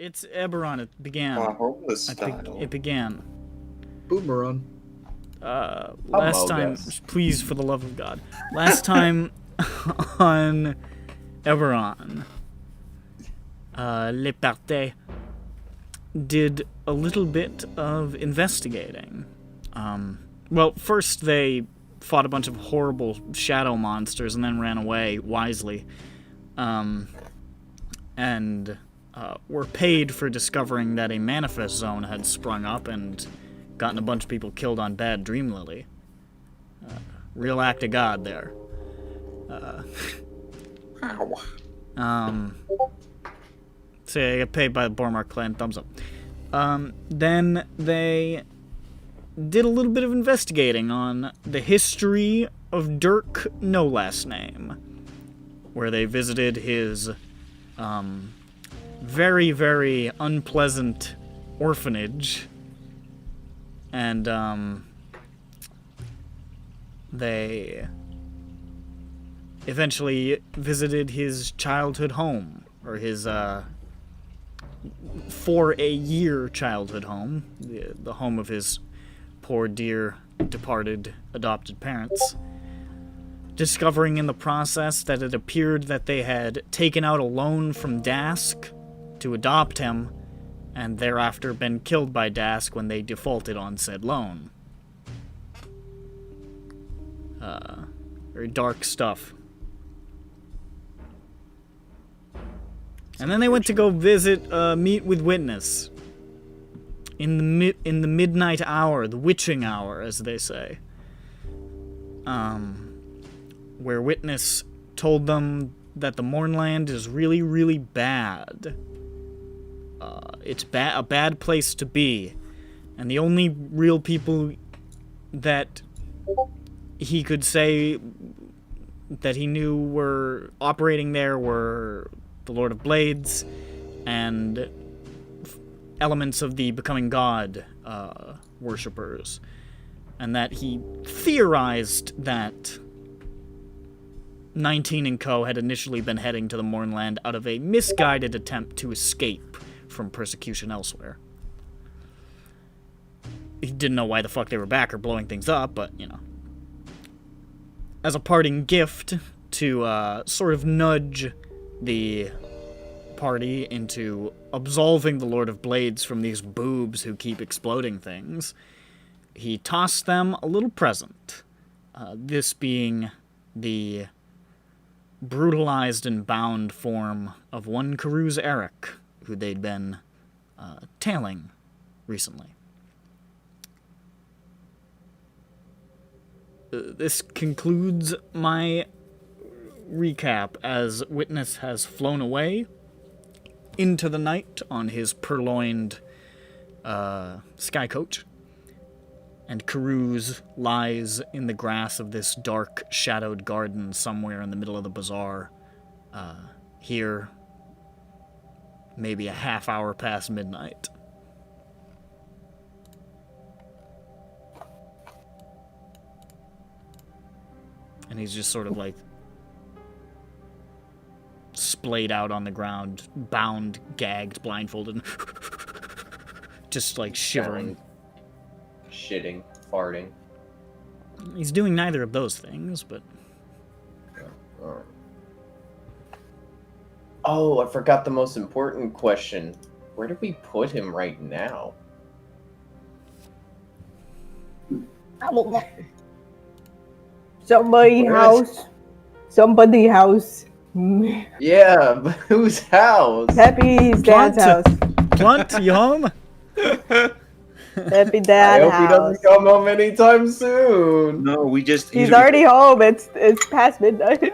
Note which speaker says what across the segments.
Speaker 1: It's EBERRON. It began.
Speaker 2: Homeless style.
Speaker 1: It began.
Speaker 3: Boomerang.
Speaker 1: Last time, please, for the love of God. Last time on EBERRON, Le Parté did a little bit of investigating. Well, first they fought a bunch of horrible shadow monsters and then ran away wisely. And were paid for discovering that a manifest zone had sprung up and gotten a bunch of people killed on Bad Dream Lily. Real act of God there. So I got paid by the Bormark clan, thumbs up. Then they did a little bit of investigating on the history of Dirk No Last Name, where they visited his very, very unpleasant orphanage, and they eventually visited his childhood home, or his for-a-year childhood home, the home of his poor, dear, departed, adopted parents, discovering in the process that it appeared that they had taken out a loan from Dask to adopt him, and thereafter been killed by Dask when they defaulted on said loan. Very dark stuff. And then they went to go visit, meet with Witness. In the midnight hour, the witching hour, as they say. Where Witness told them that the Mournland is really, really bad. It's a bad place to be. And the only real people that he could say that he knew were operating there were the Lord of Blades and elements of the Becoming God worshippers. And that he theorized that 19 and Co. had initially been heading to the Mournland out of a misguided attempt to escape from persecution elsewhere. He didn't know why the fuck they were back or blowing things up, but, you know. As a parting gift to sort of nudge the party into absolving the Lord of Blades from these boobs who keep exploding things, he tossed them a little present. This being the brutalized and bound form of one Karuuz Arak, who they'd been tailing recently. This concludes my recap, as Witness has flown away into the night on his purloined sky coach, and Karuuz lies in the grass of this dark, shadowed garden somewhere in the middle of the bazaar, here, maybe a half hour past midnight. And he's just sort of like splayed out on the ground, bound, gagged, blindfolded, just like shivering.
Speaker 4: Shitting, farting.
Speaker 1: He's doing neither of those things, but...
Speaker 4: Oh, I forgot the most important question. Where did we put him right now?
Speaker 5: Somebody's house. Somebody's house.
Speaker 4: Yeah, but whose house?
Speaker 5: Happy's dad's house.
Speaker 1: Blunt, you home?
Speaker 5: Peppy
Speaker 4: I
Speaker 5: Dad
Speaker 4: hope he
Speaker 5: house.
Speaker 4: doesn't come home anytime soon.
Speaker 2: No, we just.
Speaker 5: He's already home. It's past midnight.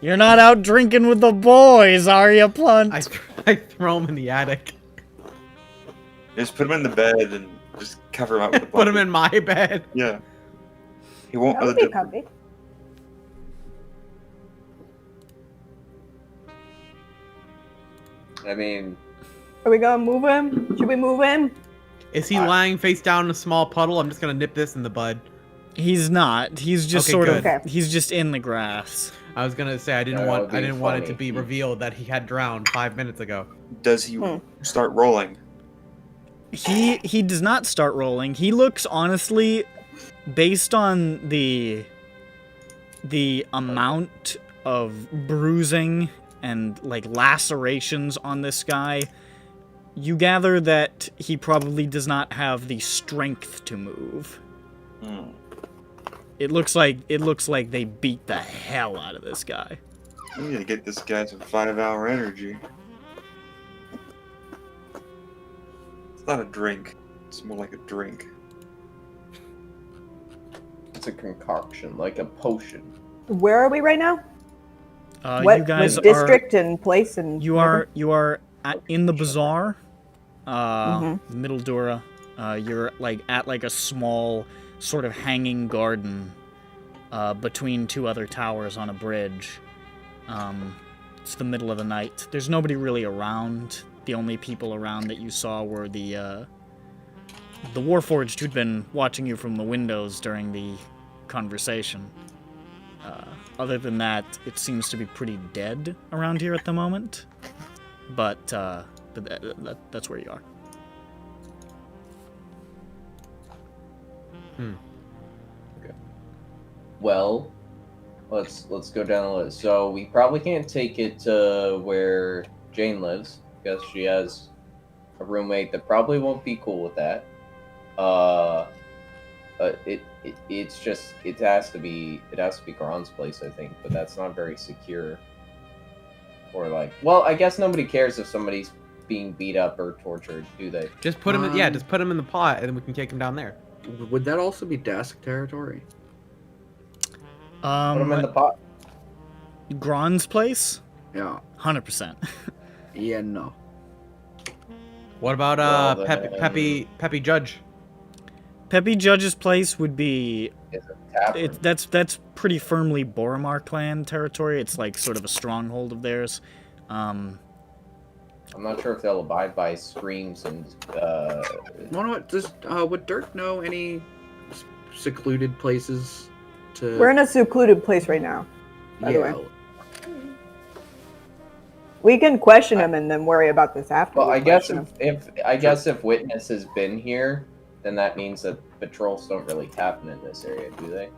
Speaker 1: You're not out drinking with the boys, are you, Plunt?
Speaker 3: I throw him in the attic.
Speaker 2: Just put him in the bed and just cover him up with a
Speaker 3: Put him
Speaker 2: blanket.
Speaker 3: in my bed.
Speaker 2: Yeah. He won't
Speaker 5: That
Speaker 2: know
Speaker 5: would
Speaker 2: the
Speaker 5: be
Speaker 2: difference.
Speaker 5: comfy.
Speaker 4: I mean,
Speaker 5: Are we gonna move him? Should we move him?
Speaker 3: Is he lying face down in a small puddle? I'm just gonna nip this in the bud.
Speaker 1: He's not. He's just
Speaker 3: Okay,
Speaker 1: sort
Speaker 3: good.
Speaker 1: of.
Speaker 5: Okay.
Speaker 1: He's just in the grass.
Speaker 3: I was gonna say I didn't
Speaker 4: That
Speaker 3: want
Speaker 4: would be
Speaker 3: it to
Speaker 4: funny.
Speaker 3: be revealed that he had drowned 5 minutes ago.
Speaker 2: Does he start rolling?
Speaker 1: He does not start rolling. He looks honestly, based on the amount of bruising and like lacerations on this guy, you gather that he probably does not have the strength to move.
Speaker 2: Hmm.
Speaker 1: It looks like they beat the hell out of this guy.
Speaker 2: We need to get this guy some 5-hour energy. It's not a drink. It's more like a drink.
Speaker 4: it's a concoction, like a potion.
Speaker 5: Where are we right now?
Speaker 1: You guys
Speaker 5: what district and place and
Speaker 1: You are in the bazaar,
Speaker 5: Mm-hmm.
Speaker 1: Middle Dura. You're like at like a small sort of hanging garden between two other towers on a bridge. It's the middle of the night. There's nobody really around. The only people around that you saw were the Warforged who'd been watching you from the windows during the conversation. Other than that, it seems to be pretty dead around here at the moment. But that's where you are.
Speaker 4: Well, let's go down the list. So we probably can't take it to where Jane lives because she has a roommate that probably won't be cool with that. It has to be Gron's place, I think, but that's not very secure. Or like, well, I guess nobody cares if somebody's being beat up or tortured, do they?
Speaker 3: Just put him in, just put him in the pot, and then we can take him down there.
Speaker 6: Would that also be desk territory?
Speaker 4: Put them in the pot.
Speaker 1: Gron's place?
Speaker 6: Yeah.
Speaker 1: 100%.
Speaker 6: Yeah, no.
Speaker 3: What about
Speaker 4: Well,
Speaker 3: Peppy Judge?
Speaker 1: Peppy Judge's place would be...
Speaker 4: Is a tavern.
Speaker 1: That's pretty firmly Boromar clan territory. It's like sort of a stronghold of theirs.
Speaker 4: I'm not sure if they'll abide by screams and.
Speaker 6: What does would Dirk know any secluded places to?
Speaker 5: We're in a secluded place right now. By the way. We can question him and then worry about this after.
Speaker 4: Well,
Speaker 5: we
Speaker 4: I guess
Speaker 5: question
Speaker 4: if Witness has been here, then that means that patrols don't really happen in this area, do they?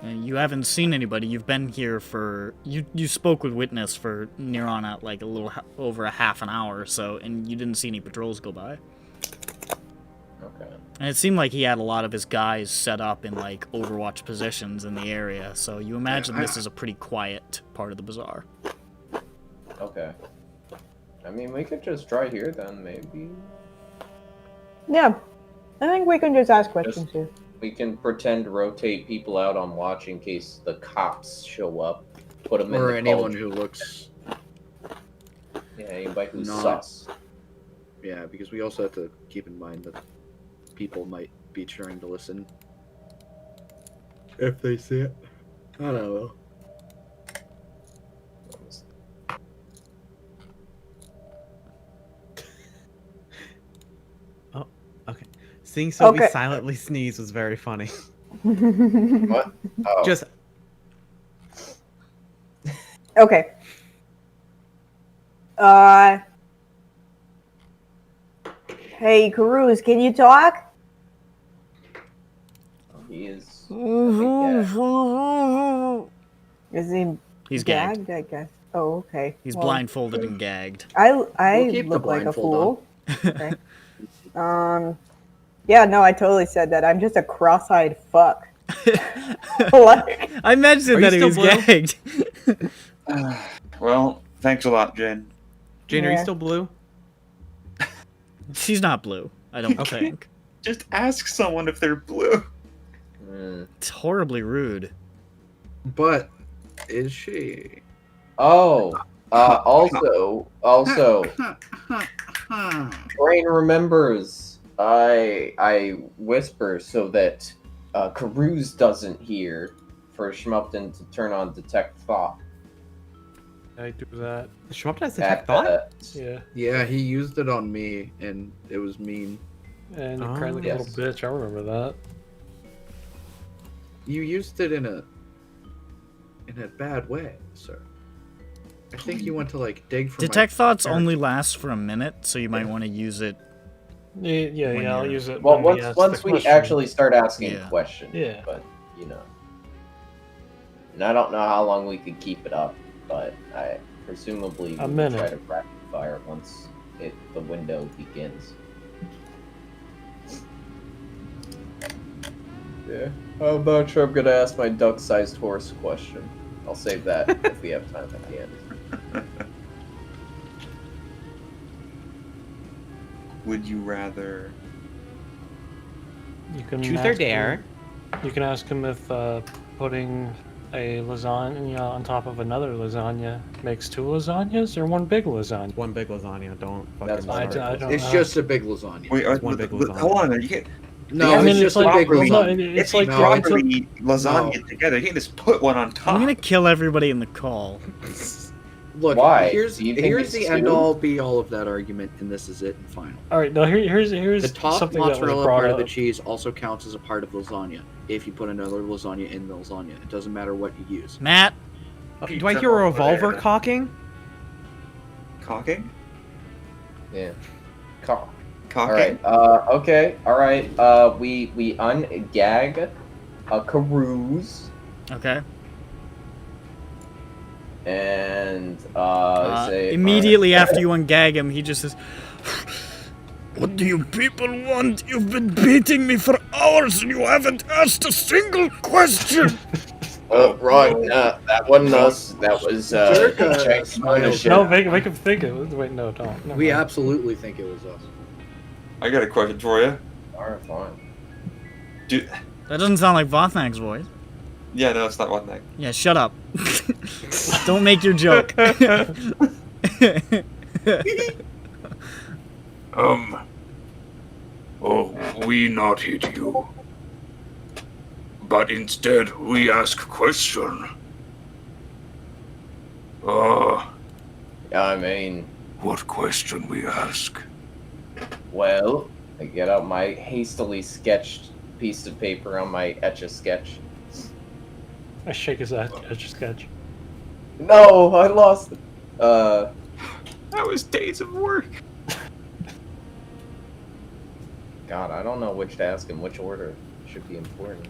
Speaker 1: And you haven't seen anybody. You've been here for... You spoke with Witness for near on out like a little over a half an hour or so, and you didn't see any patrols go by.
Speaker 4: Okay.
Speaker 1: And it seemed like he had a lot of his guys set up in like Overwatch positions in the area, so you imagine this is a pretty quiet part of the bazaar.
Speaker 4: Okay. I mean, we could just try here then, maybe.
Speaker 5: Yeah. I think we can just ask questions here.
Speaker 4: We can pretend to rotate people out on watch in case the cops show up. Put them in
Speaker 6: Or
Speaker 4: the
Speaker 6: anyone
Speaker 4: cauldron.
Speaker 6: who looks.
Speaker 4: Yeah, anybody who's
Speaker 6: Not-
Speaker 4: sus.
Speaker 6: Yeah, because we also have to keep in mind that people might be trying to listen. If they see it. I don't know.
Speaker 3: Okay. Seeing Sophie
Speaker 5: Okay.
Speaker 3: silently sneeze was very funny.
Speaker 4: What? Oh.
Speaker 3: Just
Speaker 5: Okay. Hey, Karuuz, can you talk?
Speaker 4: He is.
Speaker 5: Is he
Speaker 1: He's gagged.
Speaker 5: I guess. Oh, okay.
Speaker 1: He's
Speaker 5: Well,
Speaker 1: blindfolded and gagged.
Speaker 5: I
Speaker 6: We'll keep the
Speaker 5: look like a
Speaker 6: blindfold
Speaker 5: fool. Okay. Yeah, no, I totally said that. I'm just a cross-eyed fuck. Like,
Speaker 1: I mentioned
Speaker 3: Are
Speaker 1: that
Speaker 3: you
Speaker 1: he was
Speaker 3: still blue?
Speaker 1: gagged.
Speaker 2: Well, Thanks a lot, Jane.
Speaker 3: Jane, are you
Speaker 5: Yeah.
Speaker 3: still blue?
Speaker 1: She's not blue, I don't
Speaker 2: Okay.
Speaker 1: think.
Speaker 2: Just ask someone if they're blue.
Speaker 1: It's horribly rude.
Speaker 6: But is she?
Speaker 4: Oh, also, Brain remembers. I whisper so that Karuuz doesn't hear for Schmup'ten to turn on detect thought.
Speaker 7: I do that.
Speaker 3: Schmup'ten has
Speaker 4: At
Speaker 3: detect thought?
Speaker 7: Yeah.
Speaker 6: Yeah, he used it on me, and it was mean.
Speaker 7: And you
Speaker 3: Oh,
Speaker 7: cried like
Speaker 4: yes.
Speaker 7: a little bitch. I remember that.
Speaker 6: You used it in a bad way, sir. I think you went to like dig for
Speaker 1: Detect thoughts
Speaker 6: my
Speaker 1: only last for a minute, so you might want to use it.
Speaker 7: Yeah,
Speaker 1: When
Speaker 7: I'll
Speaker 1: you're-
Speaker 7: use it.
Speaker 4: Well,
Speaker 7: when we ask
Speaker 4: once
Speaker 7: the
Speaker 4: we
Speaker 7: question.
Speaker 4: actually start asking
Speaker 1: Yeah.
Speaker 4: questions.
Speaker 7: Yeah.
Speaker 4: But and I don't know how long we could keep it up, but I presumably
Speaker 7: A
Speaker 4: we
Speaker 7: minute.
Speaker 4: try to rapid fire once the window begins. Yeah, I'm not sure I'm gonna ask my duck-sized horse question. I'll save that if we have time at the end.
Speaker 2: Would you rather?
Speaker 7: You can
Speaker 3: Truth or
Speaker 7: ask him-
Speaker 3: dare?
Speaker 7: You can ask him if putting a lasagna on top of another lasagna makes two lasagnas or one big lasagna.
Speaker 3: One big lasagna, don't fucking
Speaker 4: That's fine.
Speaker 3: start.
Speaker 7: I don't
Speaker 6: It's
Speaker 7: know.
Speaker 6: just a big lasagna.
Speaker 2: Wait,
Speaker 3: It's one big lasagna.
Speaker 2: hold on. You can't.
Speaker 6: No,
Speaker 2: Yeah,
Speaker 6: it's
Speaker 2: I mean,
Speaker 6: just
Speaker 7: it's
Speaker 6: a
Speaker 7: like-
Speaker 6: big
Speaker 2: properly-
Speaker 7: no,
Speaker 6: lasagna.
Speaker 7: it's
Speaker 2: If
Speaker 7: like
Speaker 2: you
Speaker 6: no,
Speaker 7: it's a-
Speaker 2: properly lasagna
Speaker 6: No.
Speaker 2: together, you can just put one on top.
Speaker 1: I'm gonna kill everybody in the call.
Speaker 6: Look,
Speaker 4: Why?
Speaker 6: here's
Speaker 4: Do you think
Speaker 6: here's
Speaker 4: it's
Speaker 6: the
Speaker 4: two?
Speaker 6: end all be all of that argument, and this is it and final.
Speaker 7: All right, now here's
Speaker 6: The top
Speaker 7: something that was
Speaker 6: mozzarella
Speaker 7: brought
Speaker 6: part
Speaker 7: up.
Speaker 6: of the cheese also counts as a part of lasagna. If you put another lasagna in the lasagna, it doesn't matter what you use.
Speaker 1: Matt,
Speaker 3: Do I hear a revolver
Speaker 2: There.
Speaker 3: cocking?
Speaker 2: Cocking?
Speaker 4: Yeah. Cock.
Speaker 2: Cocking?
Speaker 4: Alright, okay, alright, we ungag a Karuuz,
Speaker 1: okay.
Speaker 4: and, say...
Speaker 1: Immediately after you ungag him, he just says, "What do you people want? You've been beating me for hours and you haven't asked a single question."
Speaker 4: Oh, right, that wasn't us, that was,
Speaker 6: Jerka
Speaker 4: Jain
Speaker 6: smiles.
Speaker 7: No, make him think it. Wait, no, don't. Never
Speaker 6: We
Speaker 7: mind.
Speaker 6: absolutely think it was us.
Speaker 2: I got a question for you.
Speaker 4: Alright, fine.
Speaker 2: Do,
Speaker 1: That doesn't sound like Vothnag's voice.
Speaker 2: yeah, no, it's not one thing.
Speaker 1: Yeah, shut up. Don't make your joke.
Speaker 8: We not hit you. But instead, we ask question.
Speaker 4: I mean,
Speaker 8: What question we ask?
Speaker 4: well, I get out my hastily sketched piece of paper on my Etch-a-Sketch.
Speaker 7: I shake his head. I just sketch.
Speaker 4: No, I lost it.
Speaker 2: That was days of work.
Speaker 4: God, I don't know which to ask him, which order should be important.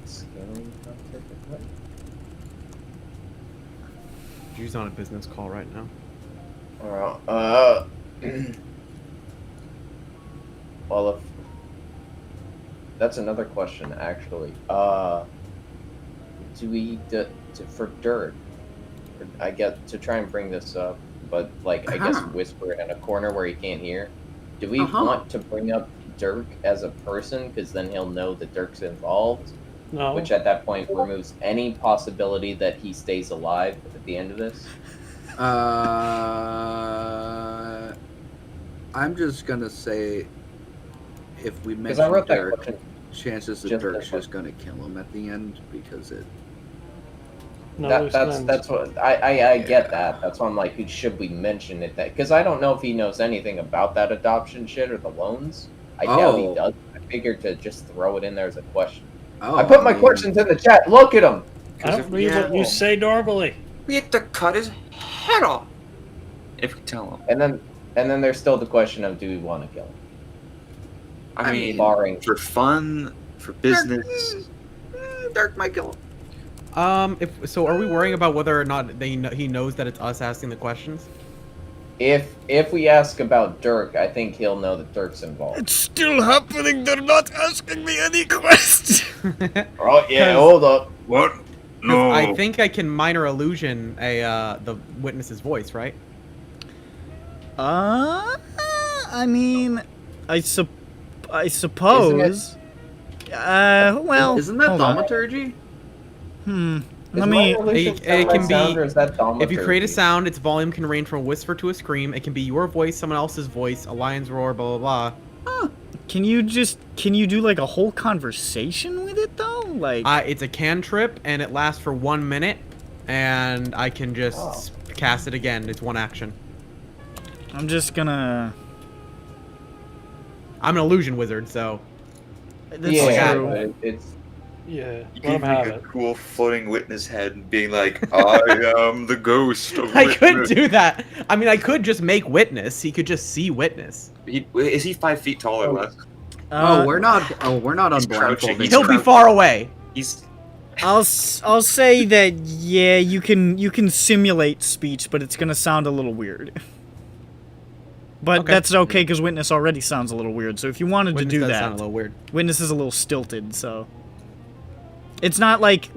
Speaker 4: Scaling what?
Speaker 3: Drew's on a business call right now.
Speaker 4: Well, well, if that's another question, actually. Do we for dirt? I get to try and bring this up, but like I guess whisper it in a corner where he can't hear. Do we want to bring up Dirk as a person? Because then he'll know that Dirk's involved,
Speaker 7: No.
Speaker 4: which at that point removes any possibility that he stays alive at the end of this.
Speaker 6: I'm just gonna say, if we
Speaker 4: Because I
Speaker 6: mention
Speaker 4: wrote that
Speaker 6: Dirk,
Speaker 4: question.
Speaker 6: chances that
Speaker 4: just
Speaker 6: Dirk's
Speaker 4: that
Speaker 6: just gonna kill him at the end because it.
Speaker 7: No,
Speaker 4: That's what I get that. That's why I'm like, should we mention it? That because I don't know if he knows anything about that adoption shit or the loans. I doubt he
Speaker 6: Oh.
Speaker 4: does. I figured to just throw it in there as a question.
Speaker 6: Oh,
Speaker 4: I put my
Speaker 6: mean,
Speaker 4: questions in the chat. Look at them.
Speaker 7: I don't read what you say normally.
Speaker 2: We have to cut his head off. If we tell him.
Speaker 4: And then there's still the question of do we want to kill him?
Speaker 2: I mean,
Speaker 4: Barring
Speaker 2: for fun, for business.
Speaker 6: Dirk might kill him.
Speaker 3: If so, are we worrying about whether or not he knows that it's us asking the questions?
Speaker 4: if we ask about Dirk, I think he'll know that Dirk's involved.
Speaker 1: It's still happening. They're not asking me any questions.
Speaker 4: Oh yeah, hold up.
Speaker 8: What? No.
Speaker 3: I think I can minor illusion the witness's voice, right?
Speaker 1: I mean, I suppose. Well,
Speaker 6: Isn't that
Speaker 1: hold on.
Speaker 6: thaumaturgy?
Speaker 1: Let me.
Speaker 3: It can be-
Speaker 4: Or is that
Speaker 3: If you create a
Speaker 4: thaumaturgy?
Speaker 3: sound, its volume can range from a whisper to a scream. It can be your voice, someone else's voice, a lion's roar, blah blah blah.
Speaker 1: Can you do like a whole conversation with it though? Like,
Speaker 3: It's a cantrip, and it lasts for 1 minute, and I can just
Speaker 4: Oh.
Speaker 3: cast it again. It's one action.
Speaker 1: I'm just gonna.
Speaker 3: I'm an illusion wizard, so
Speaker 1: That's
Speaker 4: Yeah,
Speaker 1: true.
Speaker 4: but it's
Speaker 7: Yeah,
Speaker 2: You
Speaker 7: let
Speaker 2: can
Speaker 7: him
Speaker 2: make
Speaker 7: have
Speaker 2: a
Speaker 7: it.
Speaker 2: cool floating witness head and being like, I am the ghost of
Speaker 3: I could
Speaker 2: witness.
Speaker 3: do that. I mean, I could just make witness. He could just see witness.
Speaker 2: Is he 5 feet tall or less?
Speaker 6: We're not
Speaker 2: He's
Speaker 6: unblindfolding.
Speaker 2: crouching.
Speaker 3: He'll be far away.
Speaker 2: He's
Speaker 1: I'll say that yeah, you can simulate speech, but it's gonna sound a little weird. But
Speaker 3: Okay.
Speaker 1: that's okay because witness already sounds a little weird. So if you wanted
Speaker 3: Witness
Speaker 1: to do
Speaker 3: does
Speaker 1: that,
Speaker 3: sound a little weird.
Speaker 1: witness is a little stilted. So it's not like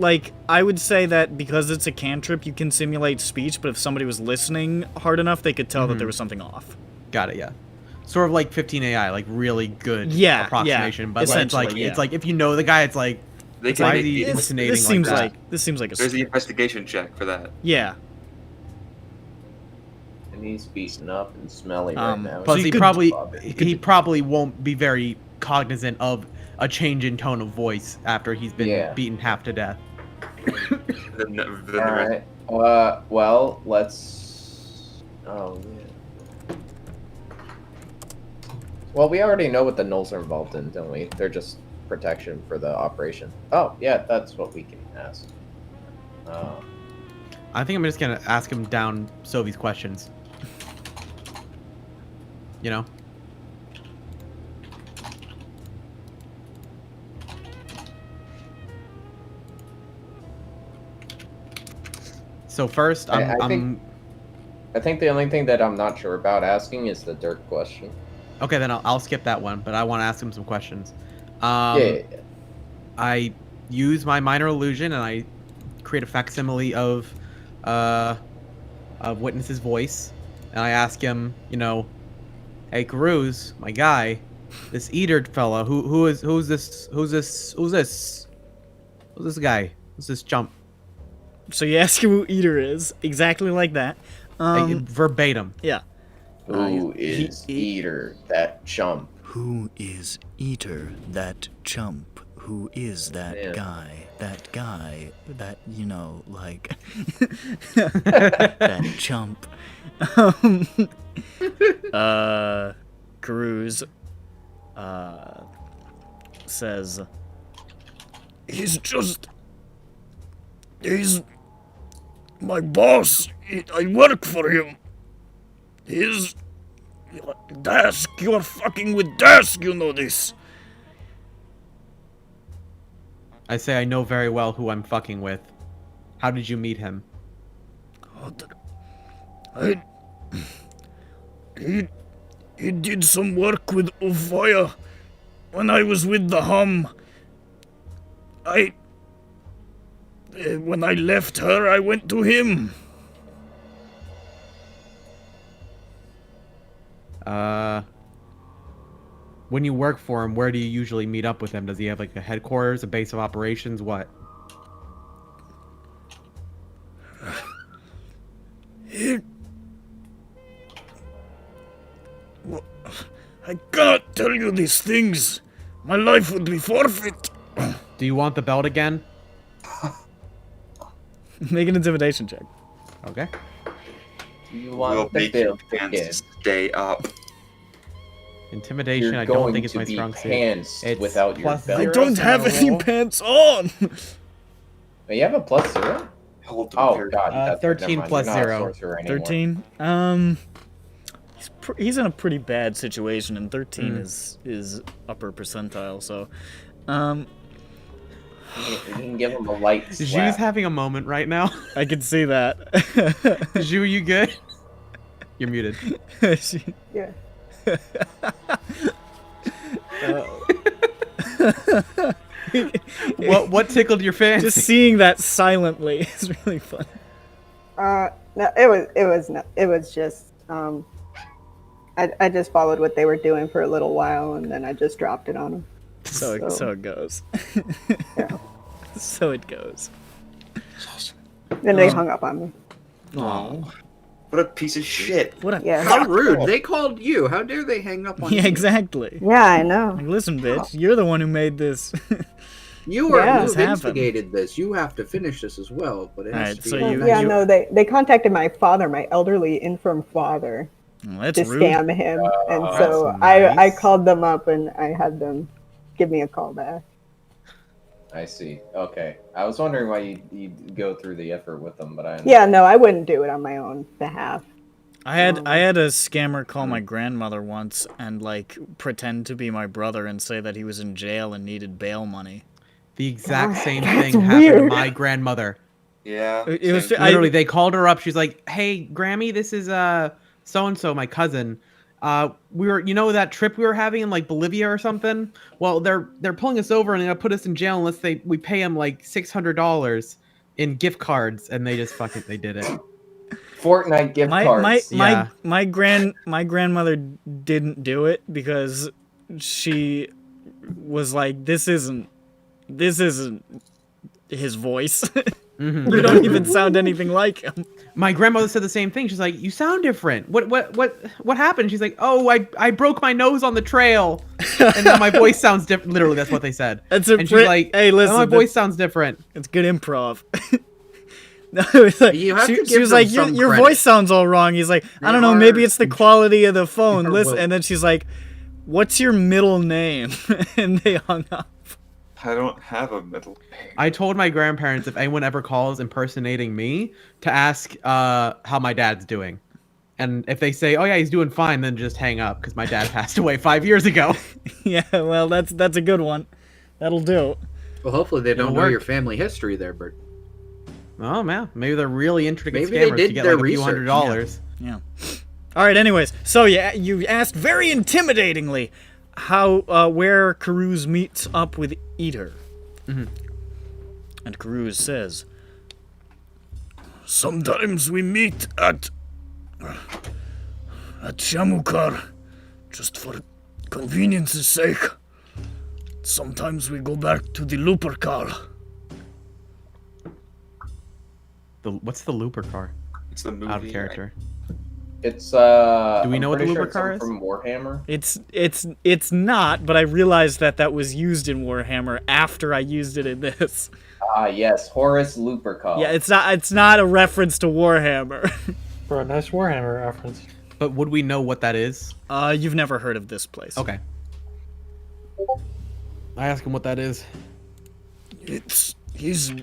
Speaker 1: I would say that because it's a cantrip, you can simulate speech. But if somebody was listening hard enough, they could tell that there was something off.
Speaker 3: Got it. Yeah. Sort of like 15 AI, like really good
Speaker 1: Yeah,
Speaker 3: approximation.
Speaker 1: yeah,
Speaker 3: But it's like
Speaker 1: essentially, yeah.
Speaker 3: it's like if you know the guy, it's like
Speaker 2: they
Speaker 3: why
Speaker 2: can
Speaker 3: is he
Speaker 1: This
Speaker 3: hallucinating
Speaker 1: seems
Speaker 3: like that?
Speaker 1: like this seems like a
Speaker 2: there's the investigation check for that.
Speaker 1: yeah.
Speaker 4: and he's beaten up and smelly right now.
Speaker 3: Plus,
Speaker 1: you
Speaker 3: he
Speaker 1: could-
Speaker 3: probably won't be very cognizant of a change in tone of voice after he's been
Speaker 4: Yeah.
Speaker 3: beaten half to death.
Speaker 2: Then the
Speaker 4: All
Speaker 2: rest-
Speaker 4: right. Well, let's. Oh yeah. Well, we already know what the nulls are involved in, don't we? They're just protection for the operation. Oh yeah, that's what we can ask. Oh.
Speaker 3: I think I'm just gonna ask him down Sovi's questions. You know. So first,
Speaker 4: I think the only thing that I'm not sure about asking is the dirt question.
Speaker 3: okay. Then I'll skip that one, but I want to ask him some questions.
Speaker 4: Yeah.
Speaker 3: I use my minor illusion and I create a facsimile of Witness's voice, and I ask him, you know, hey Karuuz, my guy, this Eater fella, who's this guy? Who's this chump?
Speaker 1: So you ask him who Eater is, exactly like that.
Speaker 3: Verbatim.
Speaker 1: Yeah.
Speaker 4: Who is Eater, that chump?
Speaker 9: Who is Eater, that chump? Who is that
Speaker 4: Yeah.
Speaker 9: guy? That guy, that, you know, like... that chump.
Speaker 1: Karuuz, says,
Speaker 8: He's my boss. I work for him. His desk. You're fucking with desk, you know this.
Speaker 3: I say I know very well who I'm fucking with. How did you meet him?
Speaker 8: He did some work with Ufaya when I was with the Hum. When I left her, I went to him.
Speaker 3: When you work for him, where do you usually meet up with him? Does he have like a headquarters, a base of operations, what?
Speaker 8: I cannot tell you these things. My life would be forfeit.
Speaker 3: Do you want the belt again?
Speaker 1: make an intimidation check.
Speaker 3: Okay.
Speaker 4: You
Speaker 2: We'll
Speaker 4: want the
Speaker 2: make your
Speaker 4: bill
Speaker 2: pants
Speaker 4: again.
Speaker 2: stay up.
Speaker 3: Intimidation,
Speaker 4: You're
Speaker 3: I don't
Speaker 4: going
Speaker 3: think it's
Speaker 4: to
Speaker 3: my
Speaker 4: be
Speaker 3: strong suit.
Speaker 4: pants
Speaker 3: It's
Speaker 4: without your
Speaker 3: plus
Speaker 4: belt.
Speaker 1: I
Speaker 3: zero.
Speaker 1: don't
Speaker 3: so
Speaker 1: have
Speaker 3: gotta
Speaker 1: any
Speaker 3: roll.
Speaker 1: pants on.
Speaker 4: Wait, you have a plus zero?
Speaker 2: Hold them
Speaker 4: Oh
Speaker 2: here.
Speaker 4: god, that's
Speaker 3: 13
Speaker 4: never mind,
Speaker 3: plus
Speaker 4: you're not a
Speaker 3: 0.
Speaker 4: sorcerer anymore.
Speaker 1: 13. He's in a pretty bad situation, and 13
Speaker 3: Hmm.
Speaker 1: is upper percentile. So,
Speaker 4: You can give him a light
Speaker 3: Juju's
Speaker 4: slap.
Speaker 3: having a moment right now.
Speaker 1: I can see that.
Speaker 3: Juju, you good? You're muted.
Speaker 5: Yeah.
Speaker 3: What tickled your fancy?
Speaker 1: Just seeing that silently is really fun.
Speaker 5: No, it was just I just followed what they were doing for a little while, and then I just dropped it on them.
Speaker 1: So it goes.
Speaker 5: Yeah.
Speaker 1: So it goes.
Speaker 5: Then they hung up on me.
Speaker 2: Oh, what a piece of shit!
Speaker 1: What a
Speaker 5: Yeah.
Speaker 6: How rude! They called you. How dare they hang up on
Speaker 1: yeah,
Speaker 6: you?
Speaker 1: exactly.
Speaker 5: Yeah, I know.
Speaker 1: Like, listen, bitch, you're the one who made this.
Speaker 6: You are
Speaker 5: Yeah.
Speaker 6: who
Speaker 1: This happened.
Speaker 6: instigated this. You have to finish this as well. But it has
Speaker 1: Alright,
Speaker 6: to be
Speaker 1: so
Speaker 5: Well,
Speaker 1: you-
Speaker 5: yeah, no, they contacted my father, my elderly infirm father,
Speaker 1: Well, that's
Speaker 5: to
Speaker 1: rude.
Speaker 5: scam him, and so
Speaker 3: That's
Speaker 5: I
Speaker 3: nice.
Speaker 5: called them up and I had them give me a call back.
Speaker 4: I see. Okay. I was wondering why you go through the effort with them, but I
Speaker 5: Yeah, no, I wouldn't do it on my own behalf.
Speaker 1: I had a scammer call my grandmother once and like pretend to be my brother and say that he was in jail and needed bail money.
Speaker 3: The exact same
Speaker 5: That's
Speaker 3: thing happened to
Speaker 5: weird.
Speaker 3: my grandmother.
Speaker 2: Yeah.
Speaker 1: It was-
Speaker 2: same.
Speaker 3: Literally, they called her up. She's like, "Hey, Grammy, this is so and so, my cousin. We were, you know, that trip we were having in like Bolivia or something. Well, they're pulling us over and they're gonna put us in jail unless we pay them like $600 in gift cards." And they just they did it.
Speaker 4: Fortnite gift cards.
Speaker 1: My grandmother didn't do it because she was like, this isn't his voice.
Speaker 3: Mhm.
Speaker 1: You don't even sound anything like him.
Speaker 3: My grandmother said the same thing. She's like, "You sound different. What happened?" She's like, "Oh, I broke my nose on the trail, and now my voice sounds different." Literally, that's what they said.
Speaker 1: That's
Speaker 3: And she's like,
Speaker 1: hey,
Speaker 3: "Oh,
Speaker 1: listen,
Speaker 3: my voice sounds different."
Speaker 1: it's good improv. No, it was like,
Speaker 6: You have to
Speaker 1: she
Speaker 6: give
Speaker 1: was
Speaker 6: them
Speaker 1: like,
Speaker 6: some
Speaker 1: your
Speaker 6: credit.
Speaker 1: voice sounds all wrong. He's like, I
Speaker 6: They
Speaker 1: don't know,
Speaker 6: are-
Speaker 1: maybe it's the quality of the phone.
Speaker 6: they are
Speaker 1: Listen,
Speaker 6: woke.
Speaker 1: and then she's like, what's your middle name? And they hung up.
Speaker 2: I don't have a middle.
Speaker 3: I told my grandparents if anyone ever calls impersonating me to ask how my dad's doing. And if they say, "Oh yeah, he's doing fine," then just hang up because my dad passed away 5 years ago.
Speaker 1: Yeah, well, that's a good one. That'll do.
Speaker 6: Well, hopefully they don't
Speaker 3: It'll
Speaker 6: know
Speaker 3: work.
Speaker 6: your family history there, Bert.
Speaker 3: Oh man, maybe they're really intricate
Speaker 6: Maybe they
Speaker 3: scammers
Speaker 6: did
Speaker 3: to get
Speaker 6: their
Speaker 3: like a few
Speaker 6: research,
Speaker 3: $100s.
Speaker 1: Yeah. All right. Anyways, so you asked very intimidatingly how where Karuuz meets up with Eater,
Speaker 3: Mhm.
Speaker 1: and Karuuz says,
Speaker 8: Sometimes we meet at Shamukar, just for convenience's sake. Sometimes we go back to the Looper car.
Speaker 3: What's the Looper car?
Speaker 2: It's the movie.
Speaker 3: Out of character.
Speaker 4: It's
Speaker 3: Do we know what the
Speaker 4: pretty
Speaker 3: Looper
Speaker 4: it's
Speaker 3: car is?
Speaker 4: from Warhammer.
Speaker 1: it's not, but I realized that was used in Warhammer after I used it in this.
Speaker 4: Ah, yes, Horus Lupercal.
Speaker 1: Yeah, it's not a reference to Warhammer.
Speaker 7: For a nice Warhammer reference.
Speaker 3: But would we know what that is?
Speaker 1: You've never heard of this place.
Speaker 3: Okay. I ask him what that is.
Speaker 8: It's his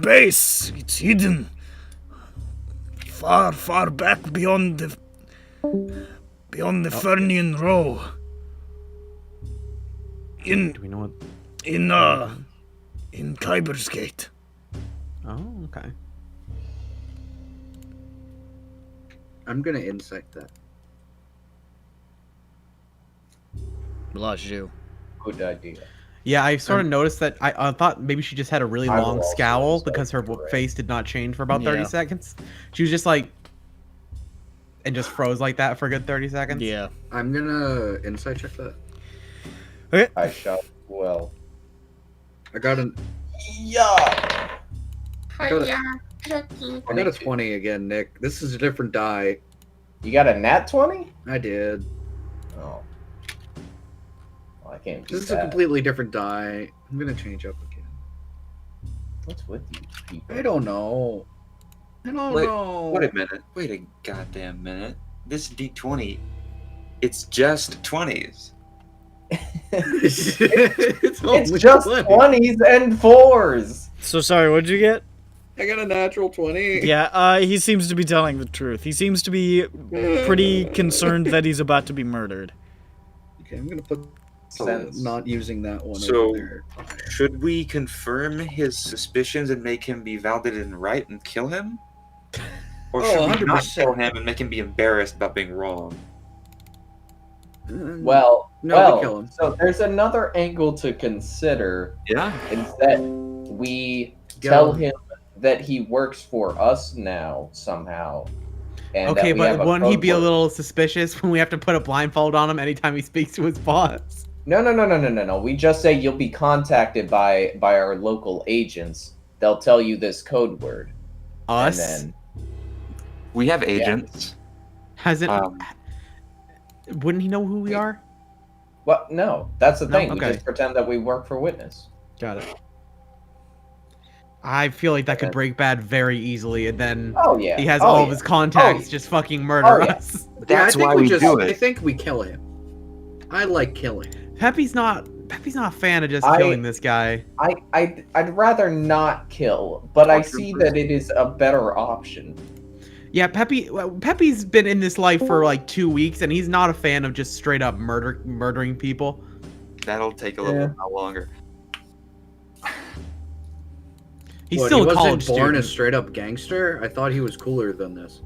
Speaker 8: base. It's hidden. Far, far back beyond the Fernian Row.
Speaker 3: Do we know what?
Speaker 8: In Kyber's Gate.
Speaker 3: Oh, okay.
Speaker 6: I'm gonna insight that.
Speaker 1: Lost you.
Speaker 4: Good idea.
Speaker 3: Yeah, I sort of noticed that. I thought maybe she just had a really
Speaker 4: I will
Speaker 3: long
Speaker 4: also
Speaker 3: scowl
Speaker 4: insight
Speaker 3: because her
Speaker 4: correct.
Speaker 3: face did not change for about 30
Speaker 1: Yeah.
Speaker 3: seconds. She was just like, and just froze like that for a good 30 seconds.
Speaker 1: Yeah.
Speaker 6: I'm gonna insight check that.
Speaker 1: Okay.
Speaker 4: I shot well.
Speaker 6: I got an
Speaker 4: Yeah.
Speaker 6: I got a 20 again, Nick. This is a different die.
Speaker 4: You got a nat 20?
Speaker 6: I did.
Speaker 4: Oh. Well, I can't.
Speaker 6: This
Speaker 4: beat
Speaker 6: is a
Speaker 4: that.
Speaker 6: completely different die. I'm gonna change up again.
Speaker 4: What's with you people?
Speaker 6: I don't know. I don't
Speaker 2: Wait,
Speaker 6: know.
Speaker 2: wait a minute. Wait a goddamn minute. This D20, it's just 20s.
Speaker 6: it's
Speaker 4: It's just 20s and 4s.
Speaker 1: So sorry, what'd you get?
Speaker 6: I got a natural 20.
Speaker 1: Yeah, he seems to be telling the truth. He seems to be pretty concerned that he's about to be murdered.
Speaker 6: Okay, I'm gonna put
Speaker 4: Sense.
Speaker 6: not using that one
Speaker 2: So-
Speaker 6: over there.
Speaker 2: Should we confirm his suspicions and make him be validated and right and kill him? Or
Speaker 6: Oh,
Speaker 2: should we not
Speaker 6: 100%.
Speaker 2: kill him and make him be embarrassed about being wrong?
Speaker 4: Well,
Speaker 6: No, we kill him.
Speaker 4: So there's another angle to consider.
Speaker 2: Yeah.
Speaker 4: Is that we
Speaker 6: Go.
Speaker 4: tell him that he works for us now somehow. And
Speaker 3: Okay,
Speaker 4: that we have
Speaker 3: but wouldn't he
Speaker 4: code
Speaker 3: be a
Speaker 4: word.
Speaker 3: little suspicious when we have to put a blindfold on him anytime he speaks to his boss?
Speaker 4: No. We just say you'll be contacted by our local agents. They'll tell you this code word.
Speaker 3: Us?
Speaker 4: And then
Speaker 2: We have agents.
Speaker 3: Hasn't?
Speaker 2: Um,
Speaker 3: Wouldn't he know who we are?
Speaker 4: well, no, that's the
Speaker 3: No?
Speaker 4: thing. We
Speaker 3: Okay.
Speaker 4: just pretend that we work for Witness.
Speaker 3: Got it. I feel like that could break bad very easily, and then
Speaker 4: Oh yeah.
Speaker 3: he has
Speaker 4: Oh,
Speaker 3: all
Speaker 4: yeah.
Speaker 3: of his contacts
Speaker 4: yeah.
Speaker 3: just fucking murder
Speaker 4: Oh, yeah.
Speaker 3: us.
Speaker 2: That's
Speaker 6: I think
Speaker 2: why we
Speaker 6: just,
Speaker 2: do
Speaker 6: I
Speaker 2: it.
Speaker 6: think we kill him. I like killing.
Speaker 3: Peppy's not a fan of just
Speaker 4: I-
Speaker 3: killing this guy.
Speaker 4: I'd rather not kill, but I see that it is a better option.
Speaker 3: Yeah, Peppy's been in this life for like 2 weeks, and he's not a fan of just straight up murdering people.
Speaker 2: That'll take a little while longer.
Speaker 3: He's
Speaker 6: What,
Speaker 3: still
Speaker 6: he
Speaker 3: a
Speaker 6: wasn't
Speaker 3: college
Speaker 6: born
Speaker 3: student.
Speaker 6: a straight up gangster? I thought he was cooler than this.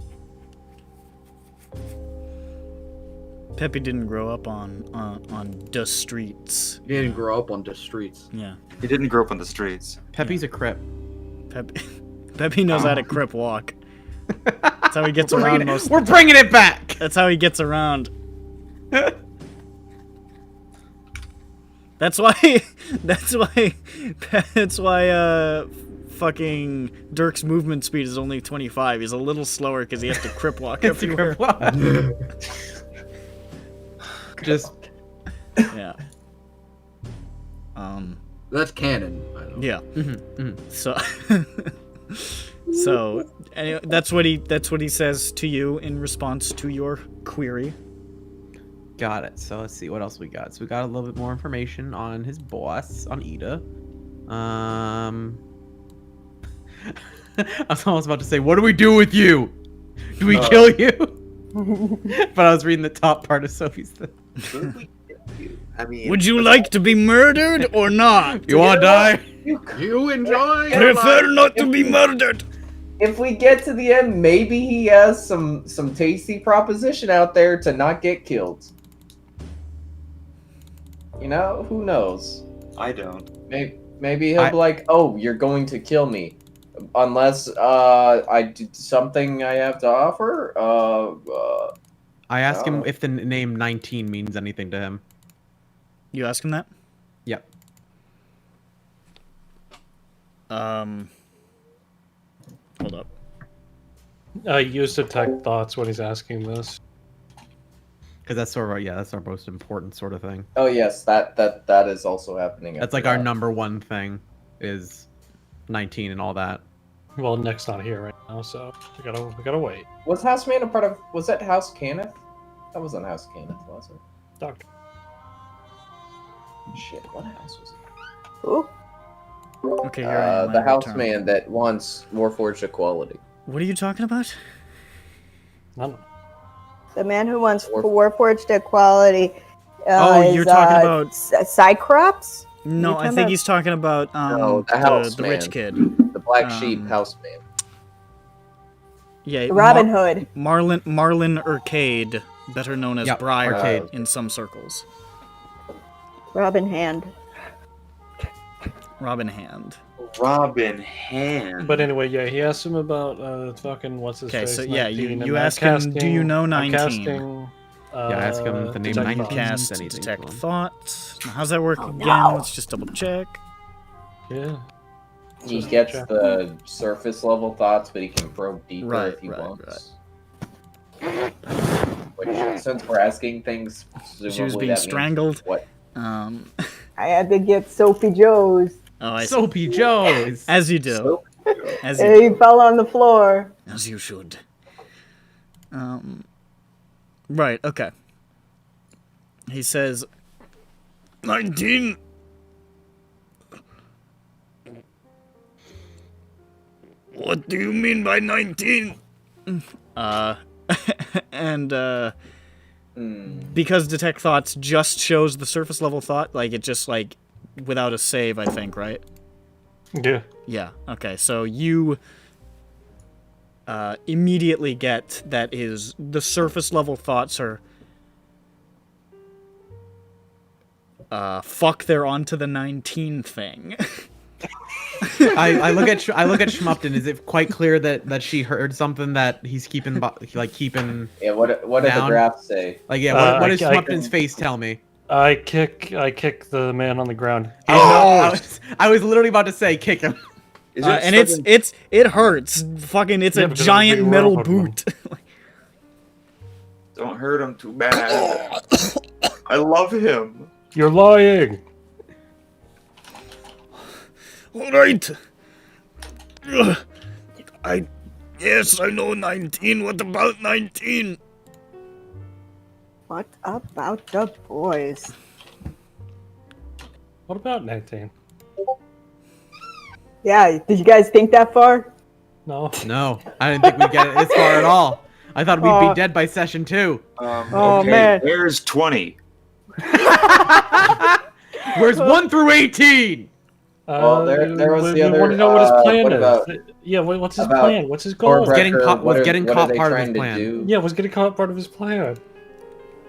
Speaker 1: Peppy didn't grow up on the streets.
Speaker 6: He didn't grow up on the streets.
Speaker 1: Yeah.
Speaker 2: He didn't grow up on the streets.
Speaker 3: Peppy's a crip.
Speaker 1: Peppy knows how to crip walk. That's how he gets around most.
Speaker 3: We're bringing it back.
Speaker 1: That's how he gets around. That's why. That's why. Fucking Dirk's movement speed is only 25. He's a little slower because he has to crip walk
Speaker 3: It's a
Speaker 1: everywhere.
Speaker 3: crip walk. Just
Speaker 1: Yeah.
Speaker 6: That's canon. I know.
Speaker 1: Yeah.
Speaker 3: mhm.
Speaker 1: So. So anyway, that's what he says to you in response to your query.
Speaker 3: Got it. So let's see what else we got. So we got a little bit more information on his boss, on Ida. I was almost about to say, what do we do with you? Do we kill you? But I was reading the top part of Sophie's thing.
Speaker 2: I mean,
Speaker 1: Would you like to be murdered or not?
Speaker 3: You want to die?
Speaker 6: You enjoy?
Speaker 8: Prefer not to be murdered.
Speaker 4: If we get to the end, maybe he has some tasty proposition out there to not get killed. You know, who knows?
Speaker 2: I don't.
Speaker 4: Maybe he'll be like, "Oh, you're going to kill me, unless I did something I have to offer."
Speaker 3: I asked him if the name 19 means anything to him.
Speaker 1: You ask him that?
Speaker 3: Yep.
Speaker 1: Hold up.
Speaker 7: Use detect thoughts when he's asking this.
Speaker 3: Because that's sort of that's our most important sort of thing.
Speaker 4: Oh yes, that is also happening.
Speaker 3: That's like our number one thing, is 19 and all that.
Speaker 7: Well, Nick's not here right now, so we gotta wait.
Speaker 4: Was Houseman a part of? Was that House Cannith? That wasn't House Cannith, was it?
Speaker 7: Doctor.
Speaker 4: Shit, what house was it?
Speaker 5: Ooh.
Speaker 1: Okay, here I am.
Speaker 4: The Houseman that wants Warforged equality.
Speaker 1: What are you talking about?
Speaker 5: The man who wants Warforged equality.
Speaker 1: Oh, you're talking about
Speaker 5: Cyclops?
Speaker 1: No, I think he's talking about
Speaker 4: No, the Houseman.
Speaker 1: the rich kid,
Speaker 4: the Black Sheep Houseman.
Speaker 1: Yeah,
Speaker 5: Robin Hood.
Speaker 1: Marlin Arcade, better known as Briar
Speaker 3: Arcade.
Speaker 1: in some circles.
Speaker 5: Robin Hand.
Speaker 1: Robin Hand.
Speaker 2: Robin Hand.
Speaker 7: But anyway, yeah, he asked him about fucking what's his
Speaker 1: Okay,
Speaker 7: face.
Speaker 1: so yeah,
Speaker 7: 19,
Speaker 1: you
Speaker 7: and
Speaker 1: ask
Speaker 7: I'm
Speaker 1: him, do you know
Speaker 7: I'm
Speaker 1: 19?
Speaker 7: casting,
Speaker 3: ask him the name
Speaker 7: detect
Speaker 3: 19.
Speaker 7: thoughts.
Speaker 1: Cast
Speaker 3: anything
Speaker 1: detect
Speaker 3: to him.
Speaker 1: thoughts. Now, how's that work again?
Speaker 5: no.
Speaker 1: Let's just double check.
Speaker 7: Yeah.
Speaker 4: He
Speaker 7: Just
Speaker 4: gets
Speaker 7: check.
Speaker 4: the surface level thoughts, but he can probe deeper
Speaker 1: Right,
Speaker 4: if he
Speaker 1: right,
Speaker 4: wants. Which, since we're asking things,
Speaker 1: She was
Speaker 4: presumably
Speaker 1: being
Speaker 4: that means
Speaker 1: strangled.
Speaker 4: what?
Speaker 5: I had to get Sophie Joe's.
Speaker 1: Oh, I see.
Speaker 3: Soapy Joe's.
Speaker 1: As you do. As you
Speaker 5: He fell on the floor.
Speaker 1: As you should. Right, okay. He says,
Speaker 8: 19. What do you mean by 19?
Speaker 1: and, because detect thoughts just shows the surface level thought, like, it just, like, without a save, I think, right?
Speaker 7: Yeah.
Speaker 1: Yeah, okay, so you, immediately get that the surface level thoughts are, fuck, they're onto the 19 thing.
Speaker 3: I look at Schmup'ten. Is it quite clear that she heard something that he's keeping?
Speaker 4: Yeah. What did the
Speaker 3: down?
Speaker 4: graph say?
Speaker 3: Like, yeah. What does
Speaker 7: I
Speaker 3: Schmup'ten's face tell me?
Speaker 7: I kick the man on the ground.
Speaker 3: I was literally about to say kick him.
Speaker 1: And it hurts. Fucking, it's
Speaker 7: Yeah,
Speaker 1: a
Speaker 7: because
Speaker 1: giant
Speaker 7: it's a big
Speaker 1: metal
Speaker 7: robot one.
Speaker 1: boot.
Speaker 2: Don't hurt him too bad. I love him.
Speaker 7: You're lying.
Speaker 8: All right. Yes, I know 19. What about 19?
Speaker 5: What about the boys?
Speaker 7: What about 19?
Speaker 5: Yeah, did you guys think that far?
Speaker 7: No.
Speaker 3: No, I didn't think we'd get it this far at all. I thought we'd be dead by session 2.
Speaker 5: Oh, man.
Speaker 2: There's 20.
Speaker 3: Where's 1 through 18?
Speaker 4: Well, there was the other.
Speaker 7: We want to know what his plan
Speaker 4: what
Speaker 7: is.
Speaker 4: about-
Speaker 7: Yeah, what's his
Speaker 4: about
Speaker 7: plan? What's his goal?
Speaker 4: Corbrecker,
Speaker 3: getting caught- was
Speaker 4: what are-
Speaker 3: getting
Speaker 4: what
Speaker 3: caught
Speaker 4: are they
Speaker 3: part of his
Speaker 4: trying to
Speaker 3: plan.
Speaker 4: do?
Speaker 7: Yeah, was getting caught part of his plan.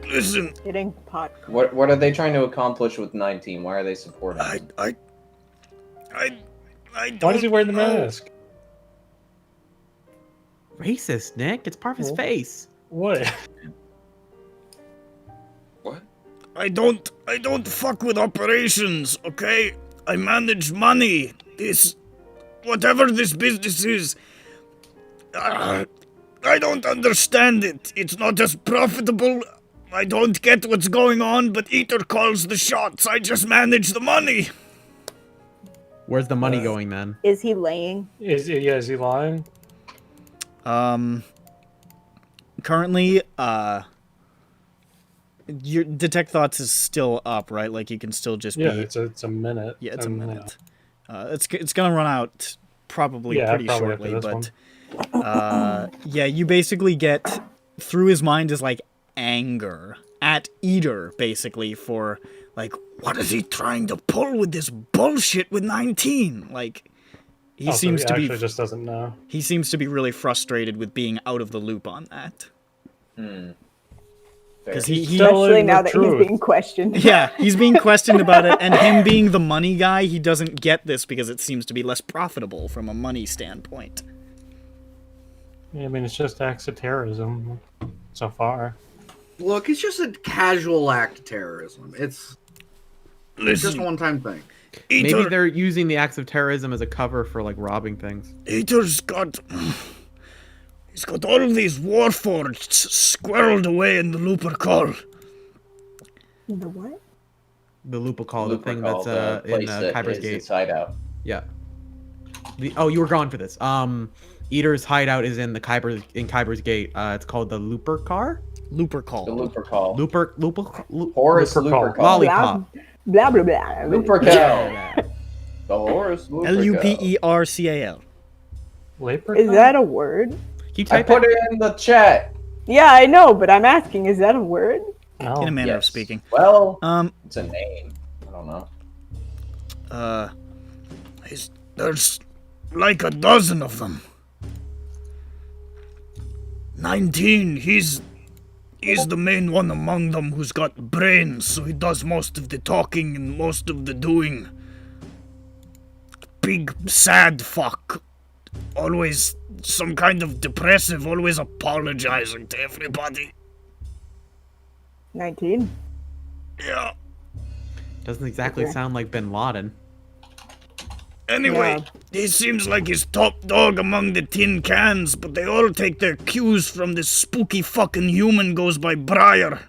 Speaker 8: Listen,
Speaker 5: Getting pot.
Speaker 4: What are they trying to accomplish with 19? Why are they supporting?
Speaker 8: I don't
Speaker 7: Why is he wearing the
Speaker 8: know.
Speaker 7: mask?
Speaker 3: Racist, Nick. It's part of his
Speaker 7: Well-
Speaker 3: face.
Speaker 7: What?
Speaker 2: What?
Speaker 8: I don't fuck with operations, okay? I manage money. Whatever this business is, I don't understand it. It's not as profitable. I don't get what's going on, but Eater calls the shots. I just manage the money.
Speaker 3: Where's the money going then?
Speaker 5: Is he laying?
Speaker 7: Is he lying?
Speaker 1: Currently, your detect thoughts is still up, right? Like you can still just
Speaker 7: Yeah,
Speaker 1: be.
Speaker 7: it's a minute.
Speaker 1: Yeah, it's a
Speaker 7: and,
Speaker 1: minute. It's gonna run out probably
Speaker 7: Yeah,
Speaker 1: pretty
Speaker 7: probably after
Speaker 1: shortly,
Speaker 7: this
Speaker 1: but yeah, you basically get through his mind is like anger at Eater, basically, for like, what is he trying to pull with this bullshit with 19? Like he
Speaker 7: so
Speaker 1: seems to be
Speaker 7: actually just doesn't know.
Speaker 1: he seems to be really frustrated with being out of the loop on that. Because he
Speaker 7: Still
Speaker 5: Especially
Speaker 7: in
Speaker 5: now
Speaker 7: the
Speaker 5: that he's
Speaker 7: truth.
Speaker 5: being questioned.
Speaker 1: yeah, he's being questioned about it, and him being the money guy, he doesn't get this because it seems to be less profitable from a money standpoint.
Speaker 7: Yeah, I mean, it's just acts of terrorism so far.
Speaker 6: Look, it's just a casual act of terrorism. It's just a
Speaker 8: Listen,
Speaker 6: one-time thing.
Speaker 3: Maybe
Speaker 8: Eater,
Speaker 3: they're using the acts of terrorism as a cover for like robbing things.
Speaker 8: Eater's got... He's got all of these warforged squirreled away in the Looper Call.
Speaker 5: The what?
Speaker 3: The Lupa call, the thing
Speaker 4: Lupercal,
Speaker 3: that's
Speaker 4: the
Speaker 3: in
Speaker 4: place that
Speaker 3: Kyber's
Speaker 4: is
Speaker 3: Gate.
Speaker 4: its hideout.
Speaker 3: Yeah. Oh, you were gone for this. Eater's hideout is in Kyber's Gate. It's called the Looper Car.
Speaker 1: Looper
Speaker 4: The
Speaker 1: call.
Speaker 4: Lupercal.
Speaker 3: Horace
Speaker 4: Horus
Speaker 7: Lupercal.
Speaker 4: Lupercal.
Speaker 3: Lollipop.
Speaker 5: Blah blah blah.
Speaker 4: Lupercal. The Horus Lupercal.
Speaker 1: Lupercal.
Speaker 7: Leprechaun?
Speaker 5: Is that a word?
Speaker 3: Can you
Speaker 4: I
Speaker 3: type
Speaker 4: put
Speaker 3: it?
Speaker 4: it in the chat.
Speaker 5: Yeah, I know, but I'm asking, is that a word?
Speaker 7: No.
Speaker 1: In a manner of
Speaker 4: Yes.
Speaker 1: speaking.
Speaker 4: Well,
Speaker 1: Um,
Speaker 4: it's a name. I don't know.
Speaker 8: There's like a dozen of them. 19, he's the main one among them who's got brains, so he does most of the talking and most of the doing. Big, sad fuck. Always some kind of depressive, always apologizing to everybody.
Speaker 5: 19.
Speaker 8: Yeah.
Speaker 3: Doesn't exactly
Speaker 5: Okay.
Speaker 3: sound like Bin Laden.
Speaker 8: Anyway,
Speaker 5: Yeah.
Speaker 8: he seems like he's top dog among the tin cans, but they all take their cues from this spooky fucking human goes by Briar.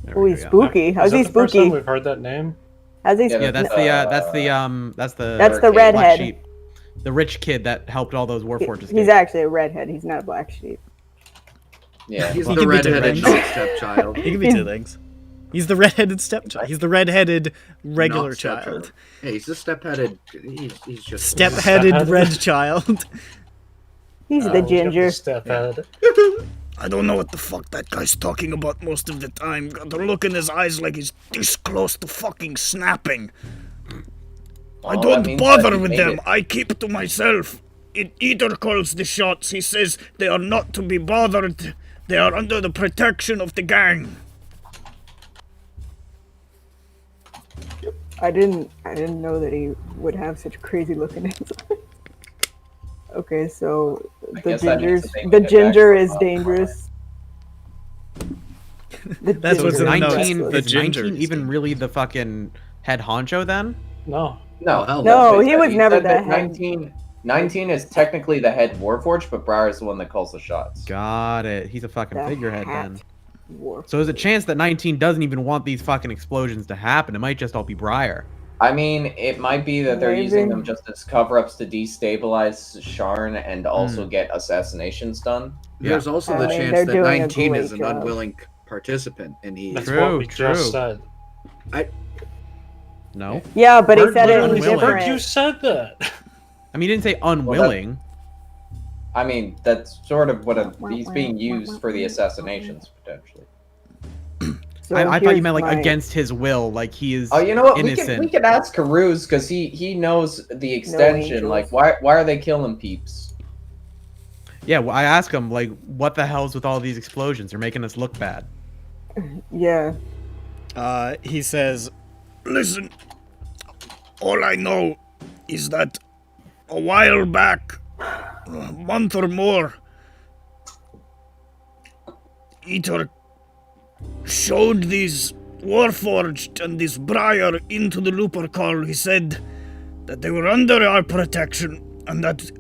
Speaker 3: There
Speaker 5: Oh,
Speaker 3: we
Speaker 5: he's
Speaker 3: go.
Speaker 5: spooky. How's
Speaker 7: Is that
Speaker 5: he
Speaker 7: the first time
Speaker 5: spooky?
Speaker 7: we've heard that name?
Speaker 5: How's he
Speaker 4: Yeah,
Speaker 3: Yeah,
Speaker 5: spooky?
Speaker 3: that's the
Speaker 5: That's the
Speaker 4: Black
Speaker 5: redhead.
Speaker 3: sheep. The rich kid that helped all those Warforges.
Speaker 5: He's actually a redhead. He's not a black sheep.
Speaker 4: Yeah.
Speaker 6: He's
Speaker 1: He
Speaker 6: the
Speaker 1: could be
Speaker 6: redheaded
Speaker 1: different.
Speaker 6: stepchild.
Speaker 1: He could be two things. He's the redheaded stepchild. He's the redheaded regular
Speaker 6: Not
Speaker 1: child.
Speaker 6: stepchild. Hey, he's the step-headed. He's just
Speaker 1: Step-headed
Speaker 7: Step-headed.
Speaker 1: red child.
Speaker 5: He's
Speaker 7: Oh,
Speaker 5: the
Speaker 7: he's got
Speaker 5: ginger.
Speaker 7: Step head.
Speaker 8: I don't know what the fuck that guy's talking about most of the time. Got the look in his eyes like he's this close to fucking snapping. I
Speaker 4: Well, that
Speaker 8: don't
Speaker 4: means
Speaker 8: bother
Speaker 4: that he
Speaker 8: with
Speaker 4: made
Speaker 8: them.
Speaker 4: it.
Speaker 8: I keep to myself. It either calls the shots. He says they are not to be bothered. They are under the protection of the gang.
Speaker 5: I didn't know that he would have such crazy looking eyes. Okay, so
Speaker 4: I
Speaker 5: the
Speaker 4: guess that means that they
Speaker 5: the
Speaker 4: need a
Speaker 5: ginger
Speaker 4: backstory
Speaker 5: is
Speaker 4: on
Speaker 5: dangerous.
Speaker 1: That's what's in the notes.
Speaker 3: 19,
Speaker 1: The
Speaker 3: is
Speaker 1: ginger
Speaker 3: 19
Speaker 1: is
Speaker 3: even
Speaker 1: dangerous.
Speaker 3: really the fucking head honcho then?
Speaker 7: No.
Speaker 4: No,
Speaker 6: hell
Speaker 5: No, he
Speaker 4: said-
Speaker 5: was never
Speaker 4: said
Speaker 5: the
Speaker 4: that
Speaker 5: head.
Speaker 4: 19 is technically the head Warforged, but Briar is the one that calls the shots.
Speaker 3: Got it. He's a fucking
Speaker 5: The
Speaker 3: figurehead
Speaker 5: hat.
Speaker 3: then.
Speaker 5: War.
Speaker 3: So there's a chance that 19 doesn't even want these fucking explosions to happen. It might just all be Briar.
Speaker 4: I mean, it might be that they're using them
Speaker 5: Maybe.
Speaker 4: just as cover-ups to destabilize Sharn and also get assassinations done.
Speaker 6: There's also
Speaker 5: I
Speaker 6: the
Speaker 5: mean,
Speaker 6: chance
Speaker 5: they're
Speaker 6: that
Speaker 5: doing a
Speaker 6: 19
Speaker 5: great
Speaker 6: is an
Speaker 5: job.
Speaker 6: unwilling participant, and he.
Speaker 7: That's
Speaker 3: True,
Speaker 7: what we
Speaker 3: true.
Speaker 7: just said.
Speaker 3: No?
Speaker 5: Yeah, but he
Speaker 7: Bert
Speaker 5: said it
Speaker 3: literally
Speaker 5: in
Speaker 3: said
Speaker 7: Bert,
Speaker 5: different.
Speaker 7: you said that.
Speaker 3: I mean, he didn't say unwilling.
Speaker 4: I mean, that's sort of what he's being used for the assassinations, potentially.
Speaker 5: So
Speaker 3: I thought
Speaker 5: here's
Speaker 3: you meant like
Speaker 5: my-
Speaker 3: against his will, like he is
Speaker 4: Oh, you know what?
Speaker 3: innocent.
Speaker 4: We can ask Karuuz because he knows the extension.
Speaker 5: angels.
Speaker 4: Like, why are they killing peeps?
Speaker 3: Yeah, well, I asked him like, what the hell's with all these explosions? They're making us look bad.
Speaker 5: Yeah.
Speaker 1: He says,
Speaker 8: Listen, all I know is that a while back, a month or more, Eater showed these Warforged and this Briar into the Looper Call. He said that they were under our protection and that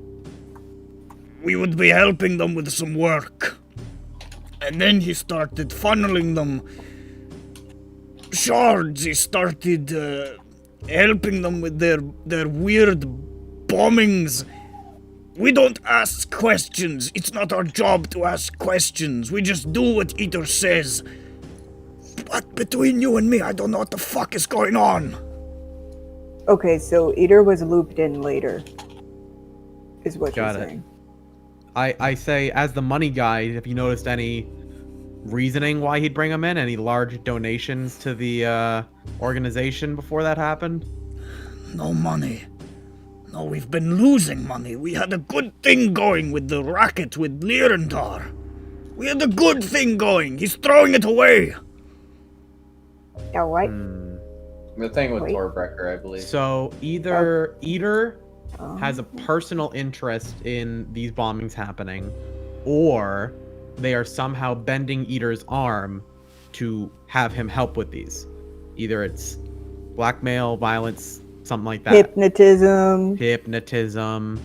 Speaker 8: we would be helping them with some work. And then he started funneling them shards. He started helping them with their weird bombings. We don't ask questions. It's not our job to ask questions. We just do what Eater says. But between you and me, I don't know what the fuck is going on.
Speaker 5: Okay, so Eater was looped in later. Is what
Speaker 3: Got
Speaker 5: you're
Speaker 3: it.
Speaker 5: saying.
Speaker 3: I say, as the money guy, have you noticed any reasoning why he'd bring him in? Any large donations to the organization before that happened?
Speaker 8: No money. No, we've been losing money. We had a good thing going with the racket with Lirendar. We had a good thing going. He's throwing it away.
Speaker 5: Yeah, what?
Speaker 4: The thing with
Speaker 5: Wait.
Speaker 4: Torbrecker, I believe.
Speaker 3: So either Eater
Speaker 5: Oh.
Speaker 3: has a personal interest in these bombings happening, or they are somehow bending Eater's arm to have him help with these. Either it's blackmail, violence, something like that.
Speaker 5: Hypnotism.
Speaker 3: Hypnotism.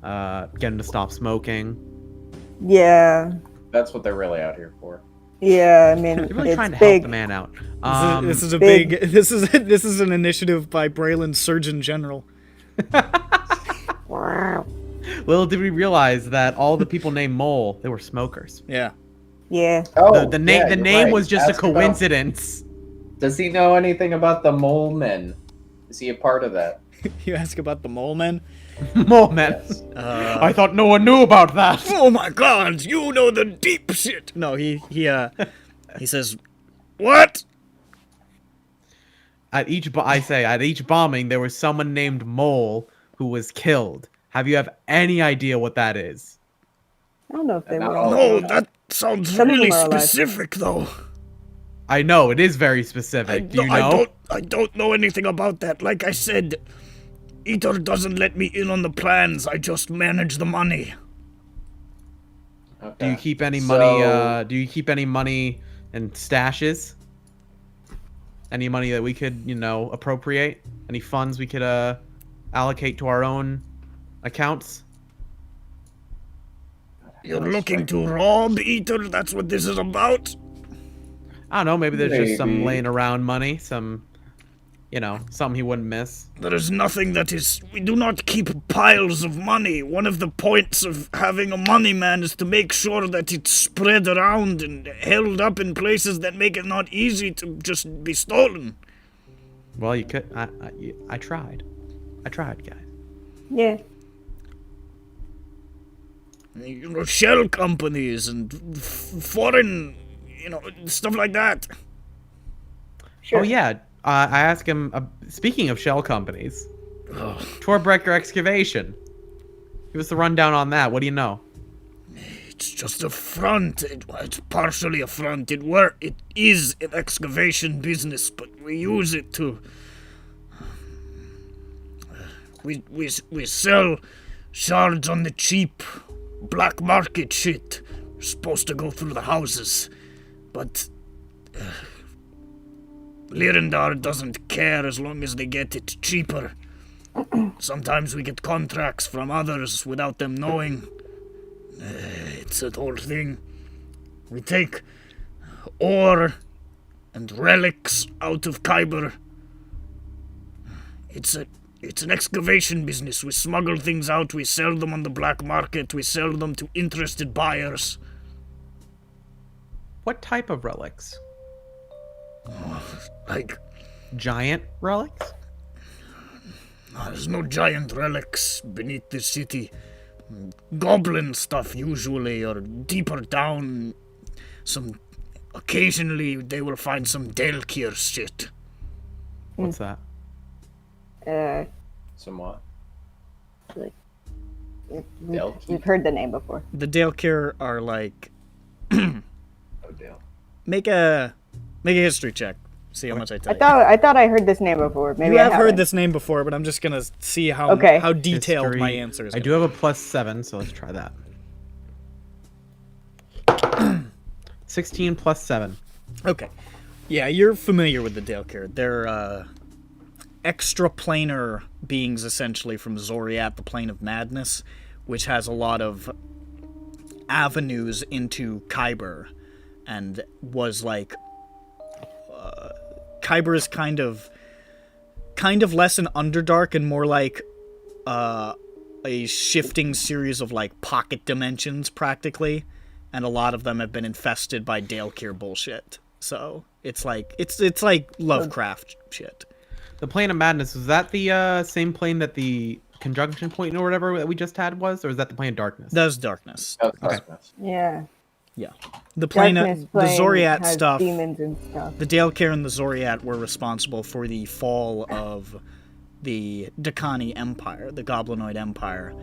Speaker 3: Get him to stop smoking.
Speaker 5: Yeah.
Speaker 4: That's what they're really out here for.
Speaker 5: Yeah, I mean,
Speaker 3: They're really
Speaker 5: it's
Speaker 3: trying to
Speaker 5: big.
Speaker 3: help the man out.
Speaker 1: this is a
Speaker 5: big-
Speaker 1: big. This is an initiative by Braylon's Surgeon General.
Speaker 5: Wow.
Speaker 3: Little did we realize that all the people named Mole, they were smokers.
Speaker 1: Yeah.
Speaker 5: Yeah.
Speaker 4: Oh,
Speaker 3: The
Speaker 4: yeah,
Speaker 3: name
Speaker 4: you're right.
Speaker 3: was just
Speaker 4: Ask
Speaker 3: a
Speaker 4: about-
Speaker 3: coincidence.
Speaker 4: Does he know anything about the mole men? Is he a part of that?
Speaker 1: You ask about the mole men?
Speaker 3: Mole man.
Speaker 4: Yes.
Speaker 3: I thought no one knew about that.
Speaker 8: Oh my god, you know the deep shit.
Speaker 1: No, he says,
Speaker 8: What?
Speaker 3: At each bombing, there was someone named Mole who was killed. Have you have any idea what that is?
Speaker 5: I don't know if they
Speaker 4: Not
Speaker 5: were.
Speaker 4: all.
Speaker 8: No, that sounds
Speaker 5: Some of
Speaker 8: really
Speaker 5: them are alive.
Speaker 8: specific, though.
Speaker 3: I know it is very specific. Do you know?
Speaker 8: I don't know anything about that. Like I said, Eater doesn't let me in on the plans. I just manage the money.
Speaker 4: Okay.
Speaker 3: Do you keep any
Speaker 4: So-
Speaker 3: money? Do you keep any money in stashes? Any money that we could, appropriate? Any funds we could allocate to our own accounts?
Speaker 8: You're looking to rob Eater? That's what this is about?
Speaker 3: I don't know. Maybe there's just some
Speaker 4: Maybe.
Speaker 3: laying around money. Some, something he wouldn't miss.
Speaker 8: There is nothing that is... We do not keep piles of money. One of the points of having a money man is to make sure that it's spread around and held up in places that make it not easy to just be stolen.
Speaker 3: Well, you could. I tried. I tried, guys.
Speaker 5: Yeah.
Speaker 8: Shell companies and foreign, stuff like that.
Speaker 5: Sure.
Speaker 3: Oh yeah. I asked him. Speaking of shell companies, Torbrecker Excavation. Give us the rundown on that. What do you know?
Speaker 8: It's just a front. It's partially a front. It is an excavation business, but we use it to We sell shards on the cheap, black market shit. You're supposed to go through the houses, but Lirindar doesn't care as long as they get it cheaper. Sometimes we get contracts from others without them knowing. It's a whole thing. We take ore and relics out of Khyber. It's an excavation business. We smuggle things out, we sell them on the black market, we sell them to interested buyers.
Speaker 3: What type of relics?
Speaker 8: Like,
Speaker 3: Giant relics?
Speaker 8: there's no giant relics beneath the city. Goblin stuff usually, or deeper down, occasionally they will find some Delkir shit.
Speaker 3: What's that?
Speaker 4: Somewhat.
Speaker 5: We've heard the name before.
Speaker 1: The Delkir are like...
Speaker 4: Oh, Dale.
Speaker 1: Make a history check. See how much I tell you.
Speaker 5: I thought I heard this name before. Maybe
Speaker 1: You
Speaker 5: I
Speaker 1: have heard
Speaker 5: haven't.
Speaker 1: this name before, but I'm just gonna see how
Speaker 5: Okay.
Speaker 1: how detailed
Speaker 3: History.
Speaker 1: my answer is.
Speaker 3: I do have a +7, so let's try that. 16 plus 7.
Speaker 1: Okay. Yeah, you're familiar with the Delkir. They're extraplanar beings, essentially, from Zoriat, the Plane of Madness, which has a lot of avenues into Khyber, and was like... Khyber is kind of less an Underdark and more like a shifting series of like pocket dimensions, practically, and a lot of them have been infested by Delkir bullshit. So it's like Lovecraft shit.
Speaker 3: The Plane of Madness, was that the same plane that the conjunction point or whatever that we just had was, or is that the Plane of Darkness?
Speaker 1: That's darkness.
Speaker 4: That's darkness.
Speaker 5: Yeah.
Speaker 1: Yeah, the plane,
Speaker 5: Darkness
Speaker 1: the
Speaker 5: plane
Speaker 1: Zoriat
Speaker 5: has
Speaker 1: stuff.
Speaker 5: demons and stuff.
Speaker 1: The Delkir and the Zoriat were responsible for the fall of the Dakani Empire, the Goblinoid Empire,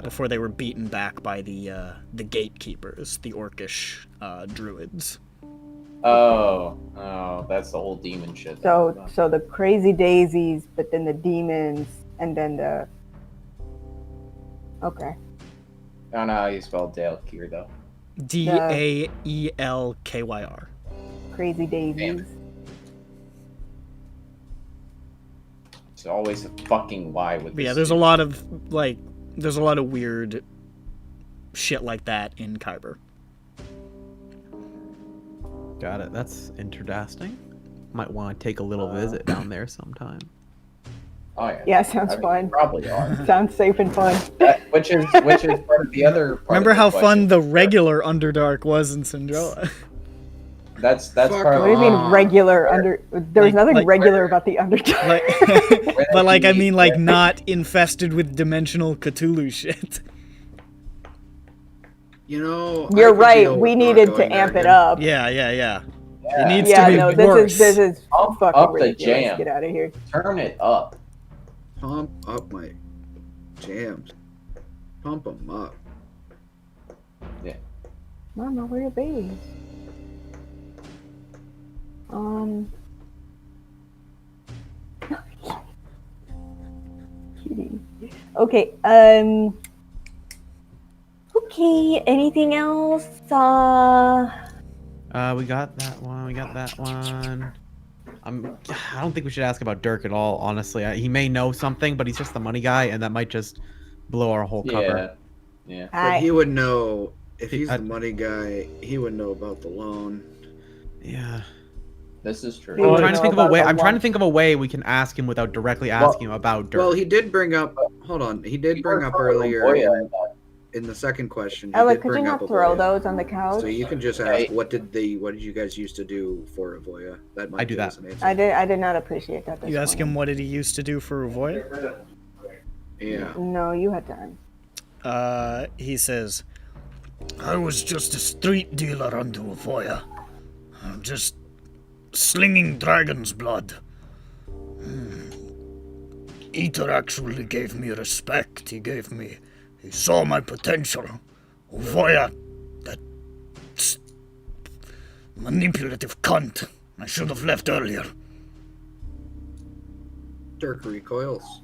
Speaker 1: before they were beaten back by the Gatekeepers, the Orcish druids.
Speaker 4: Oh, that's the whole demon shit.
Speaker 5: So the crazy daisies, but then the demons, and then the... Okay.
Speaker 4: I don't know how you spell Dale Kier, though.
Speaker 1: Daelkyr.
Speaker 5: Crazy daisies.
Speaker 4: Damn it. It's always a fucking Y with this.
Speaker 1: Yeah, there's a lot of weird shit like that in Khyber.
Speaker 3: Got it. That's interesting. Might want to take a little visit down there sometime.
Speaker 4: Oh yeah.
Speaker 5: Yeah, sounds fun.
Speaker 4: Probably are.
Speaker 5: Sounds safe and fun.
Speaker 4: Which is part of the other. Part
Speaker 1: Remember
Speaker 4: of the
Speaker 1: how
Speaker 4: question.
Speaker 1: fun the regular Underdark was in Syndroa?
Speaker 4: That's
Speaker 6: Fuck
Speaker 4: part
Speaker 5: What
Speaker 4: of
Speaker 5: do you mean regular under? There was nothing
Speaker 1: like-
Speaker 5: regular about the Underdark.
Speaker 1: But I mean not infested with dimensional Cthulhu shit.
Speaker 6: You know,
Speaker 5: You're
Speaker 6: I could
Speaker 5: right.
Speaker 6: deal
Speaker 5: We
Speaker 6: with
Speaker 5: needed
Speaker 6: not
Speaker 5: to
Speaker 6: going there
Speaker 5: amp it
Speaker 6: again.
Speaker 5: up.
Speaker 1: Yeah. It
Speaker 4: Yeah.
Speaker 1: needs
Speaker 5: Yeah,
Speaker 1: to be
Speaker 5: no,
Speaker 1: worse.
Speaker 5: this is
Speaker 4: Pump
Speaker 5: fucking
Speaker 4: up the
Speaker 5: ridiculous.
Speaker 4: jam.
Speaker 5: Get out of here.
Speaker 4: Turn it up.
Speaker 6: Pump up my jams. Pump them up.
Speaker 5: Mama, where your babies? Okay, okay, anything else?
Speaker 3: We got that one. I don't think we should ask about Dirk at all, honestly. He may know something, but he's just the money guy, and that might just blow our whole cover.
Speaker 4: Yeah.
Speaker 6: But he would know, if he's
Speaker 3: I-
Speaker 6: the money guy, he would know about the loan.
Speaker 3: Yeah.
Speaker 4: This is true.
Speaker 3: I'm
Speaker 5: Well,
Speaker 3: trying to
Speaker 5: know
Speaker 3: think of a
Speaker 5: about
Speaker 3: way.
Speaker 5: the
Speaker 3: I'm trying to
Speaker 5: lump.
Speaker 3: think of a way we can ask him without directly asking him about Dirk.
Speaker 6: Well, he did bring up. Hold on. He did bring up earlier in the second question. He
Speaker 5: Ella,
Speaker 6: did
Speaker 5: could you
Speaker 6: bring
Speaker 5: not
Speaker 6: up
Speaker 5: throw
Speaker 6: Avoya.
Speaker 5: those on the couch?
Speaker 6: So you can just ask, what did you guys used to do for Avoya? That might
Speaker 3: I do
Speaker 6: give
Speaker 3: that.
Speaker 6: us an answer.
Speaker 5: I did not appreciate that. This
Speaker 1: You ask him
Speaker 5: morning.
Speaker 1: what did he used to do for Avoya?
Speaker 6: Yeah.
Speaker 5: No, you had time.
Speaker 1: He says,
Speaker 8: I was just a street dealer unto Avoya. Just slinging dragon's blood. Eater actually gave me respect. He saw my potential. Avoya, that manipulative cunt. I should have left earlier.
Speaker 6: Dirk recoils.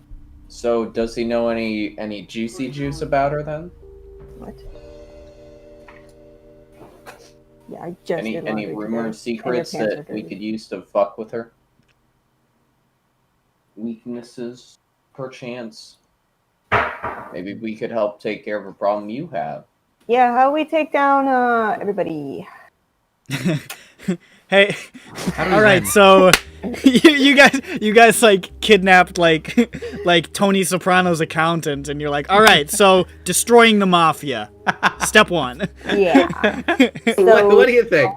Speaker 4: So does he know any juicy juice about her then?
Speaker 5: What? Yeah, I just
Speaker 4: Any
Speaker 5: did laundry today,
Speaker 4: rumored
Speaker 5: and
Speaker 4: secrets
Speaker 5: your pants
Speaker 4: that
Speaker 5: are
Speaker 4: we
Speaker 5: dirty.
Speaker 4: could use to fuck with her? Weaknesses, perchance. Maybe we could help take care of a problem you have.
Speaker 5: Yeah, how we take down everybody?
Speaker 1: Hey,
Speaker 3: How do we
Speaker 1: all right,
Speaker 3: win?
Speaker 1: so you guys like kidnapped like Tony Soprano's accountant, and you're like, all right, so destroying the mafia, step 1.
Speaker 5: Yeah.
Speaker 6: What do you think?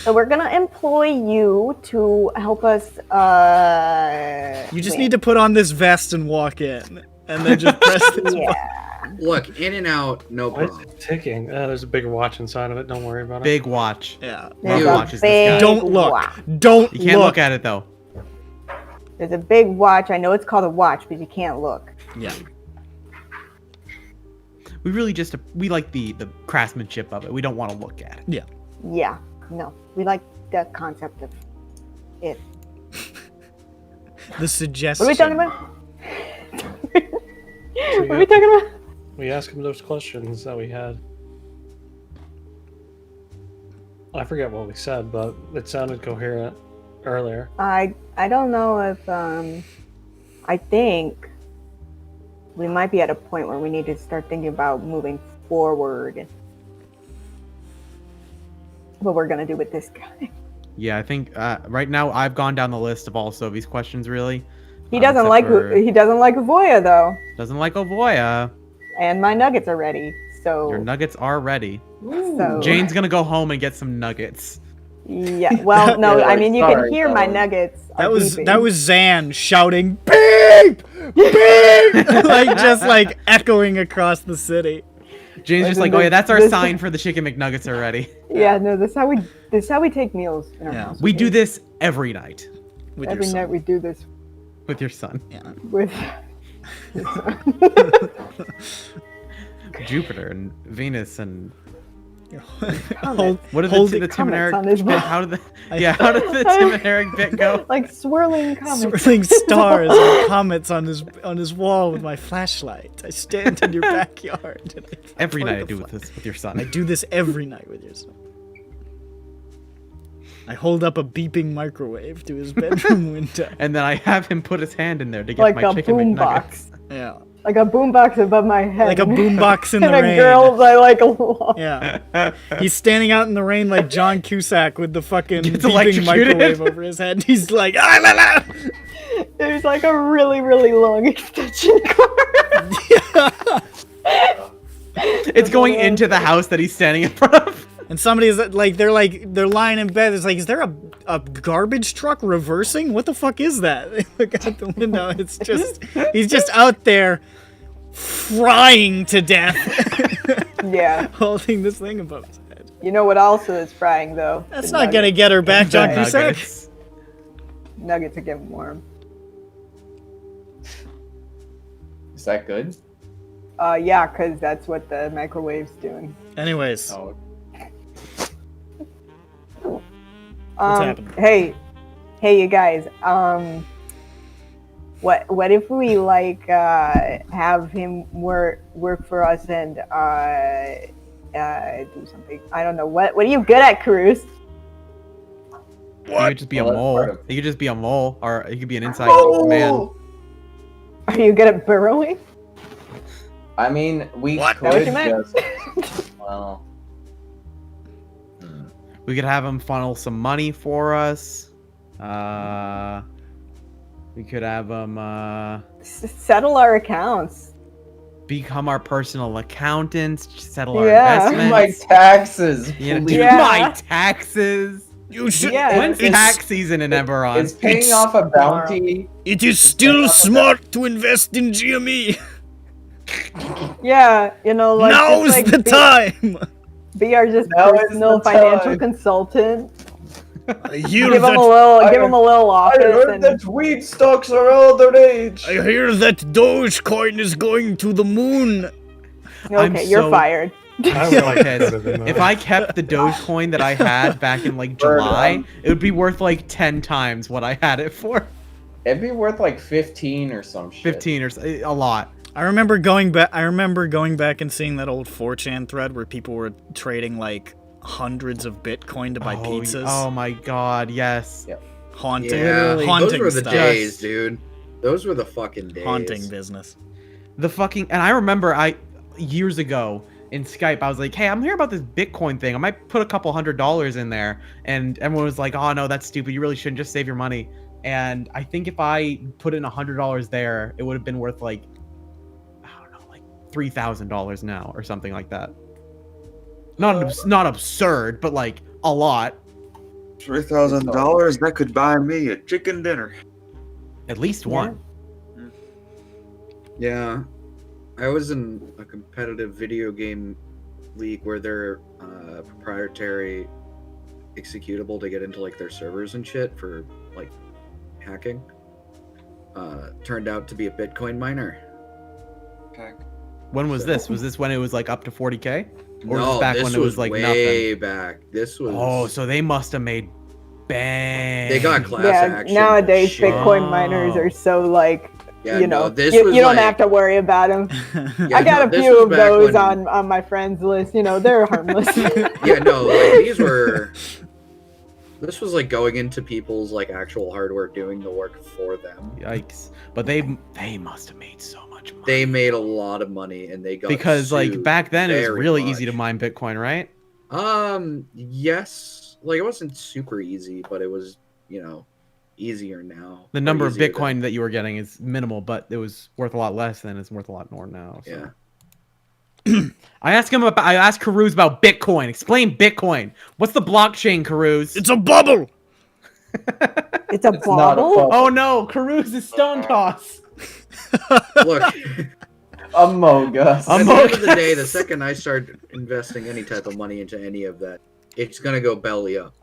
Speaker 5: So we're gonna employ you to help us.
Speaker 1: You just need to put on this vest and walk in, and then just press this button.
Speaker 5: Yeah.
Speaker 6: Look, in and out, no
Speaker 7: Why is
Speaker 6: problem.
Speaker 7: it ticking? There's a big watch inside of it. Don't worry about it.
Speaker 3: Big watch.
Speaker 1: Yeah.
Speaker 5: There's
Speaker 3: Who
Speaker 5: a
Speaker 3: watches this
Speaker 5: big
Speaker 3: guy?
Speaker 1: Don't look.
Speaker 5: watch.
Speaker 1: Don't
Speaker 3: You can't
Speaker 1: look.
Speaker 3: look at it though.
Speaker 5: There's a big watch. I know it's called a watch, but you can't look.
Speaker 1: Yeah.
Speaker 3: We really just we like the craftsmanship of it. We don't want to look at it.
Speaker 1: Yeah.
Speaker 5: Yeah. No, we like the concept of it.
Speaker 1: The suggestion.
Speaker 5: What are we talking about?
Speaker 7: So
Speaker 5: What are we talking about?
Speaker 7: we asked him those questions that we had. I forget what we said, but it sounded coherent earlier.
Speaker 5: I don't know if I think we might be at a point where we need to start thinking about moving forward. What we're gonna do with this guy.
Speaker 3: Yeah, I think right now I've gone down the list of all Sovi's questions. Really,
Speaker 5: He doesn't
Speaker 3: except
Speaker 5: like
Speaker 3: for-
Speaker 5: he doesn't like Avoya though,
Speaker 3: doesn't like Ovoya.
Speaker 5: and my nuggets are ready. So
Speaker 3: Your nuggets are ready.
Speaker 5: so
Speaker 3: Jane's gonna go home and get some nuggets.
Speaker 5: yeah. Well, no,
Speaker 4: Yeah,
Speaker 5: I mean you
Speaker 4: sorry,
Speaker 5: can hear my
Speaker 4: fellas.
Speaker 5: nuggets. Are
Speaker 1: That was
Speaker 5: beeping.
Speaker 1: Zan shouting beep beep like just like echoing across the city.
Speaker 3: Jane's just
Speaker 5: Listen,
Speaker 3: like, oh yeah, that's our
Speaker 5: this-
Speaker 3: sign for the chicken McNuggets are ready.
Speaker 5: Yeah, no, this is how we take meals in our
Speaker 1: Yeah.
Speaker 5: house.
Speaker 3: We
Speaker 5: okay?
Speaker 3: do this every night
Speaker 1: With
Speaker 5: every
Speaker 1: your
Speaker 5: night.
Speaker 1: son.
Speaker 5: We do this
Speaker 3: with your son,
Speaker 5: with.
Speaker 3: Jupiter and Venus and
Speaker 1: Hold,
Speaker 3: what did
Speaker 1: holding
Speaker 3: the Tim and Eric
Speaker 5: comments on his
Speaker 3: bit? How did how did the Tim and Eric bit go?
Speaker 5: like swirling comments.
Speaker 1: swirling stars and comets on his wall with my flashlight. I stand in your backyard. And I
Speaker 3: Every
Speaker 1: point
Speaker 3: night I
Speaker 1: the
Speaker 3: do
Speaker 1: fla-
Speaker 3: with this with your
Speaker 1: I
Speaker 3: son.
Speaker 1: do this every night with your son. I hold up a beeping microwave to his bedroom window.
Speaker 3: And then I have him put his hand in there to get
Speaker 5: Like
Speaker 3: my
Speaker 5: a
Speaker 3: chicken
Speaker 5: boom
Speaker 3: McNuggets.
Speaker 5: box.
Speaker 1: Yeah.
Speaker 5: Like a boombox above my head.
Speaker 1: Like a boombox in the
Speaker 5: and a
Speaker 1: rain.
Speaker 5: girls I like a lot.
Speaker 1: Yeah. He's standing out in the rain like John Cusack with the fucking
Speaker 3: Gets
Speaker 1: beeping
Speaker 3: electrocuted.
Speaker 1: microwave over his head. He's like, ah, la, la.
Speaker 5: There's like a really, really long extension cord.
Speaker 3: It's going into the house that he's standing in front of.
Speaker 1: And somebody's like, they're lying in bed. It's like, is there a garbage truck reversing? What the fuck is that? They look out the window. It's just, he's just out there frying to death,
Speaker 5: Yeah.
Speaker 1: holding this thing above his head.
Speaker 5: You know what also is frying though?
Speaker 1: That's
Speaker 5: The
Speaker 1: not gonna
Speaker 5: nuggets.
Speaker 1: get her back, John
Speaker 3: The
Speaker 1: Cusack.
Speaker 3: nuggets.
Speaker 5: Nuggets are getting warm.
Speaker 4: Is that good?
Speaker 5: Yeah, because that's what the microwave's doing.
Speaker 1: Anyways,
Speaker 4: Oh,
Speaker 1: happening?
Speaker 5: Hey, you guys. What if we like have him work for us and do something? I don't know. What are you good at, Karuuz?
Speaker 3: He could just be a
Speaker 4: Well, that's part
Speaker 3: mole.
Speaker 4: of-
Speaker 3: He could just be a mole, or he could be an inside
Speaker 5: Oh!
Speaker 3: man.
Speaker 5: Are you good at burrowing?
Speaker 4: I mean, we
Speaker 8: What?
Speaker 5: Is that what
Speaker 4: could
Speaker 5: you meant?
Speaker 4: just. Well.
Speaker 3: We could have him funnel some money for us. We could have him
Speaker 5: Settle our accounts.
Speaker 3: become our personal accountants, settle our
Speaker 5: Yeah.
Speaker 3: investments.
Speaker 4: My taxes.
Speaker 3: You know,
Speaker 4: please.
Speaker 3: do
Speaker 5: Yeah.
Speaker 3: my taxes.
Speaker 8: You should.
Speaker 5: Yeah.
Speaker 3: When's
Speaker 8: it's,
Speaker 3: tax season in Eberron?
Speaker 4: Is paying
Speaker 8: It's
Speaker 4: off a bounty?
Speaker 8: it is still smart to invest in GME.
Speaker 5: Yeah, you know, like
Speaker 8: Now's
Speaker 5: just, like,
Speaker 8: the time.
Speaker 5: be our just
Speaker 4: Now is
Speaker 5: personal
Speaker 4: the
Speaker 5: financial
Speaker 4: time.
Speaker 5: consultant.
Speaker 8: I hear
Speaker 5: Give him a
Speaker 8: that.
Speaker 5: little,
Speaker 4: I
Speaker 5: give him a little office, and
Speaker 4: weed stocks are all the rage.
Speaker 8: I hear that Dogecoin is going to the moon.
Speaker 3: I'm
Speaker 5: okay, you're
Speaker 3: so-
Speaker 5: fired.
Speaker 7: I would like
Speaker 3: Okay,
Speaker 7: to live in
Speaker 3: if
Speaker 7: that.
Speaker 3: I kept the Dogecoin that I had back in like
Speaker 4: Burn
Speaker 3: July,
Speaker 4: them.
Speaker 3: it would be worth like 10 times what I had it for.
Speaker 4: It'd be worth like 15 or some shit.
Speaker 3: 15 or a lot.
Speaker 1: I remember going back and seeing that old 4chan thread where people were trading like hundreds of Bitcoin to buy pizzas.
Speaker 3: Oh my god, yes.
Speaker 4: Yep.
Speaker 1: Haunting.
Speaker 6: Yeah,
Speaker 1: Haunting
Speaker 6: those were the
Speaker 1: stuff.
Speaker 6: days, dude. Those were the fucking days.
Speaker 1: Haunting business.
Speaker 3: And I remember years ago in Skype, I was like, hey, I'm hearing about this Bitcoin thing. I might put a couple $100 in there. And everyone was like, oh no, that's stupid. You really shouldn't, just save your money. And I think if I put in $100 there, it would have been worth like, I don't know, like $3,000 now or something like that. Not absurd, but like a lot.
Speaker 2: $3,000, that could buy me a chicken dinner.
Speaker 3: At least one.
Speaker 6: Yeah. I was in a competitive video game league where their proprietary executable to get into like their servers and shit for like hacking turned out to be a Bitcoin miner.
Speaker 3: When was this? Was this when it was like up to 40K? Or
Speaker 6: No,
Speaker 3: was this back
Speaker 6: this
Speaker 3: when it was like
Speaker 6: way
Speaker 3: nothing?
Speaker 6: back. This was.
Speaker 3: Oh, so they must have made bang.
Speaker 6: They got class
Speaker 5: Yeah,
Speaker 6: action.
Speaker 5: nowadays
Speaker 6: shit.
Speaker 5: Bitcoin miners are so like,
Speaker 6: Yeah,
Speaker 5: you
Speaker 6: no,
Speaker 5: know,
Speaker 6: this
Speaker 5: you
Speaker 6: was
Speaker 5: don't
Speaker 6: like-
Speaker 5: have to worry about them.
Speaker 6: Yeah,
Speaker 5: I got
Speaker 6: no,
Speaker 5: a
Speaker 6: this
Speaker 5: few
Speaker 6: was
Speaker 5: of
Speaker 6: back
Speaker 5: those
Speaker 6: when-
Speaker 5: on my friends list. You know, they're harmless.
Speaker 6: Yeah, no, like these were. This was like going into people's like actual hardware, doing the work for them.
Speaker 3: Yikes. But they must have made so much money.
Speaker 6: They made a lot of money, and they got
Speaker 3: Because like
Speaker 6: sued
Speaker 3: back then it was
Speaker 6: very
Speaker 3: really
Speaker 6: much.
Speaker 3: easy to mine Bitcoin, right?
Speaker 6: Yes, like it wasn't super easy, but it was, you know, easier now.
Speaker 3: The
Speaker 6: Or
Speaker 3: number of
Speaker 6: easier
Speaker 3: Bitcoin that you were getting is minimal, but it was worth a lot less than it's worth a lot more now. So.
Speaker 6: Yeah.
Speaker 3: I asked Karuuz about Bitcoin. Explain Bitcoin. What's the blockchain, Karuuz?
Speaker 8: It's a bubble.
Speaker 5: It's a
Speaker 4: not a
Speaker 5: bubble.
Speaker 4: bubble.
Speaker 3: Oh no, Karuuz is stone toss.
Speaker 6: Look,
Speaker 4: Among Us.
Speaker 6: at the
Speaker 3: Among
Speaker 6: end of the day,
Speaker 3: Us.
Speaker 6: the second I start investing any type of money into any of that, it's gonna go belly up.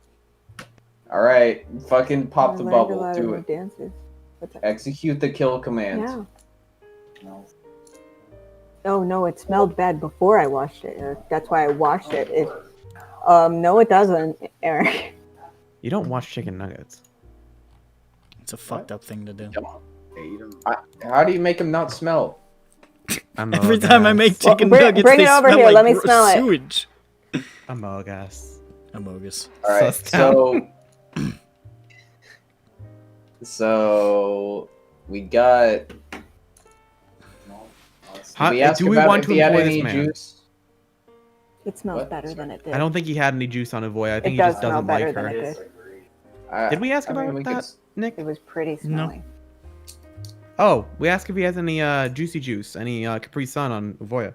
Speaker 4: All right, fucking pop the
Speaker 5: I learned a
Speaker 4: bubble.
Speaker 5: lot
Speaker 4: Do
Speaker 5: of
Speaker 4: it.
Speaker 5: dances. What's that?
Speaker 4: Execute the kill command.
Speaker 5: Yeah. Oh no, it smelled bad before I washed it. That's why I washed it. No, it doesn't, Eric.
Speaker 3: You don't wash chicken nuggets.
Speaker 1: It's a fucked up thing to do.
Speaker 6: Hey, you don't-
Speaker 4: How do you make them not smell?
Speaker 1: Every time I make
Speaker 5: Well,
Speaker 1: chicken
Speaker 5: bring-
Speaker 1: nuggets,
Speaker 5: bring
Speaker 1: they
Speaker 5: it over
Speaker 1: smell
Speaker 5: here,
Speaker 1: like
Speaker 5: let me smell it.
Speaker 1: sewage.
Speaker 3: Among Us.
Speaker 1: Amogus.
Speaker 4: All right,
Speaker 3: Sussed out.
Speaker 4: so we got.
Speaker 3: How-
Speaker 4: we ask
Speaker 3: do we
Speaker 4: about
Speaker 3: want
Speaker 4: if
Speaker 3: to
Speaker 4: he had
Speaker 3: employ
Speaker 4: any
Speaker 3: this man?
Speaker 4: juice?
Speaker 5: It smells
Speaker 4: What?
Speaker 5: better than it did.
Speaker 3: I don't think he had any juice on Avoya. I think
Speaker 5: It
Speaker 3: he
Speaker 5: does
Speaker 3: just
Speaker 5: smell
Speaker 3: doesn't
Speaker 5: better
Speaker 3: like
Speaker 5: than
Speaker 3: her.
Speaker 5: it did.
Speaker 3: Did we ask
Speaker 4: I mean,
Speaker 3: about
Speaker 4: we could
Speaker 3: that,
Speaker 4: s-
Speaker 3: Nick?
Speaker 5: It was pretty
Speaker 1: No.
Speaker 5: smelly.
Speaker 3: Oh, we asked if he has any juicy juice, any Capri Sun on Avoya.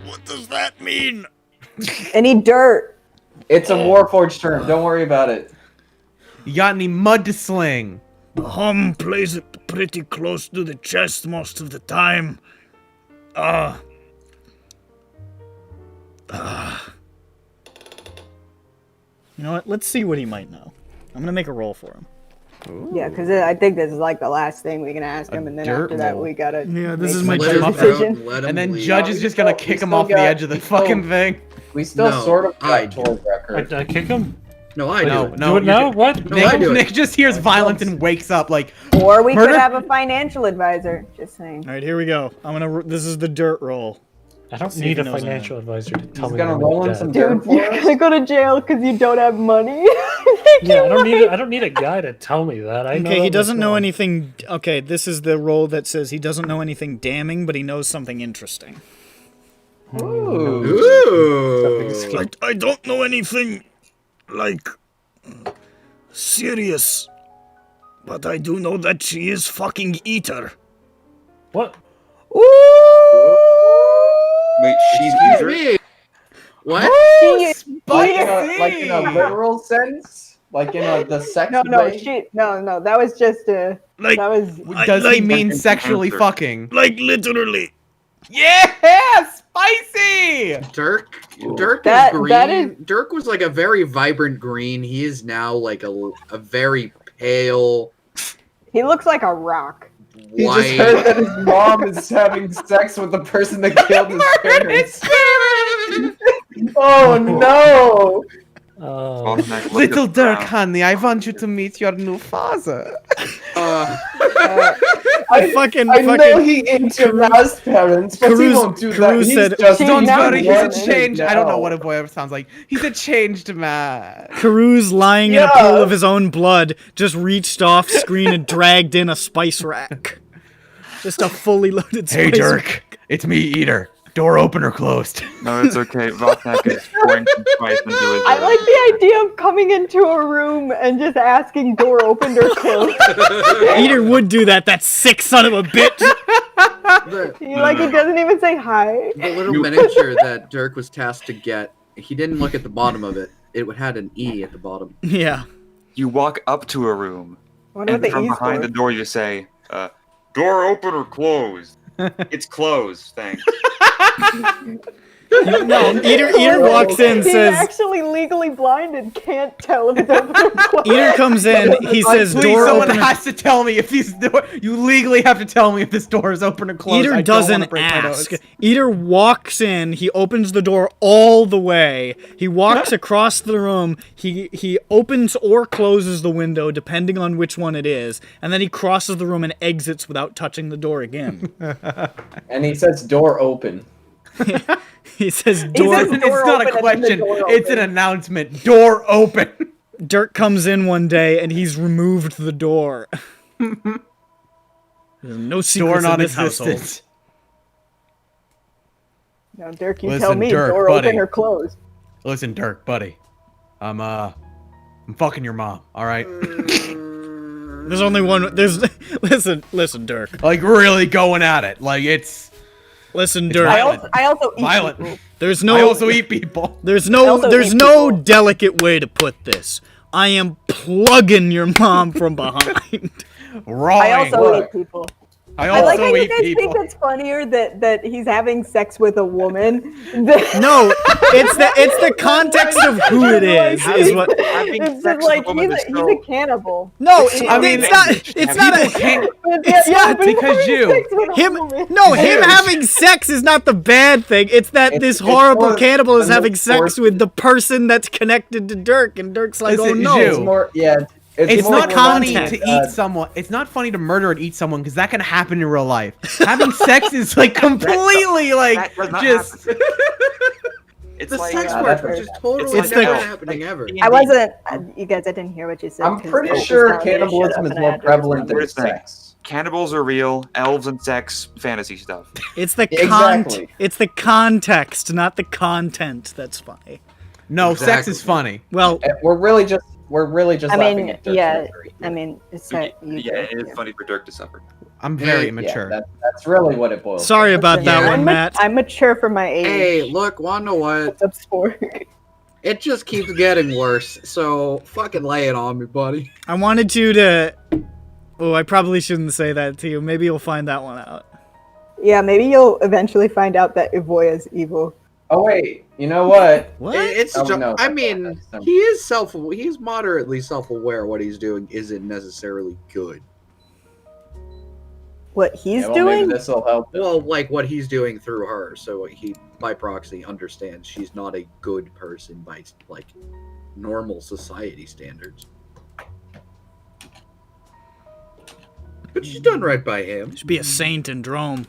Speaker 8: What does that mean?
Speaker 5: Any dirt?
Speaker 4: It's a Warforged term. Don't worry about it.
Speaker 3: You got any mud to sling?
Speaker 8: The hum plays it pretty close to the chest most of the time.
Speaker 1: You know what? Let's see what he might know. I'm gonna make a roll for him.
Speaker 5: Yeah, because I think this is like the last thing we can ask
Speaker 3: A
Speaker 5: him, and then
Speaker 3: dirt
Speaker 5: after that
Speaker 3: roll.
Speaker 5: we gotta.
Speaker 1: Yeah, this is
Speaker 5: make
Speaker 1: my
Speaker 6: Let
Speaker 5: some
Speaker 6: him
Speaker 3: judge-
Speaker 6: throw-
Speaker 5: decision.
Speaker 6: let him
Speaker 3: And then
Speaker 6: bleed.
Speaker 3: Judge
Speaker 4: No,
Speaker 3: is
Speaker 4: we
Speaker 3: just gonna
Speaker 4: still-
Speaker 3: kick
Speaker 4: we
Speaker 3: him
Speaker 4: still
Speaker 3: off the
Speaker 4: got-
Speaker 3: edge of the
Speaker 4: we still-
Speaker 3: fucking thing.
Speaker 4: We still
Speaker 6: No,
Speaker 4: sort of
Speaker 6: I
Speaker 4: got
Speaker 6: do.
Speaker 4: told record.
Speaker 7: I kick him?
Speaker 6: No, I do.
Speaker 3: No,
Speaker 6: it.
Speaker 3: no.
Speaker 7: Do it now?
Speaker 3: you're-
Speaker 7: What?
Speaker 6: No, I do it.
Speaker 3: Nick just hears violence and wakes up like,
Speaker 5: Or we
Speaker 3: Murder?
Speaker 5: could have a financial advisor. Just saying.
Speaker 1: All right, here we go. This is the dirt roll.
Speaker 7: I don't
Speaker 1: See if
Speaker 7: need
Speaker 1: he
Speaker 7: a
Speaker 1: knows
Speaker 7: financial advisor to tell
Speaker 4: He's
Speaker 7: me
Speaker 4: gonna
Speaker 7: when
Speaker 4: roll
Speaker 7: I'm
Speaker 4: in some
Speaker 7: dead.
Speaker 4: dirt
Speaker 5: Dude, you're
Speaker 4: for us.
Speaker 5: gonna go to jail because you don't have money.
Speaker 7: Yeah, I don't need a guy to tell me that. I know
Speaker 1: Okay, he
Speaker 7: that
Speaker 1: doesn't know
Speaker 7: myself.
Speaker 1: anything. Okay, this is the roll that says he doesn't know anything damning, but he knows something interesting.
Speaker 4: Ooh.
Speaker 6: Ooh.
Speaker 8: I don't know anything, like, serious. But I do know that she is fucking Eater.
Speaker 7: What?
Speaker 2: Wait, she's
Speaker 6: Excuse
Speaker 2: Eater?
Speaker 6: me. What?
Speaker 4: Like in a literal sense? Like in the sex
Speaker 5: No,
Speaker 4: way?
Speaker 5: no. That was just a.
Speaker 8: Like,
Speaker 5: That was.
Speaker 3: does he
Speaker 8: like-
Speaker 3: mean sexually fucking?
Speaker 8: like literally.
Speaker 3: Yeah, spicy.
Speaker 6: Dirk is
Speaker 5: That-
Speaker 6: green.
Speaker 5: that is-
Speaker 6: Dirk was like a very vibrant green. He is now like a very pale
Speaker 5: He looks like a rock.
Speaker 4: He
Speaker 6: white.
Speaker 4: just heard that his mom is having sex with the person that killed his parents. Oh no!
Speaker 7: Oh.
Speaker 3: Little Dirk, honey, I want you to meet your new father.
Speaker 1: I fucking
Speaker 4: know he ain't your last parents, but he
Speaker 1: Karuuz-
Speaker 4: won't do that.
Speaker 1: Karuuz
Speaker 4: He's
Speaker 1: said-
Speaker 4: just
Speaker 3: Don't
Speaker 5: now
Speaker 3: worry, he's a
Speaker 5: woman.
Speaker 3: changed. I don't know
Speaker 4: now.
Speaker 3: what a boy sounds like. He's a changed man.
Speaker 1: Karuuz, lying in a
Speaker 4: Yeah.
Speaker 1: pool of his own blood, just reached off screen and dragged in a spice rack. Just a fully loaded spice rack.
Speaker 3: It's me, Eater. Door open or closed?
Speaker 2: No, it's okay. Votnak is pouring some spice into his.
Speaker 5: I like the idea of coming into a room and just asking door opened or closed.
Speaker 1: Eater would do that, that sick son of a bitch!
Speaker 5: He doesn't even say hi.
Speaker 6: The little miniature that Dirk was tasked to get, he didn't look at the bottom of it. It had an E at the bottom.
Speaker 1: Yeah.
Speaker 2: You walk up to a room,
Speaker 5: Wonder what
Speaker 2: and
Speaker 5: the
Speaker 2: from
Speaker 5: E's
Speaker 2: behind
Speaker 5: for.
Speaker 2: the door you say, door open or closed? It's closed, thanks.
Speaker 1: No, Eater walks in and
Speaker 5: He's
Speaker 1: says,
Speaker 5: actually legally blind and can't tell if it's open or closed.
Speaker 1: Eater comes in, he says,
Speaker 3: Please,
Speaker 1: door
Speaker 3: someone
Speaker 1: open or
Speaker 3: has to tell me if these door. You legally have to tell me if this door is open or closed.
Speaker 1: Eater
Speaker 3: I don't wanna
Speaker 1: doesn't
Speaker 3: break my
Speaker 1: ask.
Speaker 3: nose.
Speaker 1: Eater walks in, he opens the door all the way, he walks across the room, he opens or closes the window, depending on which one it is, and then he crosses the room and exits without touching the door again.
Speaker 4: And he says door open.
Speaker 1: He says,
Speaker 5: He
Speaker 1: door...
Speaker 5: says
Speaker 3: It's
Speaker 5: door
Speaker 3: not a
Speaker 5: open and then the
Speaker 3: question.
Speaker 5: door
Speaker 3: It's an
Speaker 5: open.
Speaker 3: announcement. Door open.
Speaker 1: Dirk comes in one day, and he's removed the door. There's no
Speaker 3: Door
Speaker 1: secrets in this household.
Speaker 3: non-existent.
Speaker 5: Now, Dirk, you
Speaker 3: Listen,
Speaker 5: tell me,
Speaker 3: Dirk,
Speaker 5: door
Speaker 3: buddy.
Speaker 5: open or closed.
Speaker 3: Listen, Dirk, buddy. I'm fucking your mom. All right.
Speaker 1: There's only one... There's... Listen, Dirk.
Speaker 3: Like really going at it. Like it's
Speaker 1: Listen,
Speaker 3: It's
Speaker 1: Dirk.
Speaker 3: violent.
Speaker 5: I also eat
Speaker 3: violent.
Speaker 5: people.
Speaker 1: There's
Speaker 3: I
Speaker 1: no...
Speaker 3: also eat people.
Speaker 1: There's
Speaker 5: I
Speaker 1: no
Speaker 5: also
Speaker 1: there's
Speaker 5: eat
Speaker 1: no
Speaker 5: people.
Speaker 1: delicate way to put this. I am plugging your mom from behind.
Speaker 3: Wrong.
Speaker 5: I also
Speaker 4: Look.
Speaker 5: eat people.
Speaker 3: I
Speaker 5: I like how
Speaker 3: also
Speaker 5: you
Speaker 3: eat
Speaker 5: guys think
Speaker 3: people.
Speaker 5: it's funnier that he's having sex with a woman.
Speaker 1: No, it's the context of who it is what.
Speaker 2: Having
Speaker 5: It's
Speaker 2: sex
Speaker 5: just like
Speaker 2: with a woman
Speaker 5: he's
Speaker 2: is
Speaker 5: a
Speaker 2: so-
Speaker 5: cannibal.
Speaker 1: No,
Speaker 3: I mean,
Speaker 1: it's not. It's not
Speaker 3: People
Speaker 1: a.
Speaker 3: can't.
Speaker 1: It's not
Speaker 5: but he's
Speaker 3: because
Speaker 5: having
Speaker 3: you-
Speaker 5: sex with a
Speaker 1: Him,
Speaker 5: woman.
Speaker 1: no, him having sex is not the bad thing. It's that
Speaker 4: It's-
Speaker 1: this
Speaker 4: it's
Speaker 1: horrible
Speaker 4: more
Speaker 1: cannibal is
Speaker 4: a
Speaker 1: having sex
Speaker 4: metaphor.
Speaker 1: with the person that's connected to Dirk, and Dirk's like,
Speaker 3: Listen,
Speaker 1: oh no.
Speaker 3: Jew.
Speaker 4: It's more, yeah.
Speaker 3: It's
Speaker 4: more
Speaker 3: not funny
Speaker 1: context.
Speaker 3: to eat someone. It's not funny to murder and eat someone because that can happen in real life. Having sex is like completely like
Speaker 2: That does not
Speaker 3: just.
Speaker 2: happen. It's
Speaker 6: The
Speaker 2: like
Speaker 6: sex
Speaker 4: Yeah,
Speaker 6: part
Speaker 4: that's
Speaker 6: was just totally
Speaker 1: It's
Speaker 6: never
Speaker 1: like-
Speaker 6: happening ever.
Speaker 5: I wasn't. You guys, I didn't hear what you said.
Speaker 4: I'm
Speaker 5: 'cause
Speaker 4: pretty
Speaker 5: it was
Speaker 4: sure
Speaker 5: telling me to shut
Speaker 4: cannibalism
Speaker 5: up
Speaker 4: is
Speaker 5: and I
Speaker 4: more
Speaker 5: had to
Speaker 4: prevalent
Speaker 5: respond.
Speaker 4: than
Speaker 2: What is
Speaker 4: sex.
Speaker 2: Cannibals are real, elves and sex, fantasy stuff.
Speaker 1: It's the
Speaker 4: Exactly.
Speaker 1: It's the context, not the content. That's funny.
Speaker 3: No, sex
Speaker 6: Exactly.
Speaker 3: is funny.
Speaker 1: Well,
Speaker 4: And we're really just
Speaker 5: I
Speaker 4: laughing
Speaker 5: mean,
Speaker 4: at Dirk's
Speaker 5: yeah.
Speaker 4: misery.
Speaker 5: I mean, it's
Speaker 2: Yeah,
Speaker 5: not you.
Speaker 2: it is
Speaker 5: yeah.
Speaker 2: funny for Dirk to suffer.
Speaker 3: I'm very
Speaker 6: Yeah,
Speaker 3: immature.
Speaker 4: That's really what it boils.
Speaker 1: sorry about
Speaker 5: Listen,
Speaker 1: that
Speaker 6: Yeah.
Speaker 1: one, Matt.
Speaker 5: I'm mature for my age.
Speaker 6: Hey, look, wanna know what?
Speaker 5: What's up, sport?
Speaker 6: It just keeps getting worse, so fucking lay it on me, buddy.
Speaker 1: I wanted you to. Oh, I probably shouldn't say that to you. Maybe you'll find that one out.
Speaker 5: Yeah, maybe you'll eventually find out that Ivoya's evil.
Speaker 4: Oh wait, you know what?
Speaker 1: What?
Speaker 6: It's
Speaker 4: Oh,
Speaker 6: just,
Speaker 4: no,
Speaker 6: I
Speaker 4: that's
Speaker 6: mean,
Speaker 4: not-
Speaker 6: he's moderately self-aware what he's doing isn't necessarily good.
Speaker 5: What he's
Speaker 4: Yeah, well,
Speaker 5: doing?
Speaker 4: maybe this will help.
Speaker 6: Well, like what he's doing through her, so he by proxy understands she's not a good person by like normal society standards. But she's done right by him.
Speaker 1: Should be a saint in Drome.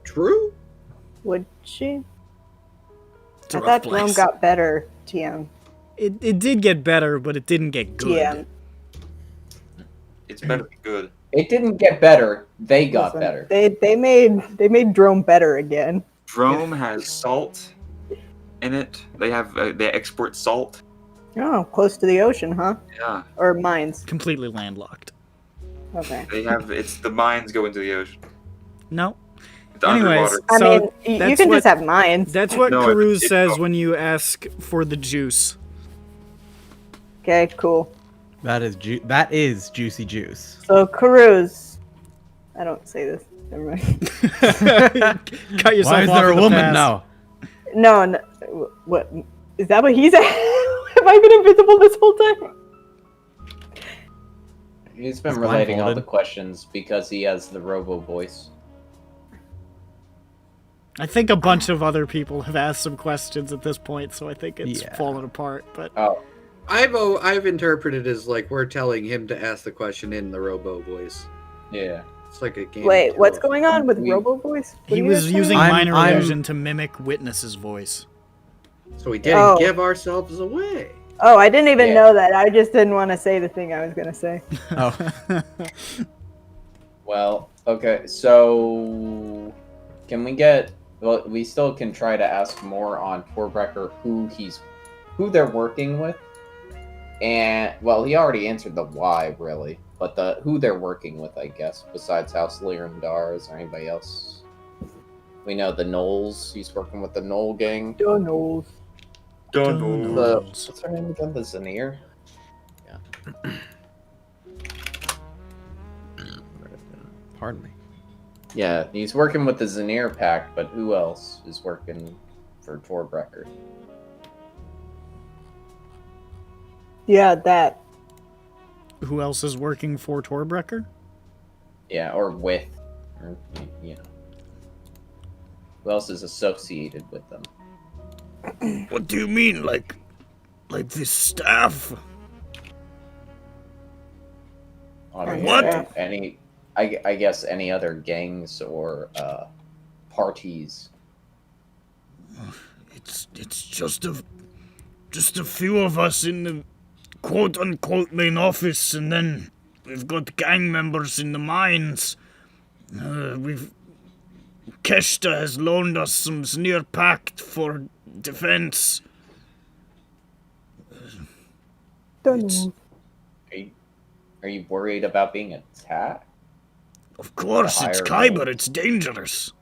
Speaker 6: True.
Speaker 5: Would she?
Speaker 1: It's a
Speaker 5: I
Speaker 1: rough
Speaker 5: thought
Speaker 1: place.
Speaker 5: Rome got better. TM.
Speaker 1: It did get better, but it didn't get good.
Speaker 5: TM.
Speaker 2: It's better than good.
Speaker 4: It didn't get better. They got
Speaker 5: Listen,
Speaker 4: better.
Speaker 5: They made Drome better again.
Speaker 2: Drome has salt in it. They have they export salt.
Speaker 5: Oh, close to the ocean, huh?
Speaker 2: Yeah,
Speaker 5: Or mines.
Speaker 1: Completely landlocked.
Speaker 5: Okay.
Speaker 2: they have. It's the mines go into the ocean.
Speaker 1: No.
Speaker 2: It's
Speaker 1: Anyways,
Speaker 2: underwater.
Speaker 5: I
Speaker 1: so
Speaker 5: mean, you
Speaker 1: that's
Speaker 5: can
Speaker 1: what-
Speaker 5: just have mines.
Speaker 1: That's what
Speaker 2: No,
Speaker 1: Karuuz
Speaker 2: it's-
Speaker 1: says when you ask for the juice.
Speaker 5: Okay, cool.
Speaker 3: That is juicy juice.
Speaker 5: So Karuuz, I don't say this. Never mind.
Speaker 1: Cut yourself
Speaker 3: Why is
Speaker 1: off
Speaker 3: there
Speaker 1: in
Speaker 3: a
Speaker 1: the
Speaker 3: woman
Speaker 1: past.
Speaker 3: now?
Speaker 5: No, what is that? What he said? Have I been invisible this whole time?
Speaker 4: He's been
Speaker 3: He's
Speaker 4: relating all
Speaker 3: blindfolded.
Speaker 4: the questions because he has the robo voice.
Speaker 1: I think a bunch of other people have asked some questions at this point, so I think it's
Speaker 3: Yeah.
Speaker 1: fallen apart. But
Speaker 4: Oh,
Speaker 6: I've interpreted as like we're telling him to ask the question in the robo voice.
Speaker 4: yeah.
Speaker 6: It's like a game.
Speaker 5: Wait,
Speaker 6: of
Speaker 5: what's
Speaker 6: telephone.
Speaker 5: going on with
Speaker 4: We-
Speaker 5: Robo Voice? What
Speaker 1: he
Speaker 5: are you
Speaker 1: was
Speaker 5: guys
Speaker 1: using
Speaker 5: saying?
Speaker 3: I'm-
Speaker 1: minor illusion to mimic Witness's voice.
Speaker 6: So we didn't
Speaker 5: Oh.
Speaker 6: give ourselves away.
Speaker 5: Oh, I didn't even
Speaker 4: Yeah.
Speaker 5: know that. I just didn't want to say the thing I was gonna say.
Speaker 3: Oh,
Speaker 4: Well, okay, so can we get? Well, we still can try to ask more on Torbrecker who they're working with, and well, he already answered the why really, but the who they're working with, I guess. Besides House Lyrandar, is there anybody else? We know the Knolls. He's working with the Knoll gang.
Speaker 5: Don't know.
Speaker 4: What's their name again? The Zanir.
Speaker 3: pardon me.
Speaker 4: Yeah, he's working with the Zanir Pact, but who else is working for Torbrecker?
Speaker 5: Yeah, that.
Speaker 1: Who else is working for Torbrecker?
Speaker 4: Yeah, or with, or, you know. Who else is associated with them?
Speaker 8: What do you mean, like this staff?
Speaker 4: I mean,
Speaker 8: What?
Speaker 4: Any, I guess any other gangs or parties.
Speaker 8: It's just a few of us in the quote unquote main office, and then we've got gang members in the mines. Keshta has loaned us some Sneer Pact for defense.
Speaker 5: Don't
Speaker 8: It's-
Speaker 5: know.
Speaker 4: Are you worried about being attacked?
Speaker 8: Of course, it's
Speaker 4: Higher
Speaker 8: Kyber,
Speaker 4: roll.
Speaker 8: it's dangerous.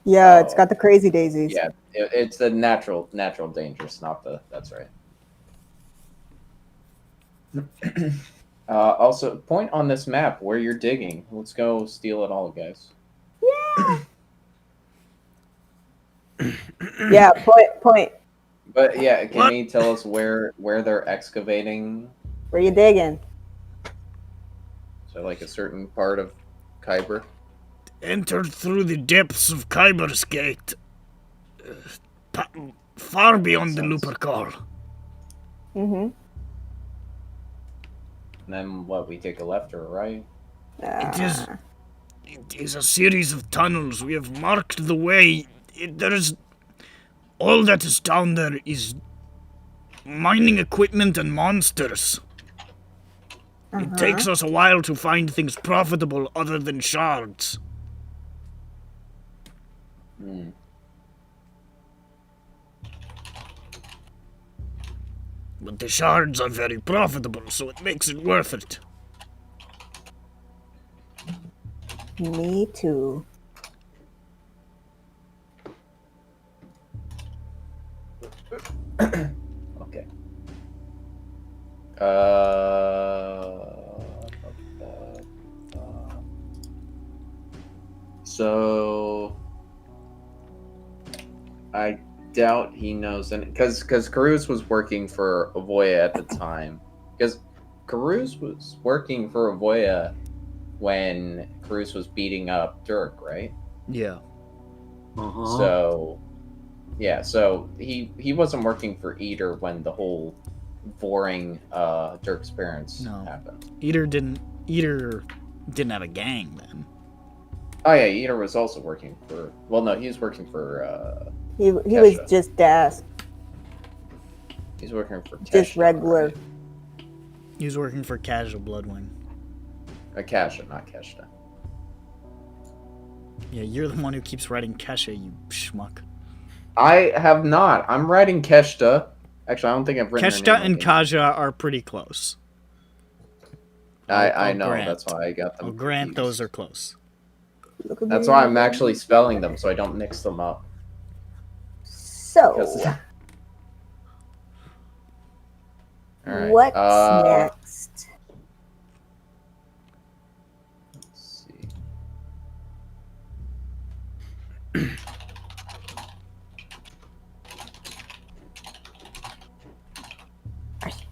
Speaker 5: Yeah, it's got the crazy daisies.
Speaker 4: Yeah, it's the natural dangers, not the. That's right. Also, point on this map where you're digging. Let's go steal it all, guys.
Speaker 5: Yeah, point.
Speaker 4: But yeah, can
Speaker 8: What?
Speaker 4: you tell us where they're excavating?
Speaker 5: Where you digging?
Speaker 4: So like a certain part of Kyber.
Speaker 8: Entered through the depths of Kyber's Gate. Far beyond the
Speaker 4: Makes sense.
Speaker 8: Lupercal.
Speaker 5: Mm-hmm.
Speaker 4: And then what? We take a left or a right?
Speaker 8: It is a series of tunnels. We have marked the way. All that is down there is mining equipment and monsters. It takes us a while to find things profitable other than shards.
Speaker 4: Hmm.
Speaker 8: But the shards are very profitable, so it makes it worth it.
Speaker 5: Me too.
Speaker 4: Okay. So I doubt he knows any because Karuuz was working for Avoya at the time. Because Karuuz was working for Avoya when Karuuz was beating up Dirk, right?
Speaker 1: Yeah.
Speaker 6: Uh-huh.
Speaker 4: So yeah, so he wasn't working for Eater when the whole boring Dirk's parents happened.
Speaker 1: Eater didn't have a gang then.
Speaker 4: Oh yeah, Eater was also working for. Well, no, he was working for.
Speaker 5: He was
Speaker 4: Kesha.
Speaker 5: just Das.
Speaker 4: He's working for
Speaker 5: Just
Speaker 4: Kesha,
Speaker 5: regular.
Speaker 4: right?
Speaker 1: He was working for Casual Bloodwing.
Speaker 4: Kesha, not Keshta.
Speaker 1: Yeah, you're the one who keeps writing Kesha, you schmuck.
Speaker 4: I have not. I'm writing Keshta. Actually, I don't think I've written. her
Speaker 1: Keshta
Speaker 4: name
Speaker 1: and
Speaker 4: on
Speaker 1: Kaja are pretty close.
Speaker 4: here. I
Speaker 1: I'll
Speaker 4: know.
Speaker 1: grant.
Speaker 4: That's why I got them.
Speaker 1: I'll grant
Speaker 4: confused.
Speaker 1: those are close.
Speaker 5: Look at
Speaker 4: That's
Speaker 5: me.
Speaker 4: why I'm actually spelling them so I don't mix them up.
Speaker 5: So,
Speaker 4: Because- All right.
Speaker 5: what's next?
Speaker 4: Let's see.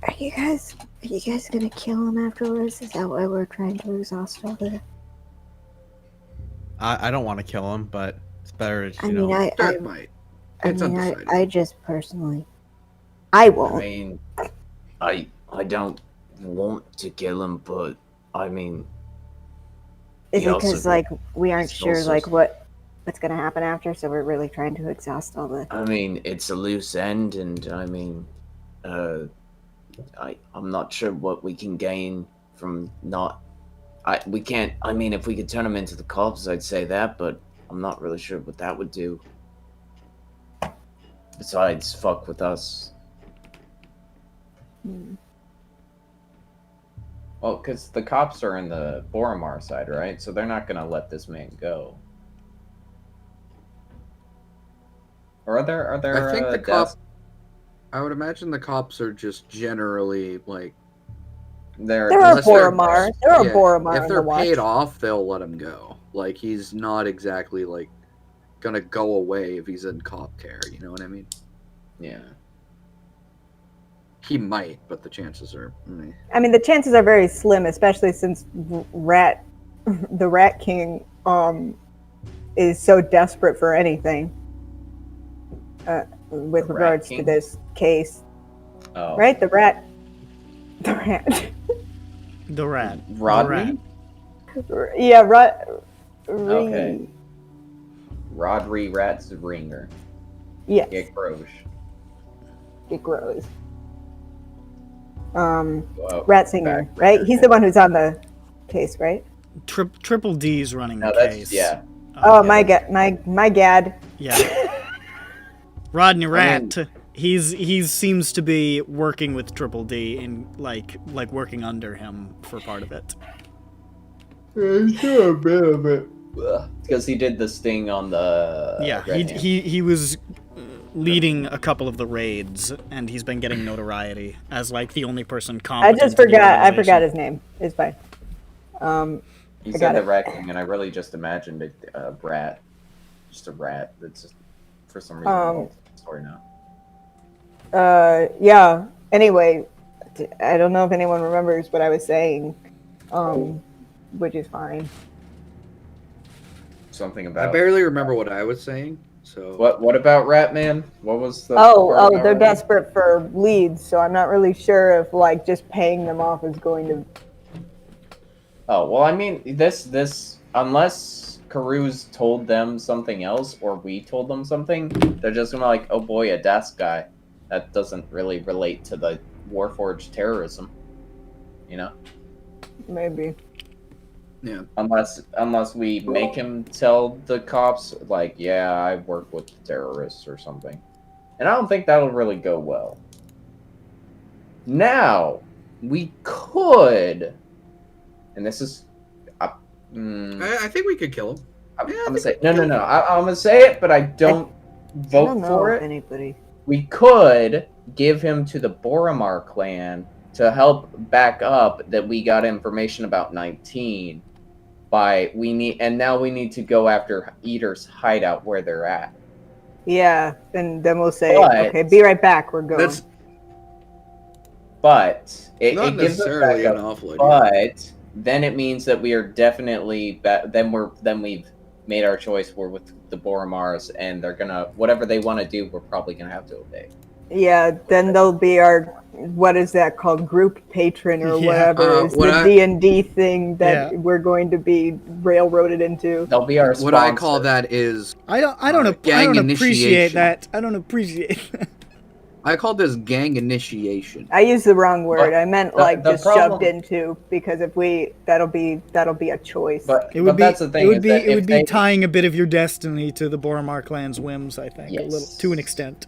Speaker 5: Are you guys gonna kill him afterwards? Is that why we're trying to exhaust all the?
Speaker 3: I don't want to kill him, but better,
Speaker 5: I mean,
Speaker 6: Dirk might. It's undecided.
Speaker 5: I just personally, I
Speaker 4: I
Speaker 5: won't.
Speaker 4: mean, I don't want to kill him, but I mean,
Speaker 5: Is
Speaker 4: he
Speaker 5: it
Speaker 4: also-
Speaker 5: because like we aren't
Speaker 4: he's
Speaker 5: sure
Speaker 4: also-
Speaker 5: like what's gonna happen after, so we're really trying to exhaust all the.
Speaker 4: I mean, it's a loose end, and I mean, I'm not sure what we can gain from not. We can't. I mean, if we could turn him into the cops, I'd say that, but I'm not really sure what that would do. Besides, fuck with us. Well, because the cops are in the Boromar side, right? So they're not gonna let this man go. Or are there?
Speaker 6: I think the
Speaker 4: deaths?
Speaker 6: I would imagine the cops are just generally like.
Speaker 4: There
Speaker 5: There are
Speaker 6: unless they're-
Speaker 5: Boromar. There are
Speaker 6: yeah,
Speaker 5: Boromar
Speaker 6: If
Speaker 5: on
Speaker 6: they're
Speaker 5: the watch.
Speaker 6: paid off, they'll let him go. Like he's not exactly like gonna go away if he's in cop care. You know what I mean?
Speaker 4: Yeah.
Speaker 6: He might, but the chances are.
Speaker 5: I mean, the chances are very slim, especially since the Rat King, is so desperate for anything. With
Speaker 4: The Rat
Speaker 5: regards to
Speaker 4: King?
Speaker 5: this case,
Speaker 4: Oh.
Speaker 5: right? The rat.
Speaker 1: The rat.
Speaker 4: Rodney?
Speaker 5: Yeah,
Speaker 4: Okay. Rodri Ratzringer.
Speaker 5: Yes.
Speaker 4: Get gross.
Speaker 5: It grows.
Speaker 4: Whoa.
Speaker 5: Ratzinger,
Speaker 4: Back.
Speaker 5: right? He's the one who's on the case, right?
Speaker 1: Triple D's running
Speaker 4: No,
Speaker 1: the
Speaker 4: that's
Speaker 1: case.
Speaker 4: yeah.
Speaker 5: Oh,
Speaker 4: yeah,
Speaker 5: my gad.
Speaker 1: Yeah. Rodney
Speaker 4: I
Speaker 1: Rat. He seems to be working with Triple D and like working under him for part of it.
Speaker 6: Sure, a bit of it.
Speaker 4: Because he did the sting on the
Speaker 1: Yeah,
Speaker 4: Red Hand.
Speaker 1: he was leading a couple of the raids, and he's been getting notoriety as like the only person
Speaker 5: I
Speaker 1: competent.
Speaker 5: just
Speaker 1: in the
Speaker 5: forgot. I
Speaker 1: organization.
Speaker 5: forgot his name. It's fine.
Speaker 4: You
Speaker 5: I
Speaker 4: said
Speaker 5: got
Speaker 4: the
Speaker 5: it.
Speaker 4: Rat King, and I really just imagined a rat. Just a rat that's just, for some reason, involved in the story now.
Speaker 5: Yeah. Anyway, I don't know if anyone remembers what I was saying, which is fine.
Speaker 4: Something
Speaker 6: I
Speaker 4: about.
Speaker 6: barely remember what I was saying. So
Speaker 4: What about Ratman? What was the?
Speaker 5: Oh,
Speaker 4: part about
Speaker 5: they're
Speaker 4: Ratman?
Speaker 5: desperate for leads, so I'm not really sure if like just paying them off is going to.
Speaker 4: Oh well, I mean this unless Karuuz told them something else or we told them something, they're just gonna like, oh boy, a desk guy. That doesn't really relate to the Warforged terrorism, you know.
Speaker 5: Maybe.
Speaker 6: yeah,
Speaker 4: Unless we make him tell the cops like, yeah, I work with terrorists or something, and I don't think that'll really go well. Now we could, and this is.
Speaker 6: I think we could kill him.
Speaker 4: I'm
Speaker 6: Yeah, I
Speaker 4: gonna
Speaker 6: think
Speaker 4: say
Speaker 6: we
Speaker 4: no.
Speaker 6: can.
Speaker 4: I'm gonna say it, but I don't
Speaker 5: I
Speaker 4: vote
Speaker 5: don't know
Speaker 4: for
Speaker 5: if
Speaker 4: it.
Speaker 5: anybody.
Speaker 4: We could give him to the Boromar clan to help back up that we got information about 19. Now we need to go after Eater's hideout where they're at.
Speaker 5: Yeah, and then we'll say,
Speaker 4: But-
Speaker 5: okay, be right back. We're going.
Speaker 6: That's
Speaker 4: But it
Speaker 6: not
Speaker 4: gives us
Speaker 6: necessarily an
Speaker 4: backup.
Speaker 6: awful idea.
Speaker 4: But then it means that we are definitely then we've made our choice. We're with the Boromars, and they're gonna whatever they want to do. We're probably gonna have to obey.
Speaker 5: Yeah, then they'll be our what is that called, group patron or
Speaker 1: Yeah,
Speaker 5: whatever is
Speaker 6: what
Speaker 5: the
Speaker 6: I-
Speaker 5: D&D thing that
Speaker 1: Yeah.
Speaker 5: we're going to be railroaded into.
Speaker 4: They'll be our
Speaker 6: What
Speaker 4: sponsor.
Speaker 6: I call that is
Speaker 1: I don't
Speaker 6: gang
Speaker 1: appreciate
Speaker 6: initiation.
Speaker 1: that. I don't appreciate that.
Speaker 6: I call this gang initiation.
Speaker 5: I used the wrong word.
Speaker 4: But
Speaker 5: I meant
Speaker 4: the-
Speaker 5: like
Speaker 4: the
Speaker 5: just
Speaker 4: problem-
Speaker 5: shoved into, because if we that'll be a choice.
Speaker 4: But
Speaker 1: It would be
Speaker 4: that's the thing.
Speaker 1: it would
Speaker 4: is
Speaker 1: be
Speaker 4: that
Speaker 1: it
Speaker 4: if
Speaker 1: would be
Speaker 4: they-
Speaker 1: tying a bit of your destiny to the Boromar clan's whims, I think, a little
Speaker 4: Yes.
Speaker 1: to an extent.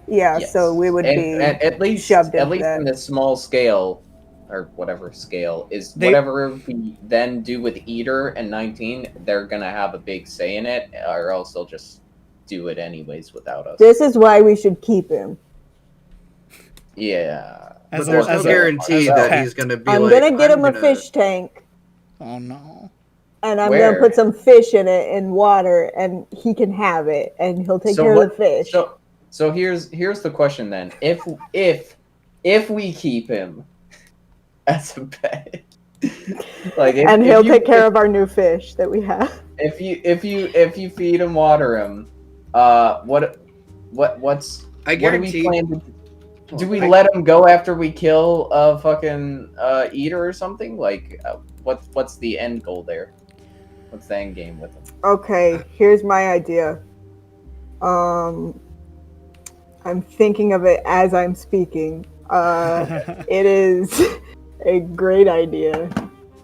Speaker 5: yeah,
Speaker 4: Yes.
Speaker 5: so we would
Speaker 4: and,
Speaker 5: be
Speaker 4: and at least
Speaker 5: shoved
Speaker 4: at
Speaker 5: into
Speaker 4: least
Speaker 5: that.
Speaker 4: in this small scale or whatever scale is
Speaker 1: They-
Speaker 4: whatever we then do with Eater and 19, they're gonna have a big say in it, or else they'll just do it anyways without us.
Speaker 5: This is why we should keep him.
Speaker 4: Yeah.
Speaker 1: As
Speaker 6: But there's
Speaker 1: a-
Speaker 6: no
Speaker 1: as a-
Speaker 6: guarantee
Speaker 1: as a
Speaker 6: that
Speaker 1: pet.
Speaker 6: he's going to be
Speaker 5: I'm
Speaker 6: like,
Speaker 5: gonna get him a
Speaker 6: gonna-
Speaker 5: fish tank,
Speaker 1: Oh no.
Speaker 5: and I'm
Speaker 4: Where?
Speaker 5: gonna put some fish in it in water, and he can have it, and he'll take
Speaker 4: So
Speaker 5: care
Speaker 4: what-
Speaker 5: of the fish.
Speaker 4: So here's the question then. If we keep him as a pet, like
Speaker 5: and he'll take care of our new fish that we have.
Speaker 4: if you feed and water him, what's
Speaker 6: I
Speaker 4: what do we
Speaker 6: guarantee.
Speaker 4: plan to do? We let him go after we kill a fucking eater or something? Like, what's the end goal there? What's the end game with him?
Speaker 5: Okay, here's my idea. I'm thinking of it as I'm speaking. It is a great idea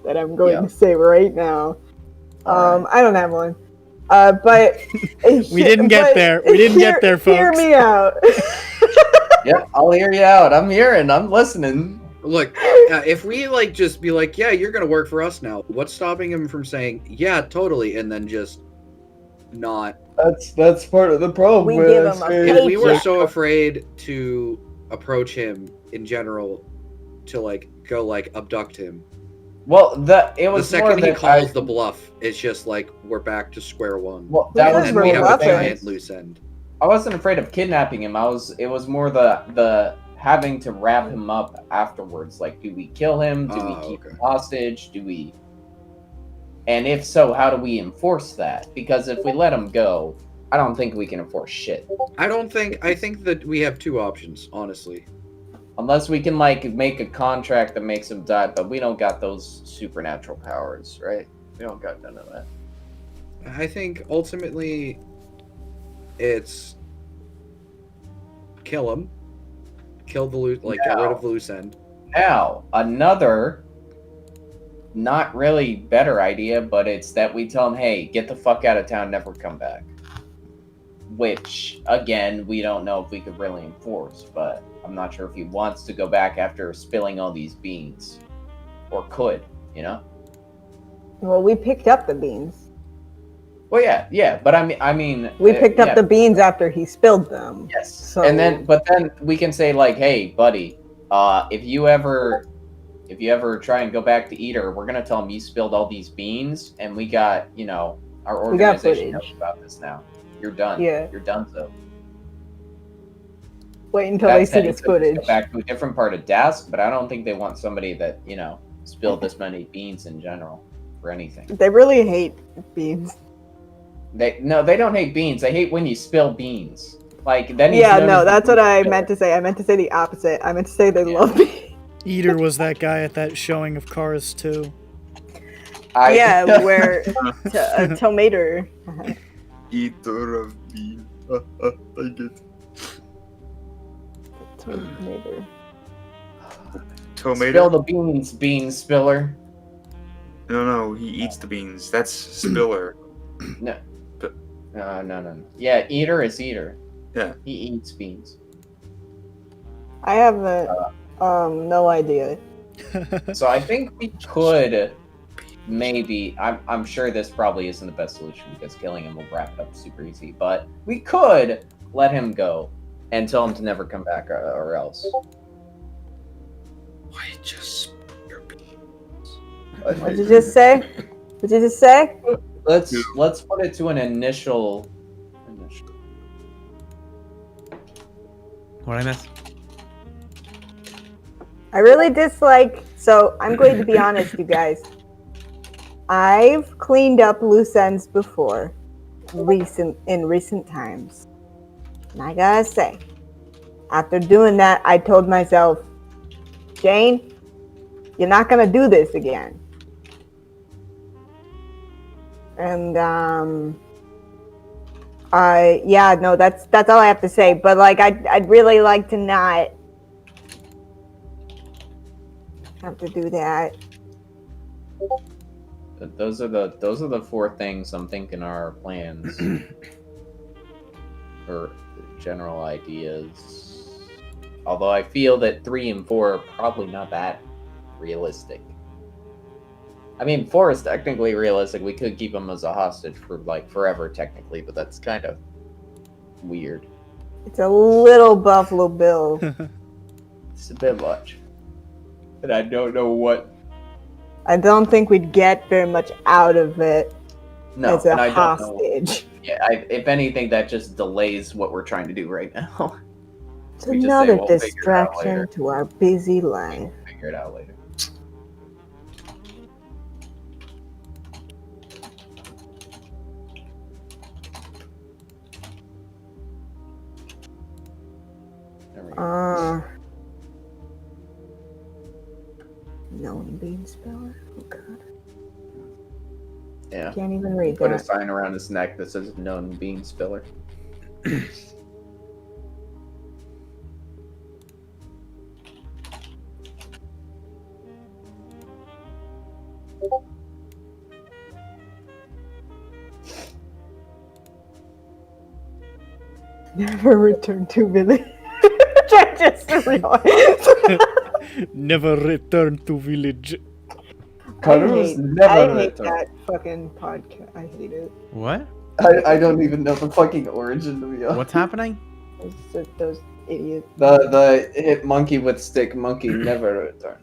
Speaker 5: that I'm going to say right now.
Speaker 4: Alright.
Speaker 5: I don't have one. But
Speaker 1: We didn't get there. We didn't get there, folks.
Speaker 5: Hear me out.
Speaker 4: Yep, I'll hear you out. I'm listening.
Speaker 6: Look, if we like just be like, yeah, you're gonna work for us now. What's stopping him from saying, yeah, totally, and then just not?
Speaker 4: That's part of the problem.
Speaker 5: We give him a
Speaker 6: If we were
Speaker 5: paycheck.
Speaker 6: so afraid to approach him in general, to like go like abduct him,
Speaker 4: Well, it
Speaker 6: the
Speaker 4: was more
Speaker 6: second he
Speaker 4: that
Speaker 6: calls the bluff, it's just like we're back to square one.
Speaker 4: Well,
Speaker 5: That
Speaker 6: and
Speaker 5: was
Speaker 6: then we have a
Speaker 5: bluffing.
Speaker 6: giant loose end.
Speaker 4: I wasn't afraid of kidnapping him. It was more the having to wrap him up afterwards. Like, do we kill him? Do we keep him hostage? Do we? And if so, how do we enforce that? Because if we let him go, I don't think we can enforce shit.
Speaker 6: I think that we have two options, honestly.
Speaker 4: Unless we can like make a contract that makes him die, but we don't got those supernatural powers, right? We don't got none of that.
Speaker 6: I think ultimately it's kill him. Kill the loose, like get rid of the loose end.
Speaker 4: Now, another not really better idea, but it's that we tell him, hey, get the fuck out of town, never come back. Which, again, we don't know if we could really enforce, but I'm not sure if he wants to go back after spilling all these beans. Or could, you know?
Speaker 5: Well, we picked up the beans.
Speaker 4: Well, yeah, but I mean...
Speaker 5: We picked up
Speaker 4: yeah.
Speaker 5: the beans after he spilled them.
Speaker 4: Yes.
Speaker 5: So...
Speaker 4: But then we can say, like, hey, buddy, if you ever try and go back to Eater, we're gonna tell him you spilled all these beans, and we got, you know, our organization knows about this now. You're done.
Speaker 5: Yeah.
Speaker 4: You're done, so.
Speaker 5: Wait until they see this
Speaker 4: Go
Speaker 5: footage.
Speaker 4: back to a different part of Dask, but I don't think they want somebody that, you know, spilled this many beans in general for anything.
Speaker 5: They really hate beans.
Speaker 4: They don't hate beans. They hate when you spill beans. Like then.
Speaker 5: Yeah, no, that's what I meant to say. I meant to say the opposite. I meant to say they love beans.
Speaker 1: Eater was that guy at that showing of Cars 2.
Speaker 5: Yeah, where tomato.
Speaker 2: Eater of bean. I get
Speaker 5: Tomato.
Speaker 2: tomato.
Speaker 4: Spill the beans, bean spiller.
Speaker 2: No, he eats the beans. That's Spiller.
Speaker 4: No. No. Yeah, Eater is Eater.
Speaker 2: Yeah.
Speaker 4: He eats beans.
Speaker 5: I have no idea.
Speaker 4: So I think we could maybe. I'm sure this probably isn't the best solution because killing him will wrap it up super easy. But we could let him go and tell him to never come back or else.
Speaker 2: Why just your beans?
Speaker 5: What'd you just say? What'd you just say?
Speaker 4: Let's put it to an initial.
Speaker 3: What I miss?
Speaker 5: I really dislike. So I'm going to be honest, you guys. I've cleaned up loose ends before, in recent times, and I gotta say, after doing that, I told myself, Jane, you're not gonna do this again. And that's all I have to say. But like, I'd really like to not have to do that.
Speaker 4: Those are the four things I'm thinking are our plans or general ideas. Although I feel that 3 and 4 are probably not that realistic. I mean, 4 is technically realistic. We could keep him as a hostage for like forever, technically, but that's kind of weird.
Speaker 5: It's a little Buffalo Bill.
Speaker 4: It's a bit much, and I don't know what.
Speaker 5: I don't think we'd get very much out of it as a
Speaker 4: and I don't know.
Speaker 5: hostage.
Speaker 4: Yeah, if anything, that just delays what we're trying to do right now.
Speaker 5: It's
Speaker 4: We just say
Speaker 5: another
Speaker 4: we'll figure it out later.
Speaker 5: distraction to our busy life.
Speaker 4: Figure it out later. There we go.
Speaker 5: Known bean speller. Oh god.
Speaker 4: Yeah.
Speaker 5: Can't even read
Speaker 4: Put a
Speaker 5: that.
Speaker 4: sign around his neck that says known bean spiller.
Speaker 5: Never return to village. I just realized.
Speaker 1: Never return to village.
Speaker 4: Karuuz
Speaker 5: I
Speaker 4: never
Speaker 5: hate
Speaker 4: returned.
Speaker 5: that fucking podcast. I hate it.
Speaker 3: What?
Speaker 4: I don't even know the fucking origin of the
Speaker 3: What's happening?
Speaker 5: Those idiots.
Speaker 4: The hit monkey with stick monkey never returned.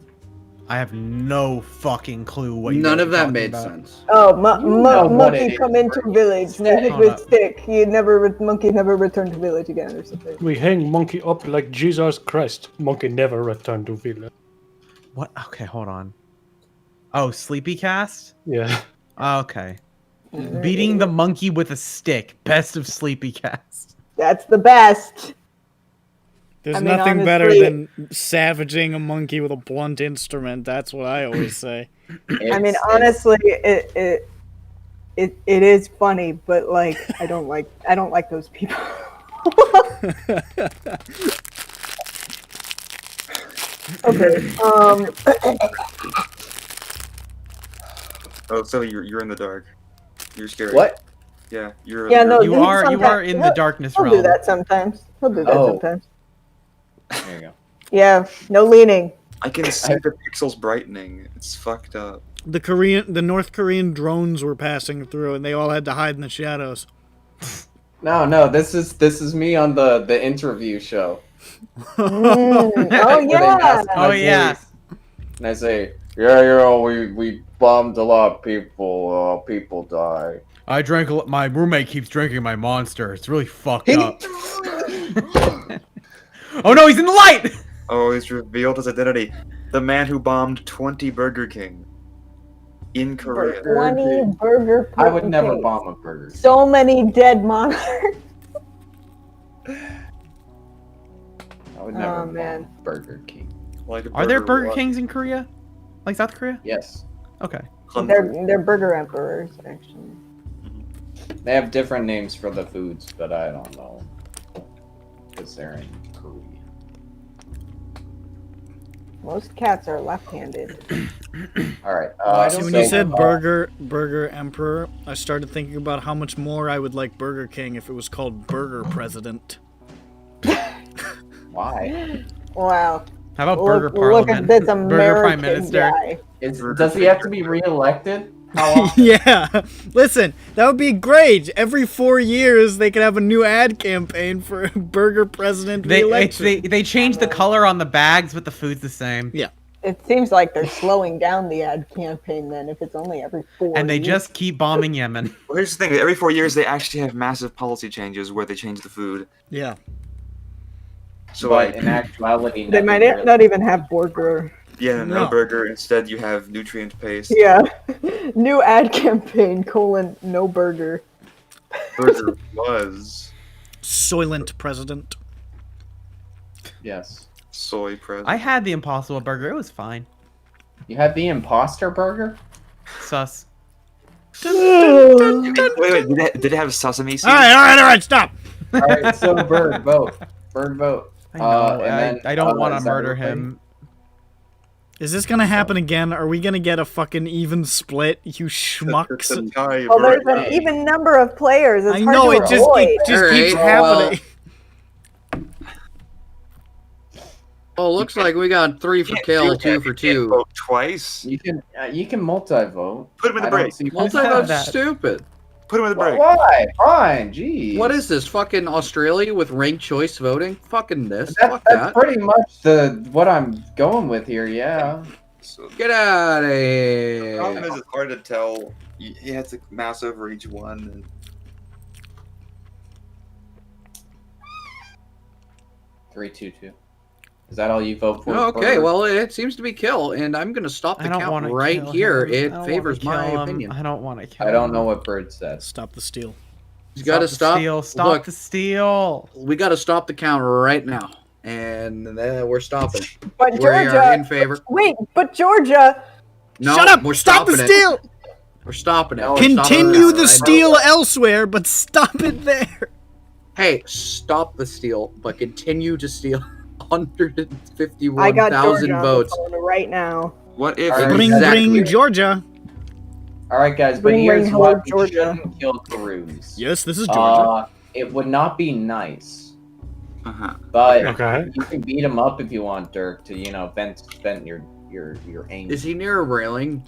Speaker 3: I have no fucking clue what you
Speaker 6: None
Speaker 3: guys
Speaker 6: of
Speaker 3: are
Speaker 6: that
Speaker 3: talking
Speaker 6: made
Speaker 3: about.
Speaker 6: sense.
Speaker 5: Oh,
Speaker 4: know what
Speaker 5: monkey
Speaker 4: it
Speaker 5: come
Speaker 4: is,
Speaker 5: into
Speaker 4: Bernie.
Speaker 5: village,
Speaker 4: Stick.
Speaker 5: hit
Speaker 3: Hold
Speaker 5: with
Speaker 3: up.
Speaker 5: stick. Monkey never returned to village again or something.
Speaker 7: We hang monkey up like Jesus Christ. Monkey never returned to village.
Speaker 3: What? Okay, hold on. Oh, Sleepy Cast?
Speaker 7: Yeah.
Speaker 3: Okay. Beating the monkey with a stick. Best of Sleepy Cast.
Speaker 5: That's the best.
Speaker 1: There's
Speaker 5: I mean,
Speaker 1: nothing better
Speaker 5: honestly-
Speaker 1: than savaging a monkey with a blunt instrument. That's what I always say.
Speaker 5: I mean, honestly, it is funny, but like I don't like those people. Okay.
Speaker 2: Oh, so you're in the dark. You're scary.
Speaker 4: What?
Speaker 2: Yeah, you're.
Speaker 5: Yeah, no,
Speaker 3: You are in the
Speaker 5: he'll-
Speaker 3: darkness
Speaker 5: He'll
Speaker 3: realm.
Speaker 5: do that sometimes. He'll do that
Speaker 4: Oh.
Speaker 5: sometimes.
Speaker 4: There you go.
Speaker 5: Yeah, no leaning.
Speaker 2: I can see the pixels brightening. It's fucked up.
Speaker 1: The North Korean drones were passing through, and they all had to hide in the shadows.
Speaker 4: No, this is me on the interview show.
Speaker 5: Oh
Speaker 4: Where they
Speaker 5: yeah.
Speaker 4: mask my
Speaker 3: Oh, yeah.
Speaker 4: voice. And I say, yeah, we bombed a lot of people. People die.
Speaker 3: I drank. My roommate keeps drinking my Monster. It's really fucked up. Oh no, he's in the light!
Speaker 2: Oh, he's revealed his identity. The man who bombed 20 Burger King in Korea.
Speaker 5: 20 burger.
Speaker 4: I would never
Speaker 5: King.
Speaker 4: bomb a burger.
Speaker 5: So many dead monsters.
Speaker 4: I would never
Speaker 5: Oh,
Speaker 4: bomb
Speaker 5: man.
Speaker 4: Burger King.
Speaker 2: Like a
Speaker 3: Are there Burger
Speaker 2: what?
Speaker 3: Kings in Korea? Like South Korea?
Speaker 4: Yes.
Speaker 3: Okay.
Speaker 5: They're burger emperors, actually.
Speaker 4: They have different names for the foods, but I don't know. Because they're in Korea.
Speaker 5: Most cats are left-handed.
Speaker 4: Alright.
Speaker 1: See, when you said Burger Emperor, I started thinking about how much more I would like Burger King if it was called Burger President.
Speaker 4: Why?
Speaker 5: Wow.
Speaker 3: How about Burger
Speaker 5: Look
Speaker 3: Parliament?
Speaker 5: at this
Speaker 3: Burger
Speaker 5: American
Speaker 3: Prime Minister.
Speaker 5: guy.
Speaker 4: Does he have to be re-elected? How often?
Speaker 1: Yeah, listen, that would be great. Every 4 years, they could have a new ad campaign for Burger President re-election.
Speaker 3: They changed the color on the bags, but the food's the same.
Speaker 1: Yeah.
Speaker 5: It seems like they're slowing down the ad campaign then, if it's only every 4
Speaker 3: And they
Speaker 5: years.
Speaker 3: just keep bombing Yemen.
Speaker 2: Well, here's the thing. Every 4 years, they actually have massive policy changes where they change the food.
Speaker 1: Yeah.
Speaker 2: So,
Speaker 4: But
Speaker 2: like,
Speaker 4: in actuality,
Speaker 5: They might
Speaker 4: nothing really-
Speaker 5: not even have burger.
Speaker 2: yeah, no
Speaker 1: No.
Speaker 2: burger. Instead, you have nutrient paste.
Speaker 5: Yeah. New ad campaign, no burger.
Speaker 2: Burger was
Speaker 1: Soylent President.
Speaker 4: Yes.
Speaker 2: soy president.
Speaker 3: I had the Impossible Burger. It was fine.
Speaker 4: You had the imposter burger?
Speaker 3: Sus.
Speaker 2: Wait, did it have sesame seeds?
Speaker 1: All right, stop.
Speaker 4: Alright, so Bird, vote. Bird, vote.
Speaker 3: I know.
Speaker 4: And then,
Speaker 3: I don't want to
Speaker 4: is that
Speaker 3: murder
Speaker 4: everybody?
Speaker 3: him.
Speaker 1: Is this gonna happen again? Are we gonna get a fucking even split, you schmucks?
Speaker 2: It's a tie,
Speaker 5: Well, there's
Speaker 2: Bird.
Speaker 5: an even number of players. It's
Speaker 1: I
Speaker 5: hard
Speaker 1: know,
Speaker 5: to
Speaker 1: it just,
Speaker 5: avoid.
Speaker 1: it just
Speaker 6: Alright,
Speaker 1: keeps
Speaker 6: well,
Speaker 1: happening.
Speaker 6: Well, looks like we got 3 for
Speaker 2: You can't
Speaker 6: kill,
Speaker 2: do
Speaker 6: 2
Speaker 2: that.
Speaker 6: for
Speaker 2: You can't
Speaker 6: 2.
Speaker 2: vote twice.
Speaker 4: You can multi-vote.
Speaker 2: Put him in the
Speaker 4: I don't
Speaker 2: break.
Speaker 4: see-
Speaker 6: Multi-vote's
Speaker 3: that.
Speaker 6: stupid.
Speaker 2: Put him in the break.
Speaker 4: Why? Fine, geez.
Speaker 6: What is this, fucking Australia with ranked choice voting? Fucking this.
Speaker 4: That,
Speaker 6: Fuck
Speaker 4: that's
Speaker 6: that.
Speaker 4: pretty much what I'm going with here, yeah.
Speaker 2: So,
Speaker 6: Get out of
Speaker 2: the problem is
Speaker 6: here.
Speaker 2: it's hard to tell. You have to mouse over each one. And
Speaker 4: 3-2-2. Is that all you vote for?
Speaker 6: Okay,
Speaker 4: Bird?
Speaker 6: well, it seems to be kill, and I'm going to stop the
Speaker 3: I don't
Speaker 6: count
Speaker 3: want to
Speaker 6: right
Speaker 3: kill
Speaker 6: here.
Speaker 3: him. I
Speaker 6: It
Speaker 3: don't
Speaker 6: favors
Speaker 3: wanna
Speaker 6: my
Speaker 3: kill him.
Speaker 6: opinion.
Speaker 3: I don't want to kill
Speaker 4: I don't
Speaker 3: him.
Speaker 4: know what Bird said.
Speaker 1: Stop the steal.
Speaker 6: You got to
Speaker 3: the
Speaker 6: stop.
Speaker 3: steal. Stop
Speaker 6: Look,
Speaker 3: the steal.
Speaker 6: we got to stop the count right now. and then we're stopping.
Speaker 5: But
Speaker 6: We
Speaker 5: Georgia,
Speaker 6: are in favor.
Speaker 5: wait, but Georgia,
Speaker 6: No,
Speaker 1: Shut up!
Speaker 6: We're
Speaker 1: Stop the
Speaker 6: stopping it.
Speaker 1: steal!
Speaker 6: We're stopping it.
Speaker 4: No,
Speaker 6: We're stopping
Speaker 1: Continue
Speaker 6: it,
Speaker 1: the
Speaker 6: right?
Speaker 1: steal elsewhere, but stop it there.
Speaker 6: Hey, stop the steal, but continue to steal.
Speaker 5: I got Georgia
Speaker 6: 151,000
Speaker 5: on
Speaker 6: votes.
Speaker 5: the phone right now.
Speaker 2: What if
Speaker 4: Alright.
Speaker 1: Bring,
Speaker 6: Exactly.
Speaker 1: bring, Georgia.
Speaker 4: All right, guys, but
Speaker 5: Bring,
Speaker 4: here's
Speaker 5: hello,
Speaker 4: why we
Speaker 5: Georgia.
Speaker 4: shouldn't kill Karuuz.
Speaker 1: Yes, this is Georgia.
Speaker 4: It would not be nice,
Speaker 2: Uh-huh.
Speaker 4: but
Speaker 7: Okay.
Speaker 4: you can beat him up if you want, Dirk, to vent your anger.
Speaker 6: Is he near a railing?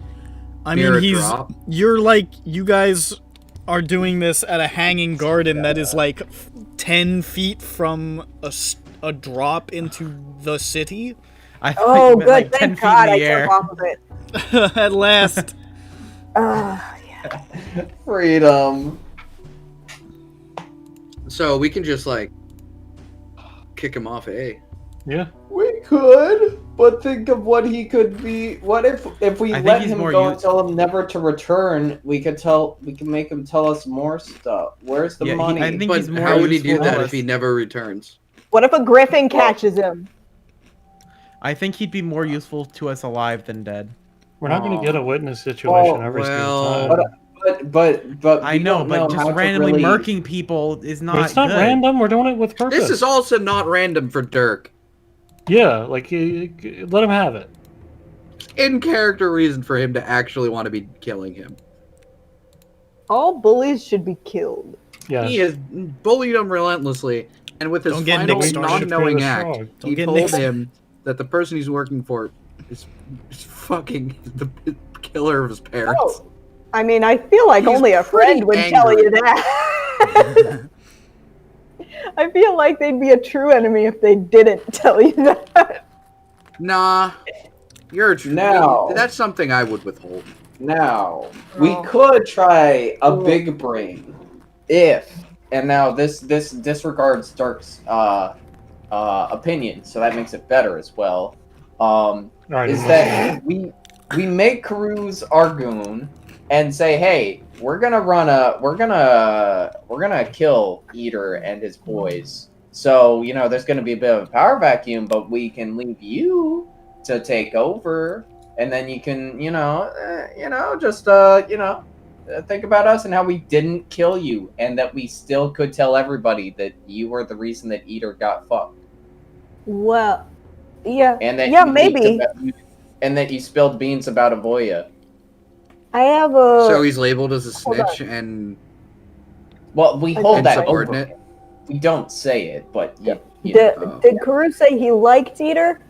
Speaker 1: I
Speaker 6: near
Speaker 1: mean,
Speaker 6: a drop?
Speaker 1: you're like, you guys are doing this at a hanging garden that is like 10 feet from a drop into the city.
Speaker 3: I thought
Speaker 5: Oh,
Speaker 3: you meant,
Speaker 5: good.
Speaker 3: like, 10
Speaker 5: Thank
Speaker 3: feet
Speaker 5: God
Speaker 3: in
Speaker 5: I
Speaker 3: the air.
Speaker 5: took off of it.
Speaker 1: At last.
Speaker 4: Freedom.
Speaker 6: So we can just like kick him off, eh?
Speaker 7: Yeah.
Speaker 4: We could, but think of what he could be. What if we
Speaker 3: I think
Speaker 4: let
Speaker 3: he's
Speaker 4: him
Speaker 3: more
Speaker 4: go and
Speaker 3: use-
Speaker 4: tell him never to return? We can make him tell us more stuff. Where's the
Speaker 3: Yeah,
Speaker 4: money?
Speaker 3: I think
Speaker 6: But
Speaker 3: he's more
Speaker 6: how would he do
Speaker 3: useful
Speaker 6: that
Speaker 3: to
Speaker 6: if he
Speaker 3: us.
Speaker 6: never returns?
Speaker 5: What if a griffin catches him?
Speaker 3: I think he'd be more useful to us alive than dead.
Speaker 7: We're not going to get a witness situation every
Speaker 6: well,
Speaker 7: single time.
Speaker 4: But
Speaker 3: I
Speaker 4: we
Speaker 3: know,
Speaker 4: don't
Speaker 3: but
Speaker 4: know
Speaker 3: just
Speaker 4: how to
Speaker 3: randomly
Speaker 4: really-
Speaker 3: murking people is not
Speaker 7: But it's not
Speaker 3: good.
Speaker 7: random. We're doing it with purpose.
Speaker 6: This is also not random for Dirk.
Speaker 7: Yeah, like let him have it.
Speaker 6: In character reason for him to actually want to be killing him.
Speaker 5: All bullies should be killed.
Speaker 7: Yeah.
Speaker 6: He has bullied him relentlessly, and with his
Speaker 1: Don't get
Speaker 6: final
Speaker 1: Nick started.
Speaker 6: non-knowing
Speaker 7: Should
Speaker 6: act,
Speaker 7: be
Speaker 1: Don't
Speaker 6: he
Speaker 1: get
Speaker 6: told
Speaker 1: Nick
Speaker 6: him that the person he's working for is fucking the killer of his parents.
Speaker 5: Oh, I mean, I feel like
Speaker 6: He's
Speaker 5: only a friend would
Speaker 6: pretty
Speaker 5: tell
Speaker 6: angry.
Speaker 5: you that. I feel like they'd be a true enemy if they didn't tell you that.
Speaker 6: Nah, you're a true.
Speaker 4: No.
Speaker 6: That's something I would withhold.
Speaker 4: Now, we
Speaker 5: Oh.
Speaker 4: could try a
Speaker 5: Cool.
Speaker 4: big brain if, and now this disregards Dirk's opinion, so that makes it better as well.
Speaker 7: All right,
Speaker 4: Is that we make Karuuz our goon and say, hey, we're gonna kill Eater and his boys. So there's gonna be a bit of a power vacuum, but we can leave you to take over. And then you can, think about us and how we didn't kill you, and that we still could tell everybody that you were the reason that Eater got fucked,
Speaker 5: Well, yeah,
Speaker 4: and that
Speaker 5: yeah,
Speaker 4: you
Speaker 5: maybe.
Speaker 4: leaked about- and that you spilled beans about Avoya.
Speaker 5: I have a.
Speaker 6: So he's labeled as a
Speaker 5: hold on.
Speaker 6: snitch and
Speaker 4: Well, we hold that over.
Speaker 6: insubordinate.
Speaker 4: We don't say it, but you
Speaker 5: Did,
Speaker 6: Oh.
Speaker 5: did Karuuz say he liked Eater?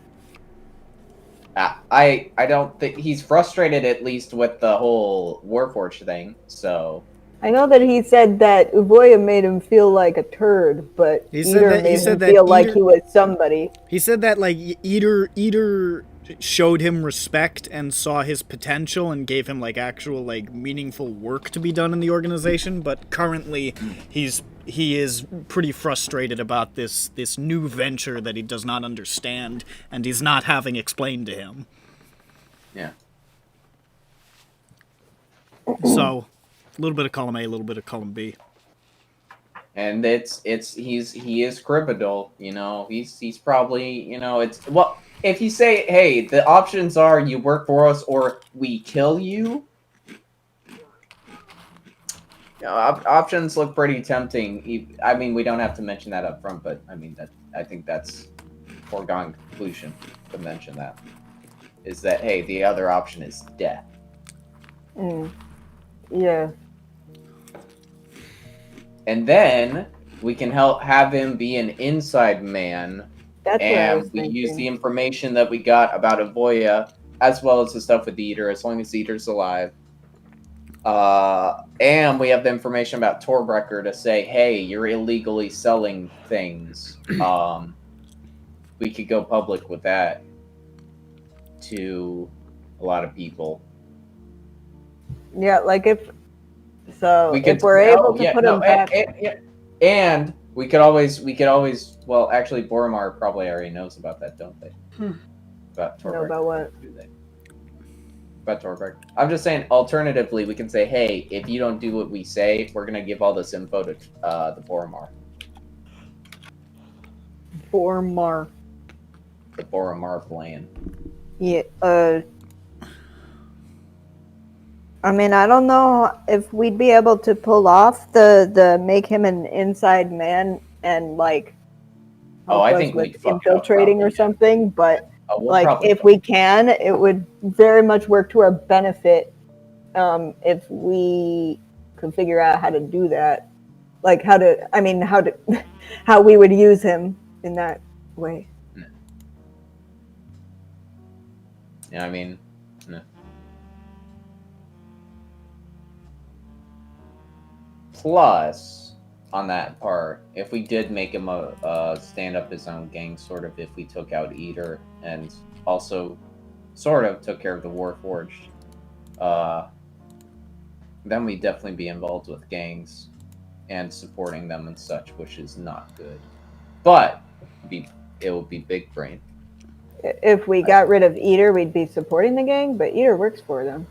Speaker 4: I don't think he's frustrated, at least with the whole Warforged thing. So
Speaker 5: I know that he said that Uvoya made him feel like a turd, but
Speaker 1: He said
Speaker 5: Eater
Speaker 1: that- he
Speaker 5: made
Speaker 1: said
Speaker 5: him
Speaker 1: that
Speaker 5: feel like
Speaker 1: Eater-
Speaker 5: he was somebody.
Speaker 1: He said that like Eater showed him respect and saw his potential and gave him like actual like meaningful work to be done in the organization, but currently he is pretty frustrated about this new venture that he does not understand and he's not having explained to him.
Speaker 4: yeah.
Speaker 1: So, a little bit of column A, a little bit of column B.
Speaker 4: And he is criminal, he's probably, it's, well, if you say, hey, the options are you work for us or we kill you, options look pretty tempting. I mean, we don't have to mention that up front, but I mean, I think that's foregone conclusion to mention that, is that, hey, the other option is death.
Speaker 5: Yeah.
Speaker 4: And then we can have him be an inside man.
Speaker 5: That's what I was
Speaker 4: And we
Speaker 5: thinking.
Speaker 4: use the information that we got about Avoya, as well as the stuff with Eater, as long as Eater's alive. And we have the information about Torbrecker to say, hey, you're illegally selling things. We could go public with that to a lot of people.
Speaker 5: Yeah, like if
Speaker 4: We could,
Speaker 5: we're able to put him back.
Speaker 4: And we could always, well, actually, Boromar probably already knows about that, don't they? About Torbrecker.
Speaker 5: know about what?
Speaker 4: Do they? About Torbrecker. I'm just saying, alternatively, we can say, hey, if you don't do what we say, we're going to give all this info to the Boromar.
Speaker 5: Boromar.
Speaker 4: The Boromar plan.
Speaker 5: Yeah. I mean, I don't know if we'd be able to pull off the make him an inside man and like
Speaker 4: Oh,
Speaker 5: help
Speaker 4: I
Speaker 5: us
Speaker 4: think
Speaker 5: with
Speaker 4: we'd fuck up,
Speaker 5: infiltrating or
Speaker 4: probably, yeah.
Speaker 5: something. But
Speaker 4: We'll
Speaker 5: like,
Speaker 4: probably
Speaker 5: if
Speaker 4: fuck
Speaker 5: we can, it would very much work to our benefit if we could figure out how to do that. Like how we would use him in that way.
Speaker 4: Yeah, I mean, no. Plus, on that part, if we did make him stand up his own gang, sort of, if we took out Eater and also sort of took care of the Warforged, then we'd definitely be involved with gangs and supporting them and such, which is not good. But it would be big brain.
Speaker 5: If we got rid of Eater, we'd be supporting the gang, but Eater works for them.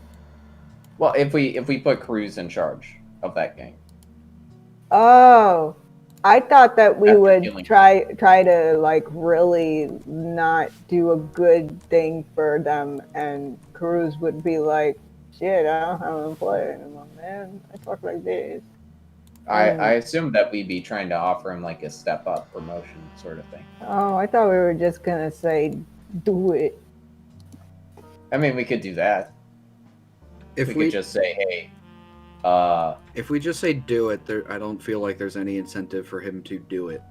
Speaker 4: Well, if we put Karuuz in charge of that gang.
Speaker 5: Oh, I thought that we
Speaker 4: After
Speaker 5: would
Speaker 4: killing
Speaker 5: try to like really not do a good thing for them, and Karuuz would be like, "Shit, I don't have them play anymore, man. I talk like this."
Speaker 4: I assumed that we'd be trying to offer him like a step up promotion sort of thing.
Speaker 5: Oh, I thought we were just gonna say, "Do it."
Speaker 4: I mean, we could do that.
Speaker 6: If
Speaker 4: we
Speaker 6: we
Speaker 4: could just say, hey,
Speaker 6: if we just say do it, I don't feel like there's any incentive for him to do it.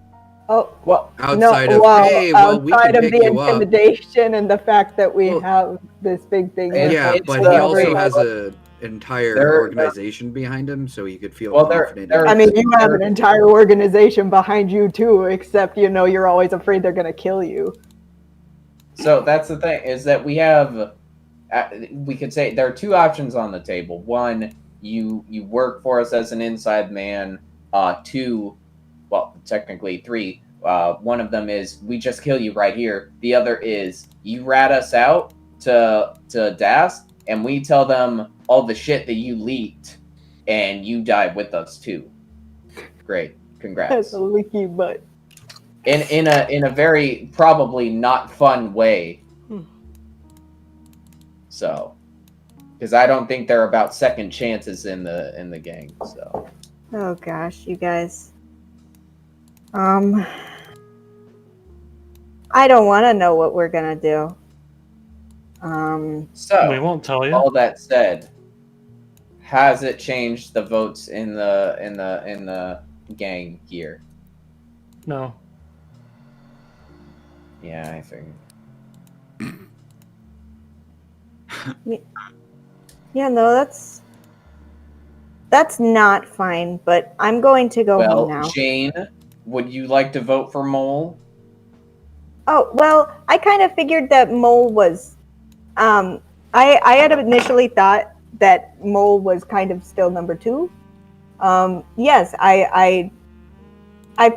Speaker 5: Oh,
Speaker 4: well,
Speaker 6: Outside
Speaker 5: no,
Speaker 6: of
Speaker 5: well,
Speaker 6: hey, well, we
Speaker 5: outside
Speaker 6: can
Speaker 5: of
Speaker 6: pick
Speaker 5: the
Speaker 6: you up.
Speaker 5: intimidation and the fact that we
Speaker 6: Well,
Speaker 5: have this big thing.
Speaker 6: Yeah,
Speaker 4: It's
Speaker 6: but he
Speaker 4: the-
Speaker 6: also
Speaker 4: wait,
Speaker 6: has
Speaker 4: what?
Speaker 6: an entire
Speaker 4: They're-
Speaker 6: organization behind him, so he could feel
Speaker 4: Well, they're-
Speaker 6: confident.
Speaker 4: they're-
Speaker 5: I mean, you have an entire organization behind you too, except you're always afraid they're gonna kill you.
Speaker 4: So that's the thing, is that we have, we could say there are two options on the table. One, you work for us as an inside man. Two, well, technically three. One of them is we just kill you right here. The other is you rat us out to DAS, and we tell them all the shit that you leaked, and you die with us too. Great, congrats.
Speaker 5: That's a leaky butt.
Speaker 4: In a very probably not fun way. So, because I don't think they're about second chances in the gang. So.
Speaker 5: Oh gosh, you guys. I don't want to know what we're gonna do.
Speaker 4: So
Speaker 7: we won't tell you.
Speaker 4: All that said, has it changed the votes in the gang here?
Speaker 7: No.
Speaker 4: Yeah, I figured.
Speaker 5: Yeah, no, that's not fine. But I'm going to go home now.
Speaker 4: Well, Jane, would you like to vote for Mole?
Speaker 5: Oh, well, I kind of figured that Mole was, I had initially thought that Mole was kind of still number 2. Yes, I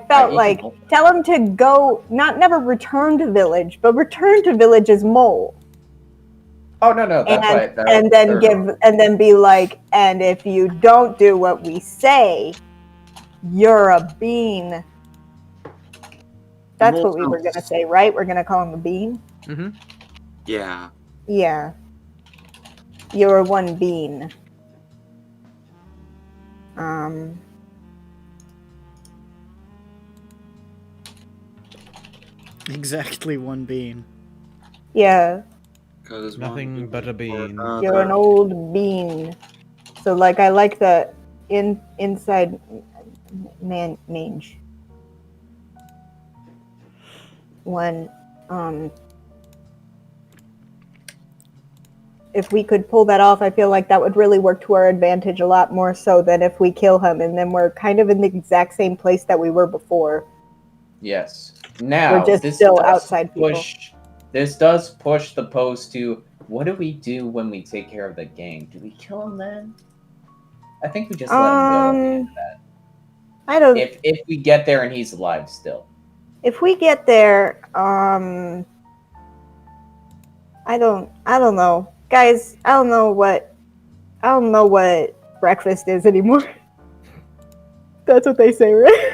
Speaker 5: felt like, tell him to go, never return to village, but return to village as Mole.
Speaker 4: Oh, no, that's right.
Speaker 5: And then be like, and if you don't do what we say, you're a bean. That's what we were going to say, right? We're going to call him a bean?
Speaker 3: Mm-hmm.
Speaker 2: Yeah.
Speaker 5: Yeah. You're one bean.
Speaker 1: Exactly one bean.
Speaker 5: Yeah.
Speaker 3: Nothing but a bean.
Speaker 5: You're an old bean. So, like, I like the inside mange. When, if we could pull that off, I feel like that would really work to our advantage a lot more so than if we kill him and then we're kind of in the exact same place that we were before.
Speaker 4: Yes. Now,
Speaker 5: we're just
Speaker 4: this
Speaker 5: still
Speaker 4: does
Speaker 5: outside people.
Speaker 4: This does push the post to, what do we do when we take care of the gang? Do we kill him then? I think we just let him go at the end of that.
Speaker 5: I don't...
Speaker 4: If we get there and he's alive still.
Speaker 5: If we get there, I don't know. Guys, I don't know what breakfast is anymore. That's what they say, right?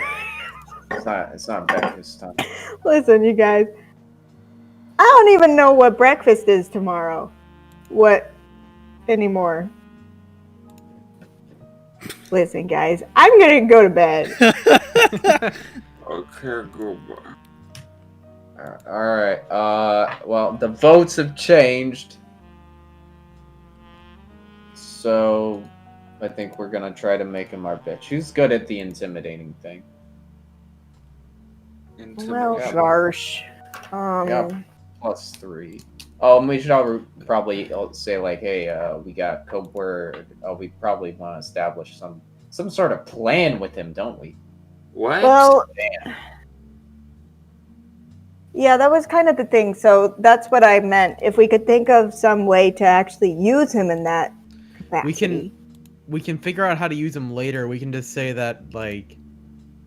Speaker 4: It's not breakfast time.
Speaker 5: Listen, you guys. I don't even know what breakfast is tomorrow. What anymore? Listen, guys. I'm gonna go to bed.
Speaker 2: Okay, go.
Speaker 4: All right. Well, the votes have changed, so I think we're gonna try to make him our bitch. Who's good at the intimidating thing?
Speaker 5: Well,
Speaker 4: Yeah.
Speaker 5: gosh.
Speaker 4: Yeah. +3. Oh, and we should all probably say like, hey, we got code word. We probably want to establish some sort of plan with him, don't we?
Speaker 2: What?
Speaker 5: Well, yeah, that was kind of the thing. So that's what I meant. If we could think of some way to actually use him in that capacity.
Speaker 3: We can figure out how to use him later. We can just say that like,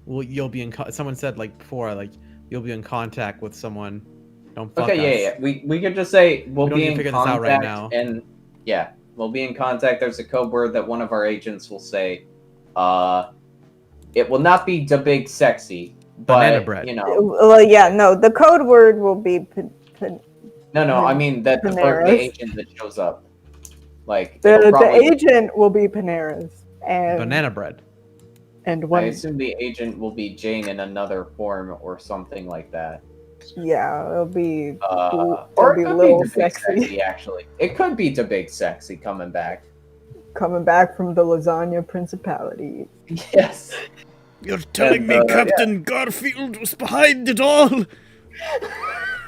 Speaker 3: well, you'll be in. Someone said like before, like you'll be in contact with someone. Don't fuck us.
Speaker 4: Yeah. We could just say we'll
Speaker 3: don't
Speaker 4: be
Speaker 3: need to
Speaker 4: in
Speaker 3: figure this
Speaker 4: contact
Speaker 3: out right now.
Speaker 4: and yeah, we'll be in contact. There's a code word that one of our agents will say. It will not be the big sexy, but
Speaker 3: Banana bread.
Speaker 4: you know.
Speaker 5: Well, yeah, no. The code word will be.
Speaker 4: No. I mean that the
Speaker 5: Paneras.
Speaker 4: agent that shows up, like
Speaker 5: The
Speaker 4: probably,
Speaker 5: agent will be Paneras and
Speaker 3: Banana bread.
Speaker 5: and
Speaker 4: I
Speaker 5: one.
Speaker 4: assume the agent will be Jane in another form or something like that.
Speaker 5: Yeah, it'll be.
Speaker 4: Or
Speaker 5: be
Speaker 4: it could
Speaker 5: little
Speaker 4: be the big
Speaker 5: sexy.
Speaker 4: sexy. Actually, it could be the big sexy coming back.
Speaker 5: Coming back from the lasagna principality.
Speaker 4: Yes.
Speaker 8: You're telling me Captain Garfield was behind it all?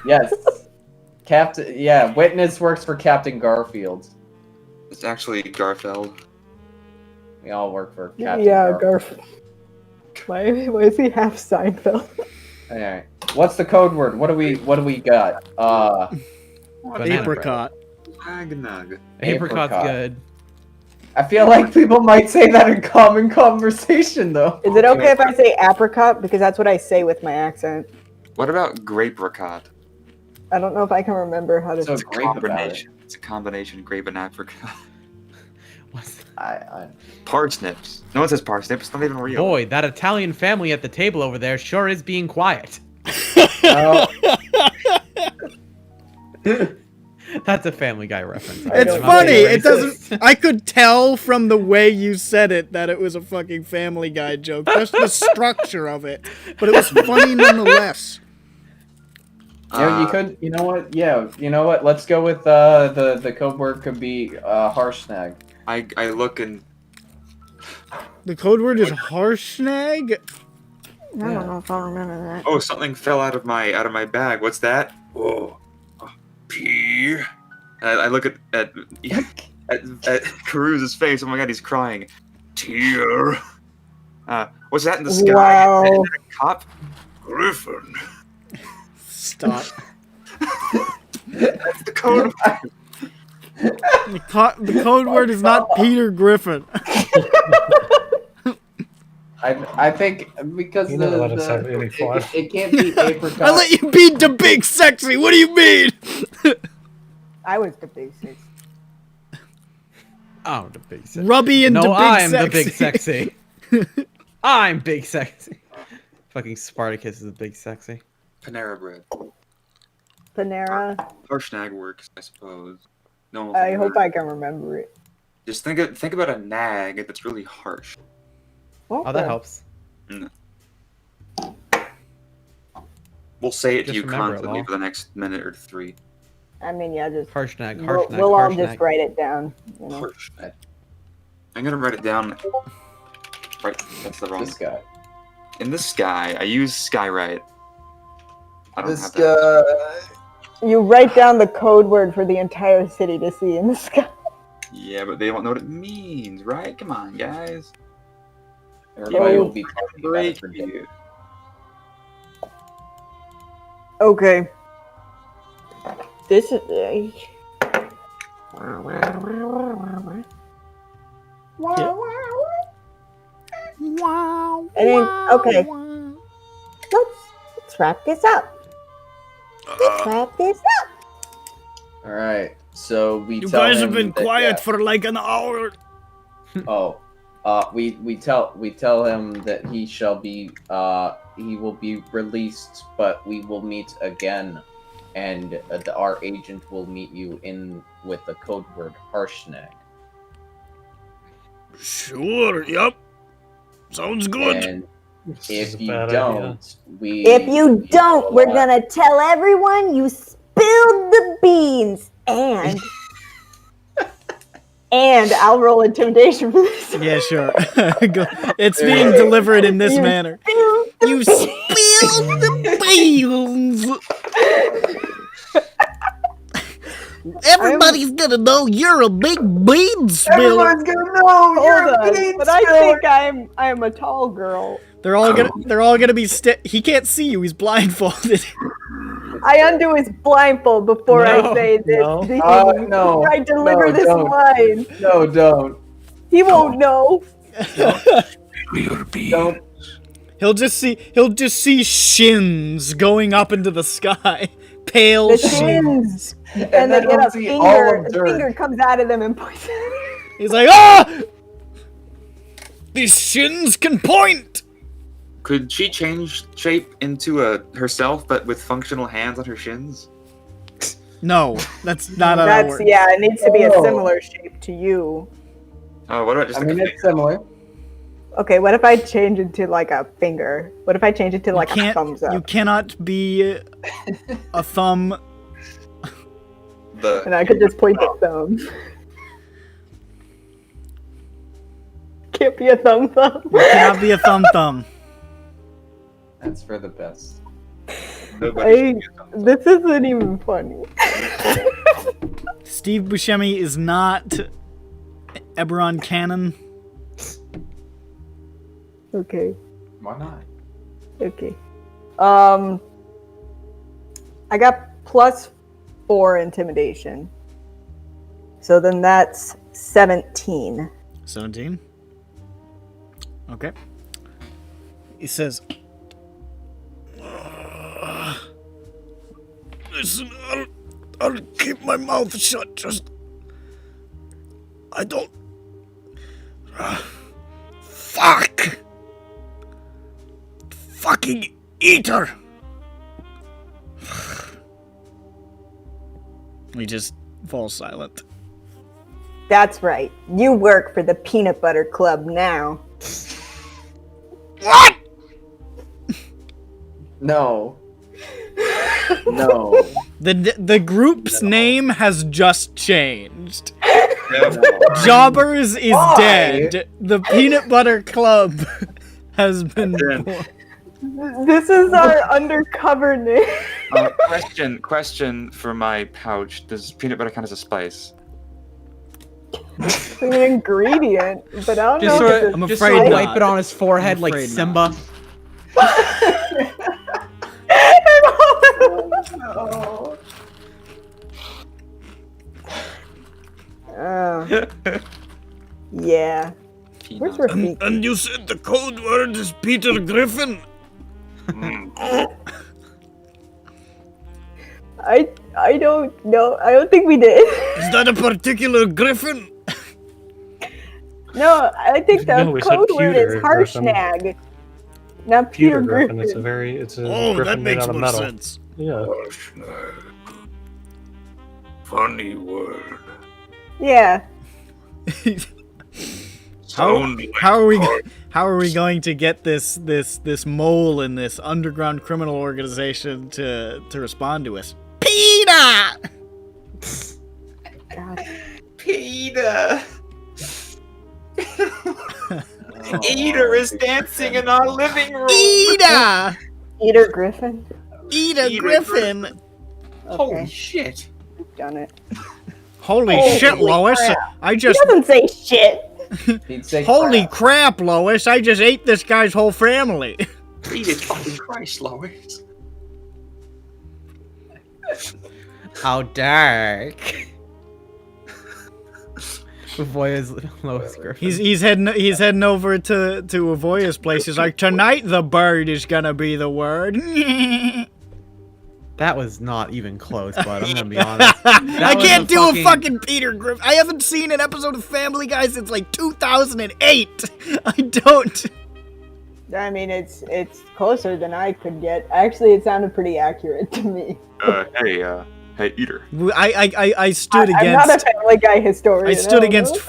Speaker 4: Yes. Captain. Yeah. Witness works for Captain Garfield.
Speaker 2: It's actually Garfield.
Speaker 4: We all work for Captain
Speaker 5: Yeah,
Speaker 4: Garfield.
Speaker 5: Why is he half Seinfeld?
Speaker 4: All right. What's the code word? What do we got?
Speaker 3: Banana
Speaker 1: Apricot.
Speaker 2: Agnag.
Speaker 3: Apricot's
Speaker 4: Apricot.
Speaker 3: good.
Speaker 4: I feel like people might say that in common conversation, though.
Speaker 5: Is it okay if I say apricot? Because that's what I say with my accent.
Speaker 2: What about grapericot?
Speaker 5: I don't know if I can remember how to
Speaker 4: So
Speaker 2: It's a
Speaker 4: grape about it.
Speaker 2: combination. It's a combination grape and apricot.
Speaker 3: What's
Speaker 4: I
Speaker 2: Parsnips. No one says parsnips. It's not even real.
Speaker 3: Boy, that Italian family at the table over there sure is being quiet.
Speaker 4: Oh.
Speaker 3: That's a Family Guy reference.
Speaker 1: It's
Speaker 3: I'm not
Speaker 1: funny.
Speaker 3: being
Speaker 1: It
Speaker 3: racist.
Speaker 1: doesn't. I could tell from the way you said it that it was a fucking Family Guy joke. Just the structure of it, but it was funny nonetheless.
Speaker 4: You could. You know what? Yeah. You know what? Let's go with the code word could be harsh snag.
Speaker 2: I look and
Speaker 1: The code word is harshnag.
Speaker 5: I don't know if I remember that.
Speaker 2: oh, something fell out of my bag. What's that? Oh, pee. And I look at Karuuz's face. Oh my god, he's crying. Tear. What's that in the sky?
Speaker 5: Wow.
Speaker 2: Is that a cop? Griffin.
Speaker 1: Stop.
Speaker 2: That's the code.
Speaker 1: The code word is not Peter Griffin.
Speaker 4: I think because
Speaker 7: You never let us have any fun.
Speaker 4: it can't be apricot.
Speaker 1: I let you be the big sexy. What do you mean?
Speaker 5: I was the basics.
Speaker 3: Oh, the big sexy.
Speaker 1: Rubby and the
Speaker 3: No,
Speaker 1: big
Speaker 3: I'm
Speaker 1: sexy.
Speaker 3: the big sexy. I'm big sexy. Fucking Spartacus is the big sexy.
Speaker 2: Panera bread.
Speaker 5: Panera.
Speaker 2: Harshnag works, I suppose. No one will
Speaker 5: I
Speaker 2: think
Speaker 5: hope
Speaker 2: about
Speaker 5: I can remember it.
Speaker 2: it. Just think about a nag that's really harsh.
Speaker 3: Oh, that helps.
Speaker 2: We'll say it
Speaker 3: Just
Speaker 2: to you
Speaker 3: remember it,
Speaker 2: constantly
Speaker 3: Lol.
Speaker 2: for the next minute or 3.
Speaker 5: I mean, yeah, just
Speaker 3: Harshnag,
Speaker 5: we'll,
Speaker 3: harshnag,
Speaker 5: we'll all
Speaker 3: harshnag.
Speaker 5: just write it down. You know?
Speaker 2: Harshnag. I'm gonna write it down. Right, that's the wrong.
Speaker 4: This guy.
Speaker 2: In the sky, I use skywrite. I don't
Speaker 4: This
Speaker 2: have that.
Speaker 4: guy.
Speaker 5: You write down the code word for the entire city to see in the sky.
Speaker 2: Yeah, but they don't know what it means, right? Come on, guys.
Speaker 4: Everybody will be talking about it
Speaker 2: Break
Speaker 4: for days.
Speaker 2: you.
Speaker 5: Okay. This is.
Speaker 1: Wow.
Speaker 5: And then, okay. Let's wrap this up. Let's wrap this up.
Speaker 4: All right. So we
Speaker 8: You
Speaker 4: tell
Speaker 8: guys
Speaker 4: him
Speaker 8: have been
Speaker 4: that,
Speaker 8: quiet
Speaker 4: yeah,
Speaker 8: for like an hour.
Speaker 4: Oh, we tell him that he shall be he will be released, but we will meet again, and our agent will meet you in with the code word Harshnag.
Speaker 8: Sure, yep. Sounds good.
Speaker 4: And
Speaker 7: This
Speaker 4: if
Speaker 7: is a
Speaker 4: you
Speaker 7: bad
Speaker 4: don't,
Speaker 5: If you don't, we're gonna tell everyone you spilled the beans, and I'll roll intimidation for this.
Speaker 1: Yeah, sure. It's being delivered in this manner. You spilled the beans. Everybody's gonna know you're a big bean spiller.
Speaker 2: Everyone's gonna know you're a bean
Speaker 5: But I
Speaker 2: spiller.
Speaker 5: think I'm a tall girl.
Speaker 1: They're all gonna be he can't see you. He's blindfolded.
Speaker 5: I undo his blindfold before I say this.
Speaker 7: no.
Speaker 5: thing.
Speaker 4: No,
Speaker 5: I deliver
Speaker 4: no,
Speaker 5: this
Speaker 4: don't.
Speaker 5: line.
Speaker 4: No, don't.
Speaker 5: He won't know.
Speaker 8: Your beans.
Speaker 4: Don't.
Speaker 1: He'll just see shins going up into the sky. Pale
Speaker 5: The
Speaker 1: shins.
Speaker 5: shins. And they
Speaker 4: then
Speaker 5: get
Speaker 4: we'll
Speaker 5: a
Speaker 4: see
Speaker 5: finger.
Speaker 4: all of
Speaker 5: A
Speaker 4: Dirk.
Speaker 5: finger comes out of them and points at him.
Speaker 1: He's like, ah!
Speaker 8: These shins can point.
Speaker 2: Could she change shape into herself, but with functional hands on her shins?
Speaker 1: No, that's not how that works.
Speaker 5: Yeah, it needs to be a
Speaker 4: Oh.
Speaker 5: similar shape to you.
Speaker 2: Oh, what about just
Speaker 4: I
Speaker 2: like
Speaker 4: mean,
Speaker 2: a
Speaker 4: it's similar.
Speaker 5: Okay, what if I change it to like a finger? What if I change it to like a thumbs up?
Speaker 1: You cannot be a thumb.
Speaker 5: And I could just point the thumb. Can't be a thumbs up.
Speaker 1: You cannot be a thumb.
Speaker 4: That's for the best.
Speaker 5: This isn't even funny.
Speaker 1: Steve Buscemi is not EBERRON canon.
Speaker 5: Okay.
Speaker 4: Why not?
Speaker 5: Okay. I got +4 intimidation. So then that's 17.
Speaker 1: 17. Okay. He says,
Speaker 8: Listen, I'll keep my mouth shut. Just, I don't. Fuck. Fucking eater.
Speaker 1: he just falls silent.
Speaker 5: That's right. You work for the Peanut Butter Club now.
Speaker 8: What?
Speaker 4: No. No.
Speaker 1: The group's name has just changed.
Speaker 4: No.
Speaker 1: Jobbers is
Speaker 4: Why?
Speaker 1: dead. The Peanut Butter Club has been born.
Speaker 5: This is our undercover name.
Speaker 2: Question for my pouch. Does peanut butter count as a spice?
Speaker 5: It's an ingredient, but I don't
Speaker 3: Just
Speaker 5: know
Speaker 3: sort
Speaker 5: if
Speaker 3: of,
Speaker 5: it's
Speaker 3: just
Speaker 1: afraid
Speaker 3: sort of
Speaker 1: not.
Speaker 3: wipe it on his forehead
Speaker 1: I'm
Speaker 3: like
Speaker 1: afraid
Speaker 3: Simba.
Speaker 5: Yeah. Where's Rafiki?
Speaker 8: And you said the code word is Peter Griffin?
Speaker 5: I don't know. I don't think we did.
Speaker 8: Is that a particular Griffin?
Speaker 5: No, I think the
Speaker 7: No, we said
Speaker 5: code word is
Speaker 7: Peter Griffin.
Speaker 5: Harshnag. Not Peter Griffin.
Speaker 7: It's a
Speaker 8: Oh,
Speaker 7: griffin
Speaker 8: that
Speaker 7: made
Speaker 8: makes
Speaker 7: out of
Speaker 8: more
Speaker 7: metal.
Speaker 8: sense.
Speaker 7: Yeah.
Speaker 8: Funny word.
Speaker 5: Yeah.
Speaker 1: How are we going to get this mole in this underground criminal organization to respond to us? Peter!
Speaker 5: God.
Speaker 2: Peter! Eater is dancing in our living room!
Speaker 1: Peter!
Speaker 5: Peter Griffin.
Speaker 1: Peter Griffin!
Speaker 2: Holy
Speaker 5: Okay,
Speaker 2: shit!
Speaker 5: done it.
Speaker 1: Holy
Speaker 5: Holy
Speaker 1: shit, Lois!
Speaker 5: crap.
Speaker 1: I
Speaker 5: He
Speaker 1: just
Speaker 5: doesn't say shit.
Speaker 4: He'd say
Speaker 1: holy
Speaker 4: crap.
Speaker 1: crap, Lois! I just ate this guy's whole family.
Speaker 2: Jesus fucking Christ, Lois.
Speaker 3: How dark. Voya's Lois Griffin.
Speaker 1: He's heading over to Avoya's place. He's like, tonight the bird is gonna be the word.
Speaker 3: That was not even close, but I'm gonna be honest.
Speaker 1: I
Speaker 3: was
Speaker 1: can't
Speaker 3: a
Speaker 1: do
Speaker 3: fucking-
Speaker 1: a fucking Peter Griffin. I haven't seen an episode of Family Guy since like 2008. I don't.
Speaker 5: I mean, it's closer than I could get. Actually, it sounded pretty accurate to me.
Speaker 2: Hey, Eater.
Speaker 1: I stood
Speaker 5: I'm not a
Speaker 1: against.
Speaker 5: Family Guy historian.
Speaker 1: I stood
Speaker 5: don't
Speaker 1: against
Speaker 5: know.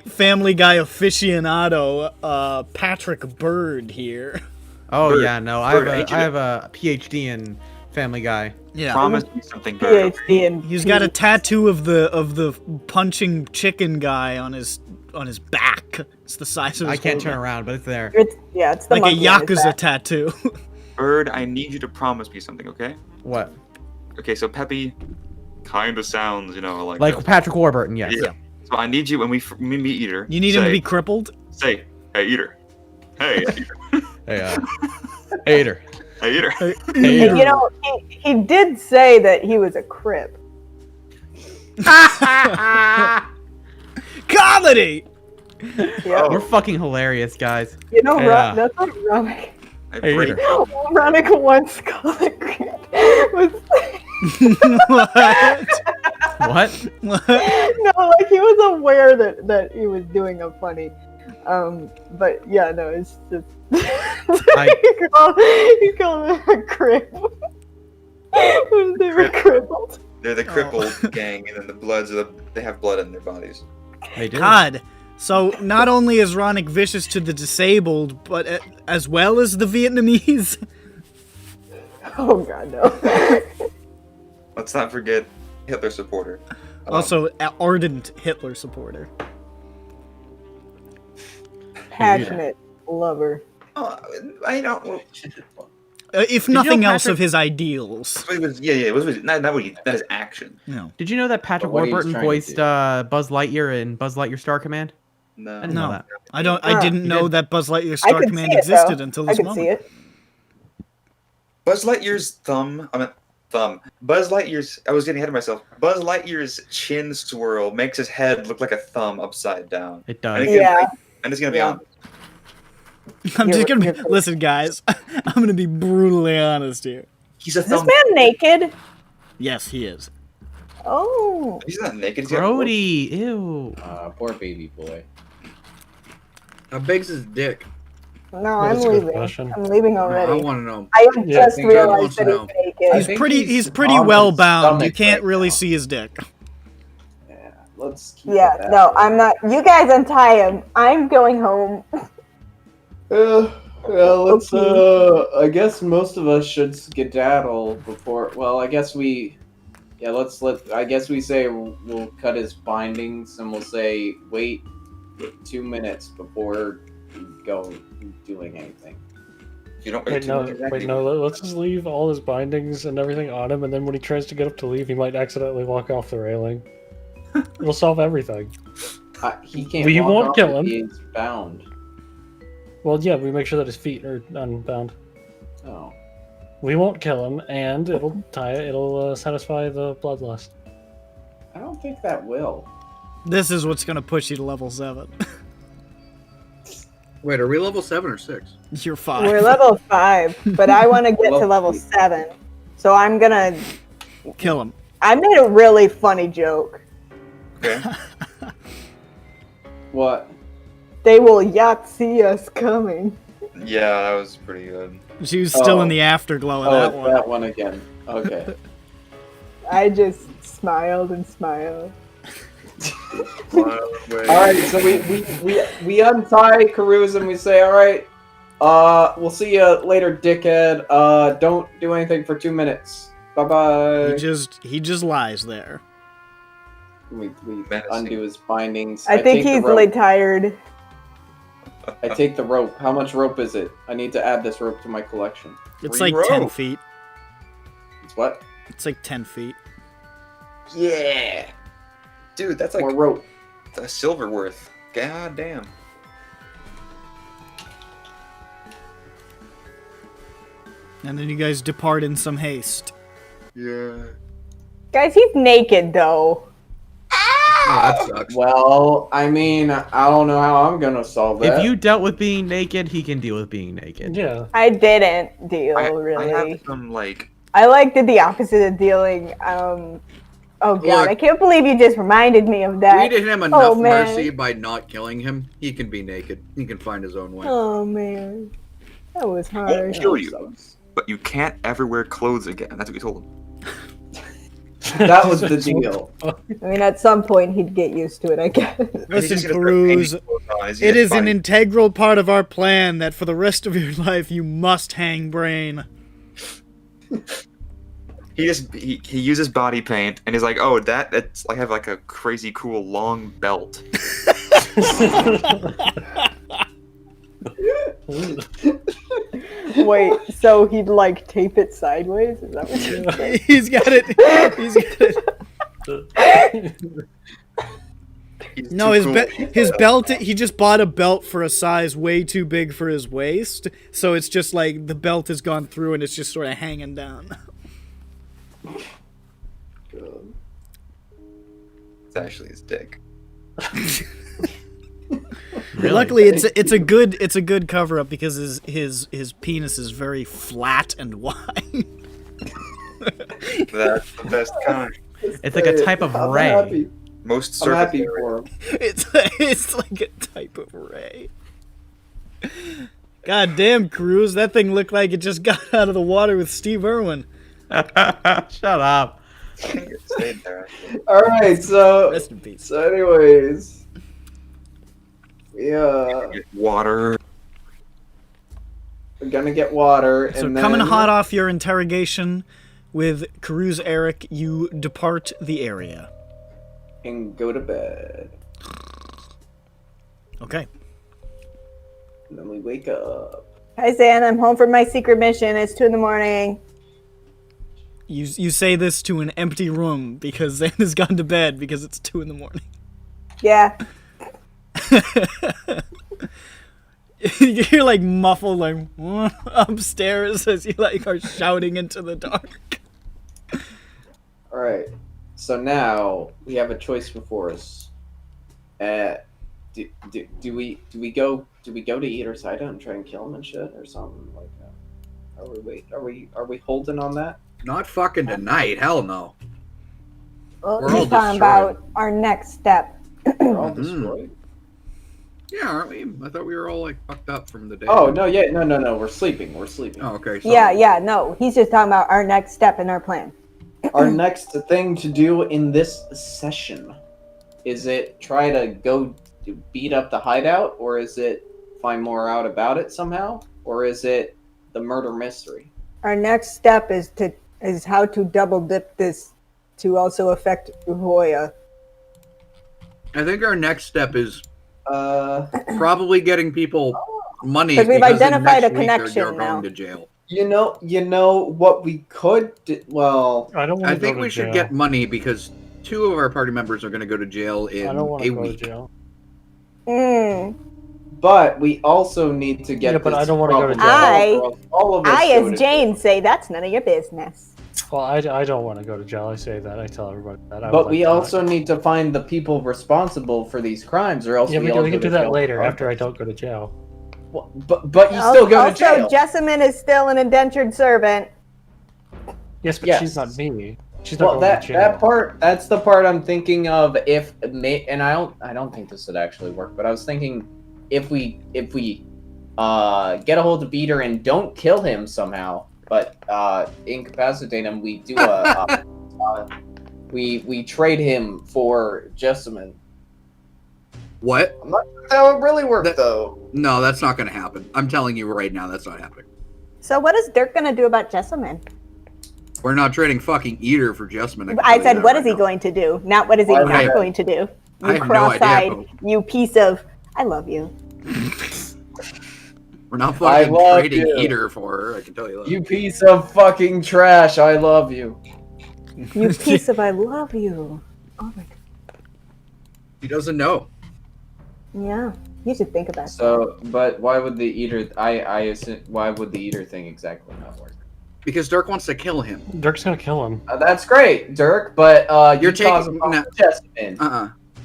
Speaker 1: Family Guy aficionado Patrick Bird here.
Speaker 3: Oh
Speaker 2: Bird.
Speaker 3: yeah, no, I
Speaker 2: Bird,
Speaker 3: have a PhD in Family Guy.
Speaker 1: Yeah.
Speaker 2: Promise me something, Bird.
Speaker 5: PhD in
Speaker 1: He's got a tattoo of the punching chicken guy on his back. It's the size of his
Speaker 3: I can't
Speaker 1: whole
Speaker 3: turn
Speaker 1: back.
Speaker 3: around, but it's there.
Speaker 5: It's the
Speaker 1: Like a
Speaker 5: monkey on his
Speaker 1: Yakuza
Speaker 5: back.
Speaker 1: tattoo.
Speaker 2: Bird, I need you to promise me something, okay?
Speaker 3: What?
Speaker 2: Okay, so Peppy kind of sounds,
Speaker 3: Like Patrick Warburton, yes.
Speaker 2: Yeah. So I need you when we meet Eater.
Speaker 1: You need him to be crippled?
Speaker 2: Say, hey, Eater. Hey, Eater.
Speaker 3: Hey, Hater.
Speaker 2: Hey, Eater.
Speaker 5: And, you know, he did say that he was a crip.
Speaker 1: Comedy!
Speaker 5: Yeah.
Speaker 3: We're fucking hilarious, guys.
Speaker 5: You know,
Speaker 3: Hey,
Speaker 5: that's what Ronick
Speaker 2: Hey,
Speaker 3: Eater.
Speaker 5: once called a crip.
Speaker 1: What?
Speaker 3: What?
Speaker 1: What?
Speaker 5: No, like he was aware that he was doing a funny. But yeah, no, it's just he called him a crip. When they were crippled.
Speaker 2: They're the crippled gang, and then the Bloods they have blood in their bodies.
Speaker 3: They do.
Speaker 1: God. So not only is Ronick vicious to the disabled, but as well as the Vietnamese.
Speaker 5: Oh god, no.
Speaker 2: Let's not forget Hitler supporter.
Speaker 1: Also, an ardent Hitler supporter.
Speaker 5: Passionate lover.
Speaker 2: I don't.
Speaker 1: If
Speaker 3: you know
Speaker 1: nothing else
Speaker 3: Patrick-
Speaker 1: of his ideals.
Speaker 2: It was, yeah. It was not what he. That is action.
Speaker 1: No.
Speaker 3: Did you know that Patrick
Speaker 4: But what he's
Speaker 3: Warburton
Speaker 4: trying to
Speaker 3: voiced Buzz Lightyear in Buzz Lightyear Star Command?
Speaker 2: No.
Speaker 3: I didn't know
Speaker 1: No.
Speaker 3: that.
Speaker 1: I didn't
Speaker 3: You
Speaker 1: know
Speaker 3: did?
Speaker 1: that Buzz Lightyear
Speaker 5: I
Speaker 1: Star
Speaker 5: could
Speaker 1: Command
Speaker 5: see it, though.
Speaker 1: existed until
Speaker 5: I
Speaker 1: this
Speaker 5: could
Speaker 1: moment.
Speaker 5: see it.
Speaker 2: Buzz Lightyear's thumb. Buzz Lightyear's. I was getting ahead of myself. Buzz Lightyear's chin swirl makes his head look like a thumb upside down.
Speaker 3: It
Speaker 2: I
Speaker 3: does.
Speaker 2: think
Speaker 5: Yeah.
Speaker 2: I'm just gonna be
Speaker 5: Yeah.
Speaker 2: honest.
Speaker 1: I'm just gonna
Speaker 5: You're-
Speaker 1: listen, guys. I'm gonna be brutally honest here.
Speaker 2: He's a
Speaker 5: Is this
Speaker 2: thumb.
Speaker 5: man naked?
Speaker 1: Yes, he is.
Speaker 5: Oh.
Speaker 2: He's not naked. He's got
Speaker 3: Brody, ew.
Speaker 4: Poor baby boy.
Speaker 6: How big's his dick?
Speaker 5: No, I'm
Speaker 7: That's a good
Speaker 5: leaving.
Speaker 7: question.
Speaker 5: I'm leaving
Speaker 6: I
Speaker 5: already.
Speaker 6: want to know.
Speaker 5: I have
Speaker 7: Yeah,
Speaker 5: just
Speaker 4: I think
Speaker 6: God
Speaker 5: realized
Speaker 6: wants
Speaker 5: that
Speaker 6: to
Speaker 5: he's
Speaker 6: know.
Speaker 5: naked.
Speaker 4: I think
Speaker 1: He's pretty
Speaker 4: on
Speaker 1: well
Speaker 4: his
Speaker 1: bound. You
Speaker 4: stomach
Speaker 1: can't
Speaker 4: right
Speaker 1: really
Speaker 4: now.
Speaker 1: see his dick.
Speaker 4: Yeah, let's keep
Speaker 5: Yeah,
Speaker 4: it that
Speaker 5: no,
Speaker 4: way.
Speaker 5: I'm not. You guys untie him. I'm going home.
Speaker 10: Well, let's.
Speaker 5: Okay.
Speaker 10: I guess most of us should skedaddle before. Well, I guess we. Yeah, I guess we say we'll cut his bindings and we'll say wait 2 minutes before you go doing anything.
Speaker 2: You don't
Speaker 7: Wait, no, let's just leave all his bindings and everything on him, and then when he tries to get up to leave, he might accidentally walk off the railing. It'll solve everything.
Speaker 10: He can't.
Speaker 7: We
Speaker 10: walk
Speaker 7: won't
Speaker 10: off
Speaker 7: kill
Speaker 10: if
Speaker 7: him.
Speaker 10: He's bound.
Speaker 7: Well, yeah, we make sure that his feet are unbound.
Speaker 10: Oh.
Speaker 7: We won't kill him, and it'll satisfy the bloodlust.
Speaker 10: I don't think that will.
Speaker 1: This is what's gonna push you to level 7.
Speaker 6: Wait, are we level 7 or 6?
Speaker 1: You're 5.
Speaker 5: We're level 5, but I want to get to level 7. So I'm gonna.
Speaker 1: Kill him.
Speaker 5: I made a really funny joke.
Speaker 2: Okay.
Speaker 10: What?
Speaker 5: They will yet see us coming.
Speaker 2: Yeah, that was pretty good.
Speaker 1: She was still in
Speaker 10: Oh.
Speaker 1: the afterglow of
Speaker 10: Oh,
Speaker 1: that
Speaker 10: it's
Speaker 1: one.
Speaker 10: that one again. Okay.
Speaker 5: I just smiled and smiled.
Speaker 10: All right, so we untie Karuuz and we say, all right, we'll see you later, dickhead. Don't do anything for 2 minutes. Bye bye.
Speaker 1: He just lies there.
Speaker 10: We
Speaker 2: Menacing.
Speaker 10: undo his bindings.
Speaker 5: I think
Speaker 10: take the
Speaker 5: he's
Speaker 10: rope.
Speaker 5: really tired.
Speaker 10: I take the rope. How much rope is it? I need to add this rope to my collection.
Speaker 1: It's
Speaker 2: Free
Speaker 1: like 10
Speaker 2: rope.
Speaker 1: feet.
Speaker 10: It's what?
Speaker 1: It's like 10 feet.
Speaker 2: Yeah, dude, that's like
Speaker 10: More rope.
Speaker 2: a silver worth. God damn.
Speaker 1: And then you guys depart in some haste.
Speaker 2: Yeah.
Speaker 5: Guys, he's naked though.
Speaker 6: Oh, that sucks.
Speaker 10: Well, I mean, I don't know how I'm gonna solve that.
Speaker 3: If you dealt with being naked, he can deal with being naked.
Speaker 7: Yeah.
Speaker 5: I didn't deal
Speaker 2: I
Speaker 5: really.
Speaker 2: have some like.
Speaker 5: I did the opposite of dealing. Oh god,
Speaker 6: Look.
Speaker 5: I can't believe you just reminded me of that.
Speaker 6: We did him enough
Speaker 5: man.
Speaker 6: mercy by not killing him. He can be naked. He can find his own way.
Speaker 5: Oh man. That was
Speaker 2: Won't
Speaker 5: hard.
Speaker 2: kill you, but you can't ever wear clothes again. That's what we told him.
Speaker 10: That was the deal.
Speaker 5: I mean, at some point he'd get used to it, I guess.
Speaker 1: Listen,
Speaker 2: He's gonna start painting
Speaker 1: Karuuz,
Speaker 2: clothes on as he
Speaker 1: it
Speaker 2: gets
Speaker 1: is an
Speaker 2: body-
Speaker 1: integral part of our plan that for the rest of your life you must hang brain.
Speaker 2: He uses body paint and he's like, oh, that's like, I have like a crazy cool long belt.
Speaker 5: Wait, so he'd like tape it sideways? Is that what you're saying?
Speaker 1: He's got it. He's got it.
Speaker 2: He's
Speaker 1: No,
Speaker 2: too cool.
Speaker 1: his belt. He just bought a belt for a size way too big for his waist, so it's just like the belt has gone through and it's just sort of hanging down.
Speaker 2: It's actually his dick.
Speaker 1: Luckily, it's a good cover up because his penis is very flat and wide.
Speaker 2: That's the best kind.
Speaker 3: It's like a type of
Speaker 10: I'm
Speaker 3: ray.
Speaker 10: happy.
Speaker 2: Most
Speaker 10: I'm
Speaker 2: surface
Speaker 10: happy
Speaker 2: area.
Speaker 10: for him.
Speaker 1: It's like a type of ray. God damn, Karuuz, that thing looked like it just got out of the water with Steve Irwin.
Speaker 3: Shut up.
Speaker 2: It stayed there, actually.
Speaker 10: All right, so
Speaker 1: Rest in peace.
Speaker 10: so anyways, yeah,
Speaker 2: Get water.
Speaker 10: we're gonna get water,
Speaker 1: So
Speaker 10: and
Speaker 1: coming
Speaker 10: then
Speaker 1: hot off your interrogation with Karuuz Arak, you depart the area.
Speaker 10: and go to bed.
Speaker 1: Okay.
Speaker 10: And then we wake up.
Speaker 5: Hi, Zan. I'm home from my secret mission. It's 2 a.m.
Speaker 1: You say this to an empty room because Zan has gone to bed because it's 2 a.m.
Speaker 5: Yeah.
Speaker 1: You're like muffled like upstairs as you like are shouting into the dark.
Speaker 10: All right, so now we have a choice before us. Do we go to Eater's hideout and try and kill him and shit or something like that? Are we holding on that?
Speaker 6: Not fucking tonight. Hell no.
Speaker 5: Well,
Speaker 6: We're all
Speaker 5: he's talking about our next step.
Speaker 10: We're all destroyed.
Speaker 6: Yeah, aren't we? I thought we were all like fucked up from the day.
Speaker 10: Oh no, yeah, no. We're sleeping. We're sleeping.
Speaker 6: Oh, okay.
Speaker 5: Yeah, no. He's just talking about our next step in our plan.
Speaker 10: Our next thing to do in this session, is it try to go to beat up the hideout, or is it find more out about it somehow, or is it the murder mystery?
Speaker 5: Our next step is how to double dip this to also affect Uhoya.
Speaker 6: I think our next step is probably getting people money
Speaker 5: 'Cause we've
Speaker 6: because
Speaker 5: identified
Speaker 6: next
Speaker 5: a
Speaker 6: week they're
Speaker 5: connection now.
Speaker 6: going to jail.
Speaker 10: You know what we could do? Well,
Speaker 7: I don't want
Speaker 6: I
Speaker 7: to
Speaker 6: think
Speaker 7: go to
Speaker 6: we should
Speaker 7: jail.
Speaker 6: get money because 2 of our party members are going to go to jail in
Speaker 7: I don't want
Speaker 6: a
Speaker 7: to go to
Speaker 6: week.
Speaker 7: jail.
Speaker 10: but we also need to get.
Speaker 7: Yeah, but
Speaker 10: this
Speaker 7: I don't wanna go to
Speaker 10: problem
Speaker 7: jail.
Speaker 10: All of us
Speaker 5: I,
Speaker 10: go
Speaker 5: as
Speaker 10: to
Speaker 5: Jane, say that's none of your business.
Speaker 7: Well, I don't want to go to jail. I say that. I tell everybody that. I would
Speaker 10: But
Speaker 7: like
Speaker 10: we
Speaker 7: to
Speaker 10: also need to find the people responsible for these crimes, or else
Speaker 7: Yeah,
Speaker 10: we
Speaker 7: we
Speaker 10: all
Speaker 7: can
Speaker 10: go
Speaker 7: do
Speaker 10: to
Speaker 7: that
Speaker 10: jail
Speaker 7: later
Speaker 10: forever.
Speaker 7: after I don't go to jail.
Speaker 10: Well, but you still go to
Speaker 5: Also,
Speaker 10: jail.
Speaker 5: Jessamine is still an indentured servant.
Speaker 7: Yes, but
Speaker 10: Yes.
Speaker 7: she's not me. She's not
Speaker 10: Well,
Speaker 7: going to jail.
Speaker 10: that part, that's the part I'm thinking of. And I don't think this would actually work, but I was thinking if we get a hold of Beater and don't kill him somehow, but incapacitate him, we do we trade him for Jessamine.
Speaker 6: What?
Speaker 10: I'm not sure if that would really work though.
Speaker 6: No, that's not going to happen. I'm telling you right now, that's not happening.
Speaker 5: So what is Dirk gonna do about Jessamine?
Speaker 6: We're not trading fucking Eater for Jessamine.
Speaker 5: I said, what is he going to do? Not what is he
Speaker 10: Why
Speaker 5: not
Speaker 10: not?
Speaker 5: going to do.
Speaker 6: I
Speaker 5: You
Speaker 6: have no idea,
Speaker 5: cross-eyed, you piece of. I love you.
Speaker 6: We're not
Speaker 10: I
Speaker 6: fucking
Speaker 10: love
Speaker 6: trading
Speaker 10: you.
Speaker 6: Eater for her, I can tell you that.
Speaker 10: You piece of fucking trash! I love you.
Speaker 5: You piece of I love you. Oh my god.
Speaker 6: He doesn't know.
Speaker 5: Yeah. You should think about that.
Speaker 10: So, but why would the Eater? I assume, why would the Eater thing exactly not work?
Speaker 6: Because Dirk wants to kill him.
Speaker 7: Dirk's going to kill him.
Speaker 10: That's great, Dirk, but
Speaker 6: You're
Speaker 10: you caused
Speaker 6: taking-
Speaker 10: a problem
Speaker 6: no.
Speaker 10: with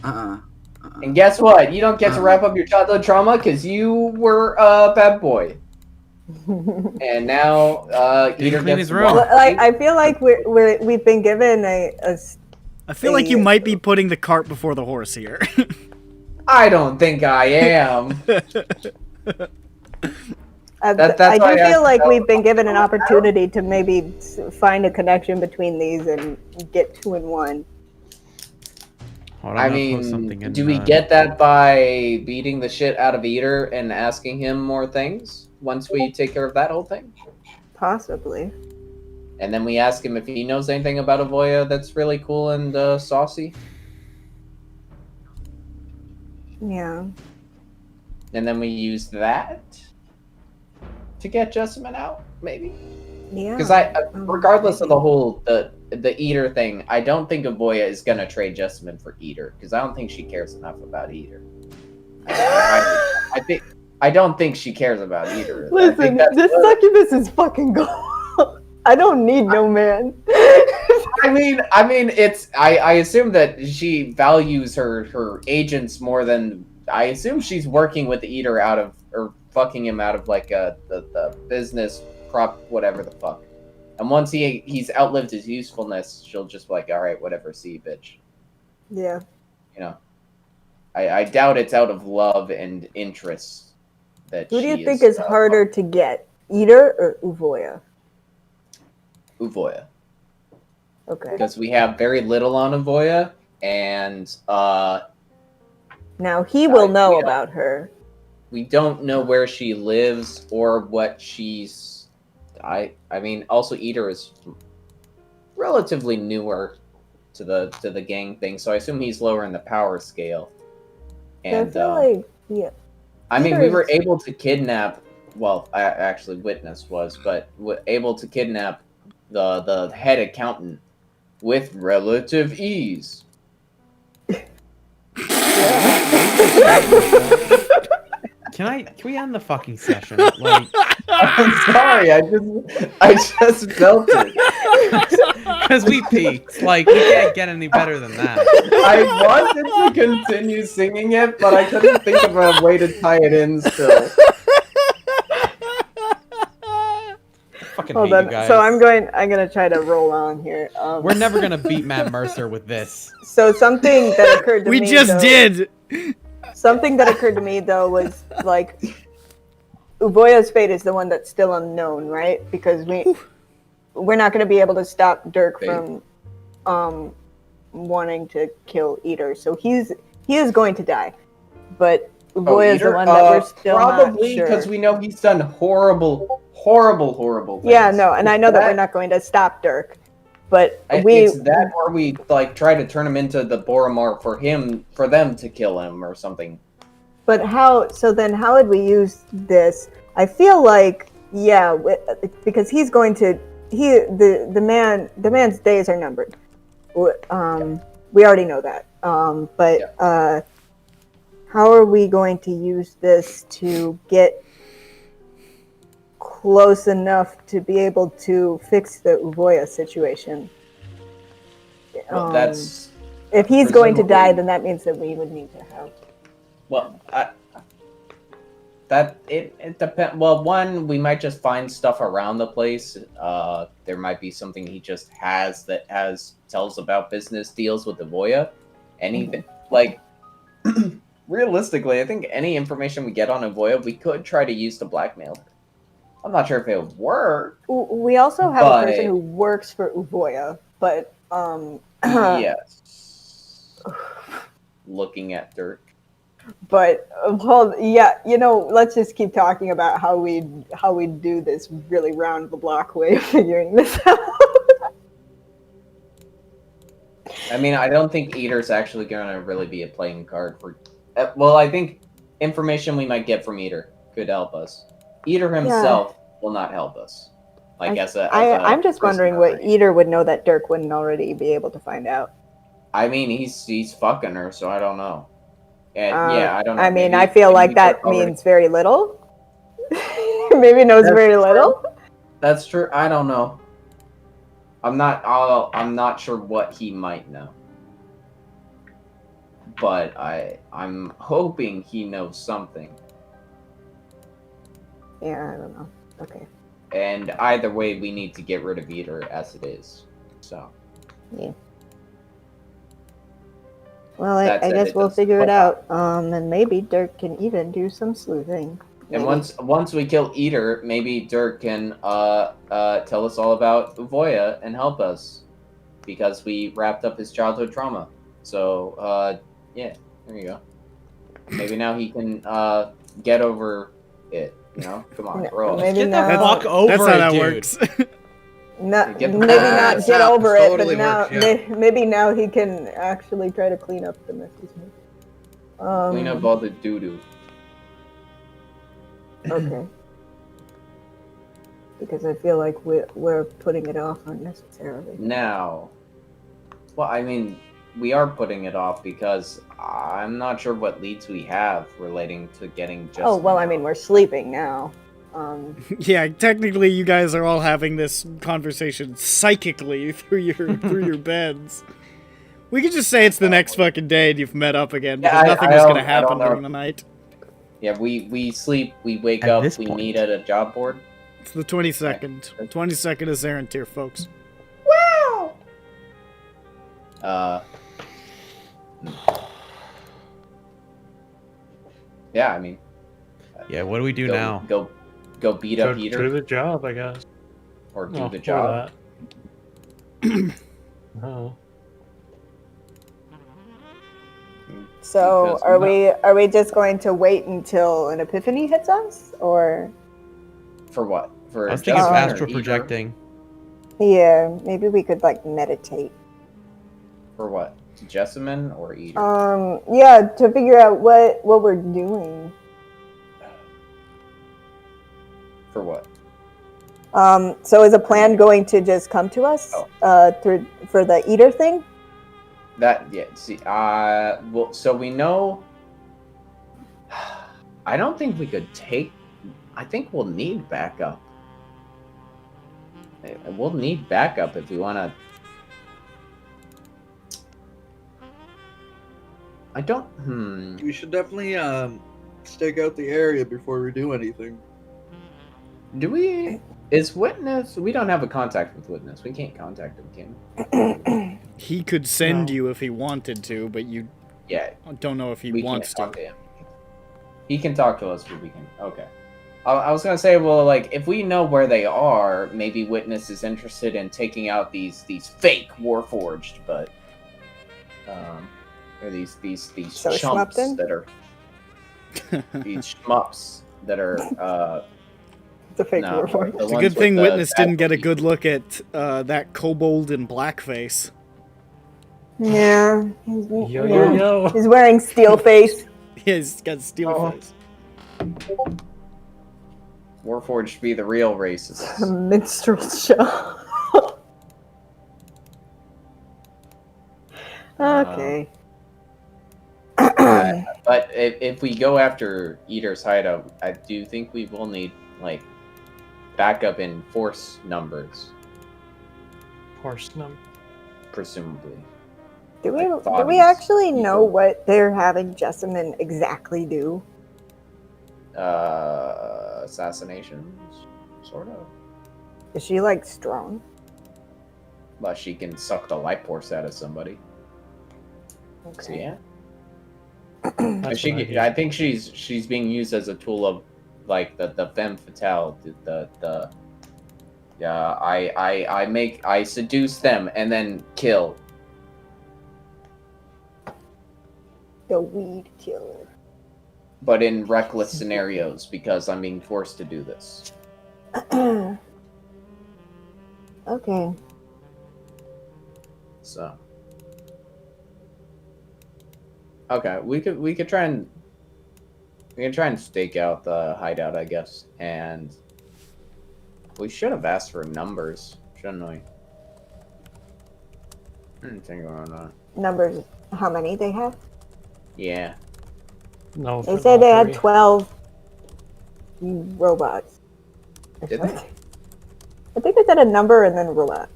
Speaker 10: Jessamine. And guess what? You don't get to wrap up your childhood trauma because you were a bad boy. And now Eater
Speaker 3: clean
Speaker 10: gets
Speaker 3: his
Speaker 10: to
Speaker 3: room.
Speaker 10: walk.
Speaker 5: Like, I feel like we've been given
Speaker 1: I feel like you might be putting the cart before the horse here.
Speaker 10: I don't think I am.
Speaker 4: That's
Speaker 5: I
Speaker 4: why
Speaker 5: do
Speaker 4: I
Speaker 5: feel like
Speaker 4: felt-
Speaker 5: we've been given an opportunity to maybe find a connection between these and get 2 in 1.
Speaker 3: Hold on,
Speaker 4: I
Speaker 3: I'm gonna post
Speaker 4: mean,
Speaker 3: something in,
Speaker 4: do we get that by beating the shit out of Eater and asking him more things once we take care of that whole thing?
Speaker 5: Possibly.
Speaker 4: And then we ask him if he knows anything about Avoya that's really cool and saucy.
Speaker 5: Yeah.
Speaker 4: And then we use that to get Jessamine out, maybe?
Speaker 5: Yeah.
Speaker 4: Because regardless of the whole the Eater thing, I don't think Avoya is gonna trade Jessamine for Eater because I don't think she cares enough about Eater. I don't think she cares about Eater. I think
Speaker 5: Listen, this succubus is fucking gold. I don't need no man.
Speaker 4: I mean, it's. I assume that she values her agents more than. I assume she's working with Eater out of or fucking him out of like the business prop whatever the fuck. And once he's outlived his usefulness, she'll just be like, all right, whatever, see you, bitch.
Speaker 5: Yeah.
Speaker 4: You know, I doubt it's out of love and interest that.
Speaker 5: Who do you think is harder to get, Eater or Avoya?
Speaker 4: Avoya.
Speaker 5: Okay.
Speaker 4: Because we have very little on Avoya, and
Speaker 5: now he will know about her.
Speaker 4: We don't know where she lives or what she's. I mean, also Eater is relatively newer to the gang thing, so I assume he's lower in the power scale. And
Speaker 5: I feel like, yeah.
Speaker 4: I mean,
Speaker 5: Eater
Speaker 4: we were
Speaker 5: is-
Speaker 4: able to kidnap. Well, actually, Witness was, but able to kidnap the head accountant with relative ease.
Speaker 3: Can we end the fucking session? Like,
Speaker 4: I'm sorry, I just felt it.
Speaker 3: because we peaked. Like, we can't get any better than that.
Speaker 4: I wanted to continue singing it, but I couldn't think of a way to tie it in still.
Speaker 3: Fucking
Speaker 5: Hold
Speaker 3: hate
Speaker 5: on.
Speaker 3: you guys.
Speaker 5: So I'm gonna try to roll on here.
Speaker 3: We're never gonna beat Matt Mercer with this.
Speaker 5: So something that occurred to
Speaker 1: We
Speaker 5: me.
Speaker 1: just
Speaker 5: though,
Speaker 1: did.
Speaker 5: Something that occurred to me though was like, Uboya's fate is the one that's still unknown, right? Because we're not gonna be able to stop Dirk from wanting to kill Eater. So he is going to die, but Uboya is the one that we're still
Speaker 4: probably
Speaker 5: not sure.
Speaker 4: because we know he's done horrible things.
Speaker 5: Yeah, no, and I know that we're not going to stop Dirk, but
Speaker 4: it's that or we like try to turn him into the Boromar for them to kill him or something.
Speaker 5: But how? So then, how would we use this? I feel like, yeah, because he's going to. The man's days are numbered. We already know that. But how are we going to use this to get close enough to be able to fix the Uvoya situation?
Speaker 4: Well, that's
Speaker 5: if he's going to die,
Speaker 4: presumably-
Speaker 5: then that means that we would need to help.
Speaker 4: Well, it depends. Well, one, we might just find stuff around the place. There might be something he just has that tells about business deals with the Voya. Anything like realistically, I think any information we get on Avoya, we could try to use to blackmail her. I'm not sure if it would work.
Speaker 5: We also have a person who works for Uvoya, but
Speaker 4: yes. Looking at Dirk.
Speaker 5: But well, yeah, let's just keep talking about how we do this really round the block way of figuring this out.
Speaker 4: I mean, I don't think Eater's actually going to really be a playing card for. Well, I think information we might get from Eater could help us. Eater himself will not help us. Like
Speaker 5: I'm just wondering what Eater would know that Dirk wouldn't already be able to find out.
Speaker 4: I mean, he's fucking her, so I don't know. And I don't know.
Speaker 5: I mean,
Speaker 4: maybe,
Speaker 5: I feel like that means very little. Maybe knows very little.
Speaker 4: That's true. I don't know. I'm not sure what he might know. But I'm hoping he knows something.
Speaker 5: Yeah, I don't know. Okay.
Speaker 4: And either way, we need to get rid of Eater as it is. So.
Speaker 5: Yeah. Well, I guess we'll figure it out. And maybe Dirk can even do some sleuthing.
Speaker 4: And once we kill Eater, maybe Dirk can tell us all about Voya and help us, because we wrapped up his childhood trauma. So yeah, there you go. Maybe now he can get over it. You know, come on, bro.
Speaker 5: Maybe
Speaker 3: Get the
Speaker 5: not.
Speaker 3: fuck over
Speaker 1: That's
Speaker 3: it,
Speaker 1: how that
Speaker 3: dude.
Speaker 1: works.
Speaker 5: Maybe not
Speaker 6: That's
Speaker 5: get
Speaker 6: how-
Speaker 5: over
Speaker 6: this
Speaker 5: it,
Speaker 6: totally
Speaker 5: but now
Speaker 6: works, yeah.
Speaker 5: maybe now he can actually try to clean up the mess he's made.
Speaker 4: Clean up all the doo doo.
Speaker 5: Okay. Because I feel like we're putting it off unnecessarily.
Speaker 4: Now, well, I mean, we are putting it off because I'm not sure what leads we have relating to getting just.
Speaker 5: Oh well, I mean we're sleeping now.
Speaker 1: Yeah, technically you guys are all having this conversation psychically through your beds. We could just say it's the next fucking day and you've met up again, because nothing was gonna happen during the night.
Speaker 4: Yeah, we sleep, we wake
Speaker 3: At
Speaker 4: up,
Speaker 3: this
Speaker 4: we
Speaker 3: point.
Speaker 4: meet at a job board.
Speaker 1: It's the 22nd. 22nd is Zarentir, folks.
Speaker 4: Yeah, I mean,
Speaker 3: Yeah, what do we do now?
Speaker 4: Go beat up
Speaker 7: Do
Speaker 4: Eater
Speaker 7: the job, I guess.
Speaker 4: or do
Speaker 7: Oh,
Speaker 4: the
Speaker 7: for
Speaker 4: job.
Speaker 7: that. Oh.
Speaker 5: So
Speaker 4: Because
Speaker 5: are we just going to wait until an epiphany hits us, or
Speaker 4: For what? For
Speaker 3: I was thinking of
Speaker 4: Justin or
Speaker 3: astral
Speaker 4: Eater?
Speaker 3: projecting.
Speaker 5: yeah, maybe we could like meditate.
Speaker 4: For what? Jessamine or Eater?
Speaker 5: Yeah, to figure out what we're doing.
Speaker 4: For what?
Speaker 5: So is a plan going to just come to us for the eater thing?
Speaker 4: That yeah. See, well, so we know. I don't think we could take. I think we'll need backup. We'll need backup if we want to. I don't.
Speaker 6: We should definitely stake out the area before we do anything.
Speaker 4: Do we? Is Witness? We don't have a contact with Witness. We can't contact him, can we?
Speaker 1: He could send
Speaker 3: No.
Speaker 1: you if he wanted to, but you
Speaker 4: Yeah,
Speaker 1: don't know if he
Speaker 4: we
Speaker 1: wants
Speaker 4: can't talk
Speaker 1: to.
Speaker 4: to him. He can talk to us, but we can. Okay. I was gonna say, well, like if we know where they are, maybe Witness is interested in taking out these fake Warforged, but or these
Speaker 5: So
Speaker 4: chumps
Speaker 5: Schmup'ten?
Speaker 4: that are these shmups that are
Speaker 5: The fake
Speaker 4: no,
Speaker 5: warforged.
Speaker 4: the
Speaker 1: It's a
Speaker 4: ones
Speaker 1: good
Speaker 4: with
Speaker 1: thing
Speaker 4: the
Speaker 1: Witness didn't get a
Speaker 4: bad
Speaker 1: good look at that kobold in blackface.
Speaker 5: Yeah.
Speaker 7: Yo,
Speaker 5: yeah.
Speaker 7: yo, yo.
Speaker 5: He's wearing steel face.
Speaker 1: He's got steel
Speaker 4: Oh.
Speaker 1: face.
Speaker 4: Warforged be the real racists.
Speaker 5: A minstrel show. Okay.
Speaker 4: But if we go after Eater's hideout, I do think we will need like backup in force numbers,
Speaker 7: Horse number.
Speaker 4: presumably.
Speaker 5: Do we
Speaker 4: like
Speaker 5: do we
Speaker 4: bodies,
Speaker 5: actually know
Speaker 4: people.
Speaker 5: what they're having Jessamine exactly do?
Speaker 4: Assassinations, sort of.
Speaker 5: Is she like strong?
Speaker 4: But she can suck the life force out of somebody. So
Speaker 5: Okay.
Speaker 4: yeah.
Speaker 7: That's
Speaker 4: She,
Speaker 7: what I
Speaker 4: I
Speaker 7: hear.
Speaker 4: think she's being used as a tool of like the femme fatale, the yeah, I seduce them and then kill.
Speaker 5: The weed killer.
Speaker 4: But in reckless scenarios because I'm being forced to do this.
Speaker 5: Okay.
Speaker 4: So okay, we could try and stake out the hideout, I guess, and we should have asked for numbers, shouldn't we? I didn't think about that.
Speaker 5: Numbers. How many they have?
Speaker 4: Yeah.
Speaker 7: No,
Speaker 5: They
Speaker 7: for
Speaker 5: said they had
Speaker 7: lottery.
Speaker 5: 12 robots.
Speaker 4: Did they?
Speaker 5: I think they said a number and then robot.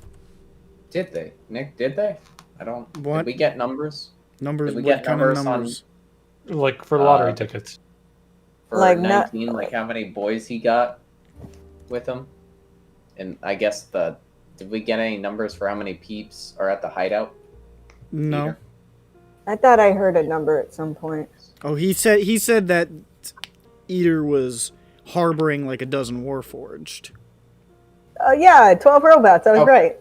Speaker 4: Did they? Nick, did they? I don't.
Speaker 1: What?
Speaker 4: Did we get numbers?
Speaker 1: Numbers?
Speaker 4: Did we
Speaker 1: What
Speaker 4: get
Speaker 1: kind of
Speaker 4: numbers on-
Speaker 1: numbers?
Speaker 7: Like for lottery
Speaker 4: Uh,
Speaker 7: tickets.
Speaker 4: For
Speaker 5: Like
Speaker 4: 19, like how many boys he got with him? And I guess did we get any numbers for how many peeps are at the hideout?
Speaker 1: No.
Speaker 4: Either?
Speaker 5: I thought I heard a number at some point.
Speaker 1: Oh, he said that Eater was harboring like a dozen Warforged.
Speaker 5: Yeah, 12 robots. That was right.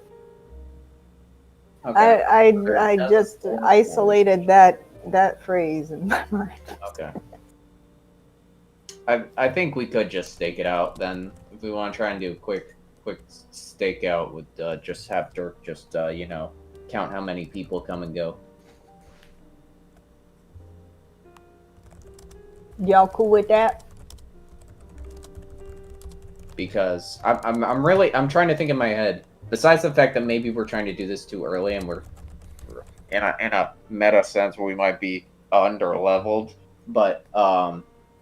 Speaker 4: Okay.
Speaker 5: I just isolated that phrase in my mind.
Speaker 4: Okay. I think we could just stake it out then. If we want to try and do a quick stakeout with just have Dirk just count how many people come and go.
Speaker 5: Y'all cool with that?
Speaker 4: Because I'm trying to think in my head. Besides the fact that maybe we're trying to do this too early and we're in a meta sense where we might be under leveled, but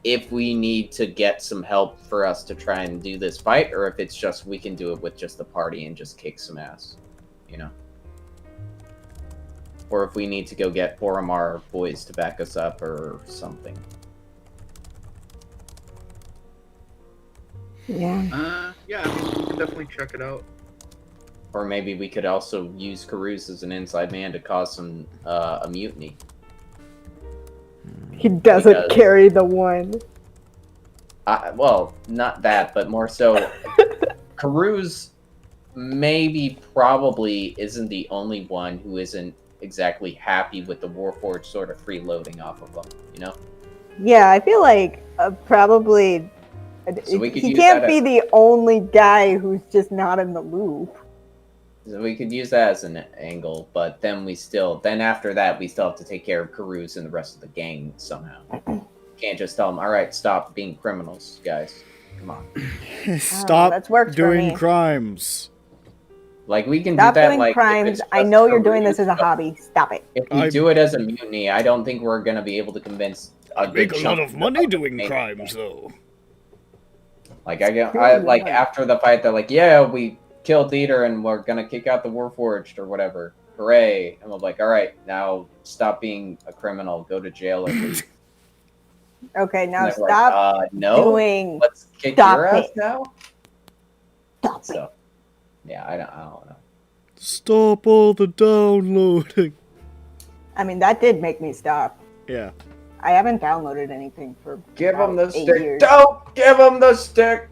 Speaker 4: if we need to get some help for us to try and do this fight, or if it's just we can do it with just the party and just kick some ass, or if we need to go get Boromar boys to back us up or something.
Speaker 5: Yeah.
Speaker 6: Yeah, I mean, we can definitely check it out.
Speaker 4: Or maybe we could also use Karuuz as an inside man to cause some a mutiny.
Speaker 5: He doesn't carry the one.
Speaker 4: Well, not that, but more so, Karuuz probably isn't the only one who isn't exactly happy with the Warforged sort of freeloading off of them,
Speaker 5: Yeah, I feel like probably
Speaker 4: So we could
Speaker 5: he
Speaker 4: use
Speaker 5: can't
Speaker 4: that
Speaker 5: be
Speaker 4: as-
Speaker 5: the only guy who's just not in the loop.
Speaker 4: So we could use that as an angle, but then after that, we still have to take care of Karuuz and the rest of the gang somehow. Can't just tell them, all right, stop being criminals, guys. Come on.
Speaker 1: Stop
Speaker 5: that's worked for
Speaker 1: doing
Speaker 5: me.
Speaker 1: crimes.
Speaker 4: Like, we can
Speaker 5: Stop
Speaker 4: do that,
Speaker 5: doing
Speaker 4: like, if
Speaker 5: crimes.
Speaker 4: it's
Speaker 5: I
Speaker 4: just
Speaker 5: know you're doing this
Speaker 4: Karuuz,
Speaker 5: as a hobby. Stop it.
Speaker 4: If we do it as a mutiny, I don't think we're going to be able to convince a
Speaker 8: Make
Speaker 4: good
Speaker 8: a lot
Speaker 4: chunk
Speaker 8: of money
Speaker 4: the
Speaker 8: doing
Speaker 4: main-
Speaker 8: crimes, though.
Speaker 4: Like, after the fight, they're like, yeah, we killed Dieter and we're going to kick out the Warforged or whatever. Hooray. And we're like, all right, now stop being a criminal. Go to jail or leave.
Speaker 5: Okay, now
Speaker 4: And they're
Speaker 5: stop
Speaker 4: like, no,
Speaker 5: doing.
Speaker 4: let's kick
Speaker 5: Stop
Speaker 4: your ass
Speaker 5: it.
Speaker 4: now.
Speaker 5: Stop it.
Speaker 4: So, yeah, I don't know.
Speaker 1: Stop all the downloading.
Speaker 5: I mean, that did make me stop.
Speaker 1: Yeah.
Speaker 5: I haven't downloaded anything for
Speaker 4: Give him the
Speaker 5: about 8
Speaker 4: stick.
Speaker 5: years.
Speaker 4: Don't give him the stick.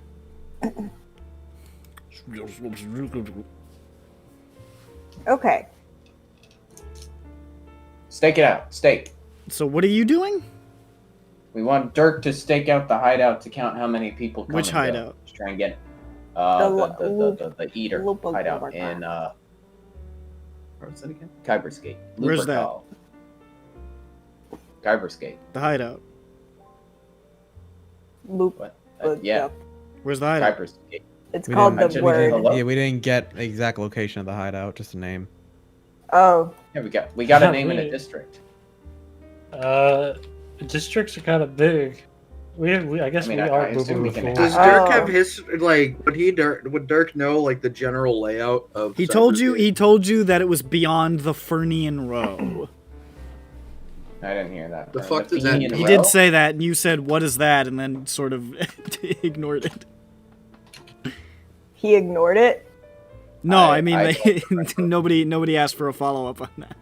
Speaker 5: Okay.
Speaker 4: Stake it out. Stake.
Speaker 1: So what are you doing?
Speaker 4: We want Dirk to stake out the hideout to count how many people come.
Speaker 1: Which
Speaker 4: and go.
Speaker 1: hideout?
Speaker 4: Just try and get the eater hideout in what's that again? Kyber's Gate.
Speaker 1: Where's that?
Speaker 4: Lupercal. Kyber's Gate.
Speaker 1: The hideout.
Speaker 5: Loop.
Speaker 4: What?
Speaker 5: Look
Speaker 4: Yeah.
Speaker 5: up.
Speaker 1: Where's the hideout?
Speaker 4: Kyber's Gate.
Speaker 5: It's
Speaker 3: We
Speaker 5: called
Speaker 3: didn't-
Speaker 5: the
Speaker 4: we didn't-
Speaker 5: word.
Speaker 3: Yeah, we didn't get the exact location of the hideout, just a name.
Speaker 5: Oh.
Speaker 4: Yeah, we got a name in a
Speaker 7: Wait.
Speaker 4: district.
Speaker 7: Districts are kind of big. I guess
Speaker 4: I mean,
Speaker 7: we
Speaker 4: I
Speaker 7: are
Speaker 4: assume we
Speaker 7: moving
Speaker 4: can
Speaker 7: forward.
Speaker 6: Does Dirk
Speaker 5: Oh.
Speaker 6: have his would Dirk know like the general layout of?
Speaker 1: He told you.
Speaker 6: Cybergate?
Speaker 1: He told you that it was beyond the Fernian Row.
Speaker 4: I didn't hear that.
Speaker 6: The fuck does that
Speaker 4: Fenian
Speaker 6: mean?
Speaker 1: He
Speaker 4: Row?
Speaker 1: did say that, and you said, "What is that?" and then sort of ignored it.
Speaker 5: He ignored it.
Speaker 1: No, I mean
Speaker 4: I
Speaker 1: nobody asked for a follow up on that.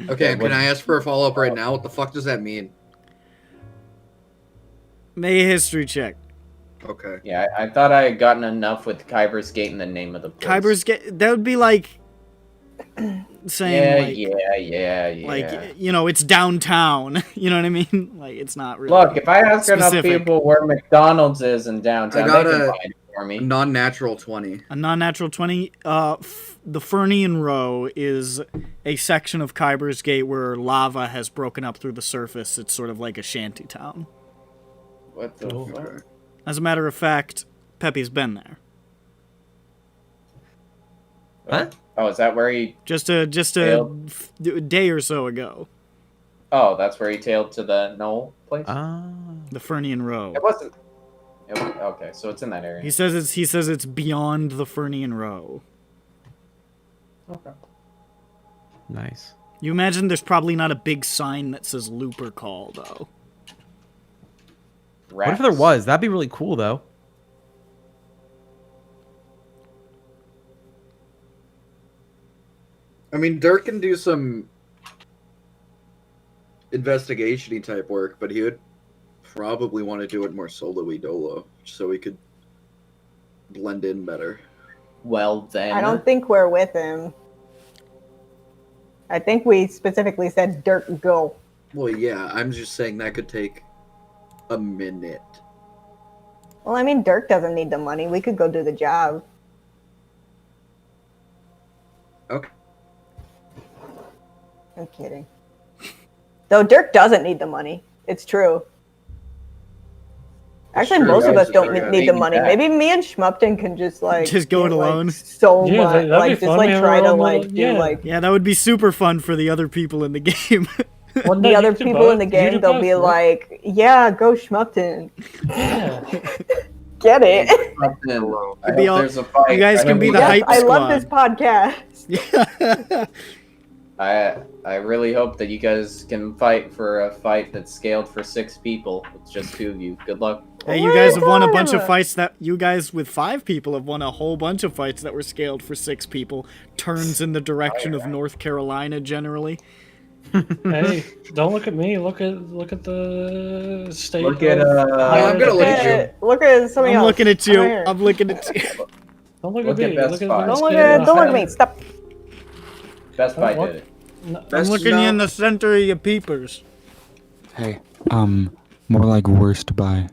Speaker 6: Okay,
Speaker 4: what-
Speaker 6: can I ask for a follow up right now? What the fuck does that mean?
Speaker 1: Make a history check.
Speaker 6: Okay.
Speaker 4: Yeah, I thought I had gotten enough with Kyber's Gate and the name of the place.
Speaker 1: Kyber's get that would be like saying
Speaker 4: Yeah.
Speaker 1: like it's downtown. You know what I mean? Like it's not really.
Speaker 4: Look, if I ask enough
Speaker 1: specific.
Speaker 4: people where McDonald's is in downtown,
Speaker 6: I got
Speaker 4: they can
Speaker 6: a-
Speaker 4: find it for me.
Speaker 6: Non-natural 20.
Speaker 1: A non-natural 20. The Fernian Row is a section of Kyber's Gate where lava has broken up through the surface. It's sort of like a shanty town.
Speaker 4: What the
Speaker 7: Cool.
Speaker 4: fuck?
Speaker 1: As a matter of fact, Pepe's been there.
Speaker 4: Huh? Oh, is that where he...
Speaker 1: Just a day or so ago.
Speaker 4: Oh, that's where he tailed to the knoll place?
Speaker 1: The Fernian Row.
Speaker 4: It wasn't... Okay, so it's in that area.
Speaker 1: He says it's beyond the Fernian Row.
Speaker 4: Okay.
Speaker 3: Nice.
Speaker 1: You imagine there's probably not a big sign that says Looper Call, though.
Speaker 3: What if there was? That'd be really cool, though.
Speaker 6: I mean, Dirk can do some investigation-y type work, but he would probably want to do it more solo-y dolo, so we could blend in better.
Speaker 4: Well then.
Speaker 5: I don't think we're with him. I think we specifically said Dirk go.
Speaker 6: Well, yeah, I'm just saying that could take a minute.
Speaker 5: Well, I mean, Dirk doesn't need the money. We could go do the job.
Speaker 6: Okay.
Speaker 5: I'm kidding. Though Dirk doesn't need the money. It's true. Actually,
Speaker 6: Sure,
Speaker 5: most of
Speaker 6: guys,
Speaker 5: us don't
Speaker 6: okay.
Speaker 5: need the money. Maybe me and Schmup'ten can just like
Speaker 1: Just go it
Speaker 5: get, like,
Speaker 1: alone.
Speaker 5: So
Speaker 7: Yeah,
Speaker 5: much,
Speaker 7: that'd
Speaker 5: like
Speaker 7: be
Speaker 5: just
Speaker 7: fun.
Speaker 5: like
Speaker 7: We have
Speaker 5: try
Speaker 7: our
Speaker 5: to
Speaker 7: own
Speaker 5: like
Speaker 7: little-
Speaker 5: do
Speaker 7: yeah.
Speaker 5: like
Speaker 1: Yeah, that would be super fun for the other people in the game.
Speaker 7: Well, no,
Speaker 5: the
Speaker 7: you
Speaker 5: other
Speaker 7: do
Speaker 5: people in
Speaker 7: both.
Speaker 5: the
Speaker 7: You
Speaker 5: game.
Speaker 7: do
Speaker 5: They'll
Speaker 7: both,
Speaker 5: be
Speaker 7: right?
Speaker 5: like, "Yeah, go Schmup'ten,
Speaker 7: Yeah.
Speaker 5: get it."
Speaker 2: Hello.
Speaker 10: I
Speaker 1: be
Speaker 10: hope
Speaker 1: all-
Speaker 10: there's a fight.
Speaker 1: you guys
Speaker 10: I
Speaker 1: can
Speaker 10: hope
Speaker 1: be
Speaker 10: we
Speaker 1: the
Speaker 10: get-
Speaker 1: hype
Speaker 5: I love this
Speaker 1: squad.
Speaker 5: podcast.
Speaker 1: Yeah.
Speaker 4: I really hope that you guys can fight for a fight that's scaled for 6 people with just 2 of you. Good luck.
Speaker 1: Hey, you
Speaker 5: What
Speaker 1: guys
Speaker 5: are
Speaker 1: have won a
Speaker 5: you
Speaker 1: bunch of
Speaker 5: talking
Speaker 1: fights that you guys with 5 people have won a whole bunch of fights that were scaled for 6 people. Turns in the direction of North Carolina generally.
Speaker 7: Hey, don't look at me. Look at the state.
Speaker 10: Look at,
Speaker 6: I'm gonna look at you.
Speaker 5: Look at somebody
Speaker 1: I'm
Speaker 5: else.
Speaker 1: looking at you.
Speaker 5: Come here.
Speaker 1: I'm looking at you.
Speaker 7: Don't look
Speaker 10: Look
Speaker 7: at
Speaker 10: at
Speaker 7: me.
Speaker 10: Best
Speaker 7: Look at
Speaker 10: Buy.
Speaker 7: the
Speaker 5: Don't look
Speaker 7: state
Speaker 5: at
Speaker 7: of
Speaker 5: don't look at
Speaker 7: Ohio.
Speaker 5: me. Stop.
Speaker 4: Best Buy
Speaker 7: what?
Speaker 4: did it.
Speaker 1: I'm
Speaker 6: Best
Speaker 1: looking you in
Speaker 6: no.
Speaker 1: the center of your peepers.
Speaker 11: Hey, more like worst buy.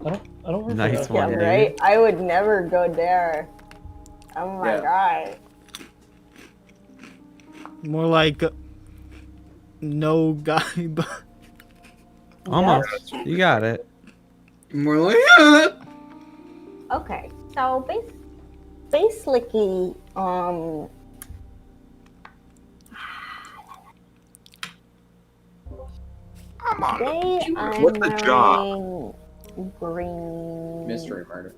Speaker 7: I don't work
Speaker 3: Nice
Speaker 7: for
Speaker 5: Yeah,
Speaker 3: one.
Speaker 5: right. I would never go there. Oh my
Speaker 10: Yeah.
Speaker 5: god.
Speaker 1: More like no guy. But
Speaker 3: Almost. You got it.
Speaker 6: More like that.
Speaker 5: Okay, so basically, today I'm
Speaker 2: What's the job?
Speaker 5: wearing green.
Speaker 4: Mystery murder.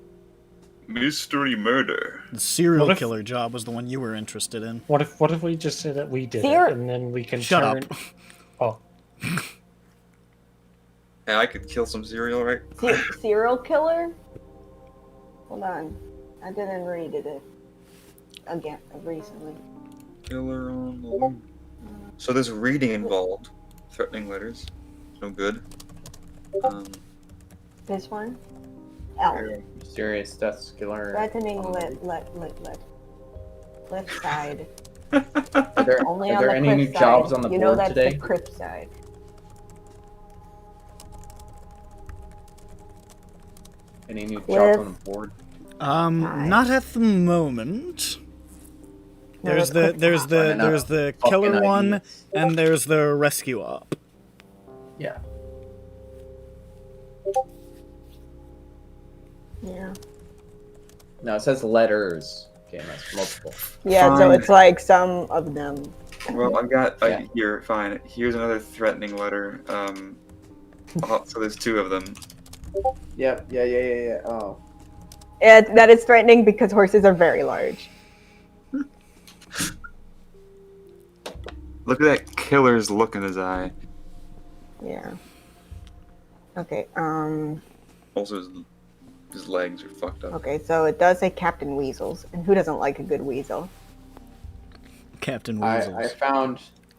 Speaker 2: Mystery murder.
Speaker 1: the serial
Speaker 7: What if-
Speaker 1: killer job was the one you were interested in.
Speaker 7: What if we just say that we did
Speaker 5: Ser-
Speaker 7: it, and then we can
Speaker 1: Shut
Speaker 7: turn...
Speaker 1: up.
Speaker 7: Oh,
Speaker 2: Hey, I could kill some cereal, right?
Speaker 5: Serial killer? Hold on, I didn't read it again recently.
Speaker 2: Killer on the loose. So there's reading involved. Threatening letters. No good.
Speaker 5: This one? L.
Speaker 4: Mysterious deaths killer.
Speaker 5: Threatening left side.
Speaker 4: Are there,
Speaker 5: Only
Speaker 4: are
Speaker 5: on
Speaker 4: there
Speaker 5: the
Speaker 4: any
Speaker 5: cliff
Speaker 4: new
Speaker 5: side.
Speaker 4: jobs on the
Speaker 5: You know
Speaker 4: board
Speaker 5: that's
Speaker 4: today?
Speaker 5: the crypt side.
Speaker 4: Any new jobs
Speaker 5: Cliff.
Speaker 4: on the board?
Speaker 5: Hi.
Speaker 1: Not at the moment.
Speaker 5: No,
Speaker 1: There's
Speaker 5: that's cliff
Speaker 1: there's the killer
Speaker 4: Fucking
Speaker 1: one,
Speaker 4: ideas.
Speaker 1: and there's the rescue op.
Speaker 4: Yeah.
Speaker 5: Yeah.
Speaker 4: No, it says letters. Okay, that's multiple.
Speaker 5: Yeah, so
Speaker 2: Fine.
Speaker 5: it's like some of them.
Speaker 2: Well, I've got
Speaker 4: Yeah.
Speaker 2: here. Fine. Here's another threatening letter. So there's 2 of them.
Speaker 10: Yep. Yeah. Oh.
Speaker 5: That is threatening because horses are very large.
Speaker 2: Look at that killer's look in his eye.
Speaker 5: Yeah. Okay,
Speaker 2: Also, his legs are fucked up.
Speaker 5: okay, so it does say Captain Weasels, and who doesn't like a good weasel?
Speaker 1: Captain
Speaker 10: I
Speaker 1: Weasels.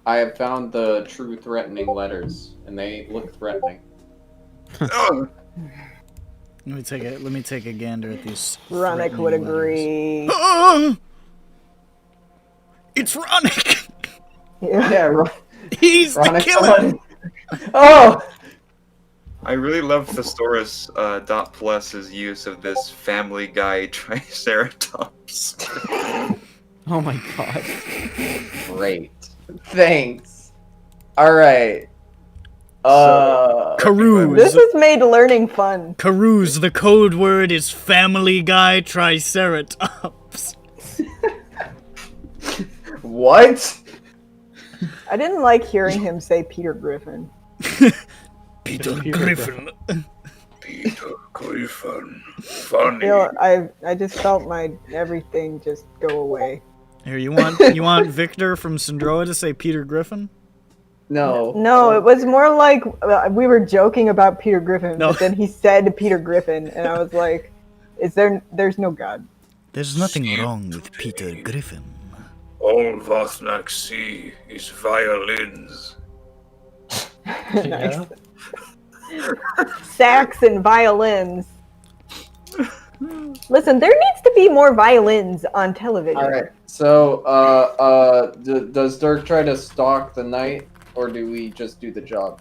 Speaker 10: have found the true threatening letters, and they look threatening.
Speaker 2: Oh,
Speaker 1: Let me take a gander at these.
Speaker 5: Ronick would
Speaker 1: threatening letters.
Speaker 5: agree.
Speaker 8: It's Ronick!
Speaker 5: Yeah.
Speaker 10: Yeah,
Speaker 8: He's the
Speaker 10: Ronick.
Speaker 8: killer!
Speaker 10: Oh!
Speaker 2: I really love Thesaurus .plus's use of this Family Guy Triceratops.
Speaker 3: Oh my god.
Speaker 10: Great. Thanks. Alright.
Speaker 1: Karuuz.
Speaker 5: This has made learning fun.
Speaker 1: Karuuz, the code word is Family Guy Triceratops.
Speaker 10: What?
Speaker 5: I didn't like hearing him say Peter Griffin.
Speaker 8: Peter Griffin. Peter Griffin.
Speaker 5: You
Speaker 8: Funny.
Speaker 5: know, I just felt my everything just go away.
Speaker 1: Here, you want Victor from Syndroa to say Peter Griffin?
Speaker 10: No.
Speaker 5: No, it was more like we were joking about Peter Griffin,
Speaker 1: No.
Speaker 5: but then he said Peter Griffin, and I was like, there's no God.
Speaker 9: There's nothing wrong with Peter Griffin.
Speaker 8: All Vothnak see is violins.
Speaker 5: Nice. sax and violins. Listen, there needs to be more violins on television.
Speaker 10: All right. So, does Dirk try to stalk the knight, or do we just do the job?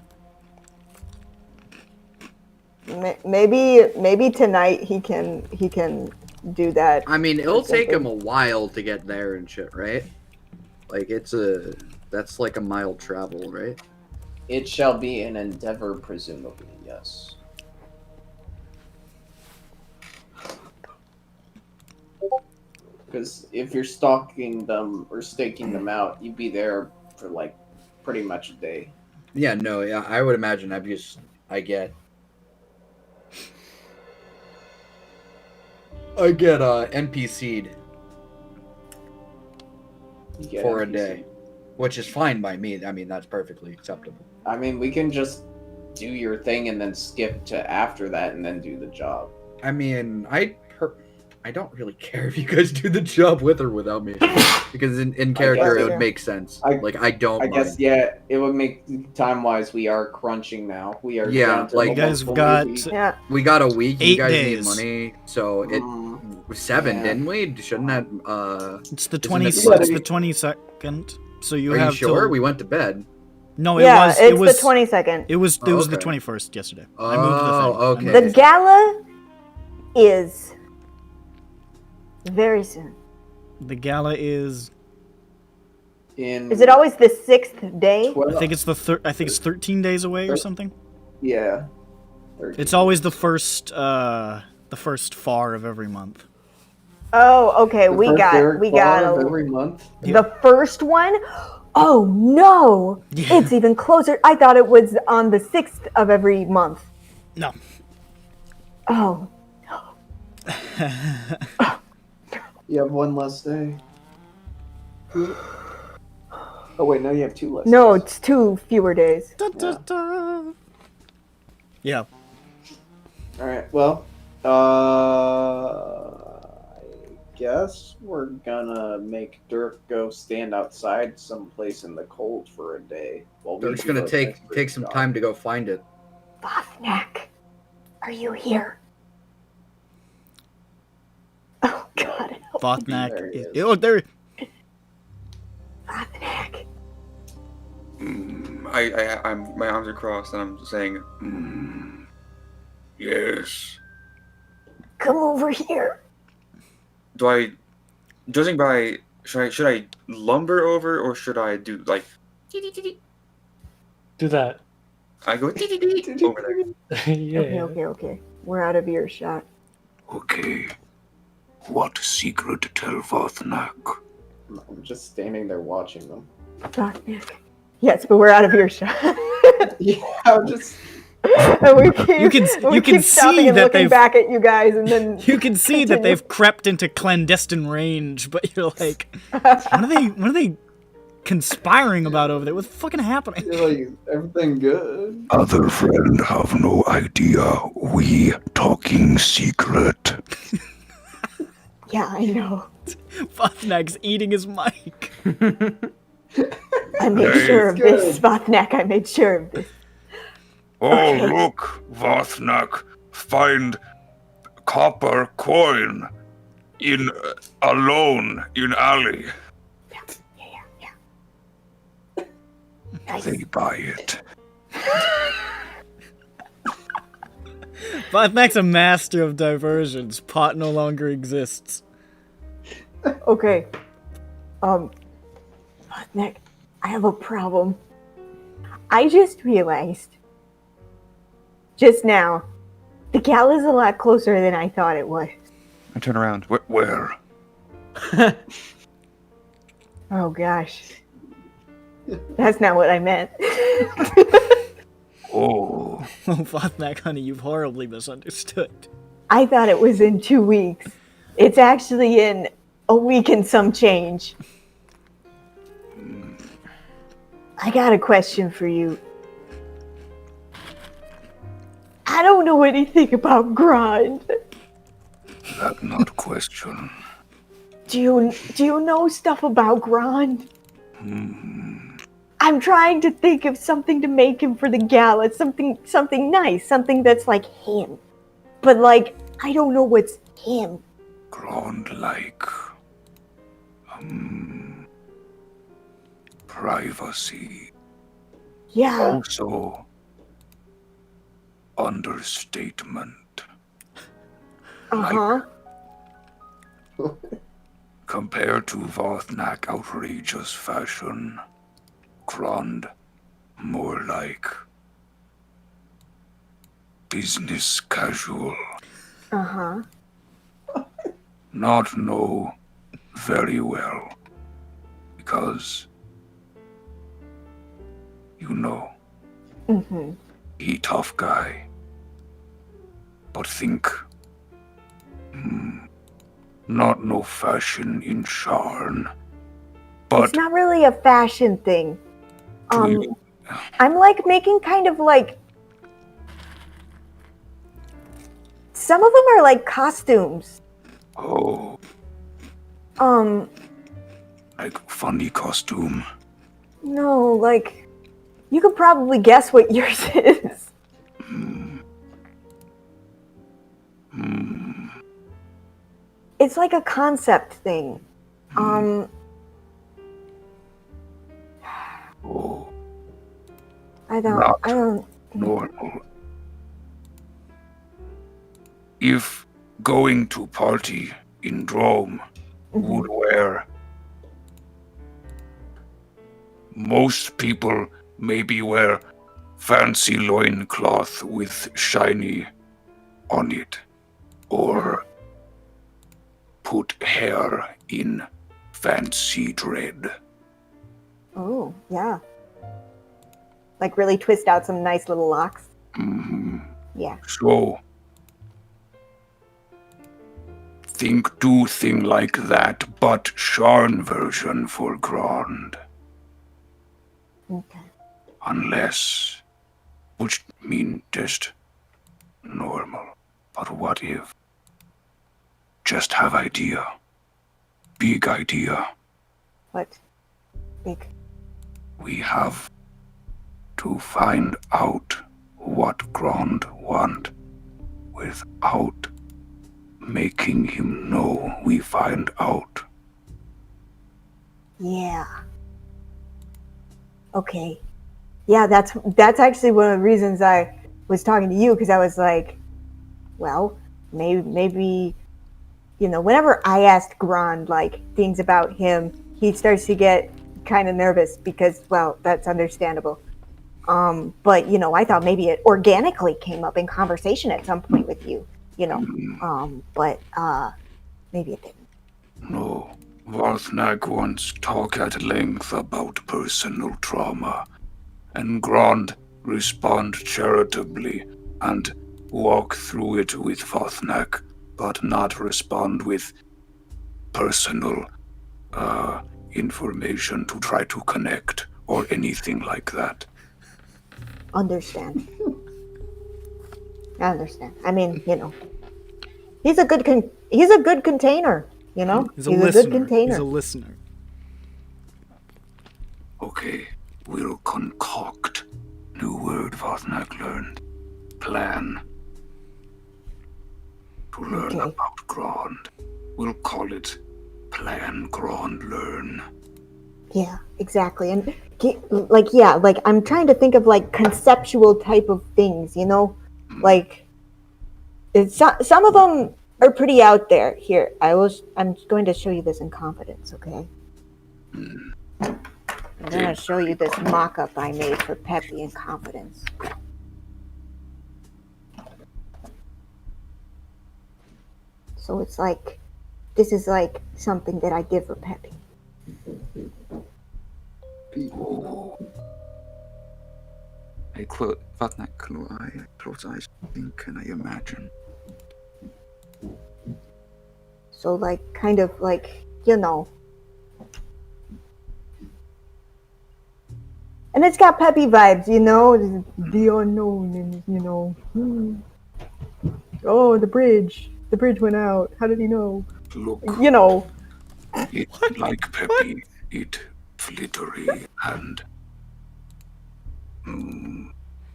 Speaker 5: Maybe tonight he can do that.
Speaker 6: I mean, it'll take him a while to get there and shit, right? Like that's like a mile travel, right?
Speaker 10: It shall be an endeavor, presumably. Yes. Because if you're stalking them or staking them out, you'd be there for like pretty much a day.
Speaker 6: Yeah, no, yeah, I would imagine I get NPC'd for a day, which is fine by me. I mean, that's perfectly acceptable.
Speaker 10: I mean, we can just do your thing and then skip to after that and then do the job.
Speaker 6: I mean, I don't really care if you guys do the job with or without me, because in character it would make sense. I don't.
Speaker 10: I guess it would make time-wise. We are crunching now. We are
Speaker 6: down to
Speaker 1: you guys have got
Speaker 6: we got a week.
Speaker 1: 8
Speaker 6: you guys
Speaker 1: days.
Speaker 6: need money, so it 7, didn't we? Shouldn't that
Speaker 1: It's the
Speaker 6: isn't it
Speaker 1: 22nd. So you
Speaker 6: Are
Speaker 1: have
Speaker 6: you sure?
Speaker 1: till...
Speaker 6: We went to bed.
Speaker 1: No,
Speaker 5: it's
Speaker 1: it was
Speaker 5: the 22nd.
Speaker 1: It was the
Speaker 6: okay.
Speaker 1: 21st yesterday. I moved the thing.
Speaker 6: Okay.
Speaker 5: The gala is very soon.
Speaker 1: The gala is.
Speaker 5: Is it always the 6th day?
Speaker 1: I think it's I think it's 13 days away or something.
Speaker 10: Yeah.
Speaker 1: It's always the first far of every month.
Speaker 5: Oh, okay. We got
Speaker 10: every month.
Speaker 5: The first one. Oh no!
Speaker 1: Yeah.
Speaker 5: It's even closer. I thought it was on the 6th of every month.
Speaker 1: No.
Speaker 5: Oh.
Speaker 10: You have one less day. Oh wait, no, you have 2 less.
Speaker 5: No,
Speaker 10: days.
Speaker 5: it's 2 fewer days.
Speaker 1: Yeah.
Speaker 10: All right. Well, I guess we're gonna make Dirk go stand outside someplace in the cold for a day. While we
Speaker 6: Dirk's
Speaker 10: do
Speaker 6: gonna
Speaker 10: our
Speaker 6: take
Speaker 10: desperate
Speaker 6: some
Speaker 10: job.
Speaker 6: time to go find it.
Speaker 5: Bothnak, are you here? Oh God.
Speaker 1: Bothnak
Speaker 10: There he
Speaker 1: is.
Speaker 10: is.
Speaker 1: Oh, there.
Speaker 5: Bothnak.
Speaker 2: I'm my arms are crossed and I'm saying, yes.
Speaker 5: Come over here.
Speaker 2: Do I, judging by, should I lumber over or should I do like?
Speaker 7: Do that.
Speaker 2: I go over there.
Speaker 7: Yeah.
Speaker 5: Okay. We're out of earshot.
Speaker 8: Okay. What secret to tell Vothnak?
Speaker 10: I'm just standing there watching them.
Speaker 5: Bothnak. Yes, but we're out of earshot.
Speaker 10: Yeah, I'm just.
Speaker 5: And we keep,
Speaker 1: You can
Speaker 5: we keep
Speaker 1: see
Speaker 5: stopping and
Speaker 1: that
Speaker 5: looking
Speaker 1: they've-
Speaker 5: back at you guys, and then
Speaker 1: You can see that
Speaker 5: continue.
Speaker 1: they've crept into clandestine range, but you're like, what are they conspiring about over there? What's fucking happening?
Speaker 10: You're like, everything good?
Speaker 8: Other friend have no idea. We talking secret.
Speaker 5: Yeah, I know.
Speaker 1: Bothnak's eating his mic.
Speaker 5: I made
Speaker 8: Hey.
Speaker 5: sure of
Speaker 10: Good.
Speaker 5: this, Bothnak. I made sure of this.
Speaker 8: Oh, look, Vothnak, find copper coin in alone in alley. They buy it.
Speaker 1: Bothnak's a master of diversions. Pot no longer exists.
Speaker 5: Okay. Bothnak, I have a problem. I just realized, just now, the gala's a lot closer than I thought it was.
Speaker 2: I turn around.
Speaker 8: Where?
Speaker 5: Oh gosh. That's not what I meant.
Speaker 8: Oh,
Speaker 1: Oh, Bothnak, honey, you've horribly misunderstood.
Speaker 5: I thought it was in 2 weeks. It's actually in a week and some change. I got a question for you. I don't know anything about grind.
Speaker 8: that not question.
Speaker 5: Do you know stuff about grind? I'm trying to think of something to make him for the gala, something nice, something that's like him. But like, I don't know what's him.
Speaker 8: Grand-like. Privacy.
Speaker 5: Yeah.
Speaker 8: Also, understatement.
Speaker 5: Uh-huh.
Speaker 8: Compared to Vothnak outrageous fashion, Grand, more like business casual.
Speaker 5: Uh-huh.
Speaker 8: Not know very well, because, you know,
Speaker 5: Mm-hmm.
Speaker 8: he tough guy. But think, not no fashion in Sharn. But
Speaker 5: It's not really a fashion thing.
Speaker 8: you-
Speaker 5: I'm like making kind of like, some of them are like costumes.
Speaker 8: oh, like funny costume.
Speaker 5: No, like, you could probably guess what yours is. It's like a concept thing.
Speaker 8: Oh,
Speaker 5: I
Speaker 8: not
Speaker 5: don't.
Speaker 8: normal. If going to party in Drome would wear, most people maybe wear fancy loincloth with shiny on it, or put hair in fancy dread.
Speaker 5: Oh, yeah. Like really twist out some nice little locks. Yeah.
Speaker 8: So, do thing like that, but Sharn version for Grand.
Speaker 5: Okay.
Speaker 8: Unless, which mean just normal. But what if? Just have idea. Big idea.
Speaker 5: What? Big.
Speaker 8: We have to find out what Grand want without making him know we find out.
Speaker 5: Yeah. Okay. Yeah, that's actually one of the reasons I was talking to you, because I was like, well, maybe, you know, whenever I asked Grand like things about him, he starts to get kind of nervous because, well, that's understandable. But you know, I thought maybe it organically came up in conversation at some point with you, you know. But maybe it didn't.
Speaker 8: No. Vothnak once talk at length about personal trauma, and Grand respond charitably and walk through it with Vothnak, but not respond with personal information to try to connect or anything like that.
Speaker 5: Understand. I understand. I mean, you know, he's a good container. You know,
Speaker 1: He's a listener.
Speaker 5: good container.
Speaker 1: He's a listener.
Speaker 8: Okay, we'll concoct. New word Vothnak learned. Plan. To learn about Grand. We'll call it Plan Grand Learn.
Speaker 5: Yeah, exactly. And like I'm trying to think of like conceptual type of things, you know, like some of them are pretty out there. Here, I'm going to show you this in confidence, okay? I'm going to show you this mock-up I made for Peppy in confidence. So it's like, this is like something that I did for Peppy.
Speaker 6: I close eyes, think, and I imagine.
Speaker 5: So like, kind of like, you know. And it's got Peppy vibes, you know, the unknown, and you know. Oh, the bridge went out. How did he know?
Speaker 8: Look,
Speaker 5: you know.
Speaker 8: It like Peppy, it flittery and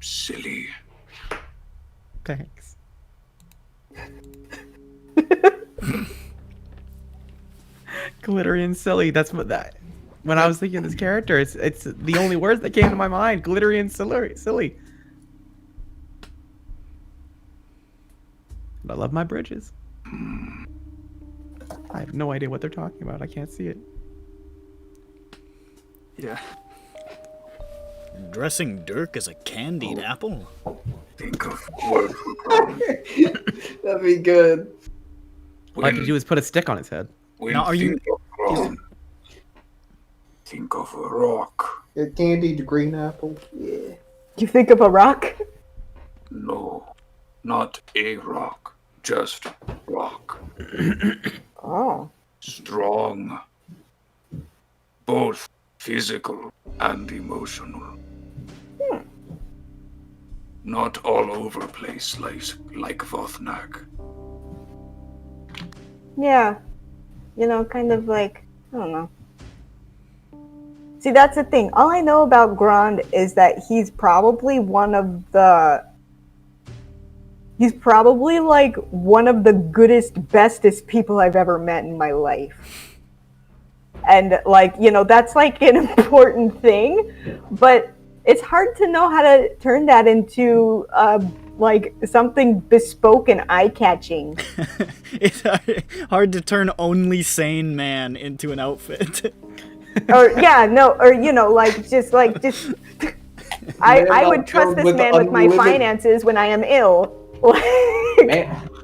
Speaker 8: Silly.
Speaker 3: Thanks. Glittery and silly. That's what that. When I was thinking of this character, it's the only words that came to my mind. Glittery and silly. But I love my bridges. I have no idea what they're talking about. I can't see it.
Speaker 1: Yeah. Dressing Dirk as a candied apple?
Speaker 8: Think of what
Speaker 10: That'd be good.
Speaker 3: All I could do is put a stick on his head.
Speaker 1: Now, are you...
Speaker 8: Think of a rock.
Speaker 10: A candied green apple. Yeah.
Speaker 5: You think of a rock?
Speaker 8: No, not a rock. Just rock.
Speaker 5: Oh.
Speaker 8: Strong. Both physical and emotional. Not all over place like Vothnak.
Speaker 5: Yeah. You know, kind of like, I don't know. See, that's the thing. All I know about Grand is that he's probably He's probably like one of the goodest, bestest people I've ever met in my life. And like, you know, that's like an important thing, but it's hard to know how to turn that into like something bespoke and eye-catching.
Speaker 1: It's hard to turn only sane man into an outfit.
Speaker 5: Or you know, I would trust this man with my finances when I am ill.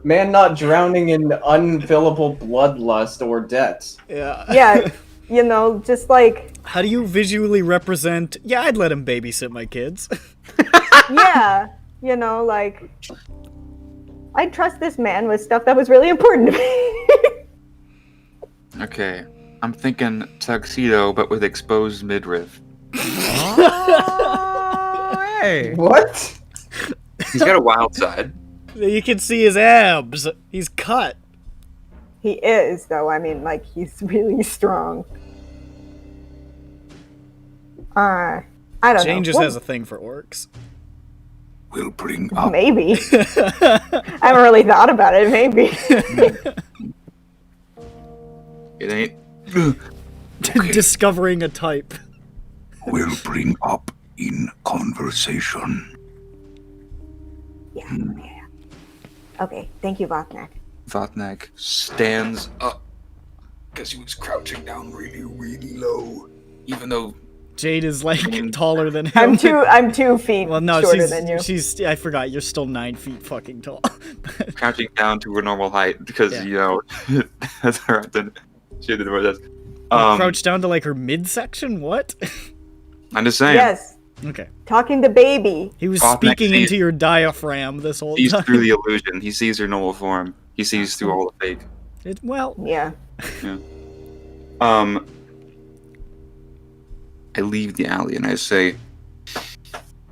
Speaker 10: man not drowning in unfillable bloodlust or debt.
Speaker 5: Yeah, you know, just like...
Speaker 1: How do you visually represent... Yeah, I'd let him babysit my kids.
Speaker 5: Yeah, you know, like... I'd trust this man with stuff that was really important to me.
Speaker 2: Okay, I'm thinking tuxedo, but with exposed midriff.
Speaker 3: Oh, hey.
Speaker 10: What?
Speaker 2: He's got a wild side.
Speaker 1: You can see his abs. He's cut.
Speaker 5: He is, though. I mean, like, he's really strong. I don't know.
Speaker 1: Jane just has a thing for orcs.
Speaker 8: We'll bring up.
Speaker 5: Maybe. I haven't really thought about it. Maybe.
Speaker 2: It ain't.
Speaker 8: Okay.
Speaker 1: Discovering a type.
Speaker 8: We'll bring up in conversation.
Speaker 5: Yeah. Okay. Thank you, Vothnak.
Speaker 2: Vothnak stands up.
Speaker 8: Because he was crouching down really, really low.
Speaker 2: Even though
Speaker 1: Jade is like taller than him.
Speaker 5: I'm 2 feet
Speaker 1: well, no,
Speaker 5: shorter than you.
Speaker 1: I forgot. You're still 9 feet fucking tall.
Speaker 2: crouching down to a normal height because you know that's her. She did what it does.
Speaker 1: Crouch down to like her midsection. What?
Speaker 2: I'm just saying.
Speaker 5: Yes.
Speaker 1: Okay.
Speaker 5: Talking to baby.
Speaker 1: He was speaking into your diaphragm this whole
Speaker 2: He's
Speaker 1: time.
Speaker 2: through the illusion. He sees her normal form. He sees through all the fake.
Speaker 5: Yeah.
Speaker 2: Yeah. I leave the alley and I say,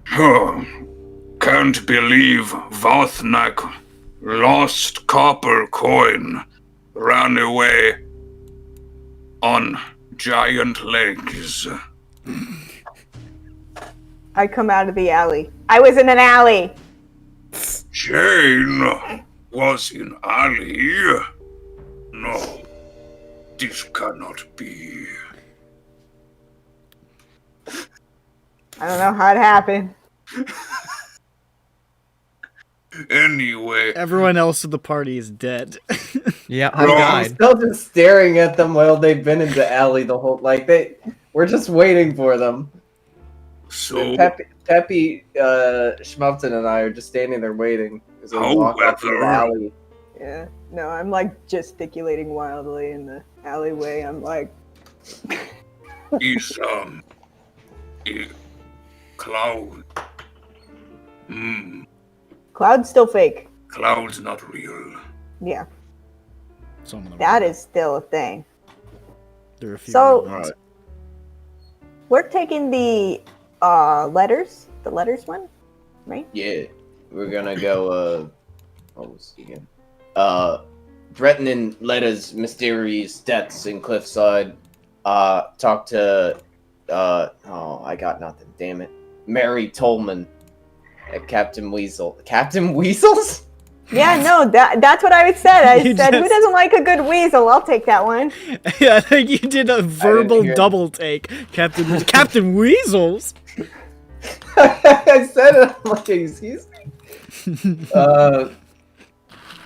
Speaker 8: can't believe Vothnak lost copper coin, ran away on giant legs.
Speaker 5: I come out of the alley. I was in an alley.
Speaker 8: Jane was in alley. No, this cannot be.
Speaker 5: I don't know how it happened.
Speaker 8: Anyway,
Speaker 1: everyone else in the party is dead.
Speaker 3: Yeah,
Speaker 10: I died. I'm still just staring at them while they've been in the alley the whole we're just waiting for them.
Speaker 8: So
Speaker 10: Peppy, Schmup'ten and I are just standing there waiting as they walk up to the alley.
Speaker 5: Yeah. No, I'm like gesticulating wildly in the alleyway. I'm like
Speaker 8: he's Cloud.
Speaker 5: Cloud's still fake.
Speaker 8: Cloud's not real.
Speaker 5: Yeah.
Speaker 1: Some of them
Speaker 5: That is still a thing.
Speaker 1: There are a few
Speaker 5: So we're taking the letters. The letters one, right?
Speaker 4: Yeah. We're gonna go what was he again? Threatening letters, mysterious deaths in Cliffside. Talk to I got nothing, damn it. Mary Tolman. Captain Weasel. Captain Weasels?
Speaker 5: Yeah, no, that's what I said. I
Speaker 1: You
Speaker 5: said, who
Speaker 1: just-
Speaker 5: doesn't like a good weasel? I'll take that one.
Speaker 1: Yeah, I think you did a verbal
Speaker 4: hear-
Speaker 1: double take, Captain Weasels.
Speaker 10: I said it. I'm like, excuse me.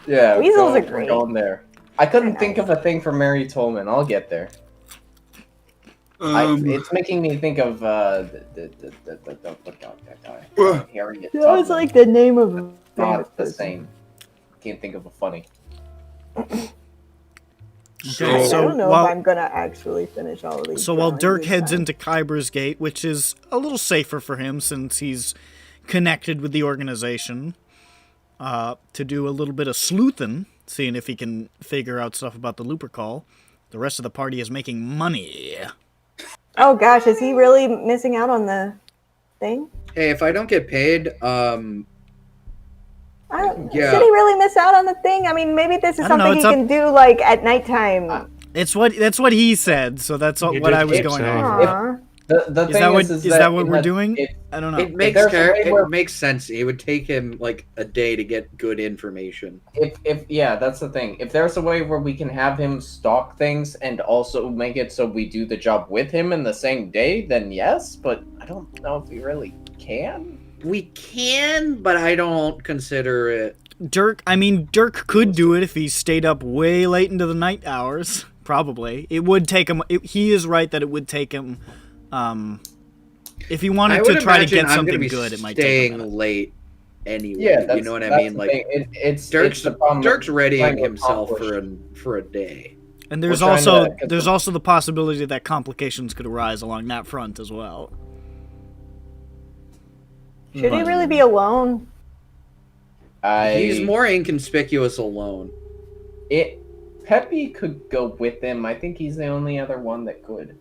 Speaker 10: Yeah,
Speaker 5: Weasels are
Speaker 10: we're
Speaker 5: great.
Speaker 4: Going there. I couldn't
Speaker 5: They're
Speaker 4: think
Speaker 5: nice.
Speaker 4: of a thing for Mary Tolman. I'll get there. It's making me think of the Harriet
Speaker 5: That was
Speaker 4: Tubman.
Speaker 5: like the name of a
Speaker 4: Not the
Speaker 5: person.
Speaker 4: same. Can't think of a funny.
Speaker 1: Okay,
Speaker 5: I
Speaker 1: so
Speaker 5: don't know
Speaker 1: while,
Speaker 5: if I'm gonna actually finish all of these.
Speaker 1: so while
Speaker 5: drawings
Speaker 1: Dirk
Speaker 5: this
Speaker 1: heads
Speaker 5: time.
Speaker 1: into Kyber's Gate, which is a little safer for him since he's connected with the organization, to do a little bit of sleuthing, seeing if he can figure out stuff about the Looper Call, the rest of the party is making money.
Speaker 5: Oh gosh, is he really missing out on the thing?
Speaker 6: Hey, if I don't get paid, yeah.
Speaker 5: Should he really miss out on the thing? I mean, maybe this is
Speaker 1: I don't know,
Speaker 5: something he
Speaker 1: it's
Speaker 5: can do like at nighttime.
Speaker 1: That's what he said, so that's
Speaker 7: You
Speaker 1: what
Speaker 7: did
Speaker 1: I was
Speaker 7: keep
Speaker 1: going
Speaker 7: saying.
Speaker 1: on.
Speaker 5: Aw.
Speaker 4: The
Speaker 1: Is
Speaker 4: thing
Speaker 1: that what
Speaker 4: is
Speaker 1: is that what
Speaker 4: it
Speaker 1: we're
Speaker 4: has-
Speaker 1: doing?
Speaker 4: it-
Speaker 1: I don't know.
Speaker 6: it makes
Speaker 4: there's a way where-
Speaker 6: it makes sense. It would take him like a day to get good information.
Speaker 4: if yeah, that's the thing. If there's a way where we can have him stalk things and also make it so we do the job with him in the same day, then yes. But I don't know if we really can.
Speaker 6: We can, but I don't consider it.
Speaker 1: Dirk could do it if he stayed up way late into the night hours. Probably. It would take him. He is right that it would take him. If he wanted
Speaker 6: I would
Speaker 1: to try to
Speaker 6: imagine
Speaker 1: get
Speaker 6: I'm
Speaker 1: something
Speaker 6: gonna be
Speaker 1: good, it might take him.
Speaker 6: staying late anyway.
Speaker 4: Yeah, that's,
Speaker 6: you know what I
Speaker 4: that's
Speaker 6: mean?
Speaker 4: the
Speaker 6: Like
Speaker 4: thing. It's
Speaker 6: Dirk's
Speaker 4: the problem
Speaker 6: Dirk's
Speaker 4: with
Speaker 6: readying
Speaker 4: trying to
Speaker 6: himself
Speaker 4: accomplish-
Speaker 6: for a day.
Speaker 1: And there's
Speaker 4: We're trying
Speaker 1: also
Speaker 4: to get
Speaker 1: there's
Speaker 4: some-
Speaker 1: also the possibility that complications could arise along that front as well.
Speaker 5: Should he really be alone?
Speaker 6: He's more inconspicuous alone.
Speaker 4: Peppy could go with him. I think he's the only other one that could.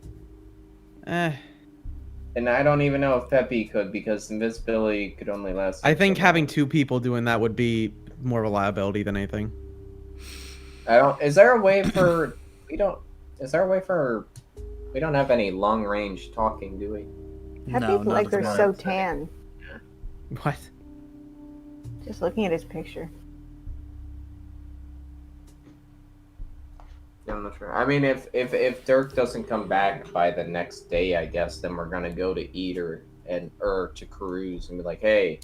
Speaker 4: And I don't even know if Peppy could because invisibility could only last.
Speaker 3: I think
Speaker 4: so
Speaker 3: having
Speaker 4: long.
Speaker 3: 2 people doing that would be more of a liability than anything.
Speaker 4: I don't. Is there a way for we don't? Is there a way for we don't have any long range talking, do we?
Speaker 5: How
Speaker 1: No,
Speaker 5: people
Speaker 1: not
Speaker 5: like
Speaker 1: at
Speaker 5: they're
Speaker 1: the
Speaker 5: so
Speaker 1: moment.
Speaker 5: tan?
Speaker 3: What?
Speaker 5: Just looking at his picture.
Speaker 4: Yeah, I'm not sure. I mean, if Dirk doesn't come back by the next day, I guess then we're gonna go to Eater or to Karuuz and be like, hey,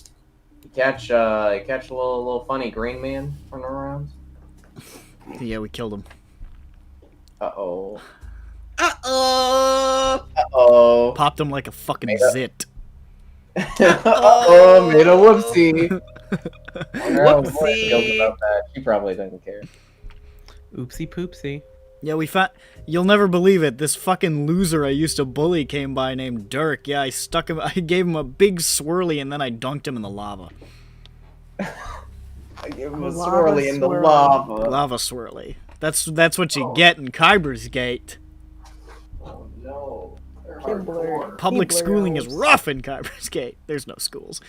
Speaker 4: you catch a little funny green man running around.
Speaker 1: Yeah, we killed him.
Speaker 4: Uh-oh.
Speaker 6: Uh-oh!
Speaker 4: Uh-oh.
Speaker 1: Popped him like a fucking
Speaker 4: Made up.
Speaker 1: zit.
Speaker 10: Uh-oh, made a whoopsie.
Speaker 4: Wonder how Laura feels about that. She probably doesn't care.
Speaker 3: Oopsie poopsie.
Speaker 1: Yeah, we found. You'll never believe it. This fucking loser I used to bully came by named Dirk. Yeah, I stuck him. I gave him a big swirly and then I dunked him in the lava.
Speaker 4: I give him a
Speaker 5: Lava
Speaker 4: swirly in the
Speaker 5: swirly.
Speaker 4: lava.
Speaker 1: Lava swirly. That's what you get in Kyber's Gate.
Speaker 4: Oh no. They're
Speaker 5: Kibler.
Speaker 4: hardcore.
Speaker 1: Public
Speaker 5: Keebler
Speaker 1: schooling is
Speaker 5: elves.
Speaker 1: rough in Kyber's Gate. There's no schools.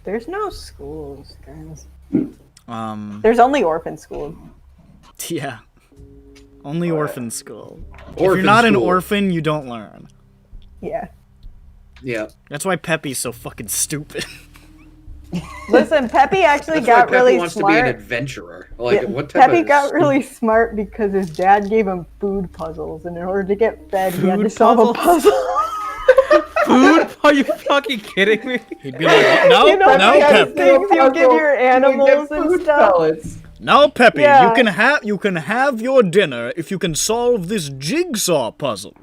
Speaker 5: There's no schools, guys.
Speaker 1: Um.
Speaker 5: There's only orphan school.
Speaker 1: Yeah. Only orphan school. If
Speaker 6: Orphan
Speaker 1: you're not an
Speaker 6: school.
Speaker 1: orphan, you don't learn.
Speaker 5: Yeah.
Speaker 6: Yeah.
Speaker 1: That's why Peppy's so fucking stupid.
Speaker 5: Listen, Peppy actually
Speaker 6: That's
Speaker 5: got
Speaker 6: why Peppy
Speaker 5: really
Speaker 6: wants to be an
Speaker 5: smart.
Speaker 6: adventurer. Like
Speaker 5: Yeah,
Speaker 6: what type
Speaker 5: Peppy
Speaker 6: of
Speaker 5: got really smart because his dad gave him food puzzles, and in order to get fed, he had to
Speaker 3: Food
Speaker 5: solve a
Speaker 3: puzzles?
Speaker 5: puzzle.
Speaker 3: Food? Are you fucking kidding me?
Speaker 1: He'd be like, no,
Speaker 5: You know,
Speaker 1: no,
Speaker 5: they have
Speaker 1: Peppy.
Speaker 5: things you give your animals and stuff.
Speaker 4: Pellets.
Speaker 1: No, Peppy,
Speaker 5: Yeah.
Speaker 1: you can have your dinner if you can solve this jigsaw puzzle.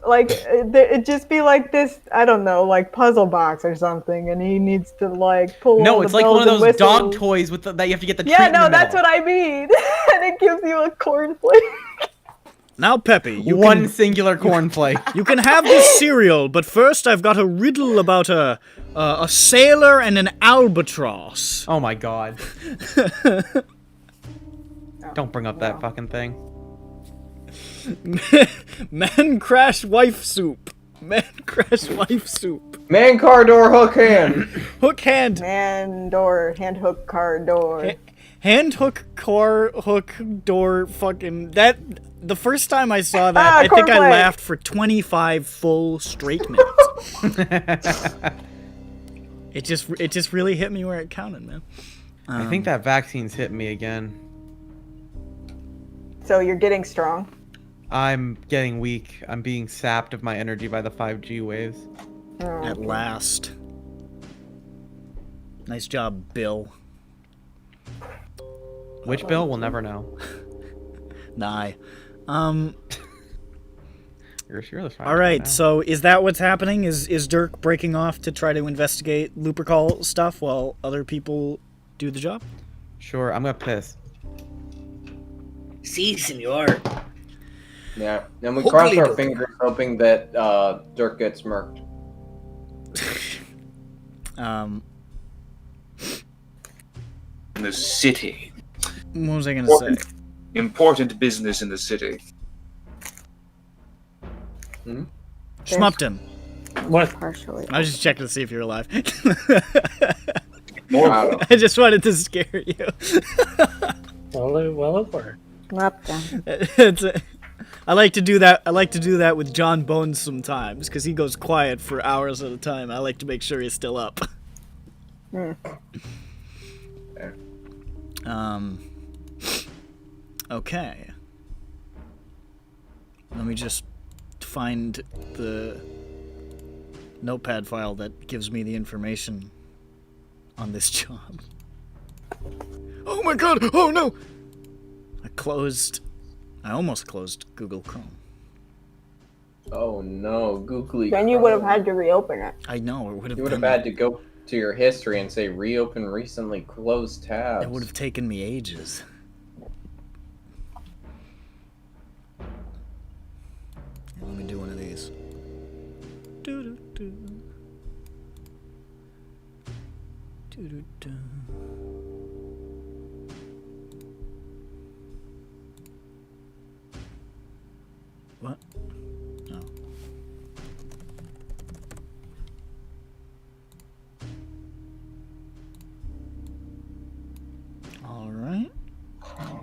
Speaker 5: Like it'd just be like this, I don't know, like puzzle box or something, and he needs to like pull. all
Speaker 3: No,
Speaker 5: the
Speaker 3: it's like
Speaker 5: bells
Speaker 3: one of
Speaker 5: and
Speaker 3: those dog
Speaker 5: whistles.
Speaker 3: toys with that you have to get the treat
Speaker 5: Yeah,
Speaker 3: in the
Speaker 5: no, that's
Speaker 3: middle.
Speaker 5: what I mean. And it gives you a cornflake.
Speaker 1: Now, Peppy,
Speaker 3: One singular cornflake.
Speaker 1: you can have this cereal, but first I've got a riddle about a sailor and an albatross.
Speaker 3: Oh my god. Don't bring up that fucking thing.
Speaker 1: Man crash wife soup. Man crash wife soup.
Speaker 4: Man car door hook hand.
Speaker 1: Hook hand.
Speaker 5: Man door, hand hook car door.
Speaker 1: Hand hook car hook door fucking that. The first time I saw that, I think I
Speaker 5: cornflake.
Speaker 1: laughed for 25 full straight minutes. It just really hit me where it counted, man.
Speaker 3: I think that vaccine's hitting me again.
Speaker 5: So you're getting strong.
Speaker 3: I'm getting weak. I'm being sapped of my energy by the 5G waves.
Speaker 5: Oh,
Speaker 1: At last. Nice job, Bill.
Speaker 3: Which Bill? We'll never know.
Speaker 1: Nah.
Speaker 3: You're the scientist
Speaker 1: All right,
Speaker 3: now.
Speaker 1: so is that what's happening? Is Dirk breaking off to try to investigate Lupercal stuff while other people do the job?
Speaker 3: Sure, I'm gonna piss.
Speaker 12: Si, senor.
Speaker 4: Yeah, and we
Speaker 12: Hopefully
Speaker 4: cross our
Speaker 12: Dirk.
Speaker 4: fingers hoping that Dirk gets murked.
Speaker 2: In the city.
Speaker 1: What was I gonna say?
Speaker 2: Important business in the city.
Speaker 1: Schmup'ten.
Speaker 7: What?
Speaker 5: Partially.
Speaker 1: I was just checking to see if you're alive.
Speaker 2: More.
Speaker 1: I just wanted to scare you.
Speaker 7: Well, it worked.
Speaker 1: I like to do that. I like to do that with John Bones sometimes because he goes quiet for hours at a time. I like to make sure he's still up. Okay. Let me just find the notepad file that gives me the information on this job. Oh my god! Oh no! I almost closed Google Chrome.
Speaker 4: Oh no, googly.
Speaker 5: Then you would have had to reopen it.
Speaker 1: I know, it would have
Speaker 4: You would have had to go to your history and say reopen recently closed tabs.
Speaker 1: It would have taken me ages. Let me do one of these. Doo-doo-doo. Doo-doo-doo. What? No. All right.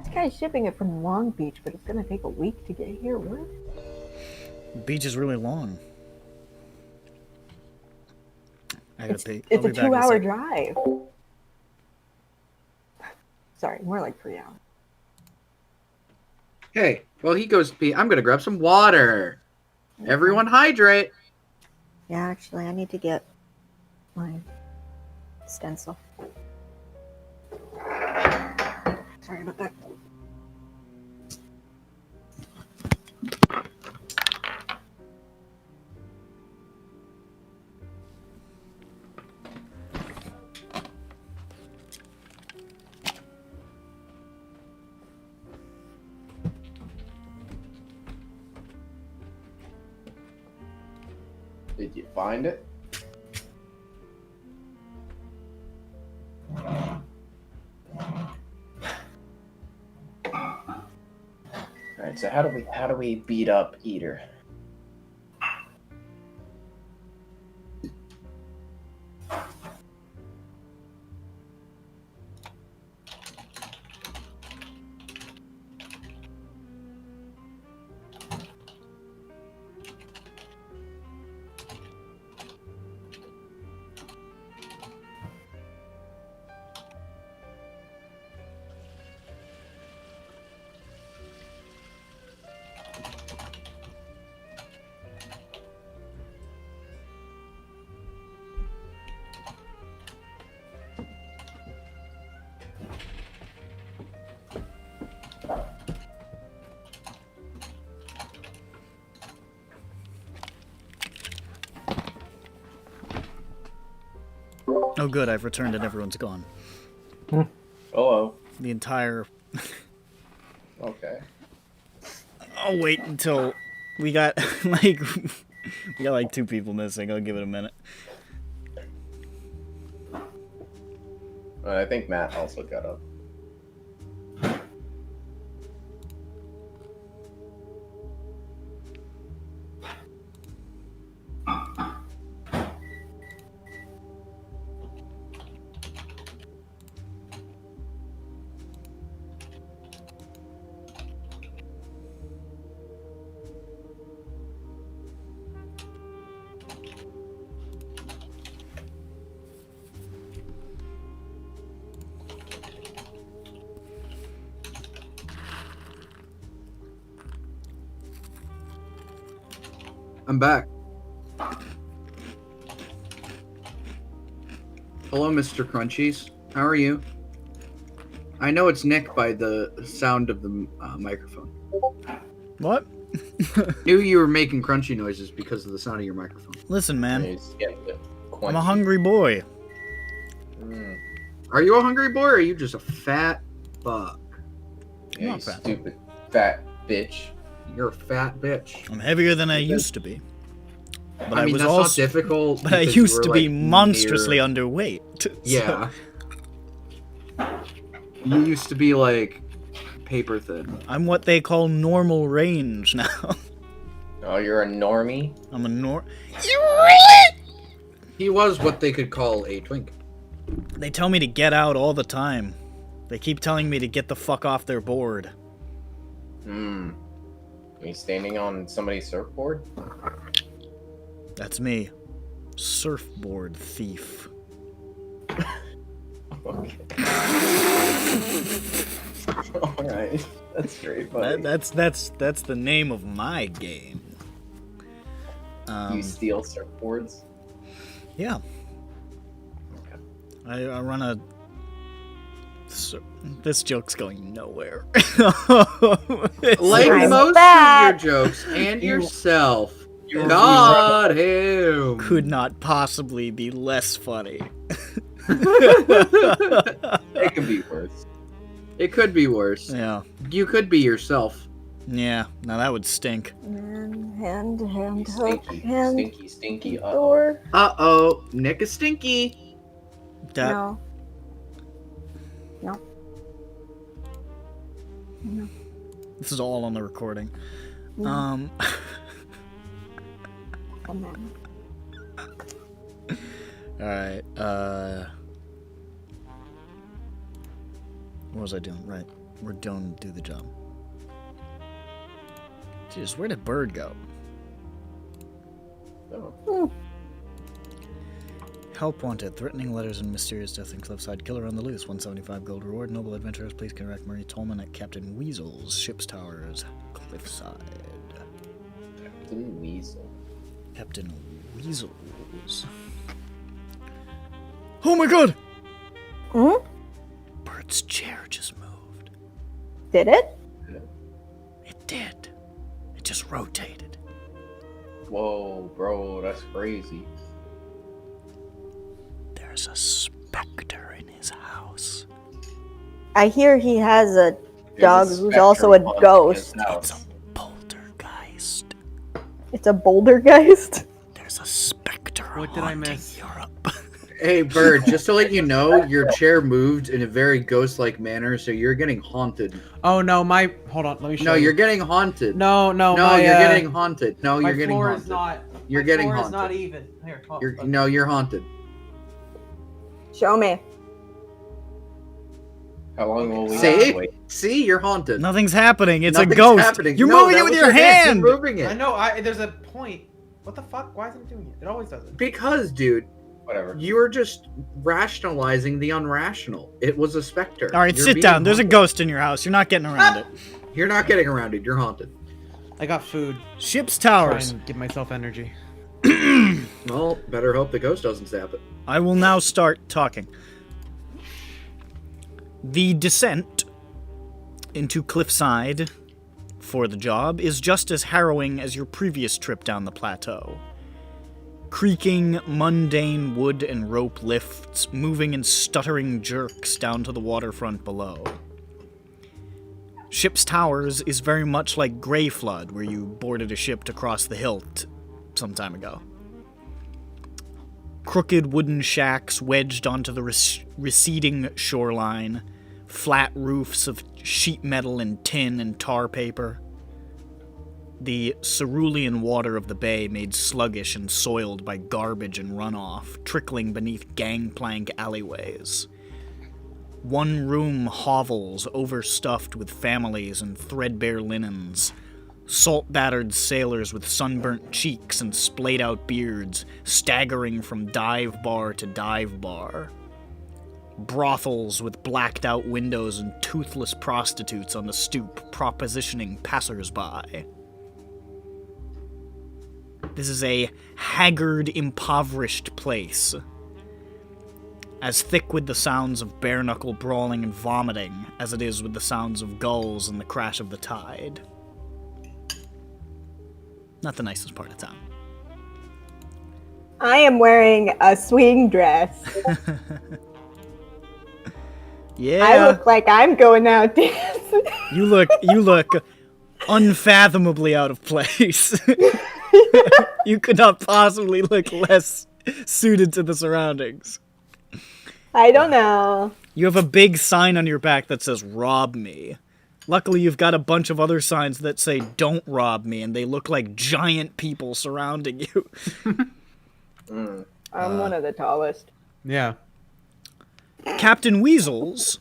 Speaker 5: This guy's shipping it from Long Beach, but it's gonna take a week to get here. What?
Speaker 1: The beach is really long. I gotta pay.
Speaker 5: It's
Speaker 1: I'll
Speaker 5: a
Speaker 1: be back in
Speaker 5: 2-hour
Speaker 1: sec.
Speaker 5: drive. Sorry, more like 3 hours.
Speaker 6: Hey, while he goes to pee, I'm gonna grab some water. Everyone hydrate.
Speaker 5: Yeah, actually, I need to get my stencil. Sorry about that.
Speaker 4: Did you find it? Alright, so how do we beat up Eater?
Speaker 1: Oh, good. I've returned and everyone's gone.
Speaker 4: Hello.
Speaker 1: The entire.
Speaker 4: Okay.
Speaker 1: I'll wait until we got like 2 people missing. I'll give it a minute.
Speaker 4: I think Matt also got up.
Speaker 6: I'm back. Hello, Mr. Crunchies. How are you? I know it's Nick by the sound of the microphone.
Speaker 1: What?
Speaker 6: Knew you were making crunchy noises because of the sound of your microphone.
Speaker 1: Listen, man.
Speaker 4: He's getting a bit
Speaker 1: I'm a
Speaker 4: quenchy.
Speaker 1: hungry boy.
Speaker 6: Are you a hungry boy, or are you just a fat fuck?
Speaker 4: Yeah,
Speaker 1: Not
Speaker 4: you
Speaker 1: fat.
Speaker 4: stupid fat bitch.
Speaker 6: You're a fat bitch.
Speaker 1: I'm heavier than I used to be. But I
Speaker 6: mean,
Speaker 1: was
Speaker 6: that's
Speaker 1: also
Speaker 6: not difficult.
Speaker 1: But I
Speaker 6: because you
Speaker 1: used
Speaker 6: were,
Speaker 1: to be
Speaker 6: like,
Speaker 1: monstrously
Speaker 6: near-
Speaker 1: underweight. so-
Speaker 6: Yeah. You used to be like paper thin.
Speaker 1: I'm what they call normal range now.
Speaker 4: Oh, you're a normie?
Speaker 1: I'm a
Speaker 6: He was what they could call a twink.
Speaker 1: They tell me to get out all the time. They keep telling me to get the fuck off their board.
Speaker 4: Are you standing on somebody's surfboard?
Speaker 1: That's me. Surfboard thief.
Speaker 4: Okay. Alright. That's great, buddy.
Speaker 1: That's the name of my game.
Speaker 4: You steal surfboards?
Speaker 1: Yeah.
Speaker 4: Okay.
Speaker 1: I run a... This joke's going nowhere.
Speaker 6: Like
Speaker 5: I'm
Speaker 6: most
Speaker 5: back.
Speaker 6: of your jokes and yourself.
Speaker 4: you-
Speaker 6: God him.
Speaker 1: Could not possibly be less funny.
Speaker 4: It could be worse.
Speaker 6: It could be worse.
Speaker 1: Yeah.
Speaker 6: You could be yourself.
Speaker 1: Yeah. Now that would stink.
Speaker 5: Hand, hook,
Speaker 4: Stinky.
Speaker 5: hand,
Speaker 4: Stinky.
Speaker 5: door.
Speaker 6: Uh-oh. Nick is stinky.
Speaker 1: That
Speaker 5: No. No. No.
Speaker 1: This is all on the recording.
Speaker 5: No. Come on.
Speaker 1: Alright, what was I doing? Right. We're done do the job. Jeez, where did Bird go?
Speaker 4: Oh.
Speaker 1: Help wanted. Threatening letters and mysterious death in Cliffside. Killer on the loose. 175 gold reward. Noble adventurers, please contact Marie Tolman at Captain Weasel's Ship's Towers, Cliffside.
Speaker 4: Captain Weasel.
Speaker 1: Captain Weasels. Oh my god!
Speaker 5: Hmm?
Speaker 1: Bird's chair just moved.
Speaker 5: Did it?
Speaker 1: It did. It just rotated.
Speaker 4: Whoa, bro, that's crazy.
Speaker 1: There's a specter in his house.
Speaker 5: I hear he has a
Speaker 4: There's
Speaker 5: dog
Speaker 4: a
Speaker 5: who's
Speaker 4: specter
Speaker 5: also a
Speaker 4: haunting his
Speaker 5: ghost.
Speaker 1: It's
Speaker 4: house.
Speaker 1: a poltergeist.
Speaker 5: It's a bouldergeist.
Speaker 1: There's a specter
Speaker 3: What did I
Speaker 1: haunting
Speaker 3: miss?
Speaker 1: Europe.
Speaker 6: Hey, Bird, just to let you know, your chair moved in a very ghost-like manner, so you're getting haunted.
Speaker 3: Oh no, my hold on, let me show
Speaker 6: No,
Speaker 3: you.
Speaker 6: you're getting haunted.
Speaker 3: No,
Speaker 6: No,
Speaker 3: my,
Speaker 6: you're getting haunted. No,
Speaker 3: my
Speaker 6: you're getting
Speaker 3: floor
Speaker 6: haunted.
Speaker 3: is not.
Speaker 6: You're
Speaker 3: my
Speaker 6: getting
Speaker 3: floor
Speaker 6: haunted.
Speaker 3: is not even. Here, hold
Speaker 6: You're,
Speaker 3: on.
Speaker 6: no, you're haunted.
Speaker 5: Show me.
Speaker 4: How long will we have
Speaker 6: See?
Speaker 4: to wait?
Speaker 6: See, you're haunted.
Speaker 1: Nothing's happening. It's
Speaker 6: Nothing's
Speaker 1: a ghost.
Speaker 6: happening.
Speaker 1: You're
Speaker 6: No,
Speaker 1: moving
Speaker 6: that
Speaker 1: it with
Speaker 6: was
Speaker 1: your hand.
Speaker 6: You're moving
Speaker 3: I
Speaker 6: it.
Speaker 3: know. There's a point. What the fuck? Why isn't it doing it? It always does it.
Speaker 6: Because, dude,
Speaker 4: Whatever.
Speaker 6: you were just rationalizing the unrational. It was a specter.
Speaker 1: All right,
Speaker 6: You're
Speaker 1: sit
Speaker 6: being
Speaker 1: down. There's a
Speaker 6: haunted.
Speaker 1: ghost in your house. You're not getting around it.
Speaker 6: You're not getting around it. You're haunted.
Speaker 3: I got food.
Speaker 1: Ship's
Speaker 3: Try
Speaker 1: Towers.
Speaker 3: and give myself energy.
Speaker 6: Well, better hope the ghost doesn't zap it.
Speaker 1: I will now start talking. The descent into Cliffside for the job is just as harrowing as your previous trip down the plateau. Creaking, mundane wood and rope lifts, moving in stuttering jerks down to the waterfront below. Ship's Towers is very much like Grey Flood, where you boarded a ship to cross the Hilt some time ago. Crooked wooden shacks wedged onto the receding shoreline, flat roofs of sheet metal and tin and tar paper. The cerulean water of the bay made sluggish and soiled by garbage and runoff, trickling beneath gangplank alleyways. One-room hovels overstuffed with families and threadbare linens, salt-battered sailors with sunburnt cheeks and splayed-out beards, staggering from dive bar to dive bar. Brothels with blacked-out windows and toothless prostitutes on the stoop propositioning passers-by. This is a haggard, impoverished place, as thick with the sounds of bare-knuckle brawling and vomiting as it is with the sounds of gulls and the crash of the tide. Not the nicest part of town.
Speaker 5: I am wearing a swing dress.
Speaker 1: Yeah.
Speaker 5: I look like I'm going out dancing.
Speaker 1: You look unfathomably out of place. You could not possibly look less suited to the surroundings.
Speaker 5: I don't know.
Speaker 1: You have a big sign on your back that says, "Rob me." Luckily, you've got a bunch of other signs that say, "Don't rob me," and they look like giant people surrounding you.
Speaker 5: I'm one of the tallest.
Speaker 3: Yeah.
Speaker 1: Captain Weasel's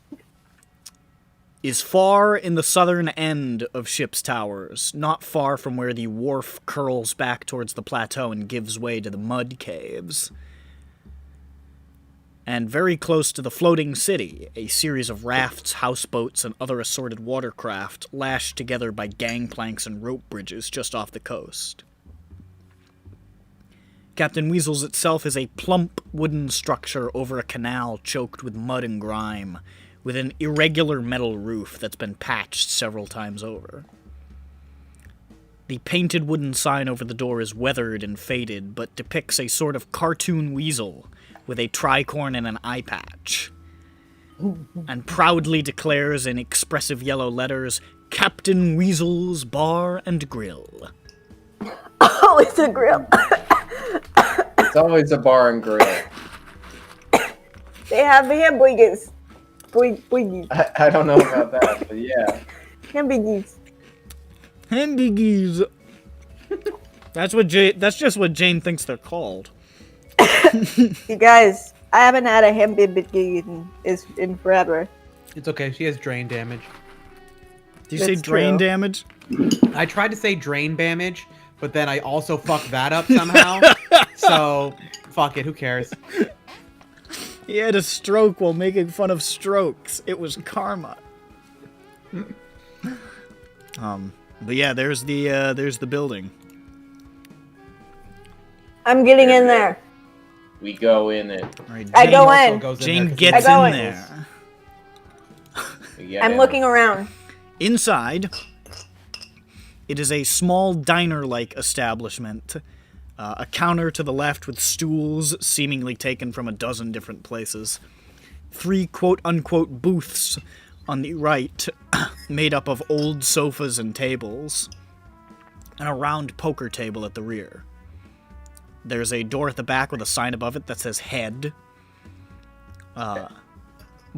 Speaker 1: is far in the southern end of Ship's Towers, not far from where the wharf curls back towards the plateau and gives way to the mud caves. And very close to the floating city, a series of rafts, houseboats, and other assorted watercraft lashed together by gangplanks and rope bridges just off the coast. Captain Weasel's itself is a plump wooden structure over a canal choked with mud and grime, with an irregular metal roof that's been patched several times over. The painted wooden sign over the door is weathered and faded, but depicts a sort of cartoon weasel with a tricorn and an eye patch, and proudly declares in expressive yellow letters, "Captain Weasel's Bar and Grill."
Speaker 5: Oh, it's a grill.
Speaker 4: It's always a bar and grill.
Speaker 5: They have hamburgers. Boingies.
Speaker 4: I don't know about that, but yeah.
Speaker 5: Hamburgers.
Speaker 1: Hamburgers. That's just what Jane thinks they're called.
Speaker 5: You guys, I haven't had a hamburger in forever.
Speaker 3: It's okay. She has drain damage.
Speaker 1: Do you say drain
Speaker 5: true.
Speaker 1: damage?
Speaker 3: I tried to say drain damage, but then I also fucked that up somehow. So, fuck it. Who cares?
Speaker 1: He had a stroke while making fun of strokes. It was karma. But yeah, there's the building.
Speaker 5: I'm getting in there.
Speaker 4: We go in it.
Speaker 1: Right,
Speaker 5: I
Speaker 1: Jane,
Speaker 5: go in.
Speaker 1: Jane gets
Speaker 5: I go
Speaker 1: in
Speaker 5: in.
Speaker 1: there.
Speaker 5: I'm looking around.
Speaker 1: Inside, it is a small diner-like establishment. A counter to the left with stools seemingly taken from a dozen different places. 3 quote-unquote booths on the right, made up of old sofas and tables, and a round poker table at the rear. There's a door at the back with a sign above it that says head.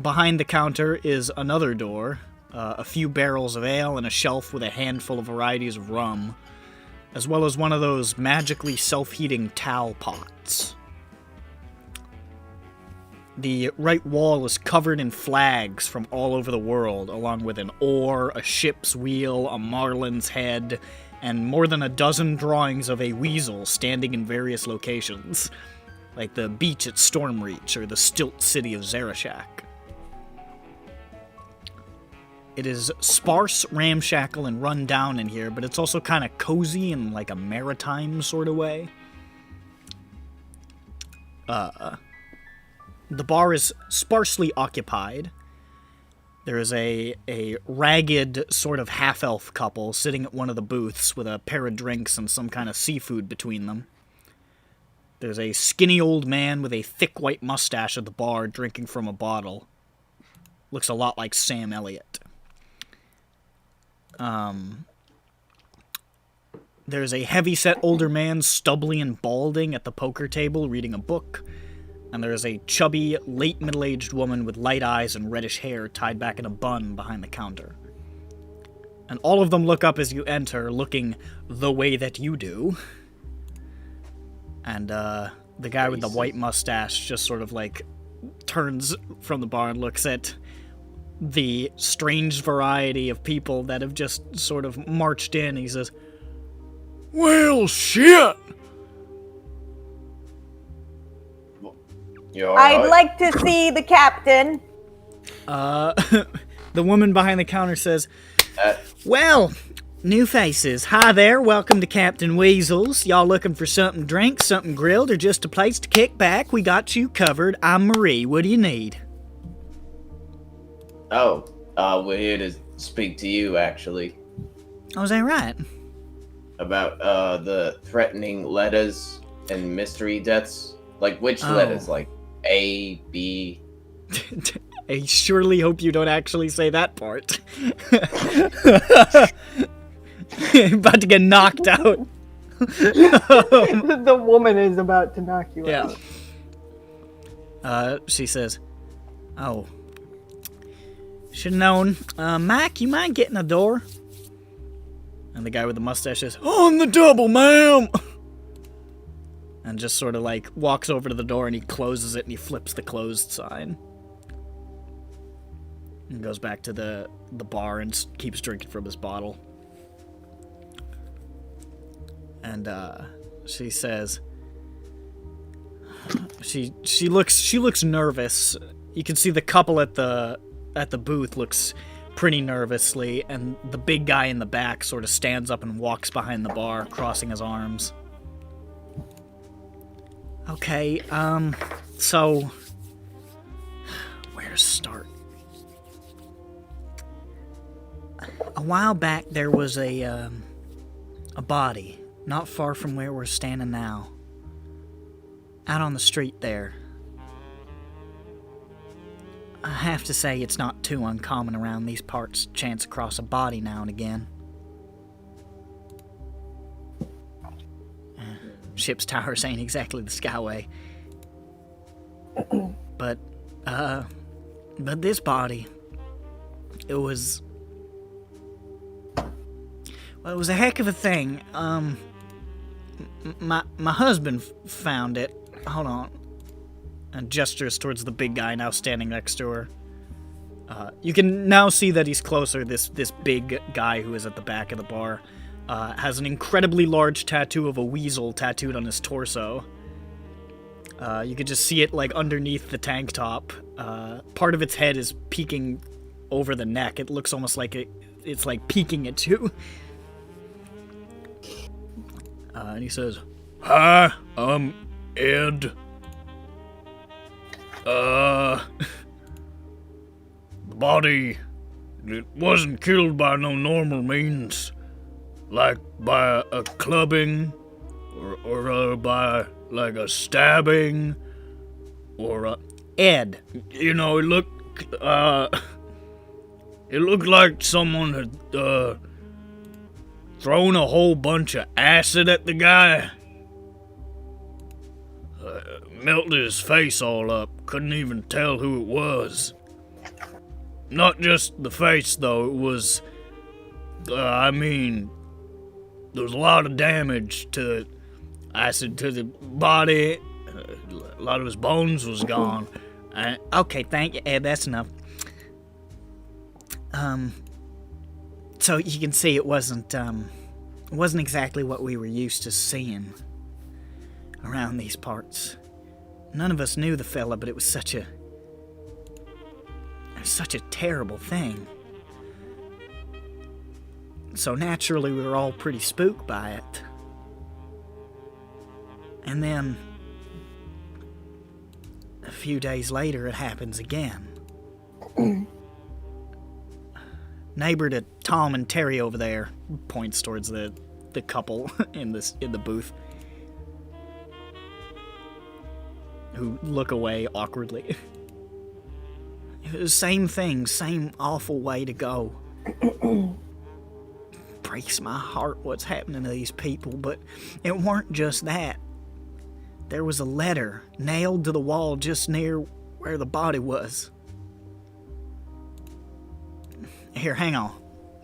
Speaker 1: Behind the counter is another door, a few barrels of ale, and a shelf with a handful of varieties of rum, as well as one of those magically self-heating towel pots. The right wall is covered in flags from all over the world, along with an oar, a ship's wheel, a marlin's head, and more than a dozen drawings of a weasel standing in various locations, like the beach at Stormreach or the stilt city of Zarashak. It is sparse, ramshackle, and run down in here, but it's also kind of cozy in like a maritime sort of way. The bar is sparsely occupied. There is a ragged sort of half-elf couple sitting at one of the booths with a pair of drinks and some kind of seafood between them. There's a skinny old man with a thick white mustache at the bar drinking from a bottle. Looks a lot like Sam Elliott. There's a heavy-set older man, stubbly and balding, at the poker table reading a book. And there is a chubby, late middle-aged woman with light eyes and reddish hair tied back in a bun behind the counter. And all of them look up as you enter, looking the way that you do. And, the guy with the white mustache just sort of, like, turns from the bar and looks at the strange variety of people that have just sort of marched in. He says, "Well, shit!
Speaker 5: I'd like to see the captain."
Speaker 1: The woman behind the counter says, "Well, New faces. Hi there, welcome to Captain Weasel's. Y'all looking for something to drink, something grilled, or just a place to kick back? We got you covered. I'm Marie. What do you need?
Speaker 4: Oh, we're here to speak to you, actually.
Speaker 1: Oh, is that right?
Speaker 4: About, the threatening letters and mystery deaths. Like, which letters? Like, A, B...
Speaker 1: I surely hope you don't actually say that part. About to get knocked out.
Speaker 5: The woman is about to knock you out.
Speaker 1: She says, oh, should've known. Mike, you mind getting a door? And the guy with the mustache says, on the double, ma'am! And just sort of like walks over to the door and he closes it and he flips the closed sign. And goes back to the bar and keeps drinking from his bottle. And she says, she looks nervous. You can see the couple at the booth looks pretty nervously, and the big guy in the back sort of stands up and walks behind the bar, crossing his arms. Okay, so where to start? A while back there was a body not far from where we're standing now. Out on the street there. I have to say it's not too uncommon around these parts to chance across a body now and again. Ship's towers ain't exactly the Skyway. But this body, it was a heck of a thing. My husband found it. Hold on. And gestures towards the big guy now standing next to her. You can now see that he's closer. This big guy who is at the back of the bar has an incredibly large tattoo of a weasel tattooed on his torso. You could just see it like underneath the tank top. Part of its head is peeking over the neck. It looks almost like it's like peeking at you. And he says,
Speaker 8: Hi, I'm Ed. The body, it wasn't killed by no normal means, like by a clubbing, or by like a stabbing, or a...
Speaker 1: Ed.
Speaker 8: You know, it looked like someone had, thrown a whole bunch of acid at the guy. Melted his face all up. Couldn't even tell who it was. Not just the face, though. It was... there was a lot of damage to acid to the body. A lot of his bones was gone.
Speaker 1: Okay, thank you, Ed. That's enough. So you can see it wasn't exactly what we were used to seeing around these parts. None of us knew the fella, but it was such a terrible thing. So naturally, we were all pretty spooked by it. And then, a few days later, it happens again. Neighbor to Tom and Terry over there points towards the couple in the booth, who look away awkwardly. It was the same thing, same awful way to go. Breaks my heart what's happening to these people, but it weren't just that. There was a letter nailed to the wall just near where the body was. Here, hang on.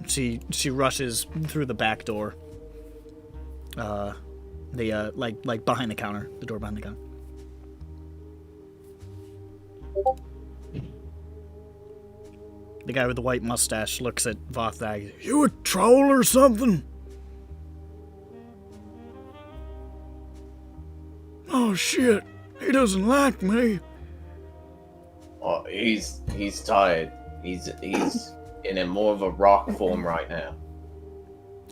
Speaker 1: She rushes through the back door. Like behind the counter, the door behind the counter. The guy with the white mustache looks at Vothag.
Speaker 8: You a troll or something? Oh shit, he doesn't like me.
Speaker 4: Oh, he's tired. He's in more of a rock form right now.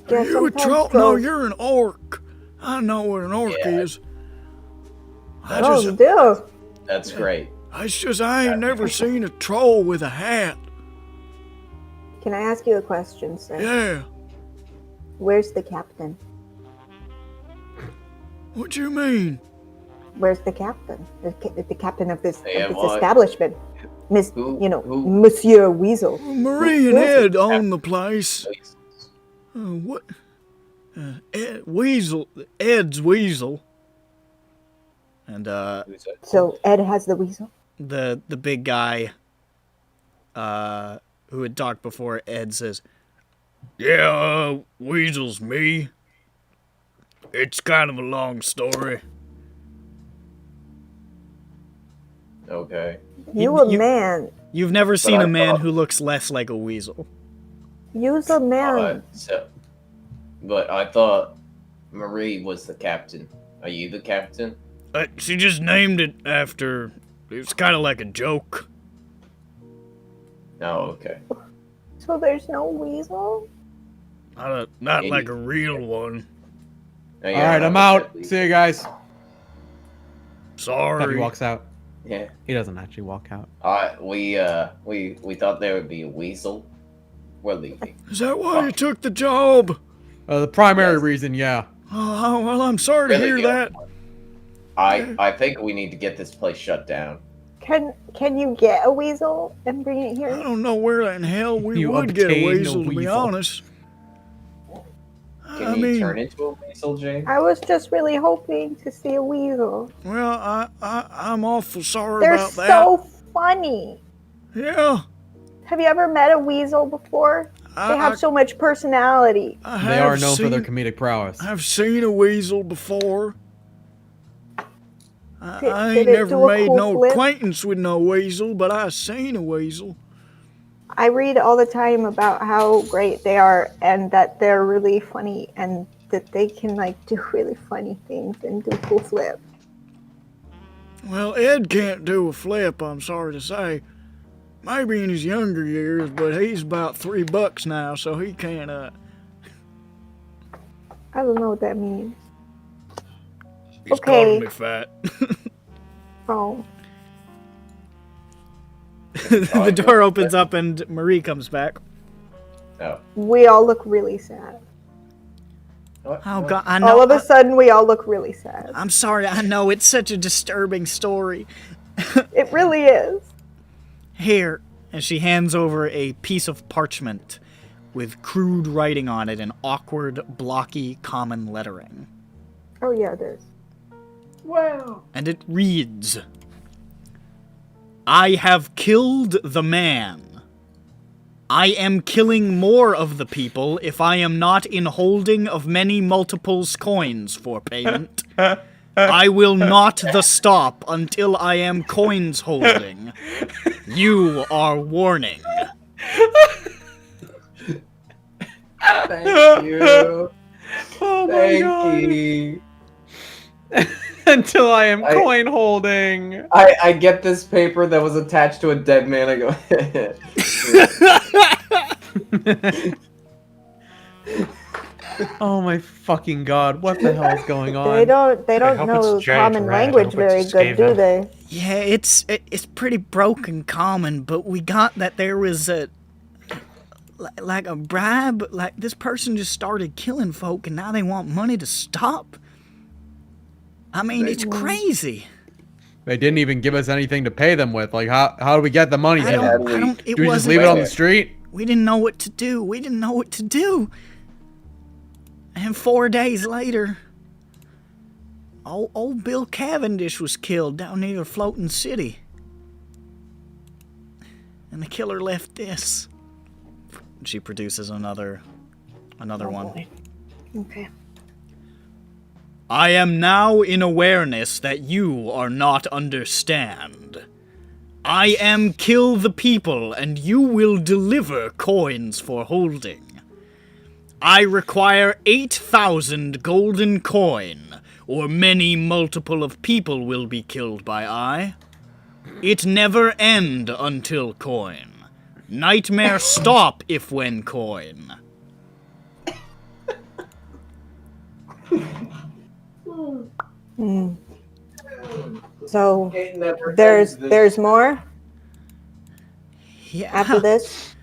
Speaker 5: Yeah,
Speaker 8: Are you a
Speaker 5: sometimes
Speaker 8: troll? No,
Speaker 5: trolls-
Speaker 8: you're an orc. I know what an orc
Speaker 4: Yeah.
Speaker 8: is. I
Speaker 5: Oh,
Speaker 8: just,
Speaker 5: you do.
Speaker 4: That's great.
Speaker 8: I ain't never seen a troll with a hat.
Speaker 5: Can I ask you a question, sir?
Speaker 8: Yeah.
Speaker 5: Where's the captain?
Speaker 8: What you mean?
Speaker 5: Where's the captain? The captain of this,
Speaker 4: Yeah,
Speaker 5: of this
Speaker 4: well,
Speaker 5: establishment,
Speaker 4: who-
Speaker 5: Monsieur Weasel.
Speaker 8: Marie and
Speaker 5: Where's he?
Speaker 8: Ed own the place. What? Ed's Weasel. And
Speaker 4: Who's that?
Speaker 5: So Ed has the weasel.
Speaker 1: the big guy who had talked before Ed says,
Speaker 8: Yeah, Weasel's me. It's kind of a long story.
Speaker 4: Okay.
Speaker 5: You a man.
Speaker 1: "You've never seen
Speaker 4: I
Speaker 1: a man
Speaker 4: thought-
Speaker 1: who looks less like a weasel."
Speaker 5: You's a man.
Speaker 4: But I thought Marie was the captain. Are you the captain?
Speaker 8: She just named it after. It's kind of like a joke.
Speaker 4: Oh, okay.
Speaker 5: So there's no weasel?
Speaker 8: Not like a real one.
Speaker 4: No,
Speaker 3: All
Speaker 4: yeah,
Speaker 3: right,
Speaker 4: that
Speaker 3: I'm
Speaker 4: was
Speaker 3: out.
Speaker 4: at least-
Speaker 3: See you guys. He
Speaker 8: Sorry.
Speaker 3: walks out.
Speaker 4: Yeah.
Speaker 3: He doesn't actually walk out.
Speaker 4: We thought there would be a weasel. We're leaving.
Speaker 8: Is that why you took the job?
Speaker 3: The primary
Speaker 4: Yes.
Speaker 3: reason, yeah.
Speaker 8: Oh, well, I'm sorry to
Speaker 4: Really
Speaker 8: hear
Speaker 4: good.
Speaker 8: that.
Speaker 4: I think we need to get this place shut down.
Speaker 5: Can you get a weasel and bring it
Speaker 8: I
Speaker 5: here?
Speaker 8: don't know where in hell we
Speaker 3: You
Speaker 8: would get a
Speaker 3: obtained a
Speaker 8: weasel, to be
Speaker 3: weasel.
Speaker 8: honest.
Speaker 4: Can you turn into a weasel, Jane?
Speaker 5: I was just really hoping to see a weasel.
Speaker 8: Well, I'm awful sorry
Speaker 5: They're
Speaker 8: about that.
Speaker 5: so funny.
Speaker 8: Yeah.
Speaker 5: Have you ever met a weasel before? They have so much personality.
Speaker 8: I
Speaker 3: They
Speaker 8: have
Speaker 3: are known for their
Speaker 8: seen-
Speaker 3: comedic prowess.
Speaker 8: I've seen a weasel before. I
Speaker 5: Did
Speaker 8: ain't
Speaker 5: it
Speaker 8: never
Speaker 5: do a
Speaker 8: made
Speaker 5: cool
Speaker 8: no
Speaker 5: flip?
Speaker 8: acquaintance with no weasel, but I seen a weasel.
Speaker 5: I read all the time about how great they are and that they're really funny and that they can like do really funny things and do cool flips.
Speaker 8: Well, Ed can't do a flip, I'm sorry to say. Maybe in his younger years, but he's about $3 now, so he can't,
Speaker 5: I don't know what that means.
Speaker 8: he's
Speaker 5: Okay.
Speaker 8: calling me fat.
Speaker 5: Oh,
Speaker 1: The door opens up and Marie comes back.
Speaker 4: Oh.
Speaker 5: we all look really sad.
Speaker 1: Oh God, I know.
Speaker 5: All of a sudden, we all look really sad.
Speaker 1: I'm sorry. I know it's such a disturbing story.
Speaker 5: It really is.
Speaker 1: Here, and she hands over a piece of parchment with crude writing on it in awkward, blocky, common lettering.
Speaker 5: Oh yeah, it is.
Speaker 10: Wow.
Speaker 1: And it reads, I have killed the man. I am killing more of the people if I am not in holding of many multiples coins for payment. I will not the stop until I am coins holding. You are warning.
Speaker 10: Thank you.
Speaker 3: Oh my
Speaker 10: Thank
Speaker 3: god.
Speaker 10: you.
Speaker 3: Until I am coin holding.
Speaker 10: I get this paper that was attached to a dead man. I go.
Speaker 3: Oh my fucking god, what the hell is going on?
Speaker 5: They don't
Speaker 7: hope
Speaker 5: know
Speaker 7: it's giant
Speaker 5: common
Speaker 7: rat. I
Speaker 5: language
Speaker 7: hope
Speaker 5: very
Speaker 7: it's
Speaker 5: good, do
Speaker 7: Skaven.
Speaker 5: they?
Speaker 1: Yeah, it's pretty broken common, but we got that there was a like a bribe, like this person just started killing folk and now they want money to stop. I mean, it's crazy.
Speaker 3: They didn't even give us anything to pay them with. Like, how do we get the money?
Speaker 1: I
Speaker 3: then?
Speaker 1: don't, it
Speaker 3: Do we just
Speaker 1: wasn't,
Speaker 3: leave it on the street?
Speaker 1: we didn't know what to do. We didn't know what to do. And 4 days later, old Bill Cavendish was killed down near Floating City. And the killer left this. She produces another one.
Speaker 5: Boy. Okay.
Speaker 1: I am now in awareness that you are not understand. I am kill the people, and you will deliver coins for holding. I require 8,000 golden coin, or many multiple of people will be killed by I. It never end until coin. Nightmare stop if when coin.
Speaker 5: Hmm. So
Speaker 10: It never
Speaker 5: there's
Speaker 10: ends this
Speaker 5: there's more
Speaker 1: Yeah.
Speaker 5: after this.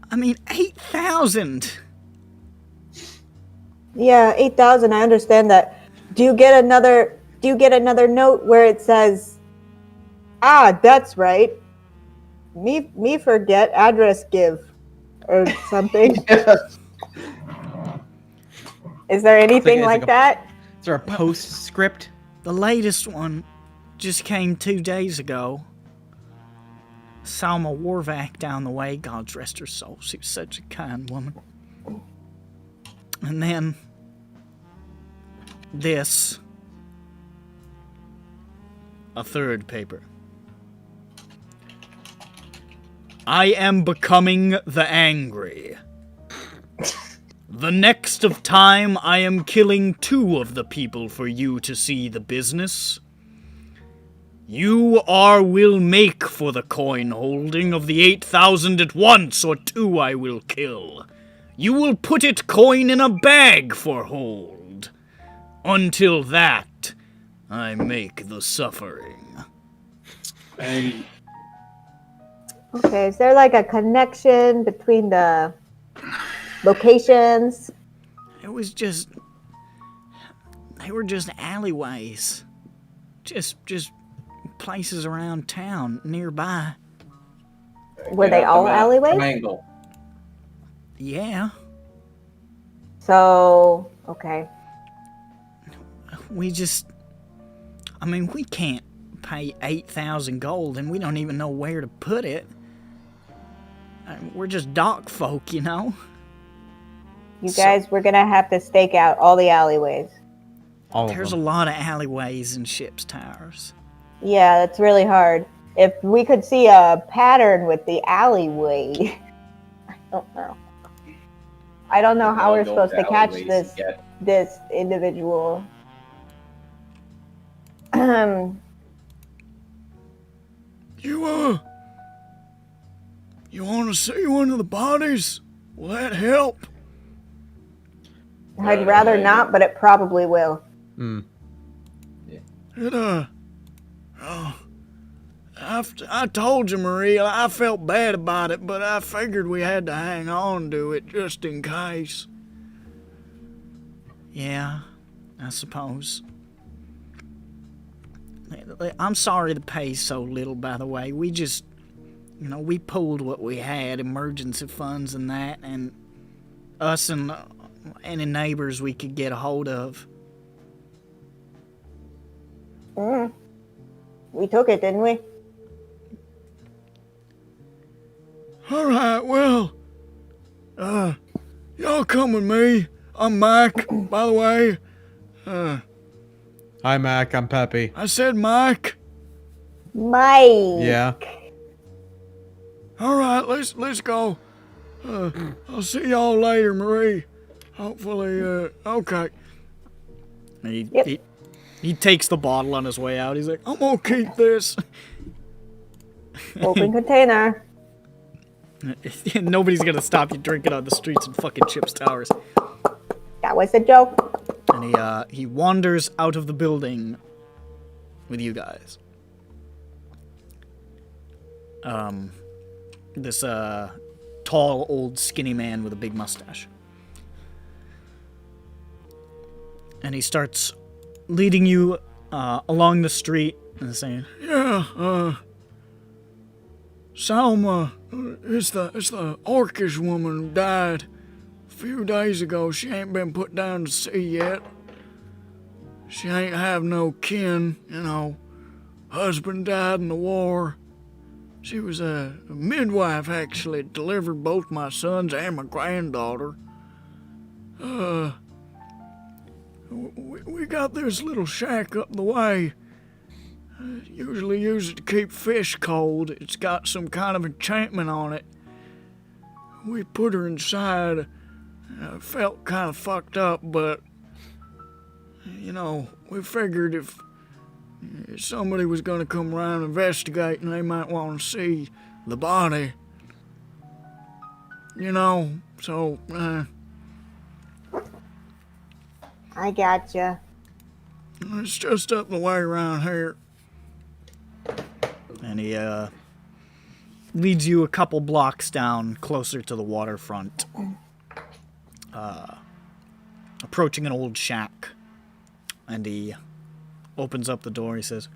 Speaker 1: I mean, 8,000.
Speaker 5: Yeah, 8,000. I understand that. Do you get another note where it says, "Ah, that's right. Me forget address give," or something? Is there anything
Speaker 3: it's
Speaker 5: like
Speaker 3: a-
Speaker 5: that?
Speaker 3: Is there a postscript?
Speaker 1: The latest one just came 2 days ago. Salma Warvac down the way, God rest her soul. She was such a kind woman. And then this. A third paper. I am becoming the angry. The next of time I am killing 2 of the people for you to see the business. You will make for the coin holding of the 8,000 at once, or 2 I will kill. You will put it coin in a bag for hold. Until that, I make the suffering.
Speaker 10: And
Speaker 5: Okay, is there like a connection between the locations?
Speaker 1: It was just... They were just alleyways. Just places around town, nearby.
Speaker 5: Were they all alleyways?
Speaker 10: Triangle.
Speaker 1: Yeah.
Speaker 5: So, okay.
Speaker 1: We just... I mean, we can't pay 8,000 gold and we don't even know where to put it. We're just dock folk, you know?
Speaker 5: You guys, we're gonna have to stake out all the alleyways.
Speaker 1: There's a lot of alleyways in ship's towers.
Speaker 5: Yeah, that's really hard. If we could see a pattern with the alleyway. I don't know. I don't know how we're supposed to catch this individual.
Speaker 8: You want to see one of the bodies? Will that help?
Speaker 5: I'd rather not, but it probably will.
Speaker 8: I told you, Maria, I felt bad about it, but I figured we had to hang on to it just in case.
Speaker 1: Yeah, I suppose. I'm sorry the pay's so little, by the way. We just, we pooled what we had, emergency funds and that, and us and any neighbors we could get a hold of.
Speaker 5: We took it, didn't we?
Speaker 8: All right, well, y'all come with me. I'm Mike, by the way.
Speaker 3: Hi, Mac. I'm Peppy.
Speaker 8: I said Mike.
Speaker 5: Mike.
Speaker 3: Yeah.
Speaker 8: All right, let's go. I'll see y'all later, Marie. Hopefully, okay.
Speaker 1: He takes the bottle on his way out. He's like, I'm gonna keep this.
Speaker 5: Open container.
Speaker 1: Nobody's gonna stop you drinking on the streets in fucking Chips Towers.
Speaker 5: That was a joke.
Speaker 1: And he wanders out of the building with you guys. This tall, old, skinny man with a big mustache. And he starts leading you along the street and saying,
Speaker 8: Yeah, Salma, it's the orcish woman who died a few days ago. She ain't been put down to sea yet. She ain't have no kin, husband died in the war. She was a midwife, actually, delivered both my sons and my granddaughter. We got this little shack up the way. Usually use it to keep fish cold. It's got some kind of enchantment on it. We put her inside. Felt kind of fucked up, but, we figured if somebody was going to come around investigating, they might want to see the body.
Speaker 5: I gotcha.
Speaker 8: It's just up the way around here.
Speaker 1: And he leads you a couple blocks down, closer to the waterfront. Approaching an old shack. And he opens up the door. He says,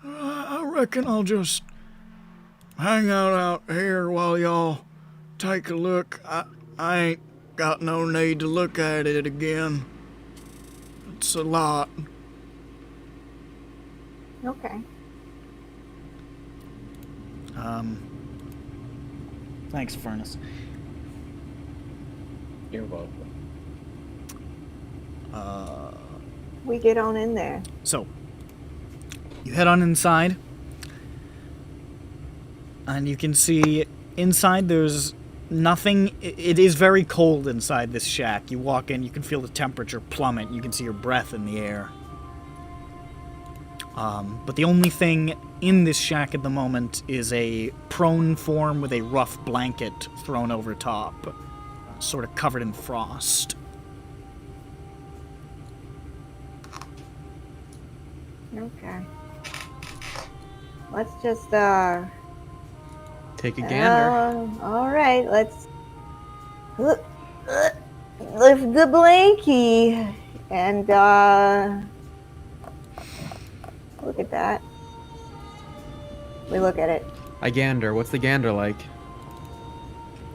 Speaker 8: I reckon I'll just hang out here while y'all take a look. I ain't got no need to look at it again. It's a lot.
Speaker 5: Okay.
Speaker 1: Thanks, Furnace.
Speaker 4: You're welcome.
Speaker 5: We get on in there.
Speaker 1: So, you head on inside. And you can see inside there's nothing. It is very cold inside this shack. You walk in, you can feel the temperature plummet. You can see your breath in the air. But the only thing in this shack at the moment is a prone form with a rough blanket thrown over top, sort of covered in frost.
Speaker 5: Okay. Let's just
Speaker 3: Take a gander.
Speaker 5: all right, let's lift the blankie and look at that. We look at it.
Speaker 3: I gander. What's the gander like?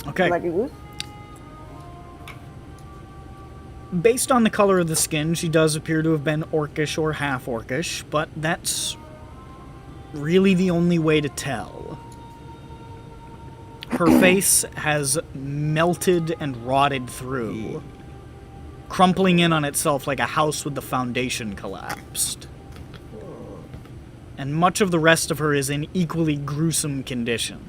Speaker 1: Okay.
Speaker 5: Like a goose?
Speaker 1: Based on the color of the skin, she does appear to have been orcish or half orcish, but that's really the only way to tell. Her face has melted and rotted through, crumpling in on itself like a house with the foundation collapsed. And much of the rest of her is in equally gruesome condition.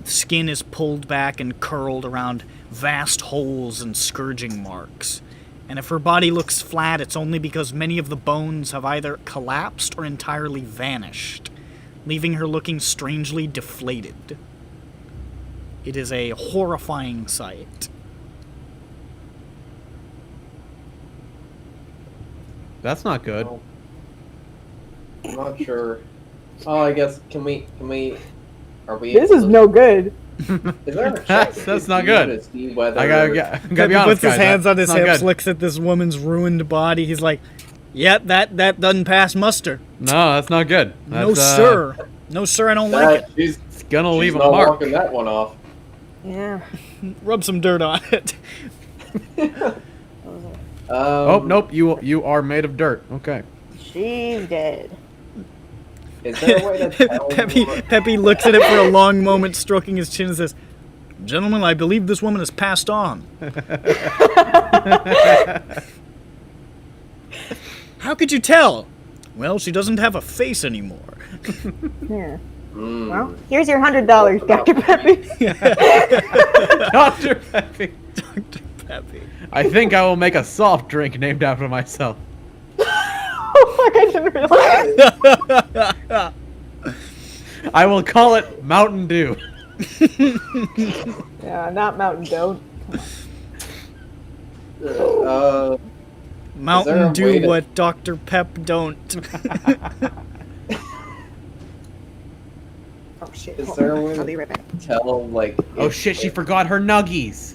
Speaker 1: Skin is pulled back and curled around vast holes and scourging marks. And if her body looks flat, it's only because many of the bones have either collapsed or entirely vanished, leaving her looking strangely deflated. It is a horrifying sight.
Speaker 3: That's not good.
Speaker 10: I'm not sure. Oh, I guess can we? Are we?
Speaker 5: This
Speaker 10: able
Speaker 5: is
Speaker 10: to-
Speaker 5: no good.
Speaker 10: Is there a check
Speaker 3: That's
Speaker 10: we can
Speaker 3: not
Speaker 10: do
Speaker 3: good.
Speaker 10: to see whether
Speaker 3: I gotta be
Speaker 1: He
Speaker 3: honest,
Speaker 1: puts his
Speaker 3: guys,
Speaker 1: hands on his
Speaker 3: that's not
Speaker 1: hips,
Speaker 3: good.
Speaker 1: looks at this woman's ruined body. He's like, "Yep, that doesn't pass muster.
Speaker 3: No, that's not good.
Speaker 1: No,
Speaker 3: That's,
Speaker 1: sir. No, sir, I don't like it.
Speaker 10: She's
Speaker 3: It's gonna leave a
Speaker 10: not
Speaker 3: mark.
Speaker 10: walking that one off.
Speaker 5: Yeah.
Speaker 1: Rub some dirt on it."
Speaker 3: Oh nope, you are made of dirt. Okay.
Speaker 5: She's dead.
Speaker 10: Is there a way to tell?
Speaker 1: Pepe looks at it for a long moment, stroking his chin, and says, "Gentlemen, I believe this woman has passed on." "How could you tell?" "Well, she doesn't have a face anymore."
Speaker 5: Yeah.
Speaker 10: Mm.
Speaker 5: Well, here's your $100, Dr. Peppy.
Speaker 3: Dr. Peppy.
Speaker 1: Dr. Pepe.
Speaker 3: I think I will make a soft drink named after myself.
Speaker 5: Oh fuck, I didn't realize.
Speaker 3: I will call it Mountain Dew.
Speaker 5: Yeah, not Mountain Dew.
Speaker 1: Mountain
Speaker 10: way
Speaker 1: Dew
Speaker 10: to-
Speaker 1: what Dr. Pep don't.
Speaker 5: Oh shit.
Speaker 10: Is
Speaker 5: hold
Speaker 10: there
Speaker 5: on.
Speaker 10: a way
Speaker 5: I'll
Speaker 10: to
Speaker 5: be right back.
Speaker 10: tell like?
Speaker 3: Oh
Speaker 10: if-
Speaker 3: shit, she
Speaker 10: if-
Speaker 3: forgot her nuggies.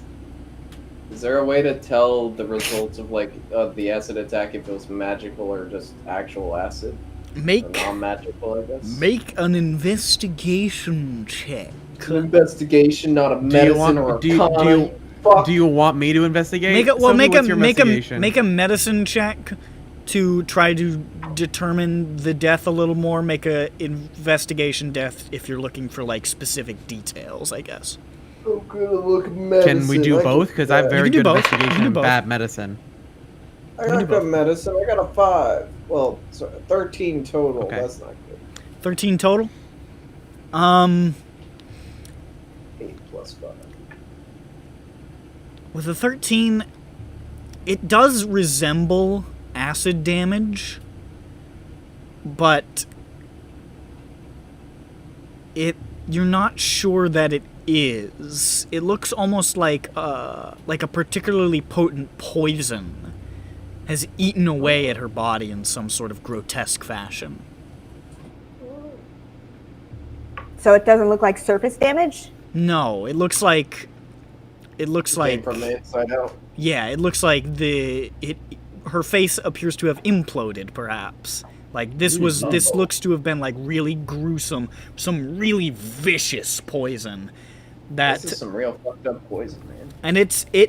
Speaker 10: Is there a way to tell the results of like the acid attack if it was magical or just actual acid? Or
Speaker 1: Make
Speaker 10: non-magical, I guess.
Speaker 1: an investigation check.
Speaker 10: It's an investigation, not a
Speaker 3: Do you
Speaker 10: medicine
Speaker 3: want?
Speaker 10: or a
Speaker 3: Do you,
Speaker 10: con.
Speaker 3: do you,
Speaker 10: Fuck.
Speaker 3: do you want me to investigate?
Speaker 1: Make a
Speaker 3: Sophie, what's your investigation?
Speaker 1: make a medicine check to try to determine the death a little more. Make a investigation death if you're looking for like specific details, I guess.
Speaker 10: I'm gonna look at medicine.
Speaker 3: Can we do both? Because I have very
Speaker 1: You can do
Speaker 3: good
Speaker 1: both. You can
Speaker 3: investigation
Speaker 1: do
Speaker 3: and
Speaker 1: both.
Speaker 3: bad medicine.
Speaker 10: I got good medicine. I got a 5. Well, 13 total.
Speaker 3: Okay.
Speaker 10: That's not good.
Speaker 1: 13 total.
Speaker 10: 8 plus 5.
Speaker 1: With a 13, it does resemble acid damage, but you're not sure that it is. It looks almost like a particularly potent poison has eaten away at her body in some sort of grotesque fashion.
Speaker 5: So it doesn't look like surface damage?
Speaker 1: No, it looks like
Speaker 10: Came from the inside out.
Speaker 1: yeah, it looks like her face appears to have imploded, perhaps. Like this looks to have been like really gruesome, some really vicious poison.
Speaker 4: This is some real fucked up poison, man.
Speaker 1: And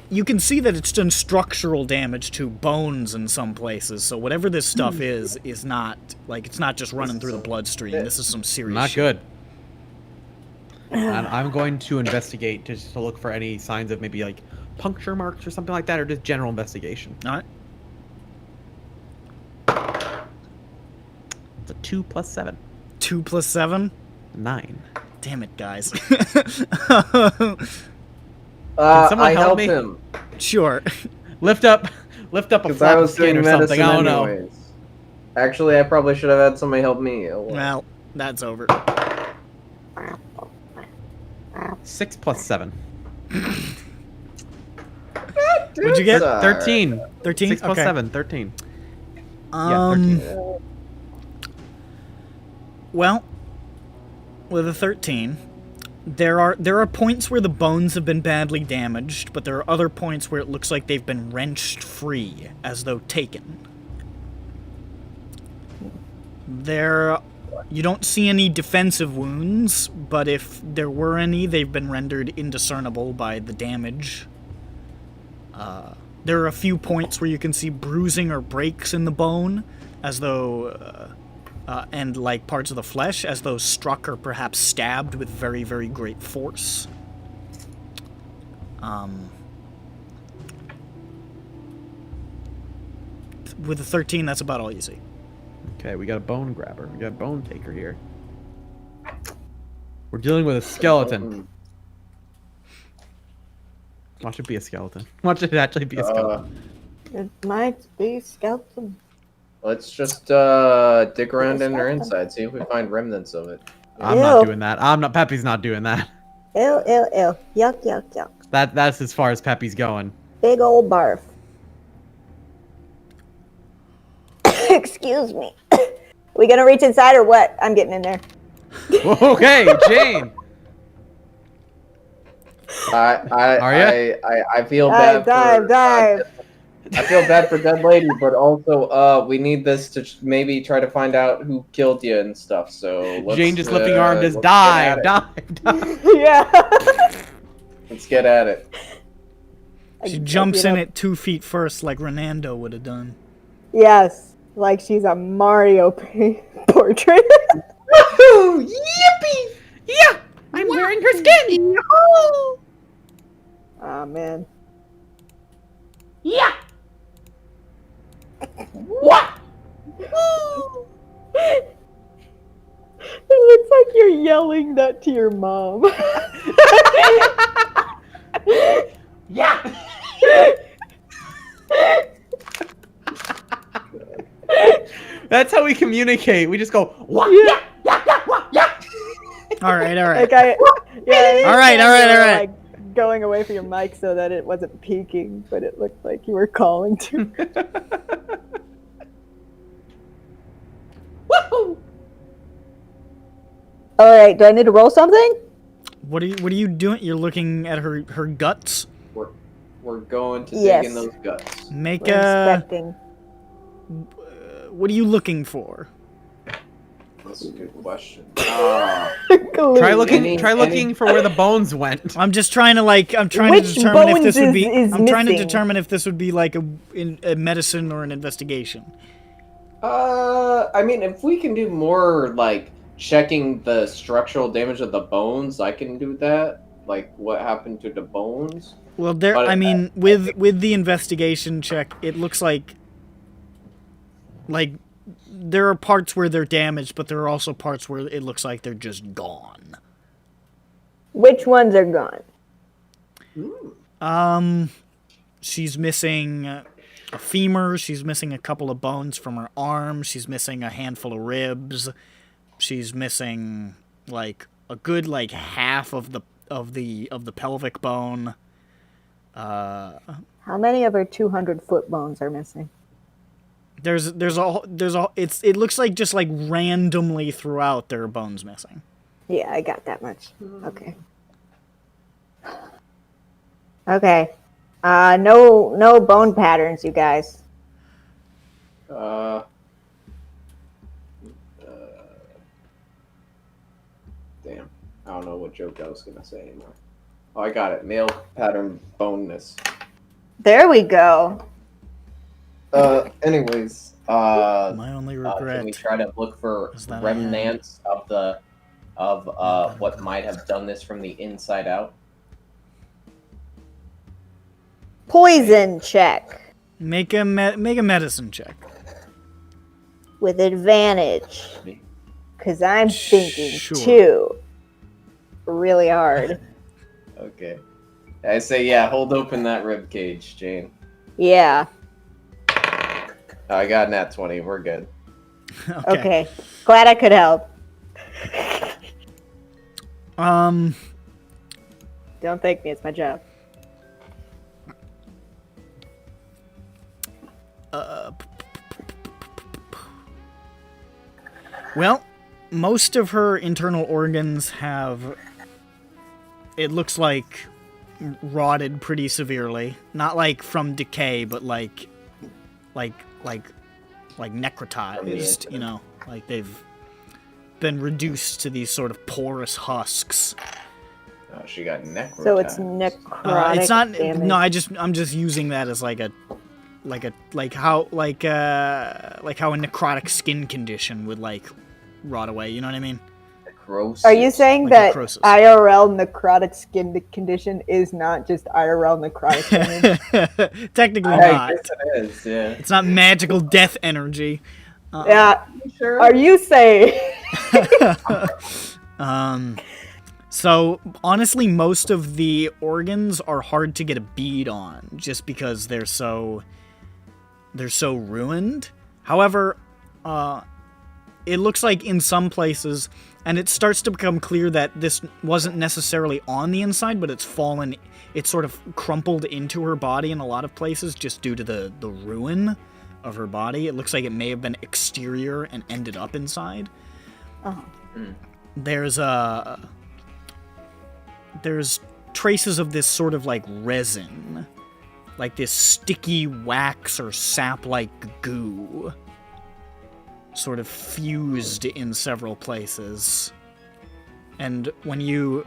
Speaker 1: you can see that it's done structural damage to bones in some places. So whatever this stuff is not like it's not just running through the bloodstream. This is some serious
Speaker 3: Not
Speaker 1: shit.
Speaker 3: good. And I'm going to investigate just to look for any signs of maybe like puncture marks or something like that, or just general investigation.
Speaker 1: All right.
Speaker 3: It's a 2 + 7.
Speaker 1: 2 + 7?
Speaker 3: 9.
Speaker 1: Damn it, guys.
Speaker 3: someone
Speaker 10: I
Speaker 3: help
Speaker 10: helped
Speaker 3: me?
Speaker 10: him.
Speaker 1: Sure.
Speaker 3: Lift up a
Speaker 10: Because I
Speaker 3: flap of
Speaker 10: was
Speaker 3: skin
Speaker 10: doing
Speaker 3: or something.
Speaker 10: medicine
Speaker 3: I don't know.
Speaker 10: anyways. Actually, I probably should have had somebody help me. Oh, well.
Speaker 1: Well, that's over.
Speaker 3: 6 + 7.
Speaker 1: What'd you get?
Speaker 3: 13.
Speaker 1: 13?
Speaker 3: 6 +
Speaker 1: Okay.
Speaker 3: 7. 13. Yeah, 13.
Speaker 1: Well, with a 13, there are points where the bones have been badly damaged, but there are other points where it looks like they've been wrenched free, as though taken. You don't see any defensive wounds, but if there were any, they've been rendered indiscernible by the damage. There are a few points where you can see bruising or breaks in the bone, as though, and like parts of the flesh, as though struck or perhaps stabbed with very, very great force. With a 13, that's about all you see.
Speaker 3: Okay, we got a bone grabber. We got a bone taker here. We're dealing with a skeleton. Watch it be a skeleton. Watch it actually be a skeleton.
Speaker 5: It might be skeleton.
Speaker 4: Let's just dig around in her inside, see if we find remnants of it.
Speaker 3: I'm not doing that. Peppy's not doing that.
Speaker 5: Ew, ew, ew. Yuck, yuck, yuck.
Speaker 3: That's as far as Peppy's going.
Speaker 5: Big old barf. Excuse me. We gonna reach inside or what? I'm getting in there.
Speaker 3: Okay, Jane.
Speaker 4: I feel
Speaker 5: Dive,
Speaker 4: bad.
Speaker 5: dive.
Speaker 4: I feel bad for dead lady, but also we need this to maybe try to find out who killed you and stuff. So let's,
Speaker 3: Jane just lifting her arm, just dive.
Speaker 5: Yeah.
Speaker 4: Let's get at it.
Speaker 1: She jumps in at 2 feet first, like Renando would have done.
Speaker 5: Yes, like she's a Mario portrait.
Speaker 3: Woohoo! Yippee! Yeah, I'm wearing her skin.
Speaker 5: Oh man.
Speaker 3: Yeah. What?
Speaker 5: It looks like you're yelling that to your mom.
Speaker 3: Yeah. That's how we communicate. We just go, what? Yeah, yeah, yeah, what? Yeah.
Speaker 1: All right.
Speaker 5: Like all
Speaker 1: right.
Speaker 5: Like going away from your mic so that it wasn't peaking, but it looked like you were calling to.
Speaker 3: Woohoo!
Speaker 5: All right. Do I need to roll something?
Speaker 1: What are you doing? You're looking at her guts.
Speaker 10: We're going to
Speaker 5: Yes.
Speaker 10: dig in those guts.
Speaker 1: Make
Speaker 5: We're inspecting.
Speaker 1: What are you looking for?
Speaker 10: That's a good question.
Speaker 3: Try looking for where the bones went.
Speaker 1: I'm just trying to
Speaker 5: Which
Speaker 1: determine if this would be.
Speaker 5: bones is
Speaker 1: I'm trying to
Speaker 5: missing?
Speaker 1: determine if this would be like a medicine or an investigation.
Speaker 10: I mean, if we can do more like checking the structural damage of the bones, I can do that. Like what happened to the bones.
Speaker 1: Well,
Speaker 10: But
Speaker 1: I mean, with the investigation check, it looks like there are parts where they're damaged, but there are also parts where it looks like they're just gone.
Speaker 5: Which ones are gone?
Speaker 1: She's missing a femur. She's missing a couple of bones from her arm. She's missing a handful of ribs. She's missing like a good half of the pelvic bone.
Speaker 5: How many of her 200-foot bones are missing?
Speaker 1: It looks like just like randomly throughout there are bones missing.
Speaker 5: Yeah, I got that much. Okay. Okay. No bone patterns, you guys.
Speaker 10: Damn. I don't know what joke I was gonna say anymore. Oh, I got it. Male pattern boneness.
Speaker 5: There we go.
Speaker 10: Anyways,
Speaker 1: My only regret.
Speaker 4: Can we try to look for
Speaker 1: is that I
Speaker 4: remnants of what might have done this from the inside out?
Speaker 5: Poison check
Speaker 1: Make a medicine check.
Speaker 5: with advantage. Because I'm thinking
Speaker 1: Sure.
Speaker 5: 2. Really hard.
Speaker 10: Okay. I say, yeah, hold open that rib cage, Jane.
Speaker 5: Yeah.
Speaker 10: I got nat 20. We're good.
Speaker 5: Okay. Glad I could help. Don't thank me. It's my job.
Speaker 1: Well, most of her internal organs have, it looks like, rotted pretty severely. Not like from decay, but like necrotized, you know? Like they've been reduced to these sort of porous husks.
Speaker 10: Oh, she got necrotized.
Speaker 5: So it's necrotic
Speaker 1: It's not,
Speaker 5: damage.
Speaker 1: no, I'm just using that as like how a necrotic skin condition would like rot away, you know what I mean?
Speaker 10: Necrosis.
Speaker 5: Are you saying
Speaker 1: Like
Speaker 5: that
Speaker 1: necrosis.
Speaker 5: IRL necrotic skin condition is not just IRL necrotic damage?
Speaker 1: Technically
Speaker 10: I
Speaker 1: not.
Speaker 10: guess it is, yeah.
Speaker 1: It's not magical death energy.
Speaker 5: Yeah.
Speaker 10: Sure.
Speaker 5: Are you saying?
Speaker 1: So honestly, most of the organs are hard to get a bead on, just because they're so ruined. However, it looks like in some places, and it starts to become clear that this wasn't necessarily on the inside, but it's sort of crumpled into her body in a lot of places just due to the ruin of her body. It looks like it may have been exterior and ended up inside.
Speaker 5: Oh.
Speaker 1: There's traces of this sort of like resin, like this sticky wax or sap-like goo, sort of fused in several places. And when you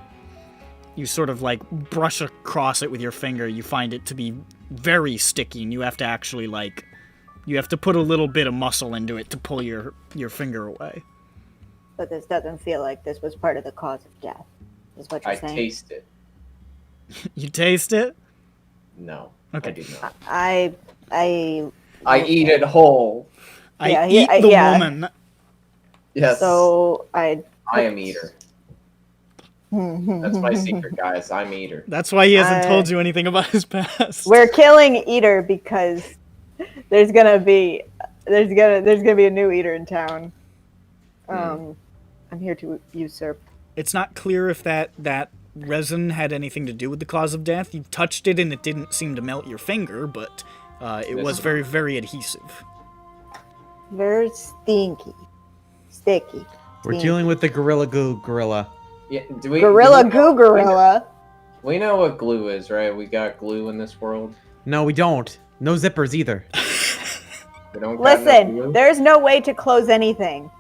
Speaker 1: sort of like brush across it with your finger, you find it to be very sticky, and you have to actually you have to put a little bit of muscle into it to pull your finger away.
Speaker 5: But this doesn't feel like this was part of the cause of death, is what you're
Speaker 10: I
Speaker 5: saying.
Speaker 10: taste it.
Speaker 1: You taste it?
Speaker 10: No.
Speaker 1: Okay.
Speaker 10: I did not.
Speaker 5: I
Speaker 10: eat it whole.
Speaker 5: Yeah,
Speaker 1: I eat the woman.
Speaker 10: Yes.
Speaker 5: So
Speaker 10: I am eater. That's my secret, guys. I'm eater.
Speaker 1: That's why he hasn't told you anything about his past.
Speaker 5: We're killing Eater because there's gonna be a new Eater in town. I'm here to usurp.
Speaker 1: It's not clear if that resin had anything to do with the cause of death. You touched it and it didn't seem to melt your finger, but it was very, very adhesive.
Speaker 5: Very sticky.
Speaker 3: We're dealing with the Gorilla Goo Gorilla.
Speaker 10: Yeah,
Speaker 5: Gorilla Goo Gorilla.
Speaker 10: We know what glue is, right? We got glue in this world.
Speaker 3: No, we don't. No zippers either.
Speaker 10: We don't got no
Speaker 5: Listen,
Speaker 10: glue?
Speaker 5: there's no way to close anything.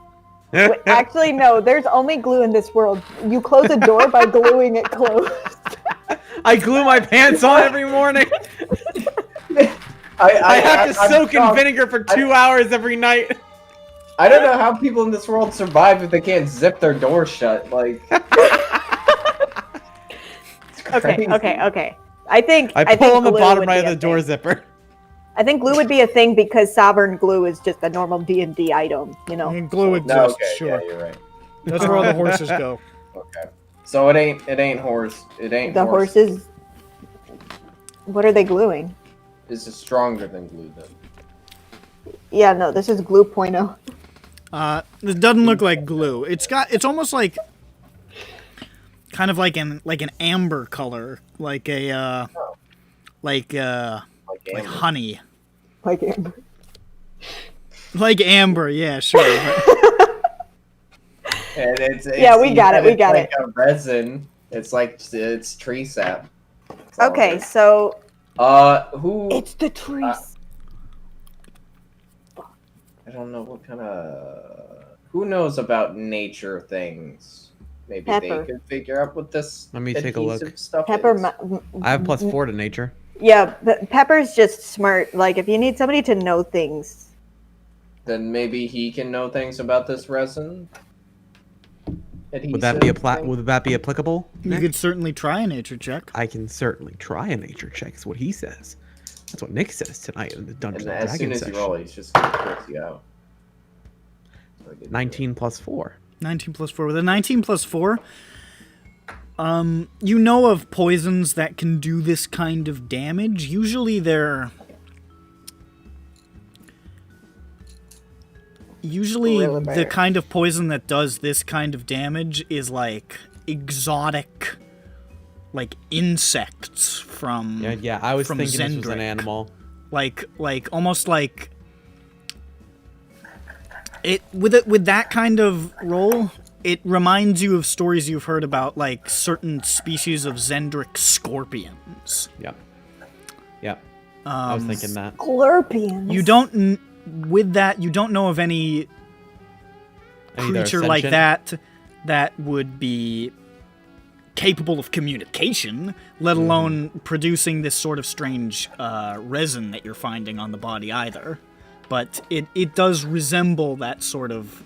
Speaker 5: Actually, no, there's only glue in this world. You close a door by gluing it closed.
Speaker 3: I glue my pants on every morning. I have to soak in vinegar for 2 hours every night.
Speaker 10: I don't know how people in this world survive if they can't zip their door shut. Like,
Speaker 5: Okay. I think
Speaker 3: I pull on the
Speaker 5: glue
Speaker 3: bottom
Speaker 5: would
Speaker 3: right
Speaker 5: be
Speaker 3: of
Speaker 5: a
Speaker 3: the door
Speaker 5: thing.
Speaker 3: zipper.
Speaker 5: I think glue would be a thing because sovereign glue is just a normal D&D item, you know.
Speaker 1: And glue exists,
Speaker 10: no, okay,
Speaker 1: sure.
Speaker 10: yeah, you're right.
Speaker 1: That's where all the horses go.
Speaker 10: Okay, so it ain't horse. It ain't
Speaker 5: The
Speaker 10: horse.
Speaker 5: horses. What are they gluing?
Speaker 10: This is stronger than glue, then.
Speaker 5: Yeah, no, this is glue .0.
Speaker 1: It doesn't look like glue. It's almost like kind of like an amber color, like
Speaker 10: Like amber.
Speaker 1: honey.
Speaker 5: Like amber.
Speaker 1: Like amber, yeah, sure.
Speaker 4: And it's
Speaker 5: Yeah, we
Speaker 4: you
Speaker 5: got
Speaker 4: said
Speaker 5: it, we
Speaker 4: it's
Speaker 5: got
Speaker 4: like a resin. It's tree sap. It's all
Speaker 5: Okay,
Speaker 4: good.
Speaker 5: so
Speaker 4: Who?
Speaker 5: it's the trees.
Speaker 4: I don't know what kind of. Who knows about nature things? Maybe
Speaker 5: Pepper.
Speaker 4: they could figure out what this
Speaker 3: Let me take a look.
Speaker 4: adhesive stuff
Speaker 5: Pepper.
Speaker 4: is.
Speaker 3: I have +4 to nature.
Speaker 5: Yeah, Pepper's just smart. Like, if you need somebody to know things.
Speaker 4: Then maybe he can know things about this resin.
Speaker 3: Would that be
Speaker 4: Adhesive thing?
Speaker 3: would that be applicable?
Speaker 1: You
Speaker 3: Nick?
Speaker 1: could certainly try a nature check.
Speaker 3: I can certainly try a nature check. Is what he says. That's what Nick says tonight in the Dungeons
Speaker 4: And
Speaker 3: and
Speaker 4: as soon
Speaker 3: Dragons
Speaker 4: as you
Speaker 3: session.
Speaker 4: roll, he's just gonna curse you out. So I get
Speaker 3: 19 + 4.
Speaker 1: 19 plus 4. With a 19 plus 4, you know of poisons that can do this kind of damage. Usually they're... Usually the kind of poison that does this kind of damage is like exotic, like insects from...
Speaker 3: Yeah, I was
Speaker 1: from
Speaker 3: thinking this was an
Speaker 1: Zendrick.
Speaker 3: animal.
Speaker 1: Like almost like... With that kind of roll, it reminds you of stories you've heard about, like, certain species of Zendrick scorpions.
Speaker 3: Yep. I was thinking that.
Speaker 5: Scorpions.
Speaker 1: You don't... With that, you don't know of any creature like
Speaker 3: ascension?
Speaker 1: that would be capable of communication, let alone producing this sort of strange resin that you're finding on the body either. But it does resemble that sort of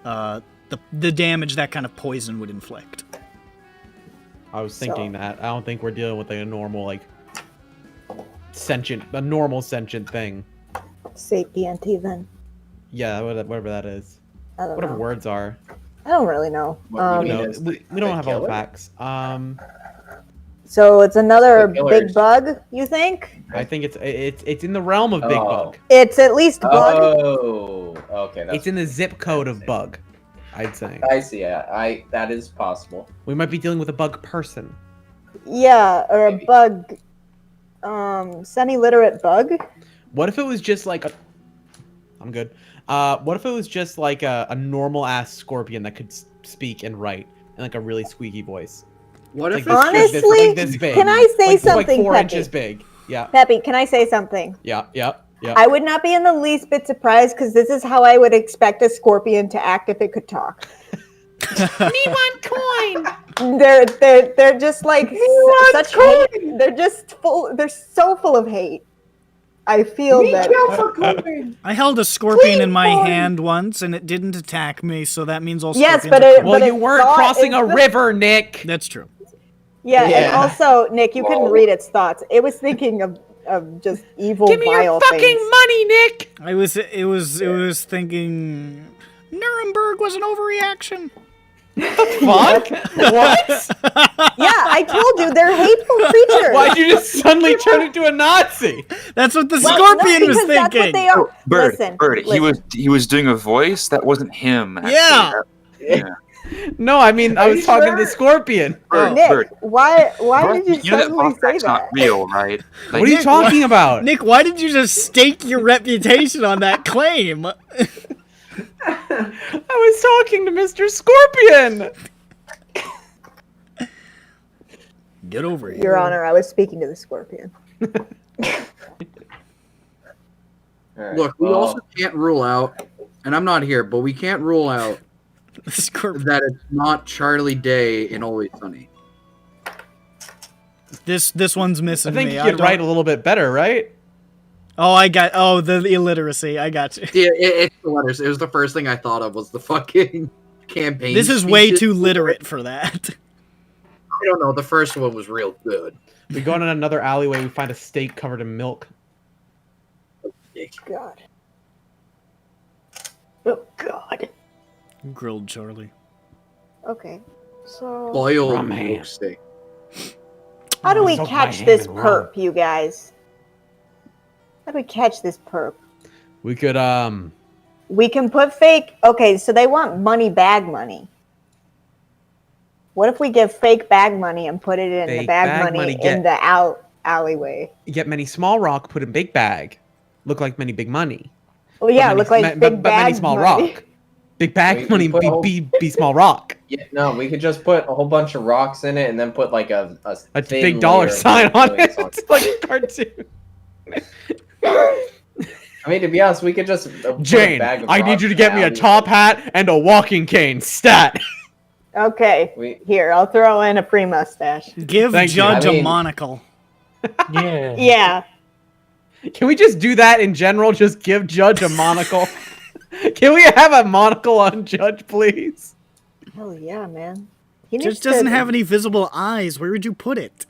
Speaker 1: the damage that kind of poison would inflict.
Speaker 3: I was thinking that. I don't think we're dealing with a normal, like, normal sentient thing.
Speaker 5: Sapient, even.
Speaker 3: Yeah, whatever that is.
Speaker 5: I don't
Speaker 3: Whatever
Speaker 5: know.
Speaker 3: words are.
Speaker 5: I don't really know.
Speaker 4: What, you
Speaker 3: No,
Speaker 4: mean
Speaker 3: we don't have all the
Speaker 4: killer?
Speaker 3: facts.
Speaker 5: So it's another
Speaker 4: The killers.
Speaker 5: big bug, you think?
Speaker 3: I think it's in the realm of big
Speaker 4: Oh.
Speaker 3: bug.
Speaker 5: It's at least bug.
Speaker 4: Oh, okay. That's,
Speaker 3: It's in the zip code of bug, I'd say.
Speaker 4: I see. Yeah, that is possible.
Speaker 3: We might be dealing with a bug person.
Speaker 5: Yeah, or a
Speaker 4: Maybe.
Speaker 5: bug. Semi-literate bug?
Speaker 3: What if it was just like a... I'm good. What if it was just like a normal ass scorpion that could speak and write in like a really squeaky voice?
Speaker 6: What if
Speaker 3: Like
Speaker 6: it's
Speaker 3: this-
Speaker 6: just
Speaker 5: Honestly,
Speaker 3: like this big.
Speaker 5: can I say
Speaker 3: like
Speaker 5: something,
Speaker 3: 4
Speaker 5: Peppy?
Speaker 3: inches big. Yeah.
Speaker 5: Peppy, can I say something?
Speaker 3: Yeah.
Speaker 5: I would not be in the least bit surprised because this is how I would expect a scorpion to act if it could talk.
Speaker 3: Me want coin.
Speaker 5: They're just like such hate. They're just full. They're so full of hate. I feel that.
Speaker 1: I held a scorpion in my hand once, and it didn't attack me, so that means all
Speaker 5: Yes,
Speaker 1: scorpions
Speaker 5: but
Speaker 1: are
Speaker 5: it-
Speaker 1: cool.
Speaker 3: Well,
Speaker 5: but
Speaker 3: you weren't
Speaker 5: thought
Speaker 3: crossing a
Speaker 5: is the-
Speaker 3: river, Nick.
Speaker 1: That's true.
Speaker 5: Yeah, and
Speaker 4: Yeah.
Speaker 5: also, Nick, you couldn't
Speaker 4: Whoa.
Speaker 5: read its thoughts. It was thinking of just evil,
Speaker 3: Give me
Speaker 5: vile
Speaker 3: your fucking
Speaker 5: things.
Speaker 3: money, Nick.
Speaker 1: It was thinking Nuremberg was an overreaction.
Speaker 3: Fuck. What?
Speaker 5: Yeah, I told you they're hateful creatures.
Speaker 3: Why'd you just suddenly turn into a Nazi?
Speaker 1: That's what the
Speaker 5: Well,
Speaker 1: scorpion
Speaker 5: no,
Speaker 1: was
Speaker 5: because that's what
Speaker 1: thinking.
Speaker 5: they are.
Speaker 2: Bird,
Speaker 5: Listen,
Speaker 2: Bird.
Speaker 5: listen.
Speaker 2: He was doing a voice that wasn't him. Actually.
Speaker 1: Yeah.
Speaker 2: Yeah.
Speaker 3: No, I mean I
Speaker 4: Are
Speaker 3: was
Speaker 4: you
Speaker 3: talking to the
Speaker 4: sure?
Speaker 3: scorpion.
Speaker 2: Bird,
Speaker 5: Nick,
Speaker 2: Bird.
Speaker 5: why
Speaker 2: Bird,
Speaker 5: did you
Speaker 2: know that
Speaker 5: suddenly say
Speaker 2: Bobcat's not
Speaker 5: that?
Speaker 2: real, right?
Speaker 3: What are you
Speaker 1: Nick,
Speaker 3: talking about?
Speaker 1: Nick, why did you just stake your reputation on that claim?
Speaker 3: I was talking to Mr. Scorpion.
Speaker 1: Get over here.
Speaker 5: Your Honor, I was speaking to the scorpion.
Speaker 4: All right,
Speaker 6: Look, we
Speaker 4: well,
Speaker 6: also can't rule out, and I'm not here, but we can't rule out
Speaker 1: The scorpion.
Speaker 6: that it's not Charlie Day in Always Sunny.
Speaker 1: This one's
Speaker 3: I
Speaker 1: missing
Speaker 3: think
Speaker 1: me.
Speaker 3: you could
Speaker 1: don't-
Speaker 3: write a little bit better, right?
Speaker 1: the illiteracy. I got you.
Speaker 6: Yeah, it's the letters. It was the first thing I thought of was the fucking campaign.
Speaker 1: This is way
Speaker 6: speeches.
Speaker 1: too literate for that.
Speaker 6: I don't know. The first one was real good.
Speaker 3: We go in another alleyway. We find a steak covered in milk.
Speaker 5: God. Oh God.
Speaker 1: Grilled Charlie.
Speaker 5: Okay. So
Speaker 6: Boiled
Speaker 3: Rum ham.
Speaker 6: milk steak.
Speaker 5: how do we
Speaker 3: Soak my
Speaker 5: catch
Speaker 3: hand
Speaker 5: this
Speaker 3: in rum.
Speaker 5: perp, you guys? How do we catch this perp?
Speaker 3: We could
Speaker 5: We can put fake. Okay, so they want money, bag money. What if we give fake bag money and put it in the
Speaker 3: Fake
Speaker 5: bag,
Speaker 3: bag
Speaker 5: money
Speaker 3: money,
Speaker 5: in the alleyway?
Speaker 3: get many small rock, put in big bag. Look like many big money.
Speaker 5: Well, yeah, look like big bag
Speaker 3: many small
Speaker 5: money.
Speaker 3: rock. Big bag money,
Speaker 4: put a whole-
Speaker 3: be small rock.
Speaker 4: Yeah, no, we could just put a whole bunch of rocks in it and then put like a
Speaker 3: A
Speaker 4: thin
Speaker 3: big dollar
Speaker 4: layer of
Speaker 3: sign on it.
Speaker 4: coins
Speaker 3: It's like a cartoon.
Speaker 4: I mean, to be honest, we could just put a
Speaker 3: Jane,
Speaker 4: bag of
Speaker 3: I need
Speaker 4: rocks
Speaker 3: you to get me a
Speaker 4: down.
Speaker 3: top hat and a walking cane. Stat.
Speaker 5: Okay, here, I'll throw in a free mustache.
Speaker 1: Give
Speaker 3: Thank you.
Speaker 1: Judge
Speaker 4: I
Speaker 1: a
Speaker 4: mean-
Speaker 1: monocle.
Speaker 7: Yeah.
Speaker 5: Yeah.
Speaker 3: Can we just do that in general? Just give Judge a monocle. Can we have a monocle on Judge, please?
Speaker 5: Hell yeah, man. He
Speaker 1: Judge
Speaker 5: needs
Speaker 1: doesn't
Speaker 5: to-
Speaker 1: have any visible eyes. Where would you put it?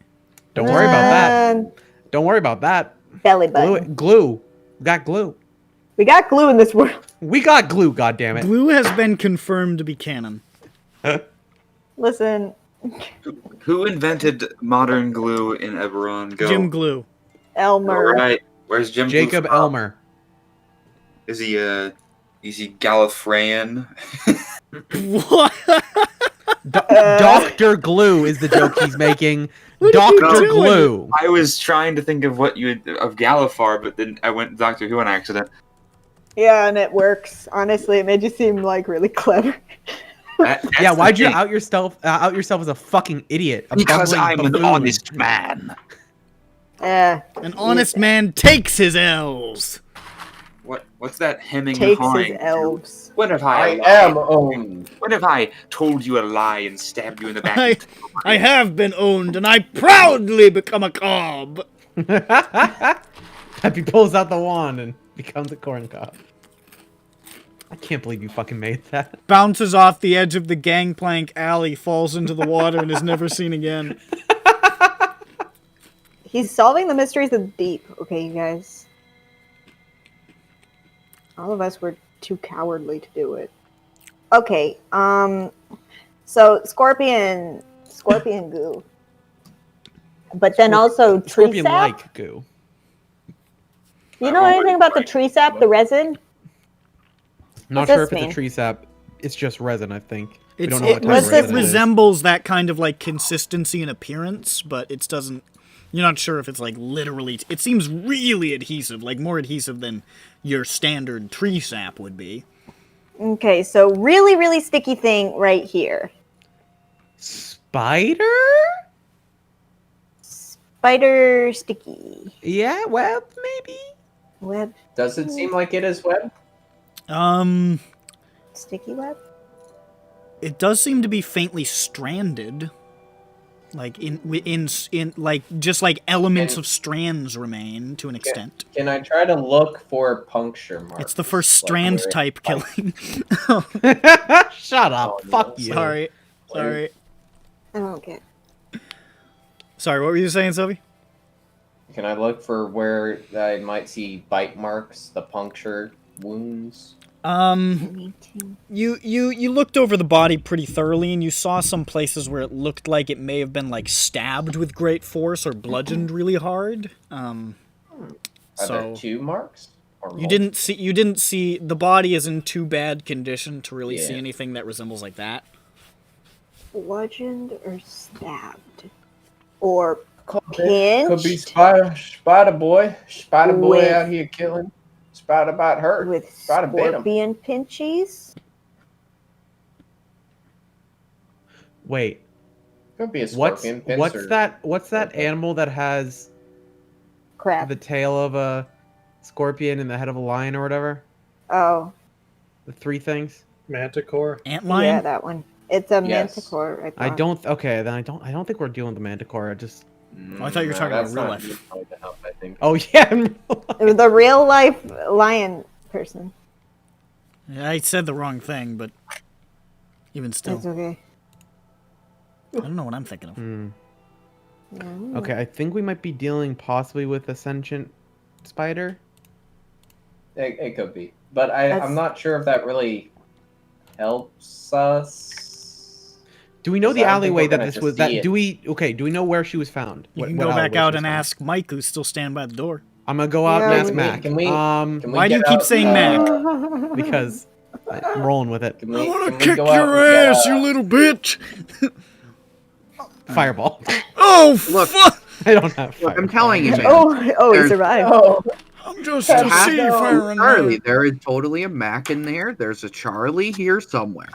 Speaker 3: Don't worry about that.
Speaker 5: Um,
Speaker 3: Don't worry about that.
Speaker 5: Belly
Speaker 3: Glue
Speaker 5: button.
Speaker 3: it. Glue. We got glue.
Speaker 5: We got glue in this world.
Speaker 3: We got glue, goddammit.
Speaker 1: Glue has been confirmed to be canon.
Speaker 5: Listen,
Speaker 2: Who invented modern glue in Eberron? Go.
Speaker 1: Jim Glue.
Speaker 5: Elmer.
Speaker 2: All right. Where's Jim? Glue
Speaker 3: Jacob
Speaker 2: from?
Speaker 3: Elmer.
Speaker 2: Is he Gallifreyan?
Speaker 1: What?
Speaker 3: Dr. Glue is the joke he's making.
Speaker 1: What are you
Speaker 3: Dr.
Speaker 1: doing?
Speaker 3: Glue.
Speaker 2: I was trying to think of what you of Gallifar, but then I went Doctor Who on accident.
Speaker 5: Yeah, and it works. Honestly, it made you seem like really clever.
Speaker 2: That's
Speaker 3: Yeah,
Speaker 2: the
Speaker 3: why'd you
Speaker 2: thing.
Speaker 3: out yourself as a fucking idiot? A
Speaker 2: Because
Speaker 3: bumbling
Speaker 2: I'm an
Speaker 3: buffoon.
Speaker 2: honest man.
Speaker 1: An honest man takes his L's.
Speaker 2: What's that hemming and
Speaker 5: Takes
Speaker 2: hawing?
Speaker 5: his elves.
Speaker 2: When have
Speaker 4: I
Speaker 2: I
Speaker 4: am owned.
Speaker 2: When have I told you a lie and stabbed you in the back?
Speaker 1: I have been owned, and I proudly become a cob.
Speaker 3: Happy pulls out the wand and becomes a corn cob. I can't believe you fucking made that.
Speaker 1: Bounces off the edge of the gangplank alley, falls into the water, and is never seen again.
Speaker 5: He's solving the mysteries of the deep. Okay, you guys. All of us were too cowardly to do it. Okay, so scorpion goo. But then also tree sap.
Speaker 3: Scorpion-like goo.
Speaker 5: You know anything about the tree sap, the resin?
Speaker 3: Not
Speaker 5: What's
Speaker 3: sure
Speaker 5: this
Speaker 3: if it's
Speaker 5: mean?
Speaker 3: a tree sap. It's just resin, I think. We
Speaker 1: It's,
Speaker 3: don't know what type
Speaker 5: what's
Speaker 3: of
Speaker 5: this
Speaker 3: resin it is.
Speaker 1: resembles that kind of like consistency and appearance, but it doesn't. You're not sure if it's like literally. It seems really adhesive, like more adhesive than your standard tree sap would be.
Speaker 5: Okay, so really, really sticky thing right here.
Speaker 3: Spider?
Speaker 5: Spider sticky.
Speaker 3: Yeah, web maybe?
Speaker 5: Web.
Speaker 4: Does it seem like it is web?
Speaker 5: Sticky web?
Speaker 1: It does seem to be faintly stranded. Like in like just like elements of strands remain to an extent.
Speaker 4: Can I try to look for puncture marks?
Speaker 1: It's the first
Speaker 4: Like
Speaker 1: strand
Speaker 4: where it-
Speaker 1: type killing.
Speaker 3: Shut up.
Speaker 4: Oh,
Speaker 3: Fuck
Speaker 4: no.
Speaker 3: you.
Speaker 1: Sorry. Sorry.
Speaker 5: I don't get.
Speaker 1: Sorry, what were you saying, Sophie?
Speaker 4: Can I look for where I might see bite marks, the puncture wounds?
Speaker 1: You looked over the body pretty thoroughly, and you saw some places where it looked like it may have been like stabbed with great force or bludgeoned really hard.
Speaker 4: Are
Speaker 1: So
Speaker 4: there 2 marks? Or
Speaker 1: you didn't see the body is in too bad condition to really see
Speaker 4: Yeah.
Speaker 1: anything that resembles like that.
Speaker 5: Bludgeoned or stabbed? Or
Speaker 4: Could be
Speaker 5: pinched
Speaker 4: spider boy
Speaker 5: With-
Speaker 4: out here killing. Spider bite hurt.
Speaker 5: with
Speaker 4: Spider bit him.
Speaker 5: scorpion pinchies?
Speaker 3: Wait.
Speaker 4: Could be a
Speaker 3: What's
Speaker 4: scorpion pincer.
Speaker 3: what's that animal that has
Speaker 5: Crap.
Speaker 3: the tail of a scorpion and the head of a lion or whatever?
Speaker 5: Oh,
Speaker 3: The 3 things?
Speaker 7: Manticore.
Speaker 1: Antlion?
Speaker 5: yeah, that one. It's a
Speaker 4: Yes.
Speaker 5: manticore.
Speaker 3: I
Speaker 5: thought.
Speaker 3: don't okay, then I don't think we're dealing with the manticore. I just
Speaker 1: Oh, I thought you were talking about
Speaker 4: that's
Speaker 1: real
Speaker 4: not
Speaker 1: life.
Speaker 4: really going to help, I think.
Speaker 3: Oh yeah.
Speaker 5: It was the real life lion person.
Speaker 1: Yeah, I said the wrong thing, but even still,
Speaker 5: It's okay.
Speaker 1: I don't know what I'm thinking of.
Speaker 5: Mm.
Speaker 3: Okay, I think we might be dealing possibly with a sentient spider.
Speaker 4: It could be. But
Speaker 5: That's-
Speaker 4: I'm not sure if that really helps us.
Speaker 3: Do we know
Speaker 4: Because
Speaker 3: the
Speaker 4: I don't think
Speaker 3: alleyway
Speaker 4: we're
Speaker 3: that
Speaker 4: gonna
Speaker 3: this
Speaker 4: just
Speaker 3: was?
Speaker 4: see
Speaker 3: That
Speaker 4: it.
Speaker 3: do we know where she was found?
Speaker 1: You
Speaker 3: What-
Speaker 1: can
Speaker 3: what
Speaker 1: go back
Speaker 3: alleyway
Speaker 1: out
Speaker 3: she
Speaker 1: and
Speaker 3: was found?
Speaker 1: ask Mike, who's still standing by the door.
Speaker 3: I'm gonna go out
Speaker 5: Yeah,
Speaker 3: and ask
Speaker 5: can
Speaker 3: Mac.
Speaker 4: Can we
Speaker 1: Why do you
Speaker 4: get
Speaker 1: keep
Speaker 4: out,
Speaker 1: saying Mac?
Speaker 3: because I'm rolling with it.
Speaker 4: Can we,
Speaker 8: I want
Speaker 4: can
Speaker 8: to
Speaker 4: we
Speaker 8: kick
Speaker 4: go out
Speaker 8: your
Speaker 4: and get,
Speaker 8: ass, you little bitch.
Speaker 3: Fireball.
Speaker 8: Oh,
Speaker 6: Look.
Speaker 8: fuck.
Speaker 3: I don't have.
Speaker 6: Look, I'm
Speaker 3: fireball.
Speaker 6: telling you, man.
Speaker 5: Oh, he
Speaker 6: There's-
Speaker 5: survived.
Speaker 4: Oh,
Speaker 8: Oh, I'm just a seafaring
Speaker 6: Charlie,
Speaker 8: man.
Speaker 6: there is totally a Mac in there. There's a Charlie here somewhere.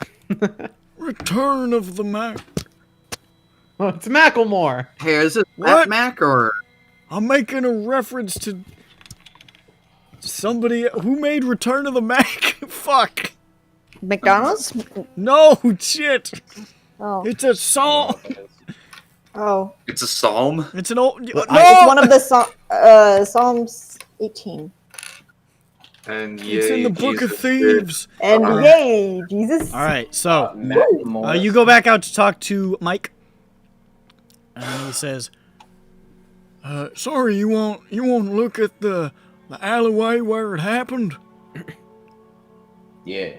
Speaker 8: Return of the Mac.
Speaker 3: Oh, it's Macklemore.
Speaker 6: Hey, is it
Speaker 8: What?
Speaker 6: that Mac or?
Speaker 8: I'm making a reference to somebody who made Return of the Mac. Fuck.
Speaker 5: McDonald's?
Speaker 8: No, shit.
Speaker 5: Oh.
Speaker 8: It's a song.
Speaker 5: Oh.
Speaker 2: It's a psalm.
Speaker 8: It's an old. No!
Speaker 5: It's one of the Psalms 18.
Speaker 2: And
Speaker 8: It's in the Book of Thieves.
Speaker 5: And yay, Jesus.
Speaker 1: All right, so
Speaker 4: Macklemore.
Speaker 1: you go back out to talk to Mike, and he says,
Speaker 8: Sorry, you won't look at the alleyway where it happened?
Speaker 4: Yeah.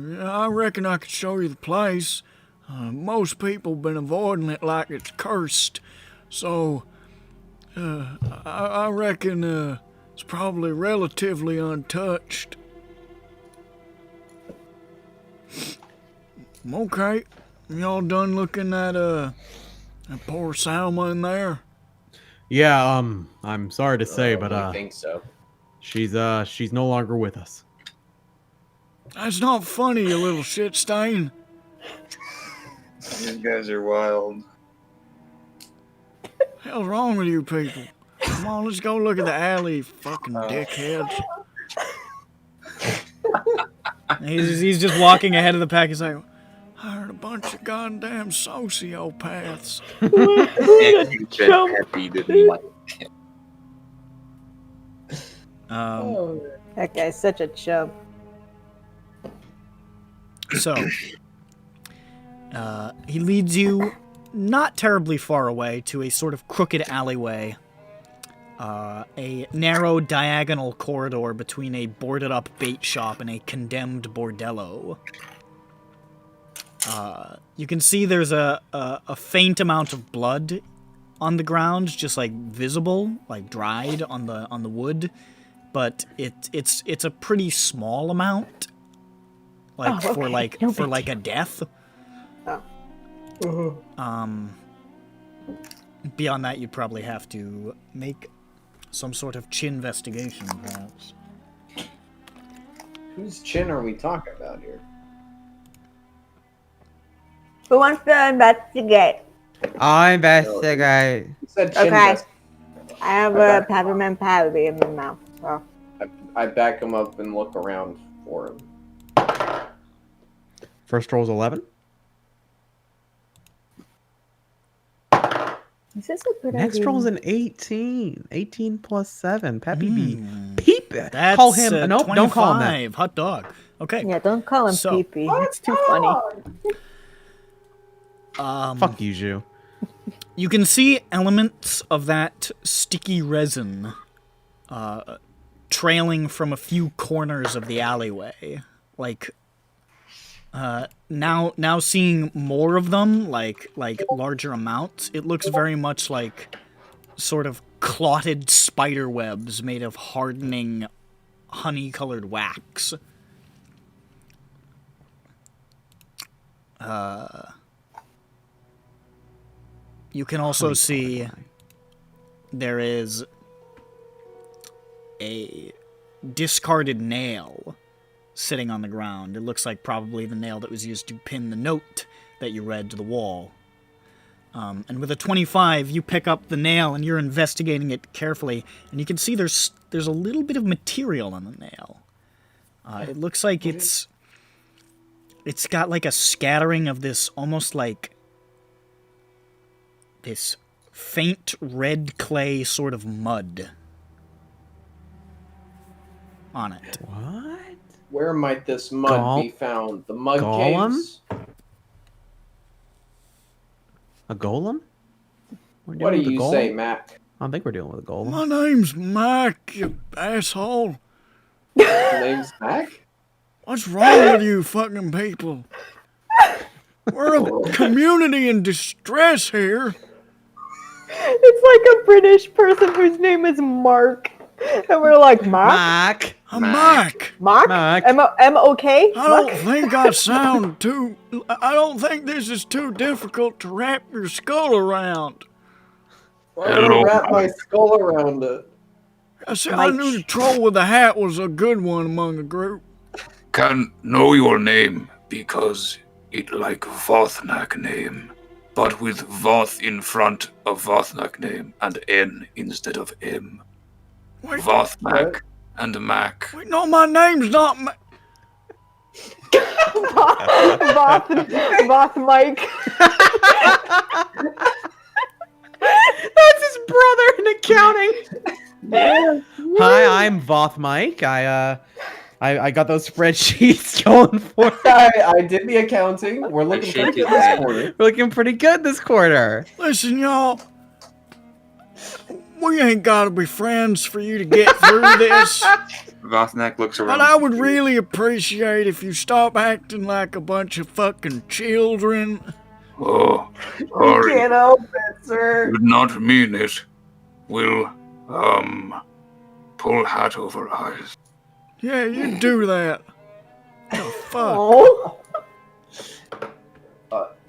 Speaker 8: Yeah, I reckon I could show you the place. Most people been avoiding it like it's cursed, so I reckon it's probably relatively untouched. Okay, y'all done looking at that poor Salma in there?
Speaker 3: Yeah, I'm sorry to say, but
Speaker 4: I think so.
Speaker 3: she's no longer with us.
Speaker 8: That's not funny, you little shit stain.
Speaker 2: These guys are wild.
Speaker 8: Hell's wrong with you people? Come on, let's go look at the alley, fucking dickheads.
Speaker 1: he's just walking ahead of the pack. He's like,
Speaker 8: I heard a bunch of goddamn sociopaths.
Speaker 2: And you've been happy to like
Speaker 5: That guy's such a chump.
Speaker 1: So, he leads you not terribly far away to a sort of crooked alleyway. A narrow diagonal corridor between a boarded-up bait shop and a condemned bordello. You can see there's a faint amount of blood on the ground, just like visible, like dried on the wood, but it's a pretty small amount, like for like a death. Beyond that, you'd probably have to make some sort of chin investigation, perhaps.
Speaker 10: Whose chin are we talking about here?
Speaker 5: Who wants to investigate?
Speaker 3: I investigate.
Speaker 10: You said chin
Speaker 5: Okay.
Speaker 10: vest.
Speaker 5: I have a peppermint patty in my mouth. So.
Speaker 10: I back him up and look around for him.
Speaker 3: First roll's 11.
Speaker 5: Is this a good
Speaker 3: Next
Speaker 5: idea?
Speaker 3: roll's an 18. 18 plus 7. Peppy B. Peep.
Speaker 1: That's
Speaker 3: Call him. Nope, don't call him that.
Speaker 1: 25. Hot dog. Okay.
Speaker 5: Yeah, don't call him
Speaker 1: So-
Speaker 5: Pee-Pee. It's too funny.
Speaker 3: Fuck you, Zhu.
Speaker 1: You can see elements of that sticky resin trailing from a few corners of the alleyway. Like, now seeing more of them, like larger amounts, it looks very much like sort of clotted spider webs made of hardening honey-colored wax. You can also see there is a discarded nail sitting on the ground. It looks like probably the nail that was used to pin the note that you read to the wall. And with a 25, you pick up the nail and you're investigating it carefully, and you can see there's a little bit of material on the nail. It looks like it's got like a scattering of this almost like this faint red clay sort of mud on it.
Speaker 3: What?
Speaker 10: Where might this mud be found? The mud
Speaker 3: Golem?
Speaker 10: caves?
Speaker 3: A golem?
Speaker 10: What do you say, Mac?
Speaker 3: I don't think we're dealing with a golem.
Speaker 8: My name's Mike, you asshole.
Speaker 10: Your name's Mac?
Speaker 8: What's wrong with you fucking people? We're a community in distress here.
Speaker 5: It's like a British person whose name is Mark. And we're like, Mark?
Speaker 3: Mac.
Speaker 8: I'm Mike.
Speaker 5: Mark?
Speaker 3: Mark.
Speaker 5: M-O-K?
Speaker 8: I don't think I sound too... I don't think this is too difficult to wrap your skull around.
Speaker 10: Why would I wrap my skull around it?
Speaker 8: I said I knew the troll with the hat was a good one among the group.
Speaker 12: Can know your name because it like Vothnak name, but with Voth in front of Vothnak name and N instead of M.
Speaker 8: Wait,
Speaker 12: Vothnak and Mac.
Speaker 8: wait, no, my name's not
Speaker 5: Voth Mike.
Speaker 3: That's his brother in accounting. Hi, I'm Voth Mike. I got those spreadsheets going for.
Speaker 10: I did the accounting. We're looking pretty good this quarter.
Speaker 3: We're looking pretty good this quarter.
Speaker 8: Listen, y'all. We ain't gotta be friends for you to get through this.
Speaker 2: Vothnak looks around.
Speaker 8: But I would really appreciate if you stop acting like a bunch of fucking children.
Speaker 12: Oh,
Speaker 10: We
Speaker 12: sorry.
Speaker 10: can't help it, sir.
Speaker 12: Did not mean it. Will, pull hat over eyes.
Speaker 8: Yeah, you do that. The fuck?
Speaker 5: Oh.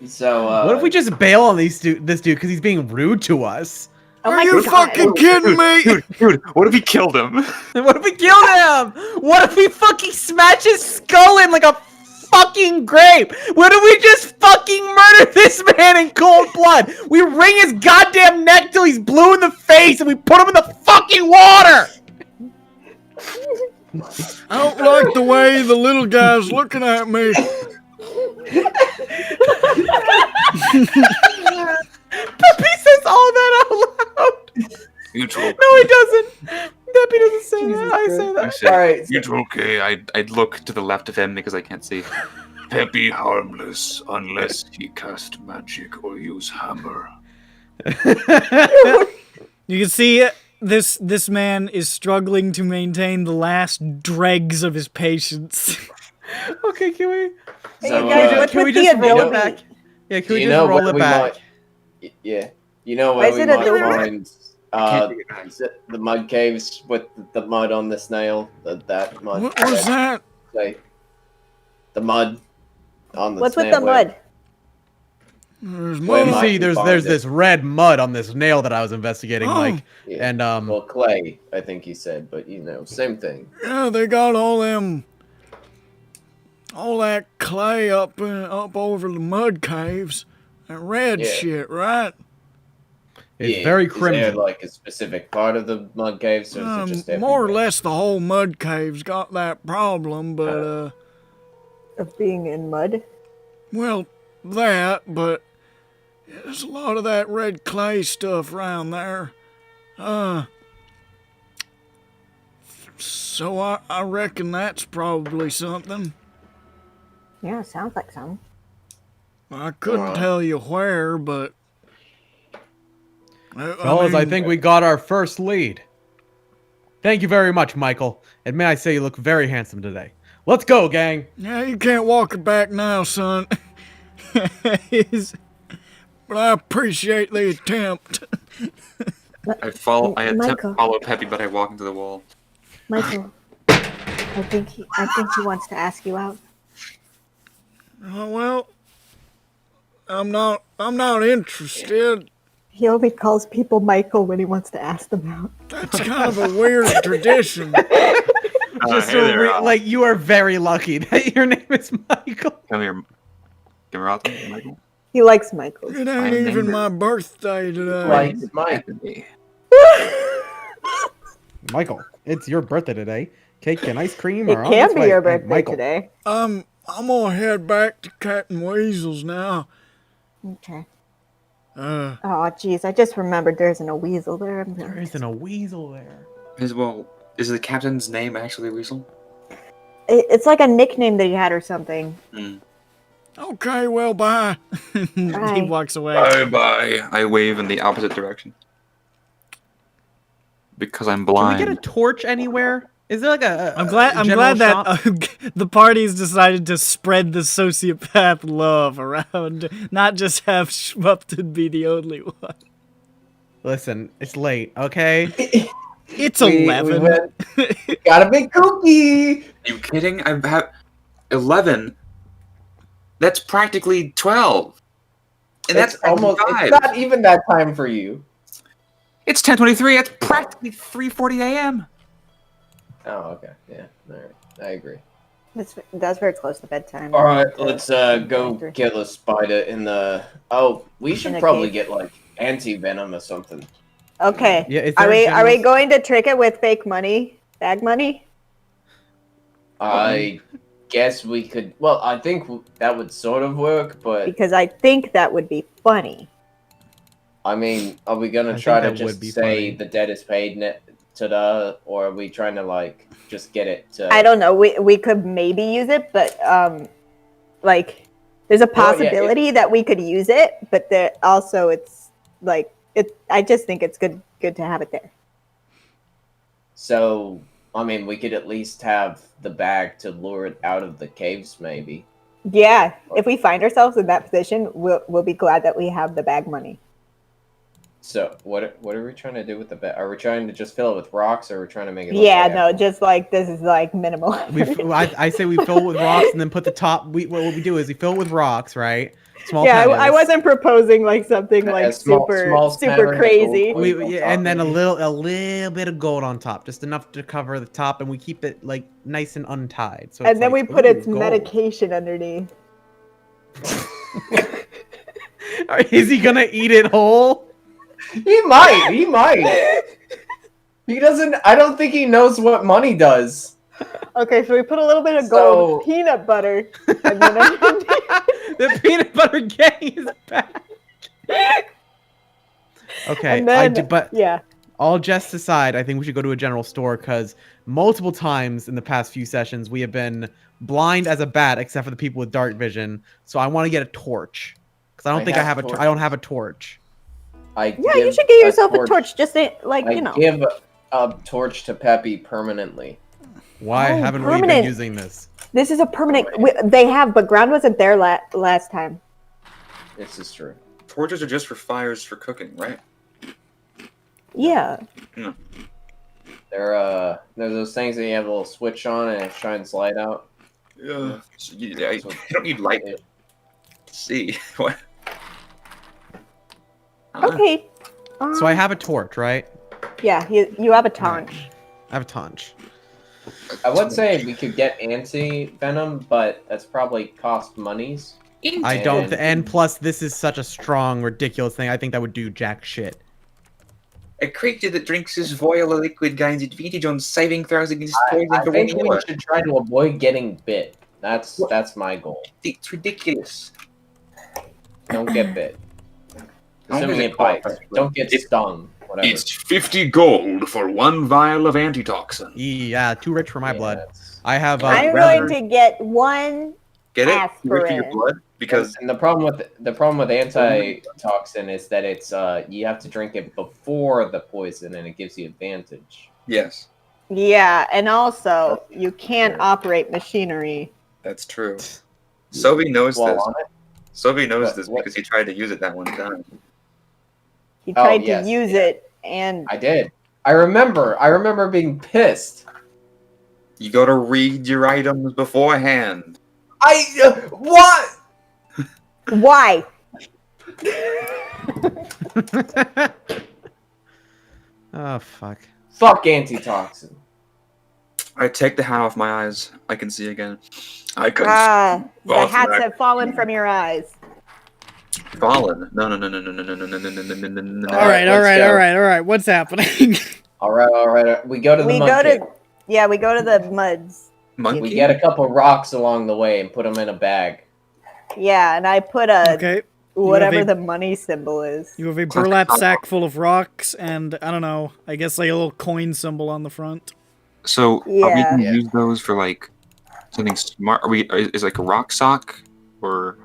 Speaker 10: So,
Speaker 3: What if we just bail on this dude because he's being rude to us?
Speaker 5: Oh
Speaker 8: Are
Speaker 5: my
Speaker 8: you
Speaker 5: God.
Speaker 8: fucking kidding me?
Speaker 2: Dude, what if he killed him?
Speaker 3: What if we killed him? What if we fucking smash his skull in like a fucking grape? What if we just fucking murder this man in cold blood? We wring his goddamn neck till he's blue in the face and we put him in the fucking water!
Speaker 8: I don't like the way the little guy's looking at me.
Speaker 3: Peppy says all that out loud.
Speaker 12: It's
Speaker 3: No, he doesn't. Peppy doesn't say
Speaker 10: Jesus
Speaker 3: that. I say
Speaker 10: Christ.
Speaker 3: that.
Speaker 10: All right.
Speaker 12: It's okay.
Speaker 2: I'd look to the left of him because I can't see.
Speaker 12: Peppy harmless unless he cast magic or use hammer.
Speaker 1: You can see this man is struggling to maintain the last dregs of his patience.
Speaker 3: Okay, can we?
Speaker 10: So,
Speaker 3: Can we just roll it back? Yeah, can we just roll it back?
Speaker 10: Yeah. You know
Speaker 5: Why
Speaker 10: where
Speaker 5: is
Speaker 10: we
Speaker 5: it a
Speaker 10: might
Speaker 5: delivery?
Speaker 10: find the mud caves with the mud on the snail? That mud.
Speaker 8: What was that?
Speaker 10: Say, the mud on the
Speaker 5: What's with
Speaker 10: snail.
Speaker 5: the mud?
Speaker 8: There's
Speaker 10: Where
Speaker 3: You
Speaker 8: mud.
Speaker 10: might
Speaker 3: see,
Speaker 10: we
Speaker 3: there's
Speaker 10: find it?
Speaker 3: this red mud on this nail that I was investigating,
Speaker 8: Oh.
Speaker 3: Mike,
Speaker 10: Yeah.
Speaker 3: and
Speaker 10: Well, clay, I think he said, but same thing.
Speaker 8: Yeah, they got all that clay up over the mud caves. That red
Speaker 10: Yeah.
Speaker 8: shit, right?
Speaker 3: it's very
Speaker 10: Is there
Speaker 3: crimson.
Speaker 10: like a specific part of the mud caves, or is it just
Speaker 8: More or
Speaker 10: everywhere?
Speaker 8: less the whole mud cave's got that problem, but
Speaker 5: Of being in mud?
Speaker 8: well, that, but there's a lot of that red clay stuff around there. So I reckon that's probably something.
Speaker 5: Yeah, sounds like some.
Speaker 8: I couldn't tell you where, but
Speaker 3: Fellas, I think we got our first lead. Thank you very much, Michael. And may I say you look very handsome today. Let's go, gang.
Speaker 8: Yeah, you can't walk it back now, son. But I appreciate the attempt.
Speaker 2: I attempt
Speaker 5: Michael.
Speaker 2: to follow Peppy, but I walk into the wall.
Speaker 5: Michael, I think he wants to ask you out.
Speaker 8: Well, I'm not interested.
Speaker 5: He only calls people Michael when he wants to ask them out.
Speaker 8: That's kind of a weird tradition.
Speaker 3: Just
Speaker 2: hey there,
Speaker 3: like you are very lucky that your name is Michael.
Speaker 2: Come here, Camarata, Michael.
Speaker 5: He likes Michael.
Speaker 8: It ain't even my birthday today.
Speaker 10: Like Mike.
Speaker 3: Michael, it's your birthday today. Cake and ice cream
Speaker 5: It
Speaker 3: are on
Speaker 5: can
Speaker 3: its
Speaker 5: be
Speaker 3: way.
Speaker 5: your
Speaker 3: Hey,
Speaker 5: birthday
Speaker 3: Michael.
Speaker 5: today.
Speaker 8: I'm gonna head back to Cat and Weasels now.
Speaker 5: Okay.
Speaker 8: Uh,
Speaker 5: Oh, jeez, I just remembered there isn't a weasel there.
Speaker 3: There isn't a weasel there.
Speaker 2: Is the captain's name actually Weasel?
Speaker 5: It's like a nickname that he had or something.
Speaker 8: okay, well, bye. He
Speaker 5: Bye.
Speaker 8: walks away.
Speaker 12: Bye.
Speaker 2: I wave in the opposite direction. Because I'm
Speaker 3: Can we
Speaker 2: blind.
Speaker 3: get a torch anywhere? Is there like a
Speaker 1: I'm glad
Speaker 3: general
Speaker 1: that
Speaker 3: shop?
Speaker 1: the party's decided to spread the sociopath love around, not just have Schmup'ten be the only one.
Speaker 3: Listen, it's late, okay?
Speaker 1: It's
Speaker 10: We
Speaker 1: 11.
Speaker 10: got a big cookie.
Speaker 2: Are you kidding? I have 11. That's practically 12. And that's
Speaker 10: It's almost.
Speaker 2: 5.
Speaker 10: It's not even that time for you.
Speaker 12: It's 10:23. It's practically 3:40 a.m.
Speaker 4: Oh, okay. Yeah. All right. I agree.
Speaker 5: That's very close to bedtime.
Speaker 4: All right, let's go kill a spider in the. Oh, we should probably get like anti-venom or something.
Speaker 5: Okay.
Speaker 3: Yeah, is
Speaker 5: Are
Speaker 3: there
Speaker 5: we going to trick it with fake money? Bag money?
Speaker 4: I guess we could. Well, I think that would sort of work, but
Speaker 5: Because I think that would be funny.
Speaker 4: I mean, are we gonna
Speaker 3: I
Speaker 4: try
Speaker 3: think
Speaker 4: to
Speaker 3: that would
Speaker 4: just
Speaker 3: be
Speaker 4: say
Speaker 3: funny.
Speaker 4: the debt is paid to or are we trying to like just get it to?
Speaker 5: I don't know. We could maybe use it, but like there's a possibility that we could use it, but there also it's like it. I just think it's good to have it there.
Speaker 4: So, I mean, we could at least have the bag to lure it out of the caves, maybe.
Speaker 5: Yeah, if we find ourselves in that position, we'll be glad that we have the bag money.
Speaker 4: So, what are we trying to do with the bag? Are we trying to just fill it with rocks, or are we trying to make it?
Speaker 5: Yeah, no, just like this is like minimal.
Speaker 3: I say we fill it with rocks and then put the top. What we do is we fill it with rocks, right? Small
Speaker 5: yeah,
Speaker 3: pebbles.
Speaker 5: I wasn't proposing like something like super crazy.
Speaker 3: And then a little bit of gold on top, just enough to cover the top, and we keep it like nice and untied. So
Speaker 5: and then
Speaker 3: like,
Speaker 5: we put its
Speaker 3: gold.
Speaker 5: medication underneath.
Speaker 3: Is he gonna eat it whole?
Speaker 4: He might. He doesn't. I don't think he knows what money does.
Speaker 5: Okay, so we put a little bit of gold, peanut butter, and then
Speaker 3: the peanut butter gang is back. Okay,
Speaker 5: and then,
Speaker 3: but
Speaker 5: yeah.
Speaker 3: All jests aside, I think we should go to a general store because multiple times in the past few sessions we have been blind as a bat, except for the people with dark vision. So I want to get a torch because I don't think I have I don't have a torch.
Speaker 5: Yeah, you should get yourself a torch. Just like you know.
Speaker 4: Give a torch to Peppy permanently.
Speaker 3: Why haven't we been using this?
Speaker 5: This is a permanent. They have, but Ground wasn't there last time.
Speaker 4: This is true.
Speaker 2: Torches are just for fires for cooking, right?
Speaker 5: Yeah.
Speaker 2: Yeah.
Speaker 4: They're those things that you have a little switch on and it shines light out.
Speaker 2: Yeah. So you don't need light to see what.
Speaker 5: Okay.
Speaker 3: So I have a torch, right?
Speaker 5: Yeah, you have a torch.
Speaker 3: I have a torch.
Speaker 4: I would say we could get anti-venom, but that's probably cost monies.
Speaker 3: I don't, and plus this is such a strong, ridiculous thing. I think that would do jack shit.
Speaker 2: A creature that drinks this vial of liquid gains advantage on saving throws against poison.
Speaker 4: I think we should try to avoid getting bit. That's my goal.
Speaker 2: It's ridiculous.
Speaker 4: Don't get bit. Assuming it bites. Don't get stung. Whatever.
Speaker 12: It's 50 gold for one vial of antitoxin.
Speaker 3: Yeah, too rich for my blood. I have.
Speaker 5: I'm going to get one.
Speaker 2: Get it?
Speaker 5: Aspirin.
Speaker 2: For your blood? Because
Speaker 4: and the problem with antitoxin is that it's you have to drink it before the poison and it gives you advantage.
Speaker 2: Yes.
Speaker 5: Yeah, and also you can't operate machinery.
Speaker 2: That's true. Sobi knows
Speaker 4: While
Speaker 2: this.
Speaker 4: on it?
Speaker 2: Sobi knows this because he tried to use it that one time.
Speaker 5: He tried to use it, and
Speaker 4: I did. I remember being pissed.
Speaker 2: You gotta read your items beforehand.
Speaker 4: What?
Speaker 5: Why?
Speaker 3: Oh fuck.
Speaker 4: Fuck antitoxin.
Speaker 2: I take the hat off my eyes. I can see again. I can.
Speaker 5: The hats have fallen from your eyes.
Speaker 2: Fallen? No.
Speaker 1: All right. What's happening?
Speaker 4: All right. We go to the mud cave.
Speaker 5: We go to the muds.
Speaker 2: Monkey?
Speaker 4: We get a couple rocks along the way and put them in a bag.
Speaker 5: Yeah, and I put whatever the money symbol is.
Speaker 1: You have a burlap sack full of rocks and, I don't know, I guess like a little coin symbol on the front.
Speaker 12: So, are we going to use those for, like, something smart? Is like a rock sock? Or...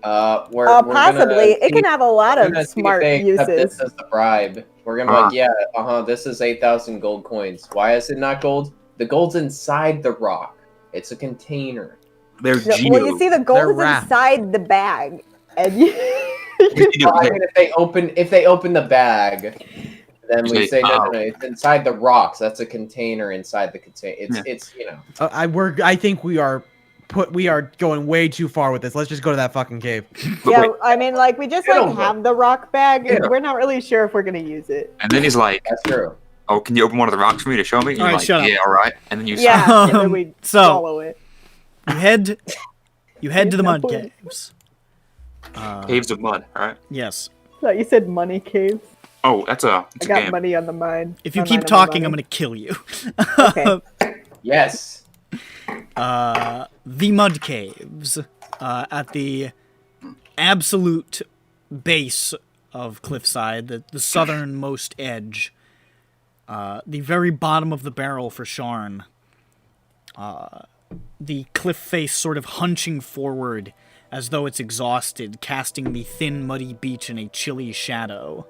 Speaker 5: possibly. It can have a lot of smart uses.
Speaker 4: This as the bribe. We're going to be like, this is 8,000 gold coins. Why is it not gold? The gold's inside the rock. It's a container.
Speaker 5: Well, you see, the gold is inside the bag, and
Speaker 4: if they open the bag, then we say no, it's inside the rocks. That's a container inside the container. It's you know.
Speaker 3: I think we are we are going way too far with this. Let's just go to that fucking cave.
Speaker 5: Yeah,
Speaker 12: Wait.
Speaker 5: I mean, like, we just, like, have the rock bag, and we're not really sure if we're gonna use it.
Speaker 12: And then he's like,
Speaker 4: That's true.
Speaker 12: "Oh, can you open one of the rocks for me to show me?" And
Speaker 1: All
Speaker 12: you're
Speaker 1: right,
Speaker 12: like,
Speaker 1: shut up.
Speaker 12: "Yeah, all right." And then you
Speaker 5: Yeah, and then we
Speaker 1: So-
Speaker 5: swallow it.
Speaker 1: You head to the mud caves.
Speaker 12: caves of mud. All right.
Speaker 1: Yes.
Speaker 5: So you said money caves.
Speaker 12: Oh, it's
Speaker 5: I
Speaker 12: a
Speaker 5: got
Speaker 12: game.
Speaker 5: money on the mind.
Speaker 1: If you
Speaker 5: My
Speaker 1: keep
Speaker 5: mind on the
Speaker 1: talking, I'm
Speaker 5: money.
Speaker 1: gonna kill you.
Speaker 5: Okay.
Speaker 4: Yes.
Speaker 1: The mud caves, at the absolute base of Cliffside, the southernmost edge, the very bottom of the barrel for Sharn. The cliff face sort of hunching forward as though it's exhausted, casting the thin, muddy beach in a chilly shadow.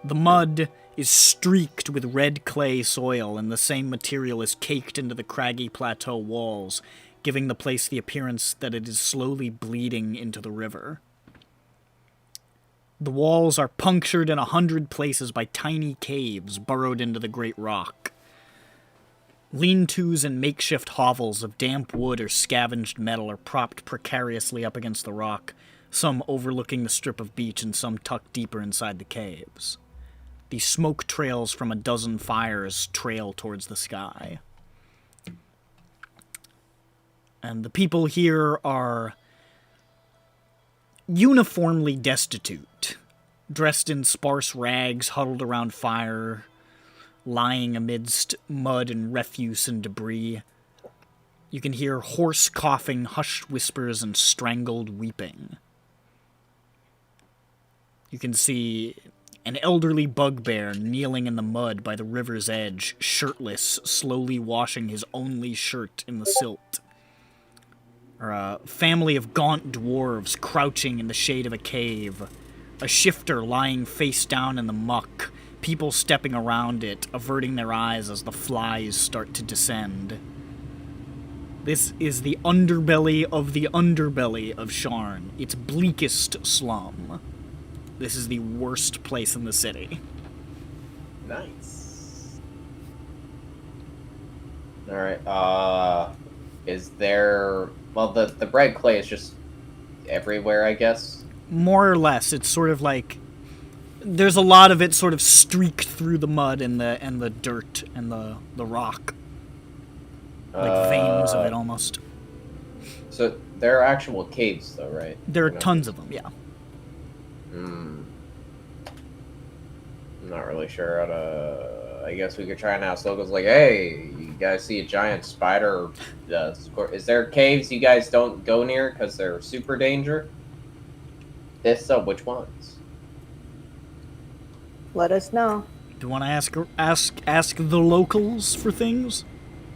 Speaker 1: The mud is streaked with red clay soil, and the same material is caked into the craggy plateau walls, giving the place the appearance that it is slowly bleeding into the river. The walls are punctured in 100 places by tiny caves burrowed into the great rock. Lean-tos and makeshift hovels of damp wood or scavenged metal are propped precariously up against the rock, some overlooking the strip of beach and some tucked deeper inside the caves. The smoke trails from a dozen fires trail towards the sky. And the people here are uniformly destitute, dressed in sparse rags, huddled around fire, lying amidst mud and refuse and debris. You can hear hoarse coughing, hushed whispers, and strangled weeping. You can see an elderly bugbear kneeling in the mud by the river's edge, shirtless, slowly washing his only shirt in the silt. Or a family of gaunt dwarves crouching in the shade of a cave. A shifter lying face down in the muck, people stepping around it, averting their eyes as the flies start to descend. This is the underbelly of Sharn, its bleakest slum. This is the worst place in the city.
Speaker 4: Nice. All right. Is there? Well, the bread clay is just everywhere, I guess.
Speaker 1: More or less, it's sort of like there's a lot of it sort of streaked through the mud and the dirt and the rock, like veins of it almost.
Speaker 4: So there are actual caves, though, right?
Speaker 1: There are tons of them, yeah.
Speaker 4: I'm not really sure how to. I guess we could try and ask locals, like, hey, you guys see a giant spider? Is there caves you guys don't go near because they're super danger? If so, which ones?
Speaker 5: Let us know.
Speaker 1: Do you want to ask the locals for things?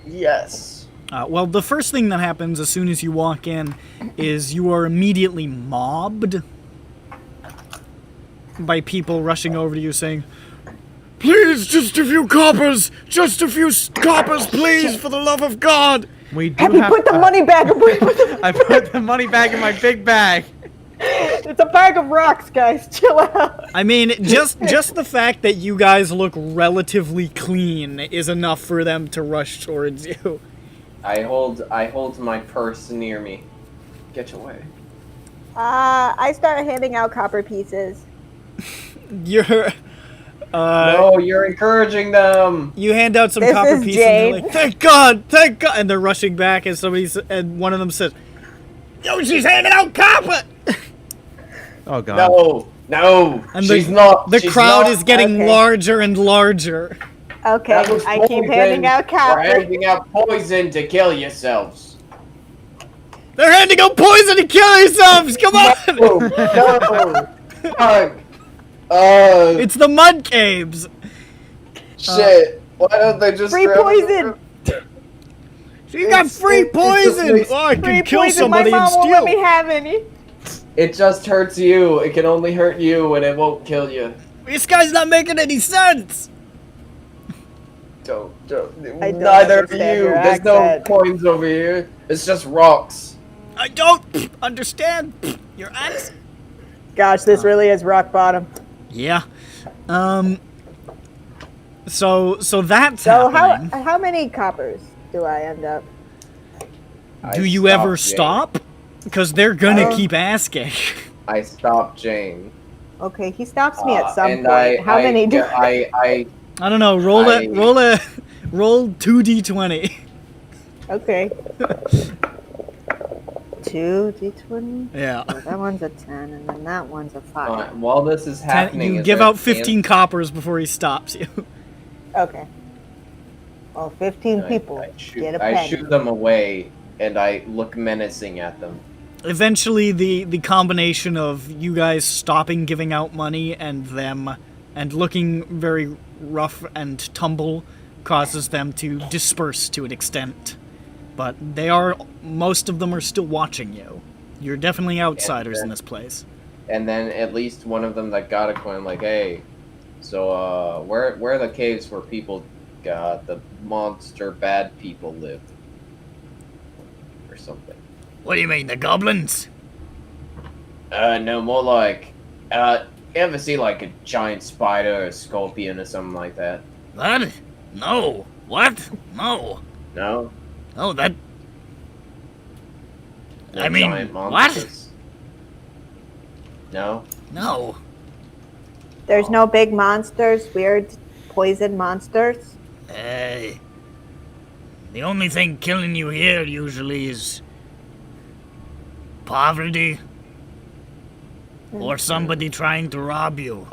Speaker 4: Yes.
Speaker 1: Well, the first thing that happens as soon as you walk in is you are immediately mobbed by people rushing over to you saying,
Speaker 8: "Please, just a few coppers! Just a few coppers, please, for the love of God!"
Speaker 3: We do
Speaker 5: Happy,
Speaker 3: have.
Speaker 5: put the money back.
Speaker 3: I put the money bag in my big bag.
Speaker 5: It's a bag of rocks, guys. Chill out.
Speaker 1: I mean, just the fact that you guys look relatively clean is enough for them to rush towards you.
Speaker 4: I hold my purse near me. Get away.
Speaker 5: I start handing out copper pieces.
Speaker 1: You're
Speaker 4: No, you're encouraging them.
Speaker 1: You hand out some
Speaker 5: This
Speaker 1: copper
Speaker 5: is
Speaker 1: pieces and
Speaker 5: Jane.
Speaker 1: they're like, thank God, and they're rushing back and and one of them says, "Yo, she's handing out copper!"
Speaker 3: Oh God.
Speaker 4: No,
Speaker 1: And
Speaker 4: she's not.
Speaker 1: The
Speaker 4: she's
Speaker 1: crowd
Speaker 4: not.
Speaker 1: is getting
Speaker 5: Okay.
Speaker 1: larger and larger.
Speaker 5: Okay,
Speaker 4: That was
Speaker 5: I keep
Speaker 4: poison.
Speaker 5: handing out
Speaker 4: We're
Speaker 5: copper.
Speaker 4: handing out poison to kill yourselves.
Speaker 1: They're handing out poison to kill yourselves! Come on!
Speaker 4: No, fuck.
Speaker 1: It's the mud caves!
Speaker 4: Shit. Why don't they just
Speaker 5: Free
Speaker 4: grab
Speaker 5: poison!
Speaker 1: You got free
Speaker 4: it just
Speaker 1: poison!
Speaker 4: makes-
Speaker 1: Oh, I
Speaker 5: Free
Speaker 1: can kill
Speaker 5: poison! My
Speaker 1: somebody and
Speaker 5: mom won't let me
Speaker 1: steal!
Speaker 5: have any.
Speaker 4: It just hurts you. It can only hurt you, and it won't kill you.
Speaker 1: This guy's not making any sense!
Speaker 4: Don't.
Speaker 5: I don't
Speaker 4: Neither of
Speaker 5: understand
Speaker 4: you.
Speaker 5: your
Speaker 4: There's no
Speaker 5: accent.
Speaker 4: coins over here. It's just rocks.
Speaker 1: I don't understand your accent.
Speaker 5: Gosh, this really is rock bottom.
Speaker 1: Yeah. So that's
Speaker 5: So
Speaker 1: happening.
Speaker 5: how many coppers do I end up?
Speaker 1: Do you ever
Speaker 4: stopped Jane.
Speaker 1: stop? Because they're gonna keep asking.
Speaker 4: I stopped Jane.
Speaker 5: Okay, he stops me at some
Speaker 4: and
Speaker 5: point. How many do
Speaker 1: I don't know. Roll 2d20.
Speaker 5: Okay. 2d20?
Speaker 1: Yeah.
Speaker 5: So that one's a 10, and then that one's a 5.
Speaker 4: While this is happening,
Speaker 1: You
Speaker 4: is
Speaker 1: give
Speaker 4: there a
Speaker 1: out 15 coppers before he stops you.
Speaker 5: Okay. Well, 15 people. Get a penny.
Speaker 4: I shoot them away, and I look menacing at them.
Speaker 1: Eventually, the combination of you guys stopping giving out money and them, and looking very rough and tumble, causes them to disperse to an extent. But most of them are still watching you. You're definitely outsiders in this place.
Speaker 4: And then at least one of them that got a coin, like, hey, so where are the caves where people got the monster bad people live? Or something.
Speaker 8: What do you mean, the goblins?
Speaker 4: No, more like, you ever see like a giant spider or scorpion or something like that?
Speaker 8: What? No. What? No.
Speaker 4: No?
Speaker 8: Oh, that...
Speaker 4: No
Speaker 8: I mean,
Speaker 4: giant
Speaker 8: what?
Speaker 4: monsters? No?
Speaker 8: No.
Speaker 5: There's no big monsters, weird poison monsters?
Speaker 8: The only thing killing you here usually is poverty or somebody trying to rob you.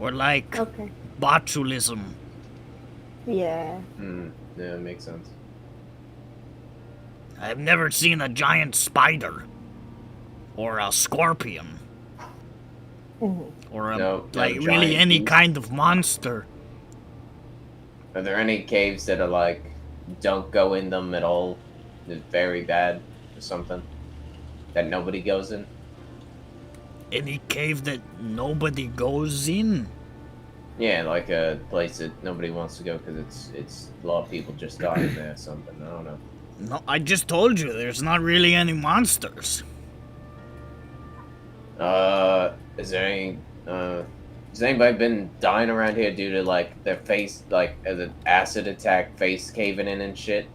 Speaker 8: Or like botulism.
Speaker 5: Yeah.
Speaker 4: Yeah, makes sense.
Speaker 8: I've never seen a giant spider or a scorpion or really any kind of monster.
Speaker 4: Are there any caves that are like, don't go in them at all? It's very bad or something that nobody goes in?
Speaker 8: Any cave that nobody goes in?
Speaker 4: Yeah, like a place that nobody wants to go because it's a lot of people just die in there or something. I don't know.
Speaker 8: No, I just told you there's not really any monsters.
Speaker 4: Is there any has anybody been dying around here due to like their face, like as an acid attack, face caving in and shit?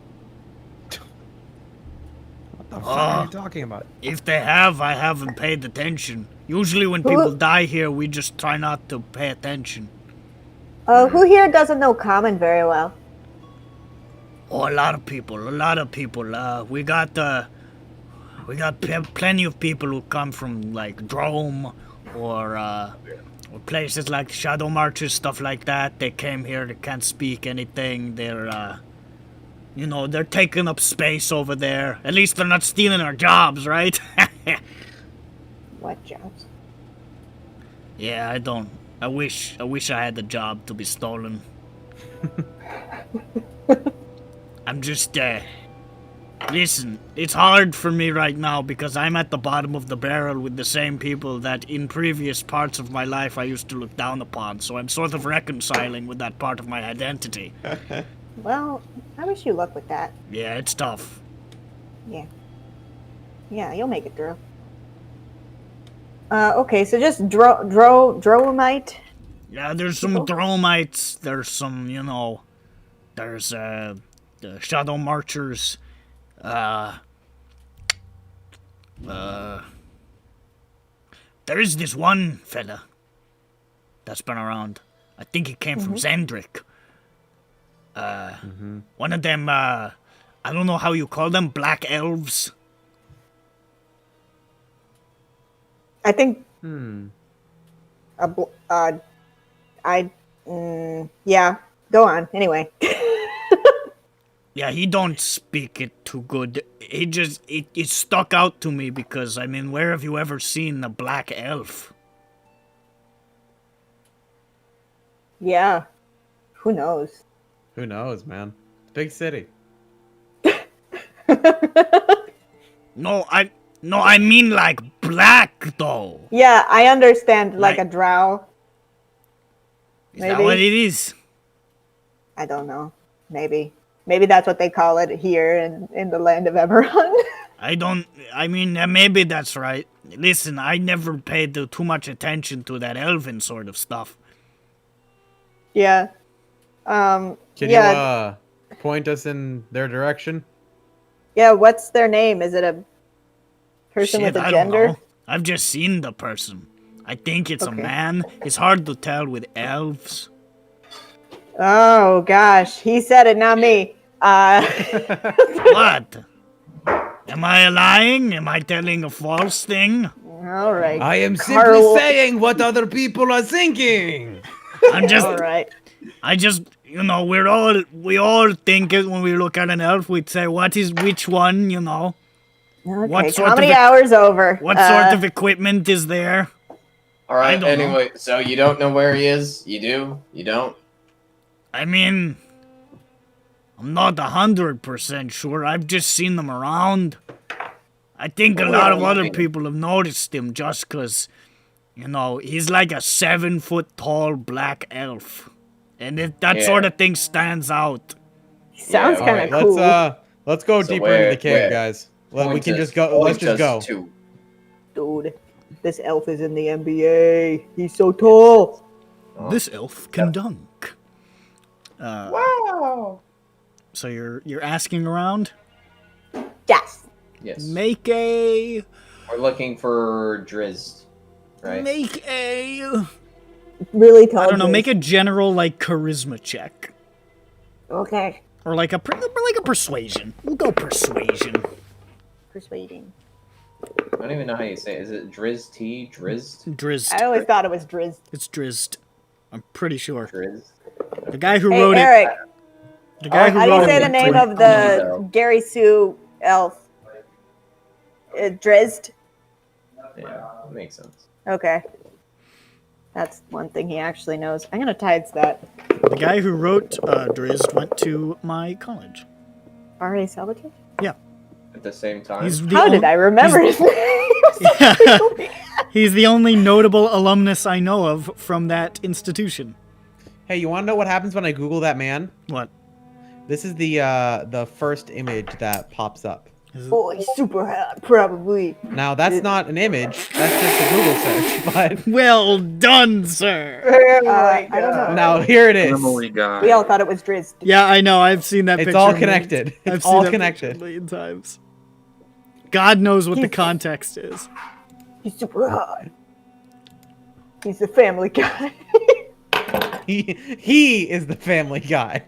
Speaker 3: What the fuck are you talking about?
Speaker 8: If they have, I haven't paid attention. Usually when people die here, we just try not to pay attention.
Speaker 5: Who here doesn't know common very well?
Speaker 8: Oh, a lot of people. We got plenty of people who come from like Drome or places like Shadow Marches, stuff like that. They came here. They can't speak anything. They're they're taking up space over there. At least they're not stealing our jobs, right?
Speaker 5: What jobs?
Speaker 8: Yeah, I don't. I wish I had the job to be stolen. I'm just, listen, it's hard for me right now because I'm at the bottom of the barrel with the same people that in previous parts of my life I used to look down upon, so I'm sort of reconciling with that part of my identity.
Speaker 5: Well, I wish you luck with that.
Speaker 8: Yeah, it's tough.
Speaker 5: Yeah. Yeah, you'll make it through. Okay, so just Dromite?
Speaker 8: Yeah, there's some Dromites, there's some, there's, the Shadow Marchers, there is this one fella that's been around. I think he came from Zendrick. One of them, I don't know how you call them, black elves.
Speaker 5: I think. Yeah. Go on. Anyway.
Speaker 8: Yeah, he don't speak it too good. It stuck out to me because, I mean, where have you ever seen a black elf?
Speaker 5: Yeah. Who knows?
Speaker 3: Who knows, man? Big city.
Speaker 8: No, I mean like black though.
Speaker 5: Yeah, I understand. Like a drow.
Speaker 8: Is that what it is?
Speaker 5: I don't know. Maybe that's what they call it here in the land of EBERRON.
Speaker 8: I mean, maybe that's right. Listen, I never paid too much attention to that elven sort of stuff.
Speaker 5: Yeah.
Speaker 3: Can
Speaker 5: Yeah.
Speaker 3: you point us in their direction?
Speaker 5: Yeah, what's their name? Is it a person
Speaker 8: Shit,
Speaker 5: with a
Speaker 8: I don't
Speaker 5: gender?
Speaker 8: know. I've just seen the person. I think it's a
Speaker 5: Okay.
Speaker 8: man. It's hard to tell with elves.
Speaker 5: Oh gosh, he said it, not me.
Speaker 8: What? Am I lying? Am I telling a false thing?
Speaker 5: All right.
Speaker 3: I am
Speaker 5: Carl-
Speaker 3: simply saying what other people are thinking.
Speaker 8: I'm just,
Speaker 5: All right.
Speaker 8: I just, you know, we all think it when we look at an elf. We'd say, what is which one? You know,
Speaker 5: Okay,
Speaker 8: What sort
Speaker 5: comedy
Speaker 8: of
Speaker 5: hours over.
Speaker 8: what sort of equipment is there?
Speaker 4: All right.
Speaker 8: I don't know.
Speaker 4: Anyway, so you don't know where he is? You do? You don't?
Speaker 8: I mean, I'm not 100% sure. I've just seen them around. I think a lot of other people have noticed him just 'cause, you know, he's like a 7-foot tall black elf. And that
Speaker 4: Yeah.
Speaker 8: sort of thing stands out.
Speaker 5: Sounds
Speaker 4: Yeah,
Speaker 5: kind of
Speaker 3: Alright,
Speaker 5: cool.
Speaker 3: let's go
Speaker 4: So
Speaker 3: deeper
Speaker 4: where-
Speaker 3: into the cave,
Speaker 4: where?
Speaker 3: guys. We
Speaker 4: Point
Speaker 3: can
Speaker 4: us-
Speaker 3: just go. Let's
Speaker 4: point
Speaker 3: just
Speaker 4: us
Speaker 3: go.
Speaker 4: to-
Speaker 5: Dude, this elf is in the NBA. He's so tall.
Speaker 8: This elf can dunk.
Speaker 10: Wow.
Speaker 8: So you're asking around?
Speaker 5: Yes.
Speaker 4: Yes.
Speaker 8: Make a
Speaker 4: We're looking for Drizzt, right?
Speaker 8: make a
Speaker 5: Really tall.
Speaker 8: I don't know,
Speaker 5: dude.
Speaker 8: make a general like charisma check.
Speaker 5: Okay.
Speaker 8: Or like a persuasion. We'll go persuasion.
Speaker 5: Persuading.
Speaker 4: I don't even know how you say it. Is it Drizzt T? Drizzt?
Speaker 8: Drizzt.
Speaker 5: I always thought it was Drizzt.
Speaker 8: It's Drizzt. I'm pretty sure.
Speaker 4: Drizzt?
Speaker 8: The guy who
Speaker 5: Hey,
Speaker 8: wrote
Speaker 5: Eric.
Speaker 8: it. The guy who
Speaker 5: How do
Speaker 8: wrote
Speaker 5: you say
Speaker 8: it.
Speaker 5: the name
Speaker 8: went
Speaker 5: of
Speaker 8: to-
Speaker 5: the Gary Sue elf? Drizzt?
Speaker 4: Yeah, that makes sense.
Speaker 5: Okay. That's one thing he actually knows. I'm gonna tides that.
Speaker 8: The guy who wrote Drizzt went to my college.
Speaker 5: R.A. Salvatore?
Speaker 8: Yeah.
Speaker 4: At the same time?
Speaker 8: He's the
Speaker 5: How
Speaker 8: on-
Speaker 5: did I remember his name?
Speaker 8: He's the only notable alumnus I know of from that institution.
Speaker 3: Hey, you want to know what happens when I Google that man?
Speaker 8: What?
Speaker 3: This is the first image that pops up.
Speaker 5: Oh, he's super hot, probably.
Speaker 3: Now that's not an image. That's just a Google search. But
Speaker 8: Well done, sir.
Speaker 5: I don't know.
Speaker 3: now here it is.
Speaker 2: Family Guy.
Speaker 5: We all thought it was Drizzt.
Speaker 8: Yeah, I know. I've seen that
Speaker 3: It's
Speaker 8: picture.
Speaker 3: all
Speaker 8: a million-
Speaker 3: connected.
Speaker 8: I've
Speaker 3: It's
Speaker 8: seen
Speaker 3: all
Speaker 8: that
Speaker 3: connected.
Speaker 8: picture a million times. God knows what the
Speaker 5: He's-
Speaker 8: context is.
Speaker 5: He's super hot. He's the family guy.
Speaker 3: He is the Family Guy.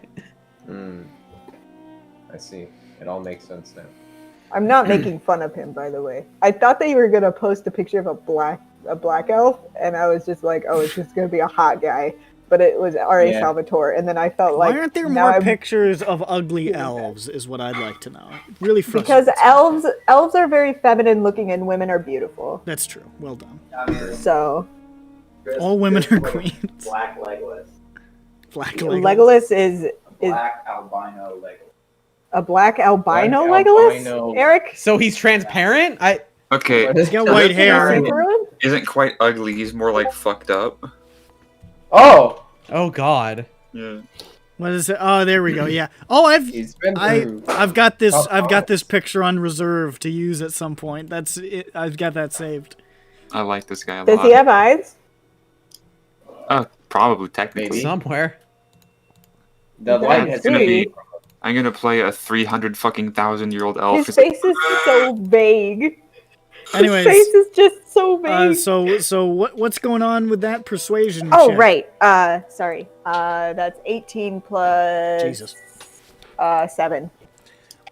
Speaker 4: I see. It all makes sense now.
Speaker 5: I'm not making fun of him, by the way. I thought that you were gonna post a picture of a black elf, and I was just like, oh, it's just gonna be a hot guy. But it was R.A.
Speaker 4: Yeah.
Speaker 5: Salvatore, and then I felt like
Speaker 8: Why aren't there
Speaker 5: now
Speaker 8: more
Speaker 5: I'm-
Speaker 8: pictures of ugly elves? Is what I'd like to know. It really
Speaker 5: Because
Speaker 8: frustrates me.
Speaker 5: elves are very feminine looking, and women are beautiful.
Speaker 8: That's true. Well done.
Speaker 5: So
Speaker 8: All women are queens.
Speaker 10: Black Legolas.
Speaker 8: Black Legolas.
Speaker 5: Legolas is
Speaker 10: Black albino Legolas.
Speaker 5: a black albino
Speaker 4: Black
Speaker 5: Legolas.
Speaker 4: albino.
Speaker 5: Eric,
Speaker 3: So he's transparent.
Speaker 2: Okay,
Speaker 8: He's got white hair.
Speaker 5: Can I see for him?
Speaker 2: isn't quite ugly. He's more like fucked up.
Speaker 10: Oh!
Speaker 3: Oh God.
Speaker 2: Yeah.
Speaker 8: What is it? Oh, there we go. Yeah. Oh,
Speaker 4: He's been through.
Speaker 8: I've got this.
Speaker 4: tough
Speaker 8: I've got this
Speaker 4: times.
Speaker 8: picture on reserve to use at some point. That's it. I've got that saved.
Speaker 2: I like this guy a
Speaker 5: Does
Speaker 2: lot.
Speaker 5: he have eyes?
Speaker 2: Probably technically.
Speaker 4: Maybe.
Speaker 3: Somewhere.
Speaker 4: The light has
Speaker 2: gonna be-
Speaker 4: been.
Speaker 2: I'm gonna play a 300,000-year-old elf.
Speaker 5: His
Speaker 2: Just
Speaker 5: face is so vague.
Speaker 8: Anyways,
Speaker 5: His face is just so vague.
Speaker 8: so what's going on with that persuasion?
Speaker 5: Oh
Speaker 8: check?
Speaker 5: right. Sorry. That's 18 plus
Speaker 8: Jesus.
Speaker 5: 7.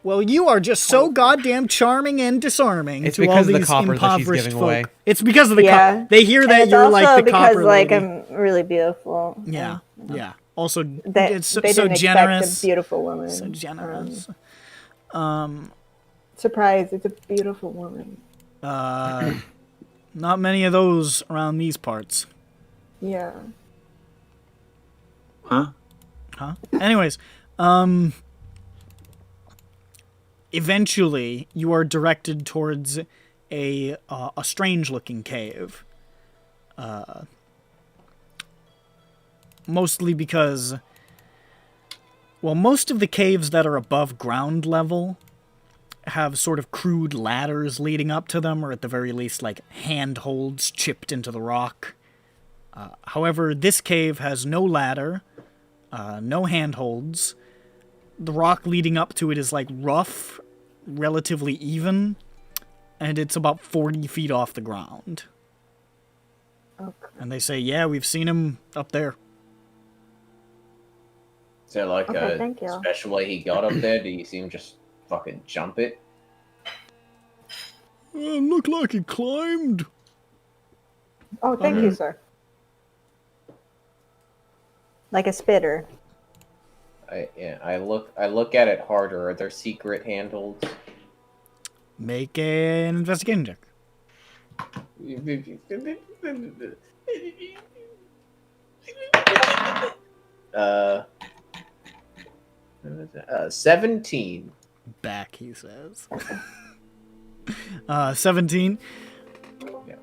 Speaker 8: Well, you are just so goddamn charming and disarming
Speaker 3: It's
Speaker 8: to all
Speaker 3: because of the
Speaker 8: these
Speaker 3: copper that she's
Speaker 8: impoverished
Speaker 3: giving
Speaker 8: folk.
Speaker 3: away.
Speaker 8: It's because of the
Speaker 5: Yeah.
Speaker 8: They hear
Speaker 5: And
Speaker 8: that
Speaker 5: it's
Speaker 8: you're
Speaker 5: also
Speaker 8: like the
Speaker 5: because
Speaker 8: copper
Speaker 5: like
Speaker 8: lady.
Speaker 5: I'm really beautiful.
Speaker 8: Yeah. Yeah. Also,
Speaker 5: They,
Speaker 8: it's so,
Speaker 5: they
Speaker 8: so
Speaker 5: didn't
Speaker 8: generous.
Speaker 5: expect a beautiful woman.
Speaker 8: So generous.
Speaker 5: Surprise! It's a beautiful woman.
Speaker 8: Not many of those around these parts.
Speaker 5: Yeah.
Speaker 2: Huh?
Speaker 8: Anyways, eventually you are directed towards a strange-looking cave. Mostly because, well, most of the caves that are above ground level have sort of crude ladders leading up to them, or at the very least, like, handholds chipped into the rock. However, this cave has no ladder.
Speaker 1: No handholds. The rock leading up to it is like rough, relatively even, and it's about 40 feet off the ground.
Speaker 5: Okay.
Speaker 1: And they say, yeah, we've seen him up there.
Speaker 4: Is there like
Speaker 5: Okay,
Speaker 4: a
Speaker 5: thank you.
Speaker 4: special way he got up there? Do you see him just fucking jump it?
Speaker 1: Looked like he climbed.
Speaker 5: Oh, thank you, sir. Like a spitter.
Speaker 4: I look at it harder. Are there secret handholds?
Speaker 1: Make an investigation check.
Speaker 4: 17.
Speaker 1: Back, he says. 17.
Speaker 4: Yeah.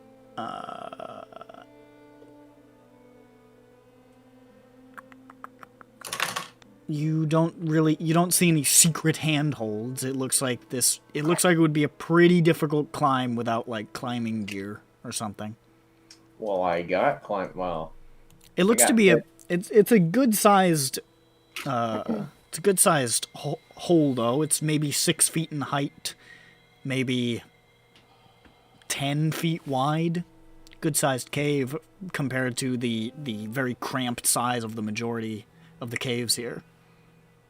Speaker 1: You don't see any secret handholds. It looks like it would be a pretty difficult climb without like climbing gear or something.
Speaker 4: Well, I got climb. Well,
Speaker 1: It looks to be it's a good sized hole though. It's maybe 6 feet in height, maybe 10 feet wide. Good sized cave compared to the very cramped size of the majority of the caves here.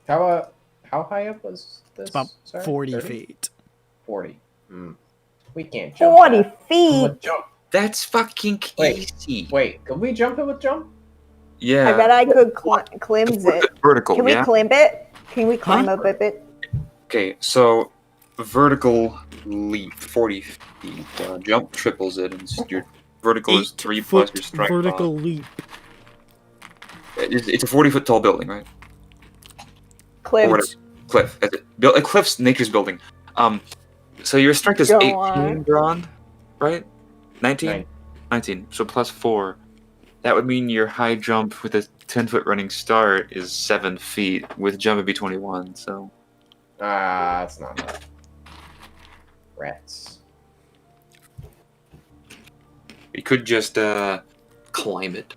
Speaker 4: how high up was this?
Speaker 1: It's about
Speaker 4: Sorry?
Speaker 1: 40
Speaker 4: 30?
Speaker 1: feet.
Speaker 4: 40. We can't jump.
Speaker 5: 40
Speaker 4: that.
Speaker 5: feet?
Speaker 4: Jump.
Speaker 2: That's fucking easy.
Speaker 4: Wait, can we jump it with jump?
Speaker 2: Yeah.
Speaker 5: I bet I could climb it.
Speaker 2: Vertical,
Speaker 5: Can we
Speaker 2: yeah?
Speaker 5: climb it? Can we climb up a bit?
Speaker 2: Okay, so vertical leap, 40 feet. Jump triples it, and your vertical is 3 plus your strength.
Speaker 1: Vertical leap.
Speaker 2: It's a 40-foot tall building, right?
Speaker 5: Cliff.
Speaker 2: Or whatever. Cliff. A cliff's nature's building. So your strength is
Speaker 5: Go
Speaker 2: 18,
Speaker 5: on.
Speaker 2: Braun, right? 19? 19. So plus 4. That would mean your high jump with a 10-foot running start is 7 feet. With jump, it'd be 21, so...
Speaker 4: That's not enough. Rats.
Speaker 2: We could just, climb it.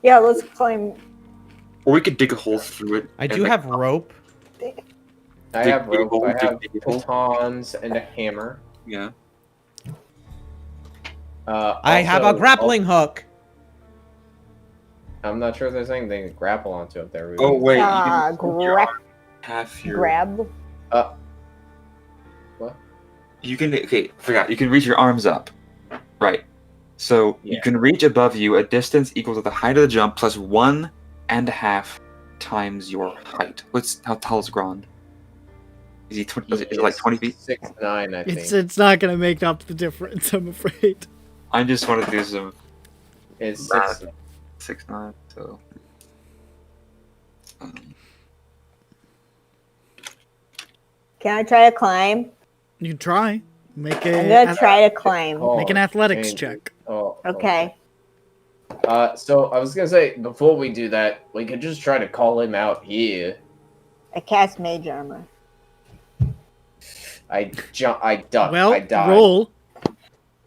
Speaker 5: Yeah, let's climb.
Speaker 2: Or we could dig a hole through it.
Speaker 3: I
Speaker 2: and,
Speaker 3: do
Speaker 2: like,
Speaker 3: have rope.
Speaker 4: I have
Speaker 2: dig a
Speaker 4: rope.
Speaker 2: hole,
Speaker 4: I have
Speaker 2: dig a hole.
Speaker 4: batons and a hammer.
Speaker 2: Yeah.
Speaker 3: I have a
Speaker 4: Also-
Speaker 3: grappling hook.
Speaker 4: I'm not sure if there's anything to grapple onto up there.
Speaker 2: Oh, wait.
Speaker 5: Grab.
Speaker 2: Your
Speaker 5: Grab.
Speaker 4: What?
Speaker 2: You can... Okay, forgot. You can reach your arms up. Right. So you
Speaker 4: Yeah.
Speaker 2: can reach above you a distance equal to the height of the jump plus 1.5 times your height. How tall is Grand? Is he is it like 20 feet?
Speaker 4: 6'9", I think.
Speaker 1: It's not gonna make up the difference, I'm afraid.
Speaker 2: I just wanted to do some
Speaker 4: It's
Speaker 2: math.
Speaker 4: 6'9".
Speaker 2: 6'9", so...
Speaker 5: Can I try to climb?
Speaker 1: You can try. Make
Speaker 5: I'm gonna try to climb.
Speaker 1: Make an athletics
Speaker 4: and-
Speaker 1: check.
Speaker 4: Oh,
Speaker 5: Okay.
Speaker 4: So I was gonna say, before we do that, we could just try to call him out here.
Speaker 5: I cast mage armor.
Speaker 4: I duck.
Speaker 1: Well,
Speaker 4: I dive.
Speaker 1: roll.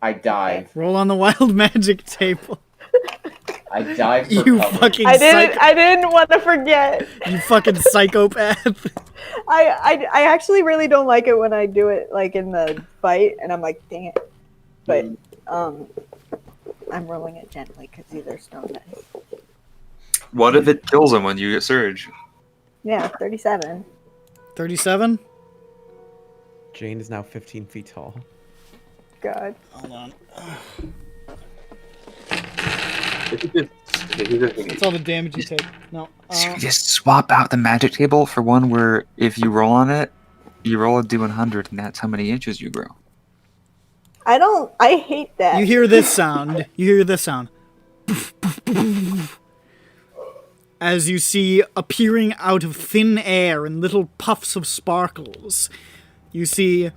Speaker 4: I dive.
Speaker 1: Roll on the wild magic table.
Speaker 4: I dive for
Speaker 1: You
Speaker 4: cover.
Speaker 1: fucking
Speaker 5: I didn't want to forget.
Speaker 1: You fucking psychopath.
Speaker 5: I actually really don't like it when I do it like in the fight, and I'm like, dang it. But I'm rolling it gently because these are stone dice.
Speaker 2: What if it kills him when you get surge?
Speaker 5: Yeah, 37.
Speaker 1: 37?
Speaker 3: Jane is now 15 feet tall.
Speaker 5: God.
Speaker 1: Hold on.
Speaker 2: That's
Speaker 1: That's all the damage you take. No.
Speaker 2: Just swap out the magic table for one where if you roll on it, you roll a D100 and that's how many inches you grow.
Speaker 5: I hate that.
Speaker 1: You hear this sound. As you see appearing out of thin air in little puffs of sparkles, you see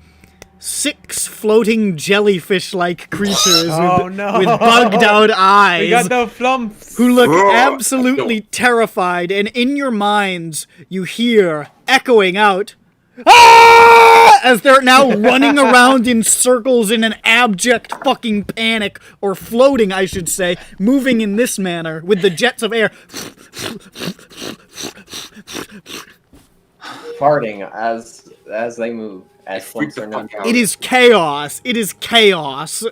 Speaker 1: 6 floating jellyfish-like creatures with bugged-out eyes.
Speaker 3: We got the flumps.
Speaker 1: Who look absolutely terrified, and in your minds, you hear echoing out, "Ah!" as they're now running around in circles in an abject fucking panic, or floating, I should say, moving in this manner with the jets of air.
Speaker 4: Farting as they move. As
Speaker 2: freaked the fuck out.
Speaker 1: It is chaos. It is chaos.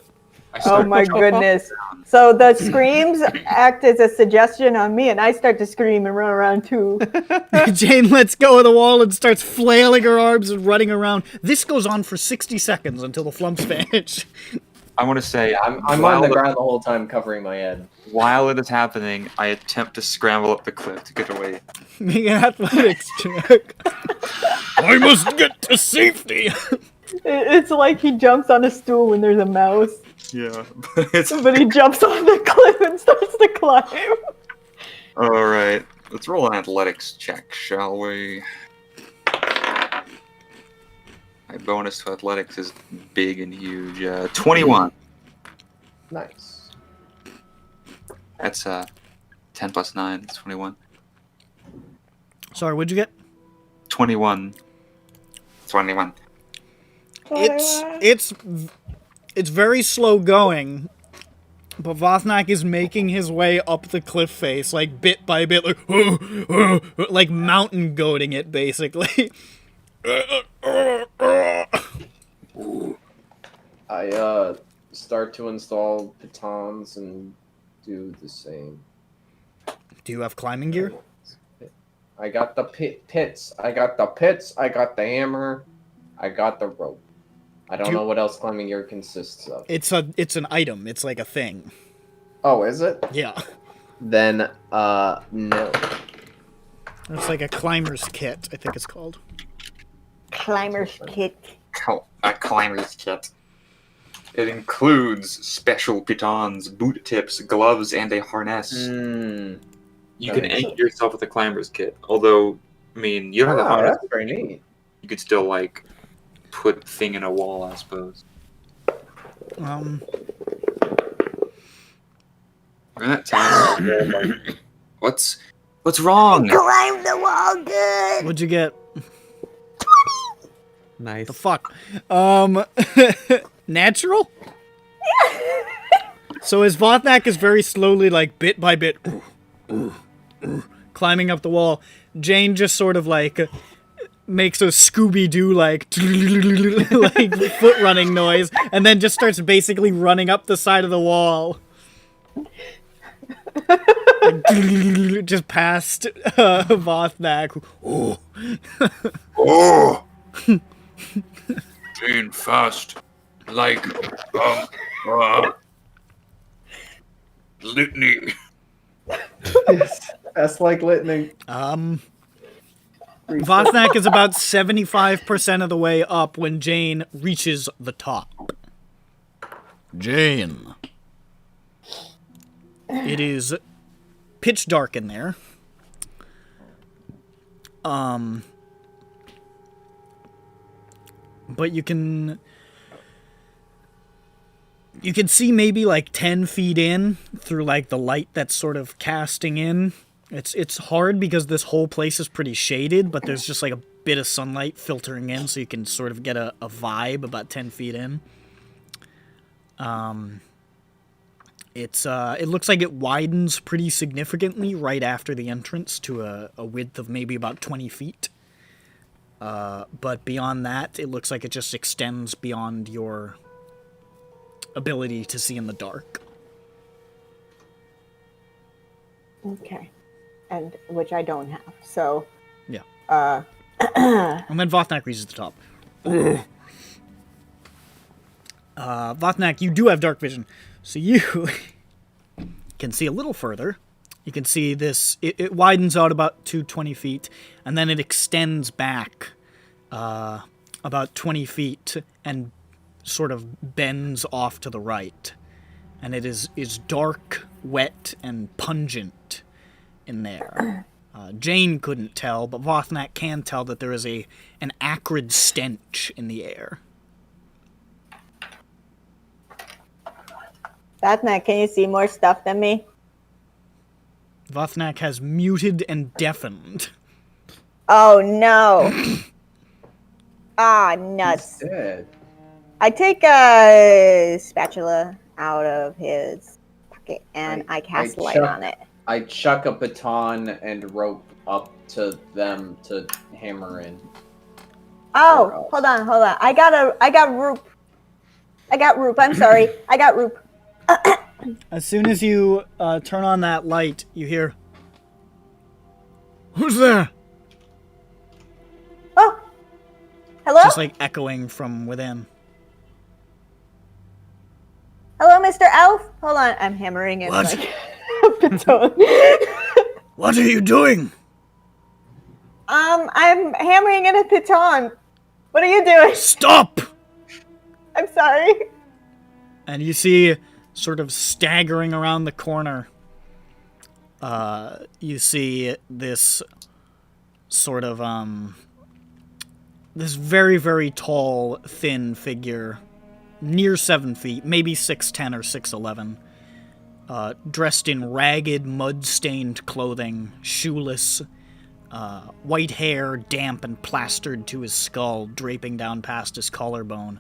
Speaker 5: Oh my goodness. So the screams act as a suggestion on me, and I start to scream and run around too.
Speaker 1: Jane lets go of the wall and starts flailing her arms and running around. This goes on for 60 seconds until the flumps vanish.
Speaker 2: I want to say,
Speaker 4: I'm on the ground the whole time covering my head.
Speaker 2: while it is happening, I attempt to scramble up the cliff to get away.
Speaker 1: Make an athletics check.
Speaker 8: I must get to safety.
Speaker 5: It's like he jumps on a stool when there's a mouse.
Speaker 2: Yeah,
Speaker 5: but he jumps on the cliff and starts to climb.
Speaker 2: All right, let's roll an athletics check, shall we? My bonus to athletics is big and huge. 21.
Speaker 4: Nice.
Speaker 2: That's 10 plus 9. That's 21.
Speaker 1: Sorry, what'd you get?
Speaker 2: 21. 21.
Speaker 1: It's very slow going, but Vothnak is making his way up the cliff face, like bit by bit, like mountain goating it, basically.
Speaker 4: I start to install pitons and do the same.
Speaker 1: Do you have climbing gear?
Speaker 4: I got the pits. I got the pits. I got the hammer. I got the rope. I don't know what else climbing gear consists of.
Speaker 1: It's an item. It's like a thing.
Speaker 4: Oh, is it?
Speaker 1: Yeah.
Speaker 4: Then, no.
Speaker 1: It's like a climber's kit, I think it's called.
Speaker 5: Climber's kit.
Speaker 2: A climber's kit. It includes special pitons, boot tips, gloves, and a harness. You can anchor yourself with a climber's kit. Although, I mean, you don't have the harness.
Speaker 4: That's very neat.
Speaker 2: You could still, like, put thing in a wall, I suppose. That time. What's wrong?
Speaker 5: Climb the wall good.
Speaker 1: What'd you get?
Speaker 3: 20. Nice.
Speaker 1: The fuck? Natural? So as Vothnak is very slowly, like, bit by bit, climbing up the wall, Jane just sort of, like, makes a Scooby-Doo, like, like, foot running noise, and then just starts basically running up the side of the wall. Like, just past Vothnak.
Speaker 12: Oh! Jane, fast. Like, litany.
Speaker 10: Yes, that's like litany.
Speaker 1: Vothnak is about 75% of the way up when Jane reaches the top.
Speaker 9: Jane.
Speaker 1: It is pitch dark in there. But you can see maybe like 10 feet in through like the light that's sort of casting in. It's hard because this whole place is pretty shaded, but there's just like a bit of sunlight filtering in, so you can sort of get a vibe about 10 feet in. It looks like it widens pretty significantly right after the entrance to a width of maybe about 20 feet. But beyond that, it looks like it just extends beyond your ability to see in the dark.
Speaker 5: Okay. And which I don't have, so...
Speaker 1: Yeah.
Speaker 5: And
Speaker 1: then Vothnak reaches the top. Vothnak, you do have dark vision, so you can see a little further. You can see this, it widens out about to 20 feet, and then it extends back about 20 feet and sort of bends off to the right. And it is dark, wet, and pungent in there. Jane couldn't tell, but Vothnak can tell that there is an acrid stench in the air.
Speaker 5: Vothnak, can you see more stuff than me?
Speaker 1: Vothnak has muted and deafened.
Speaker 5: Oh no. Ah, nuts.
Speaker 10: He's dead.
Speaker 5: I take a spatula out of his pocket and I cast light on it.
Speaker 10: I chuck a baton and rope up to them to hammer in.
Speaker 5: Oh, hold on. I got rope. I'm sorry. I got rope.
Speaker 1: As soon as you turn on that light, you hear,
Speaker 8: Who's there?
Speaker 5: Oh, hello?
Speaker 1: just like echoing from within.
Speaker 5: Hello, Mr. Elf? Hold on, I'm hammering it.
Speaker 8: What?
Speaker 5: Like a baton.
Speaker 8: What are you doing?
Speaker 5: I'm hammering in a baton. What are you doing?
Speaker 8: Stop!
Speaker 5: I'm sorry.
Speaker 1: And you see, sort of staggering around the corner, you see this sort of, this very, very tall, thin figure, near 7 feet, maybe 6'10 or 6'11, dressed in ragged, mud-stained clothing, shoeless, white hair damp and plastered to his skull, draping down past his collarbone,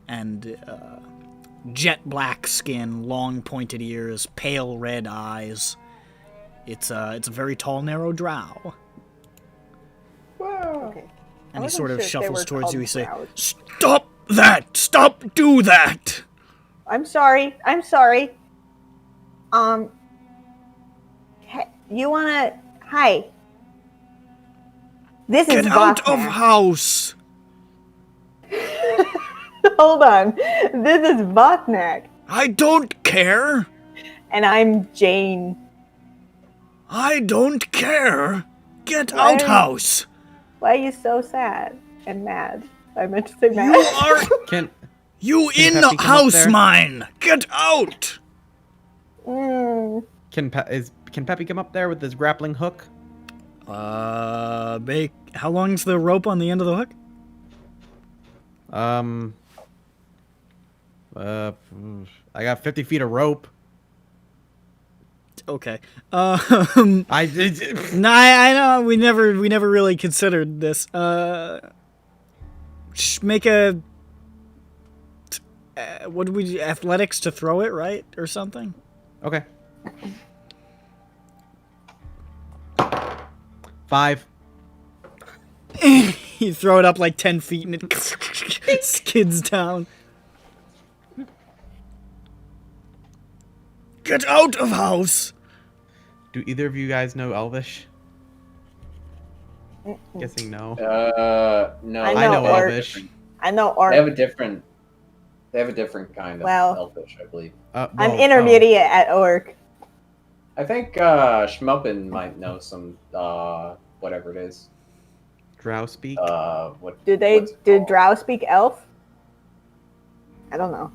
Speaker 1: and jet black skin, long pointed ears, pale red eyes. It's a very tall, narrow drow.
Speaker 5: Whoa. Okay.
Speaker 1: And he sort of shuffles towards you. He says,
Speaker 8: Stop that! Stop! Do that!
Speaker 5: I'm sorry. You wanna... Hi. This is
Speaker 8: Get out of
Speaker 5: Vothnak.
Speaker 8: house!
Speaker 5: Hold on. This is Vothnak.
Speaker 8: I don't care!
Speaker 5: And I'm Jane.
Speaker 8: I don't care! Get
Speaker 5: Why
Speaker 8: out
Speaker 5: are-
Speaker 8: house!
Speaker 5: Why are you so sad and mad? I meant to say mad.
Speaker 8: You are...
Speaker 3: Can
Speaker 8: You
Speaker 3: Can
Speaker 8: in
Speaker 3: Peppy come up
Speaker 8: house
Speaker 3: there?
Speaker 8: mine! Get out!
Speaker 3: can Peppy come up there with his grappling hook?
Speaker 1: how long's the rope on the end of the hook?
Speaker 3: I got 50 feet of rope.
Speaker 1: Okay.
Speaker 3: I
Speaker 1: No, I know we never really considered this. Make a what do we do? Athletics to throw it, right, or something?
Speaker 3: Okay. 5.
Speaker 1: You throw it up like 10 feet and it skids down.
Speaker 8: Get out of house!
Speaker 3: Do either of you guys know Elvish? Guessing no.
Speaker 10: No.
Speaker 5: I
Speaker 3: I know
Speaker 5: Orc.
Speaker 3: Elvish.
Speaker 5: I know Orc.
Speaker 10: They have a different kind of
Speaker 5: Well,
Speaker 10: Elvish, I believe.
Speaker 5: I'm intermediate at Orc.
Speaker 10: I think Schmup'ten might know some whatever it is.
Speaker 3: Drow speak.
Speaker 10: What
Speaker 5: Did Drow speak Elf? I don't know.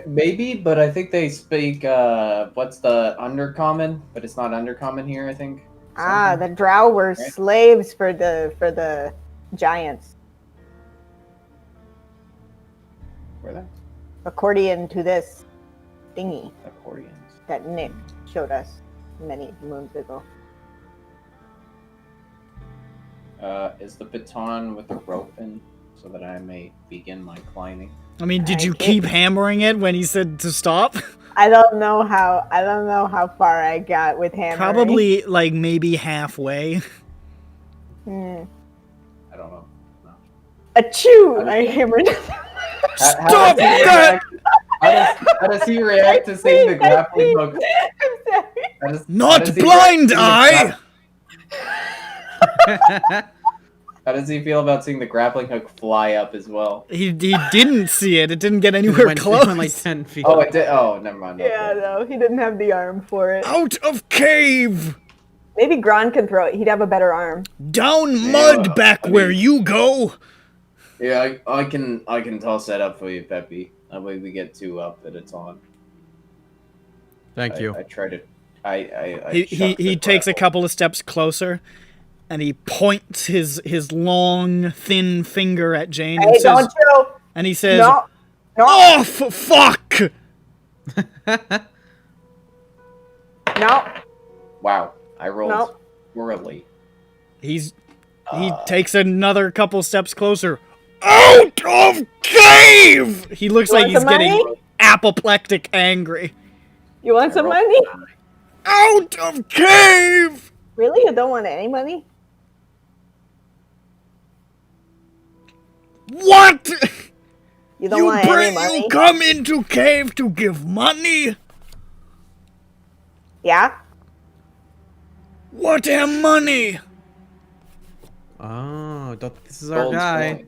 Speaker 10: maybe, but I think they speak what's the undercommon, but it's not undercommon here, I think.
Speaker 5: Ah, the Drow were
Speaker 10: Right.
Speaker 5: slaves for the giants,
Speaker 10: Where they?
Speaker 5: according to this thingy
Speaker 10: Accordions.
Speaker 5: that Nick showed us many moons ago.
Speaker 10: Is the baton with the rope in so that I may begin my climbing?
Speaker 1: I mean, did you keep hammering it when he said to stop?
Speaker 5: I don't know how far I got with hammering.
Speaker 1: Probably like maybe halfway.
Speaker 5: Hmm.
Speaker 10: I don't know. No.
Speaker 5: Achoo! I hammered.
Speaker 8: Stop that!
Speaker 10: How does he react to seeing the grappling hook?
Speaker 5: I'm sorry.
Speaker 10: How
Speaker 8: Not
Speaker 10: does he
Speaker 8: blind
Speaker 10: react to seeing the
Speaker 8: eye!
Speaker 10: How does he feel about seeing the grappling hook fly up as well?
Speaker 1: He didn't see it. It didn't get
Speaker 3: It
Speaker 1: anywhere
Speaker 3: went
Speaker 1: close.
Speaker 3: like 10 feet.
Speaker 10: Oh, it did. Oh, never mind.
Speaker 5: Yeah, no, he didn't have the arm for it.
Speaker 8: Out of cave!
Speaker 5: Maybe Gron could throw it. He'd have a better arm.
Speaker 8: Down mud
Speaker 10: Yeah,
Speaker 8: back
Speaker 10: I mean-
Speaker 8: where you go!
Speaker 10: Yeah, I can toss that up for you, Peppy. That way we get 2 up at a time.
Speaker 3: Thank you.
Speaker 10: I try to. I
Speaker 1: He takes a couple of steps closer, and he points his long, thin finger at Jane and
Speaker 5: Hey,
Speaker 1: says,
Speaker 5: don't you?
Speaker 1: and he says,
Speaker 5: No.
Speaker 8: Off! Fuck!
Speaker 5: No.
Speaker 10: Wow, I rolled
Speaker 5: No.
Speaker 10: poorly.
Speaker 1: he takes another couple steps closer.
Speaker 8: Out of cave!
Speaker 1: He looks
Speaker 5: You
Speaker 1: like
Speaker 5: want
Speaker 1: he's
Speaker 5: some
Speaker 1: getting
Speaker 5: money?
Speaker 1: apoplectic angry.
Speaker 5: You want some money?
Speaker 8: Out of cave!
Speaker 5: Really? You don't want any money?
Speaker 8: What?
Speaker 5: You don't want any money?
Speaker 8: You come into cave to give money?
Speaker 5: Yeah?
Speaker 8: What am money?
Speaker 3: Oh, this is our
Speaker 10: Gold's
Speaker 3: guy.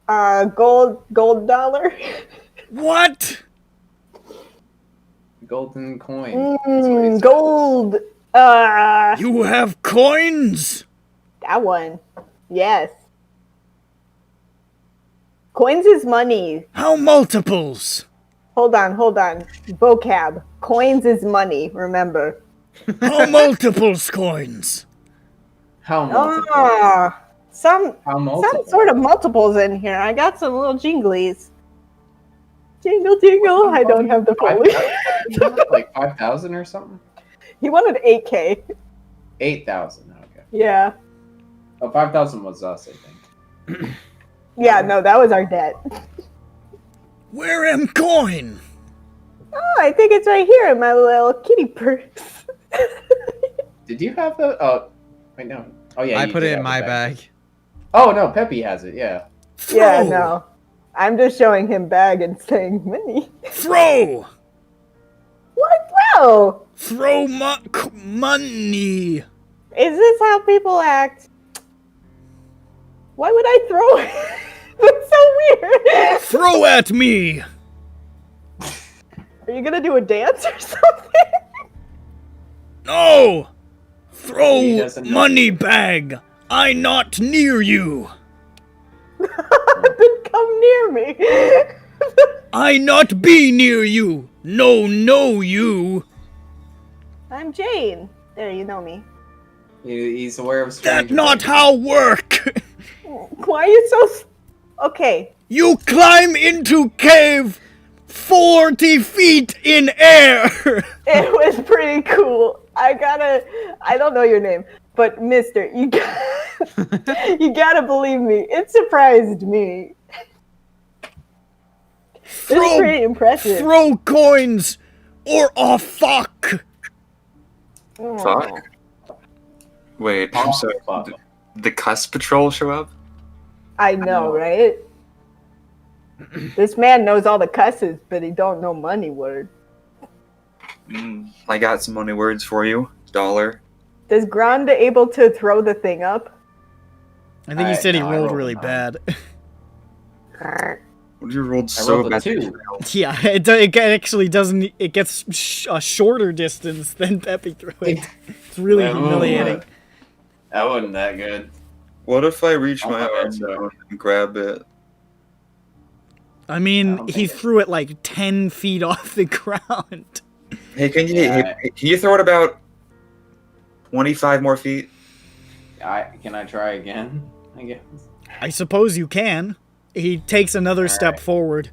Speaker 10: coin.
Speaker 5: Gold dollar?
Speaker 8: What?
Speaker 10: Golden coin. That's what he said.
Speaker 5: Gold.
Speaker 8: You have coins?
Speaker 5: That one. Yes. Coins is money.
Speaker 8: How multiples?
Speaker 5: Hold on. Vocab. Coins is money, remember.
Speaker 8: How multiples coins?
Speaker 10: How multiple?
Speaker 5: Some
Speaker 10: How multiple?
Speaker 5: some sort of multiples in here. I got some little jinglies. Jingle, jingle. I don't have the foley.
Speaker 10: Like 5,000 or something?
Speaker 5: He wanted 8K.
Speaker 10: 8,000. Okay.
Speaker 5: Yeah.
Speaker 10: Oh, 5,000 was us, I think.
Speaker 5: Yeah, no, that was our debt.
Speaker 8: Where am coin?
Speaker 5: Oh, I think it's right here in my little kitty purse.
Speaker 10: Did you have the? Oh, wait, no. Oh yeah.
Speaker 3: I
Speaker 10: you
Speaker 3: put
Speaker 10: did
Speaker 3: it in
Speaker 10: have
Speaker 3: my
Speaker 10: the
Speaker 3: bag.
Speaker 10: Oh no, Peppy has it. Yeah.
Speaker 5: Yeah, no. I'm just showing him bag and saying money.
Speaker 8: Throw!
Speaker 5: What, bro?
Speaker 8: Throw money!
Speaker 5: Is this how people act? Why would I throw it? That's so weird.
Speaker 8: Throw at me!
Speaker 5: Are you gonna do a dance or something?
Speaker 8: No!
Speaker 10: He
Speaker 8: Throw
Speaker 10: doesn't know.
Speaker 8: money bag! I not near you!
Speaker 5: Then come near me.
Speaker 8: I not be near you! No, you!
Speaker 5: I'm Jane. There, you know me.
Speaker 10: He's aware of
Speaker 8: That
Speaker 10: stranger
Speaker 8: not
Speaker 10: things.
Speaker 8: how work!
Speaker 5: Why are you so... Okay.
Speaker 8: You climb into cave 40 feet in air!
Speaker 5: It was pretty cool. I don't know your name, but mister, you gotta believe me. It surprised me. It's pretty impressive.
Speaker 8: Throw coins! Or fuck!
Speaker 5: Aw.
Speaker 2: Fuck. Wait,
Speaker 10: Oh,
Speaker 2: so
Speaker 10: fuck.
Speaker 2: the Cuss Patrol show up?
Speaker 5: I know, right? This man knows all the cusses, but he don't know money word.
Speaker 2: I got some money words for you. $1.
Speaker 5: Does Granda able to throw the thing up?
Speaker 1: I think he said he
Speaker 10: I
Speaker 1: rolled
Speaker 10: rolled
Speaker 1: really
Speaker 10: a 9.
Speaker 1: bad.
Speaker 2: You rolled
Speaker 10: I
Speaker 2: so
Speaker 10: rolled a
Speaker 2: bad.
Speaker 10: 2.
Speaker 1: Yeah, it actually doesn't. It gets a shorter distance than Peppy threw it. It's really
Speaker 10: That
Speaker 1: humiliating.
Speaker 10: wasn't that good.
Speaker 2: What if I reach
Speaker 10: Oh,
Speaker 2: my
Speaker 10: my
Speaker 2: arm
Speaker 10: God.
Speaker 2: down and grab it?
Speaker 1: I mean,
Speaker 10: Oh,
Speaker 1: he
Speaker 10: man.
Speaker 1: threw it like 10 feet off the ground.
Speaker 2: Hey, can
Speaker 10: Yeah.
Speaker 2: you throw it about 25 more feet?
Speaker 10: Can I try again? I guess.
Speaker 1: I suppose you can. He takes another step
Speaker 10: right.
Speaker 1: forward.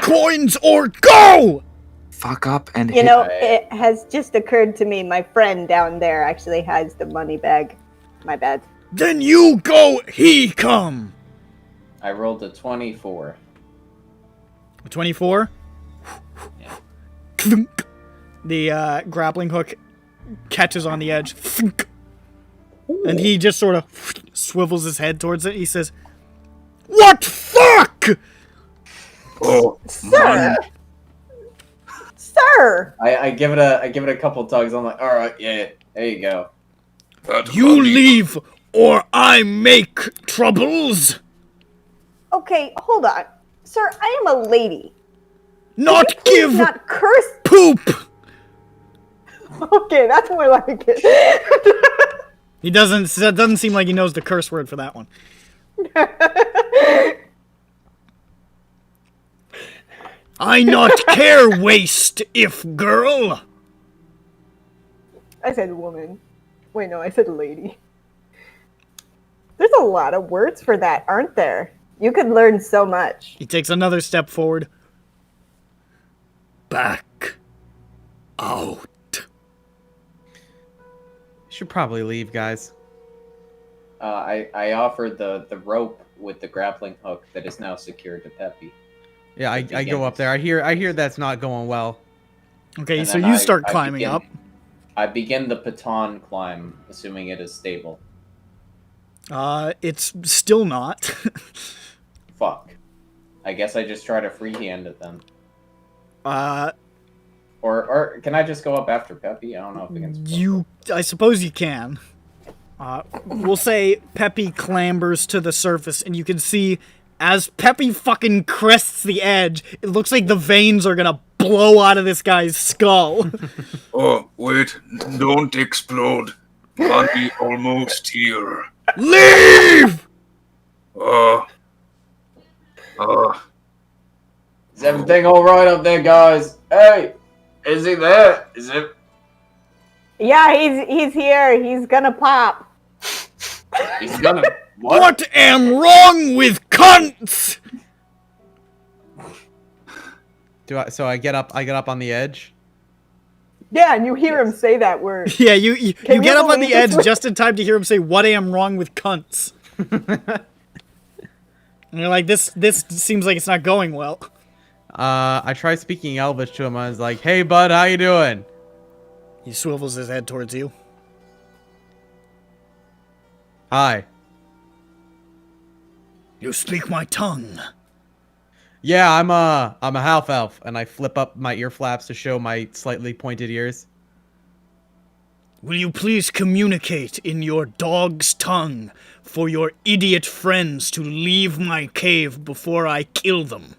Speaker 8: Coins or go!
Speaker 2: Fuck up and
Speaker 5: You
Speaker 2: hit.
Speaker 5: know,
Speaker 10: Right.
Speaker 5: it has just occurred to me, my friend down there actually has the money bag. My bad.
Speaker 8: Then you go, he come!
Speaker 10: I rolled a 24.
Speaker 1: 24.
Speaker 10: Yeah.
Speaker 1: Thunk. The grappling hook catches on the edge. Thunk. And he just sort of swivels his head towards it. He says, "What fuck?"
Speaker 2: Oh,
Speaker 5: Sir! Sir!
Speaker 10: I give it a couple tugs. I'm like, all right, yeah, there you go.
Speaker 12: That
Speaker 8: You
Speaker 12: money-
Speaker 8: leave or I make troubles.
Speaker 5: Okay, hold on. Sir, I am a lady.
Speaker 8: Not
Speaker 5: Please
Speaker 8: give
Speaker 5: not curse.
Speaker 8: poop.
Speaker 5: Okay, that's more like it.
Speaker 1: He doesn't seem like he knows the curse word for that one.
Speaker 8: I not care waste if girl.
Speaker 5: I said woman. Wait, no, I said lady. There's a lot of words for that, aren't there? You could learn so much.
Speaker 1: He takes another step forward.
Speaker 8: Back. Out.
Speaker 3: Should probably leave, guys.
Speaker 4: I offered the rope with the grappling hook that is now secured to Peppy.
Speaker 3: Yeah, I go up there. I hear that's not going well.
Speaker 1: Okay,
Speaker 4: And
Speaker 1: so
Speaker 4: then
Speaker 1: you start climbing
Speaker 4: begin,
Speaker 1: up.
Speaker 4: I begin the baton climb, assuming it is stable.
Speaker 1: It's still not.
Speaker 4: Fuck. I guess I just try to freehand it then. Or can I just go up after Peppy? I don't know if I can.
Speaker 1: I suppose you can. We'll say Peppy clambers to the surface, and you can see as Peppy fucking crests the edge, it looks like the veins are gonna blow out of this guy's skull.
Speaker 12: Oh, wait, don't explode. Money almost here.
Speaker 8: Leave!
Speaker 10: Is everything alright up there, guys? Hey! Is he there? Is it?
Speaker 5: Yeah, he's here. He's gonna pop.
Speaker 10: He's gonna...
Speaker 8: What am wrong with cunts?
Speaker 3: So I get up on the edge?
Speaker 5: Yeah, and you hear him say that word.
Speaker 1: Yeah, you get up on the edge
Speaker 5: believe
Speaker 1: just in time to hear him say, "What am wrong with cunts?" And you're like, this seems like it's not going well.
Speaker 3: I try speaking Elvish to him. I was like, "Hey, bud, how you doing?"
Speaker 1: He swivels his head towards you.
Speaker 3: Hi.
Speaker 8: You speak my tongue.
Speaker 3: Yeah, I'm a half elf, and I flip up my ear flaps to show my slightly pointed ears.
Speaker 8: Will you please communicate in your dog's tongue for your idiot friends to leave my cave before I kill them?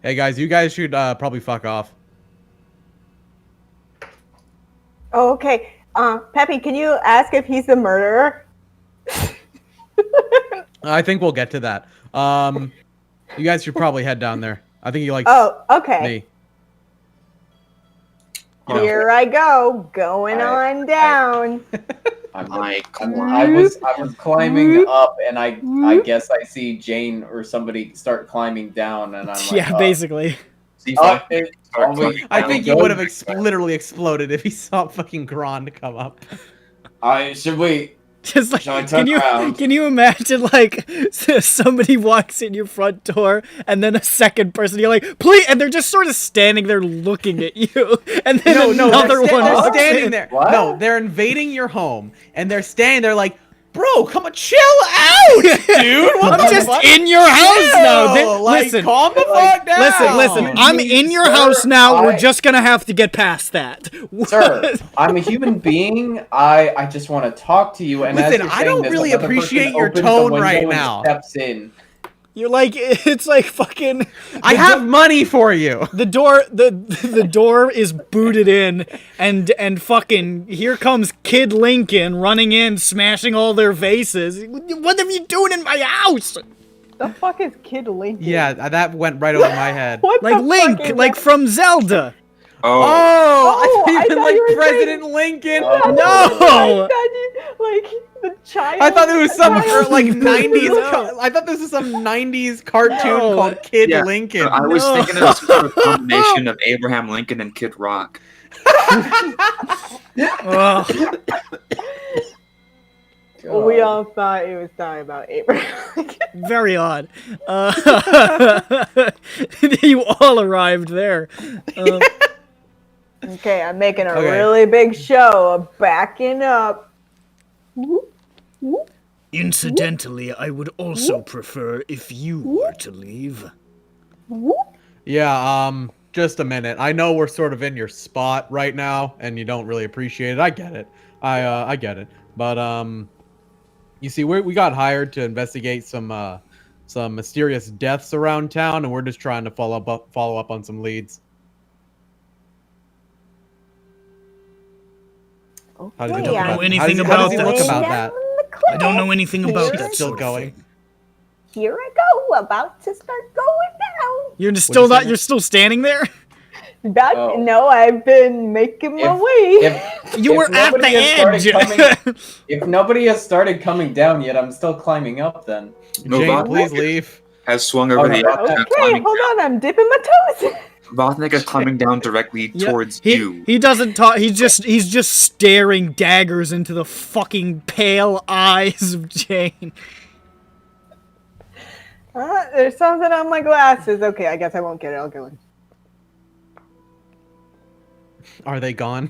Speaker 3: Hey guys, you guys should probably fuck off.
Speaker 5: Oh, okay. Peppy, can you ask if he's the murderer?
Speaker 3: I think we'll get to that. You guys should probably head down there. I think you like
Speaker 5: okay.
Speaker 3: me.
Speaker 5: Here I go, going on down.
Speaker 10: I was climbing up, and I guess I see Jane or somebody start climbing down, and I'm like,
Speaker 1: Yeah, basically.
Speaker 3: I think he would have literally exploded if he saw fucking Grond come up.
Speaker 10: Should we?
Speaker 1: Just like, can you imagine, like, somebody walks in your front door, and then a second person, you're like, please, and they're just sort of standing there looking at you, and then another one
Speaker 3: they're
Speaker 1: walks
Speaker 3: standing
Speaker 1: in.
Speaker 3: there. What? No, they're invading your home, and they're standing there like, bro, come on, chill out, dude.
Speaker 1: I'm just in your house now. Listen,
Speaker 3: calm the fuck down.
Speaker 1: Listen. I'm in your house now. We're just gonna have to get past that.
Speaker 10: Sir, I'm a human being. I just want to talk to you. And
Speaker 3: listen,
Speaker 10: as you're
Speaker 3: I don't
Speaker 10: this,
Speaker 3: really appreciate your
Speaker 10: opens
Speaker 3: tone
Speaker 10: the window
Speaker 3: right
Speaker 10: and
Speaker 3: now.
Speaker 10: Steps in.
Speaker 1: You're like, it's like fucking.
Speaker 3: I have money for you.
Speaker 1: The door is booted in, and fucking here comes Kid Lincoln running in, smashing all their vases. What are you doing in my house?
Speaker 5: The fuck is Kid Lincoln?
Speaker 3: Yeah, that went right over my head.
Speaker 5: What
Speaker 1: like
Speaker 5: the
Speaker 1: Link,
Speaker 5: fuck is
Speaker 1: like
Speaker 5: that?
Speaker 1: from Zelda.
Speaker 3: Oh, I thought
Speaker 5: thought you were
Speaker 3: President
Speaker 5: saying-
Speaker 3: Lincoln.
Speaker 1: No.
Speaker 5: Like the child.
Speaker 3: I thought there was some like '90s.
Speaker 1: No.
Speaker 3: I thought this was some '90s cartoon called Kid Lincoln.
Speaker 2: I was thinking it was sort of a combination of Abraham Lincoln and Kid Rock.
Speaker 5: We all thought it was talking about Abraham.
Speaker 1: Very odd. You all arrived there.
Speaker 5: Okay, I'm making a
Speaker 3: Okay.
Speaker 5: really big show of backing up.
Speaker 8: Incidentally, I would also prefer if you were to leave.
Speaker 3: Yeah, just a minute. I know we're sort of in your spot right now, and you don't really appreciate it. I get it. I get it. But you see, we got hired to investigate some mysterious deaths around town, and we're just trying to follow up on some leads. How does
Speaker 8: I
Speaker 3: he
Speaker 8: don't
Speaker 3: look
Speaker 8: know
Speaker 3: about-
Speaker 8: anything
Speaker 3: how does he
Speaker 8: about
Speaker 3: look
Speaker 8: that.
Speaker 3: about that?
Speaker 8: I don't know anything about that.
Speaker 3: Still
Speaker 8: sort of
Speaker 3: going.
Speaker 8: thing.
Speaker 5: Here I go, about to start going down.
Speaker 1: You're just still not. You're still standing there.
Speaker 5: No, I've been making my way.
Speaker 1: You were at the edge.
Speaker 10: If nobody has started coming down yet, I'm still climbing up. Then
Speaker 3: Jane, please leave.
Speaker 2: Has swung over the edge.
Speaker 5: Okay, hold on, I'm dipping my toes.
Speaker 2: Vothnik is climbing down directly towards you.
Speaker 1: He doesn't talk. He's just staring daggers into the fucking pale eyes of Jane.
Speaker 5: There's something on my glasses. Okay, I guess I won't get it. I'll go in.
Speaker 3: Are they gone?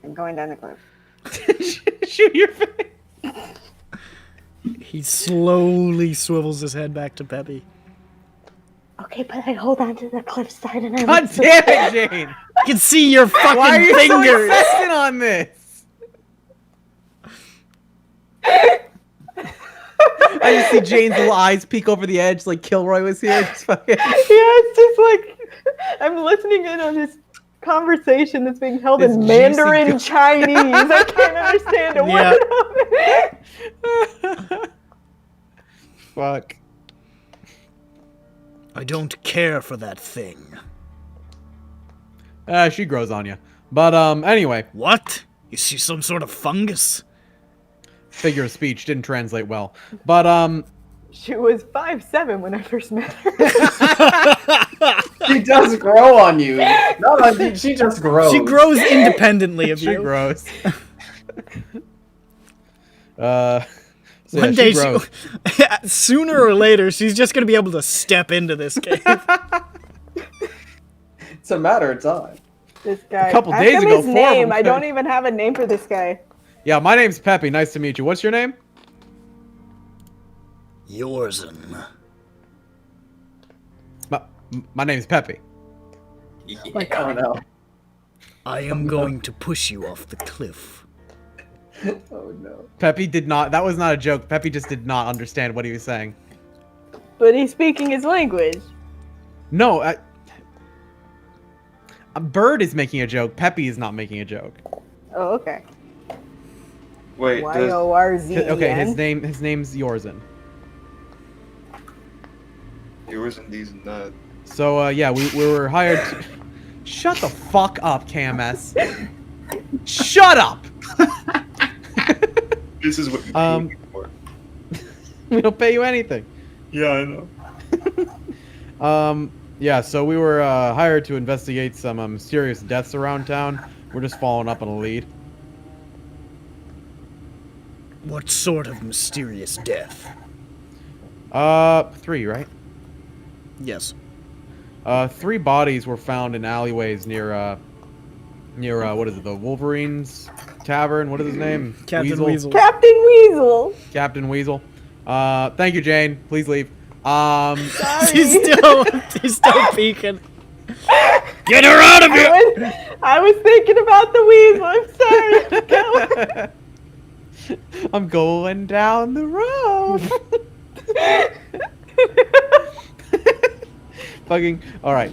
Speaker 5: I'm going down the cliff.
Speaker 3: Shoot your face.
Speaker 1: He slowly swivels his head back to Peppy.
Speaker 5: Okay, but I hold on to the cliffside and I.
Speaker 3: God damn it, Jane!
Speaker 1: I can see your fucking
Speaker 3: Why are you
Speaker 1: fingers.
Speaker 3: so insistent on this? I just see Jane's little eyes peek over the edge like Kilroy was here. Just fucking...
Speaker 5: Yeah, it's just like I'm listening in on this conversation that's being held in Mandarin Chinese. I can't understand a word of it.
Speaker 3: Fuck.
Speaker 1: I don't care for that thing.
Speaker 3: She grows on you. But, anyway.
Speaker 1: What? Is she some sort of fungus?
Speaker 3: Figure of speech didn't translate well. But,
Speaker 5: She was 5'7" when I first met her.
Speaker 10: She does grow on you. No, she just grows.
Speaker 1: She grows independently of you.
Speaker 3: She grows. So
Speaker 1: One
Speaker 3: yeah,
Speaker 1: day, sooner or later, she's just gonna be able to step into this cave.
Speaker 10: It's a matter of time.
Speaker 5: This guy.
Speaker 3: A couple
Speaker 5: Ask
Speaker 3: days
Speaker 5: him
Speaker 3: ago,
Speaker 5: his
Speaker 3: 4 of
Speaker 5: name.
Speaker 3: them
Speaker 5: I don't even have a name for this guy.
Speaker 3: Yeah, my name's Peppy. Nice to meet you. What's your name?
Speaker 9: Yorzen.
Speaker 3: My name's Peppy.
Speaker 10: Oh no.
Speaker 1: I am going to push you off the cliff.
Speaker 10: Oh no.
Speaker 3: Peppy did not. That was not a joke. Peppy just did not understand what he was saying.
Speaker 5: But he's speaking his language.
Speaker 3: No, a bird is making a joke. Peppy is not making a joke.
Speaker 5: Oh, okay.
Speaker 2: Wait,
Speaker 5: Y-O-R-Z-E-N?
Speaker 3: Okay, his name's Yorzen.
Speaker 2: Yours and these and that.
Speaker 3: So yeah, we were hired to... Shut the fuck up, KMS. Shut up!
Speaker 2: This is what you pay me for.
Speaker 3: We don't pay you anything.
Speaker 2: Yeah, I know.
Speaker 3: Yeah, so we were hired to investigate some mysterious deaths around town. We're just following up on a lead.
Speaker 1: What sort of mysterious death?
Speaker 3: 3, right?
Speaker 1: Yes.
Speaker 3: 3 bodies were found in alleyways near what is it, the Wolverine's Tavern? What is his name?
Speaker 1: Captain Weasel.
Speaker 5: Captain Weasel!
Speaker 3: Captain Weasel. Thank you, Jane. Please leave.
Speaker 5: Sorry.
Speaker 1: He's still peeking. Get her out of here!
Speaker 5: I was thinking about the weasel. I'm sorry.
Speaker 3: I'm going down the road. Fucking. All right.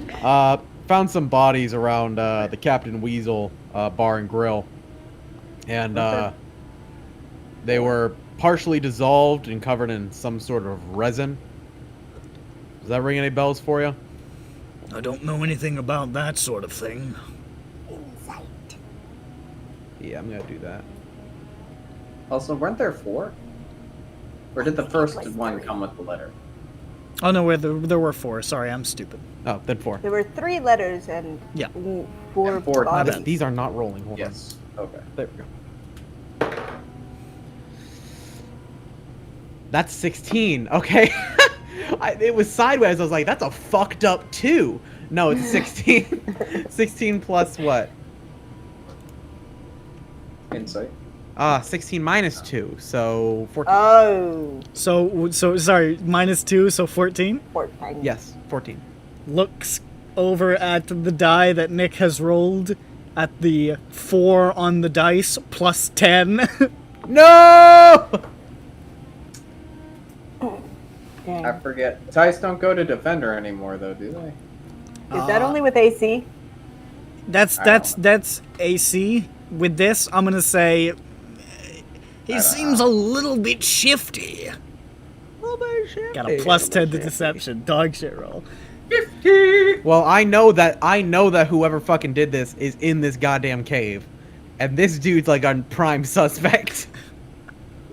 Speaker 3: Found some bodies around the Captain Weasel bar and grill, and they were partially dissolved and covered in some sort of resin. Does that ring any bells for you?
Speaker 1: I don't know anything about that sort of thing.
Speaker 3: Yeah, I'm gonna do that.
Speaker 10: Also, weren't there 4? Or did the first one come with the letter?
Speaker 1: Oh no, there were 4. Sorry, I'm stupid.
Speaker 3: Oh, then 4.
Speaker 5: There were 3 letters and
Speaker 1: Yeah.
Speaker 5: 4
Speaker 10: 4
Speaker 5: bodies.
Speaker 3: These are not rolling. Hold
Speaker 10: Yes. Okay.
Speaker 3: on. There we go. That's 16. Okay. It was sideways. I was like, that's a fucked up 2. No, it's 16. 16 plus what?
Speaker 10: Insight.
Speaker 3: 16 minus 2, so 14.
Speaker 5: Oh.
Speaker 1: So sorry, -2, so 14?
Speaker 5: 14.
Speaker 3: Yes, 14.
Speaker 1: Looks over at the die that Nick has rolled at the 4 on the dice plus 10.
Speaker 3: No!
Speaker 10: I forget. Ties don't go to Defender anymore, though, do they?
Speaker 5: Is that only with AC?
Speaker 1: That's AC. With this, I'm gonna say he seems a little bit shifty.
Speaker 3: A little bit shifty.
Speaker 1: Got a plus 10 to deception. Dog shit roll.
Speaker 3: 50. Well, I know that whoever fucking did this is in this goddamn cave, and this dude's like a prime suspect.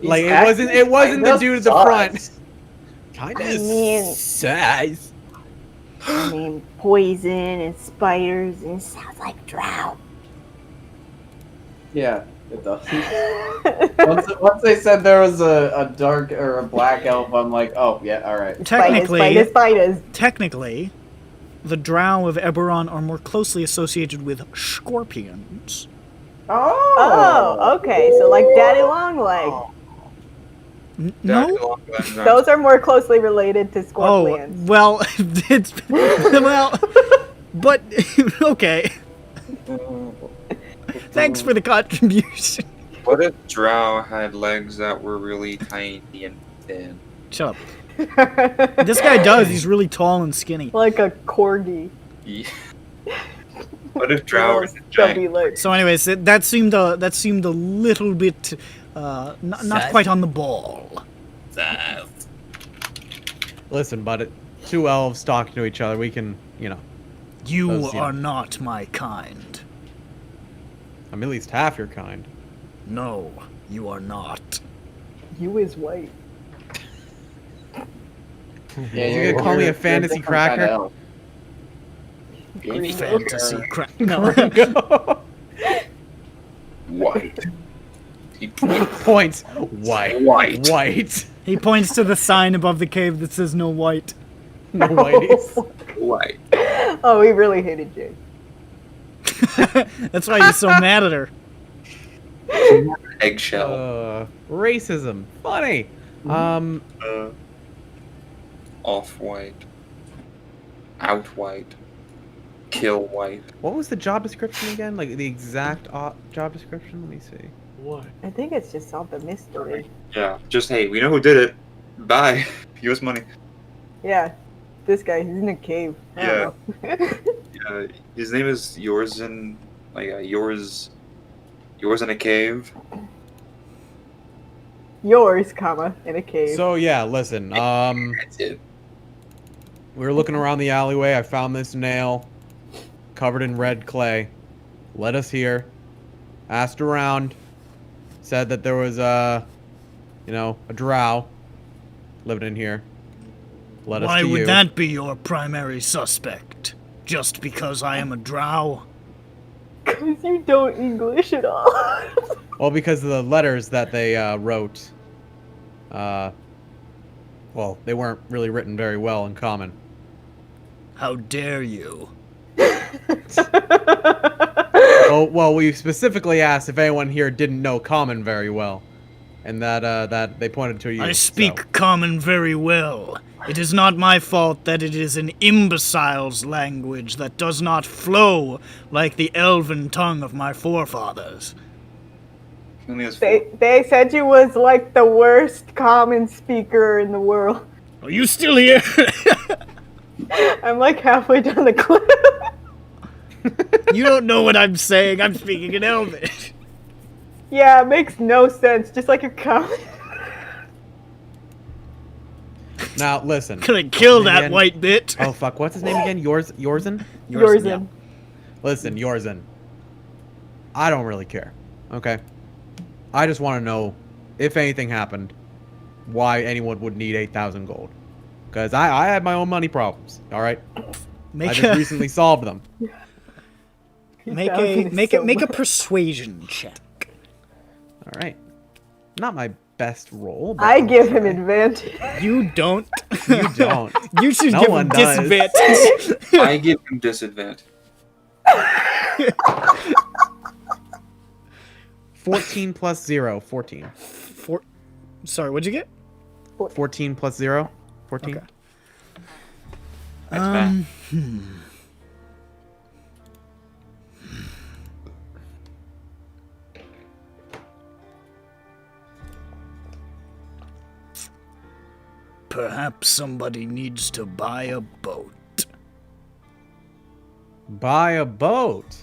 Speaker 3: Like it wasn't the dude at the front. Kind of size.
Speaker 5: I mean, poison and spiders, and it sounds like drow.
Speaker 10: Yeah, it does. once they said there was a dark or a black elf, I'm like, oh yeah, all right.
Speaker 1: Technically, the drow of EBERRON are more closely associated with scorpions.
Speaker 5: Oh, okay. So like Daddy Longleg.
Speaker 1: No,
Speaker 5: those are more closely related to scorpions.
Speaker 1: Oh, well, it's well, but okay. Thanks for the contribution.
Speaker 2: What if drow had legs that were really tiny and thin?
Speaker 1: Shut up. This guy does. He's really tall and skinny.
Speaker 5: Like a corgi.
Speaker 2: Yeah. What if drow were giant?
Speaker 1: So, anyways, that seemed a little bit not quite on the ball.
Speaker 3: Listen, bud, two elves talking to each other. We can, you know.
Speaker 1: You are not my kind.
Speaker 3: I'm at least half your kind.
Speaker 1: No, you are not.
Speaker 5: You is white.
Speaker 3: Yeah, you gonna call me a fantasy cracker?
Speaker 1: Fantasy cracker. No.
Speaker 2: White.
Speaker 3: He points. White.
Speaker 2: White.
Speaker 3: White.
Speaker 1: He points to the sign above the cave that says no white.
Speaker 3: No whiteys.
Speaker 2: White.
Speaker 5: Oh, he really hated Jay.
Speaker 1: That's why he's so mad at her.
Speaker 2: Eggshell.
Speaker 3: Racism. Funny.
Speaker 2: Off-white. Out-white. Kill white.
Speaker 3: What was the job description again? Like the exact job description? Let me see.
Speaker 7: What?
Speaker 5: I think it's just all the mystery.
Speaker 2: Yeah, just hey, we know who did it. Bye. Give us money.
Speaker 5: Yeah, this guy, he's in a cave. I
Speaker 2: Yeah.
Speaker 5: don't know.
Speaker 2: Yeah, his name is Yorzen. Yours in a cave.
Speaker 5: Yours, comma, in a cave.
Speaker 3: So yeah, listen.
Speaker 2: That's it.
Speaker 3: We were looking around the alleyway. I found this nail covered in red clay. Led us here. Asked around. Said that there was a drow living in here. Led us
Speaker 8: Why
Speaker 3: to
Speaker 8: would
Speaker 3: you.
Speaker 8: that be your primary suspect? Just because I am a drow?
Speaker 5: Because you don't English at all.
Speaker 3: Well, because of the letters that they wrote. Well, they weren't really written very well in common.
Speaker 8: How dare you?
Speaker 3: Well, we specifically asked if anyone here didn't know common very well, and that they pointed to you.
Speaker 8: I speak
Speaker 3: so.
Speaker 8: common very well. It is not my fault that it is an imbecile's language that does not flow like the elven tongue of my forefathers.
Speaker 5: They said you was like the worst common speaker in the world.
Speaker 8: Are you still here?
Speaker 5: I'm like halfway down the cliff.
Speaker 1: You don't know what I'm saying. I'm speaking in Elvish.
Speaker 5: Yeah, it makes no sense. Just like your comment.
Speaker 3: Now listen.
Speaker 1: Gonna kill that
Speaker 3: again?
Speaker 1: white bitch.
Speaker 3: Oh fuck! What's his name again? Yorzen?
Speaker 5: Yorzen.
Speaker 3: Yeah. Listen, Yorzen. I don't really care. Okay. I just want to know if anything happened, why anyone would need 8,000 gold. Because I had my own money problems. All right. I just recently solved them.
Speaker 1: Make a persuasion check.
Speaker 3: All right. Not my best roll. But
Speaker 5: I give him advantage.
Speaker 1: You don't.
Speaker 3: You don't.
Speaker 1: You should
Speaker 3: No
Speaker 1: give
Speaker 3: one
Speaker 1: him
Speaker 3: does.
Speaker 1: disadvantage.
Speaker 2: I give him disadvantage.
Speaker 3: 14 plus 0. 14.
Speaker 1: Sorry, what'd you get?
Speaker 3: 14 plus 0. 14.
Speaker 1: Okay.
Speaker 2: That's bad.
Speaker 8: Perhaps somebody needs to buy a boat.
Speaker 3: Buy a boat.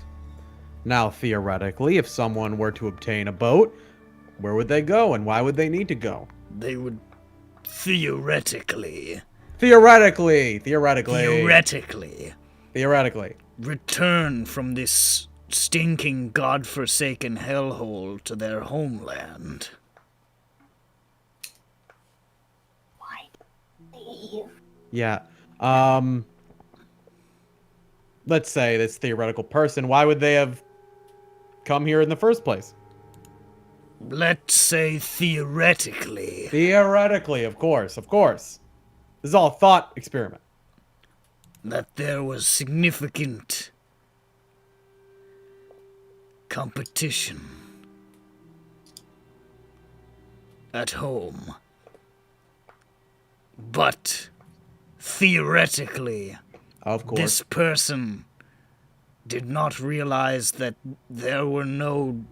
Speaker 3: Now, theoretically, if someone were to obtain a boat, where would they go and why would they need to go?
Speaker 8: They would theoretically return from this stinking godforsaken hellhole to their homeland.
Speaker 3: Yeah. let's say this theoretical person, why would they have come here in the first place?
Speaker 8: Let's say theoretically.
Speaker 3: Theoretically, of course, of course. This is all a thought experiment.
Speaker 8: That there was significant competition at home. But theoretically,
Speaker 3: of course,
Speaker 8: this person did not realize that there were no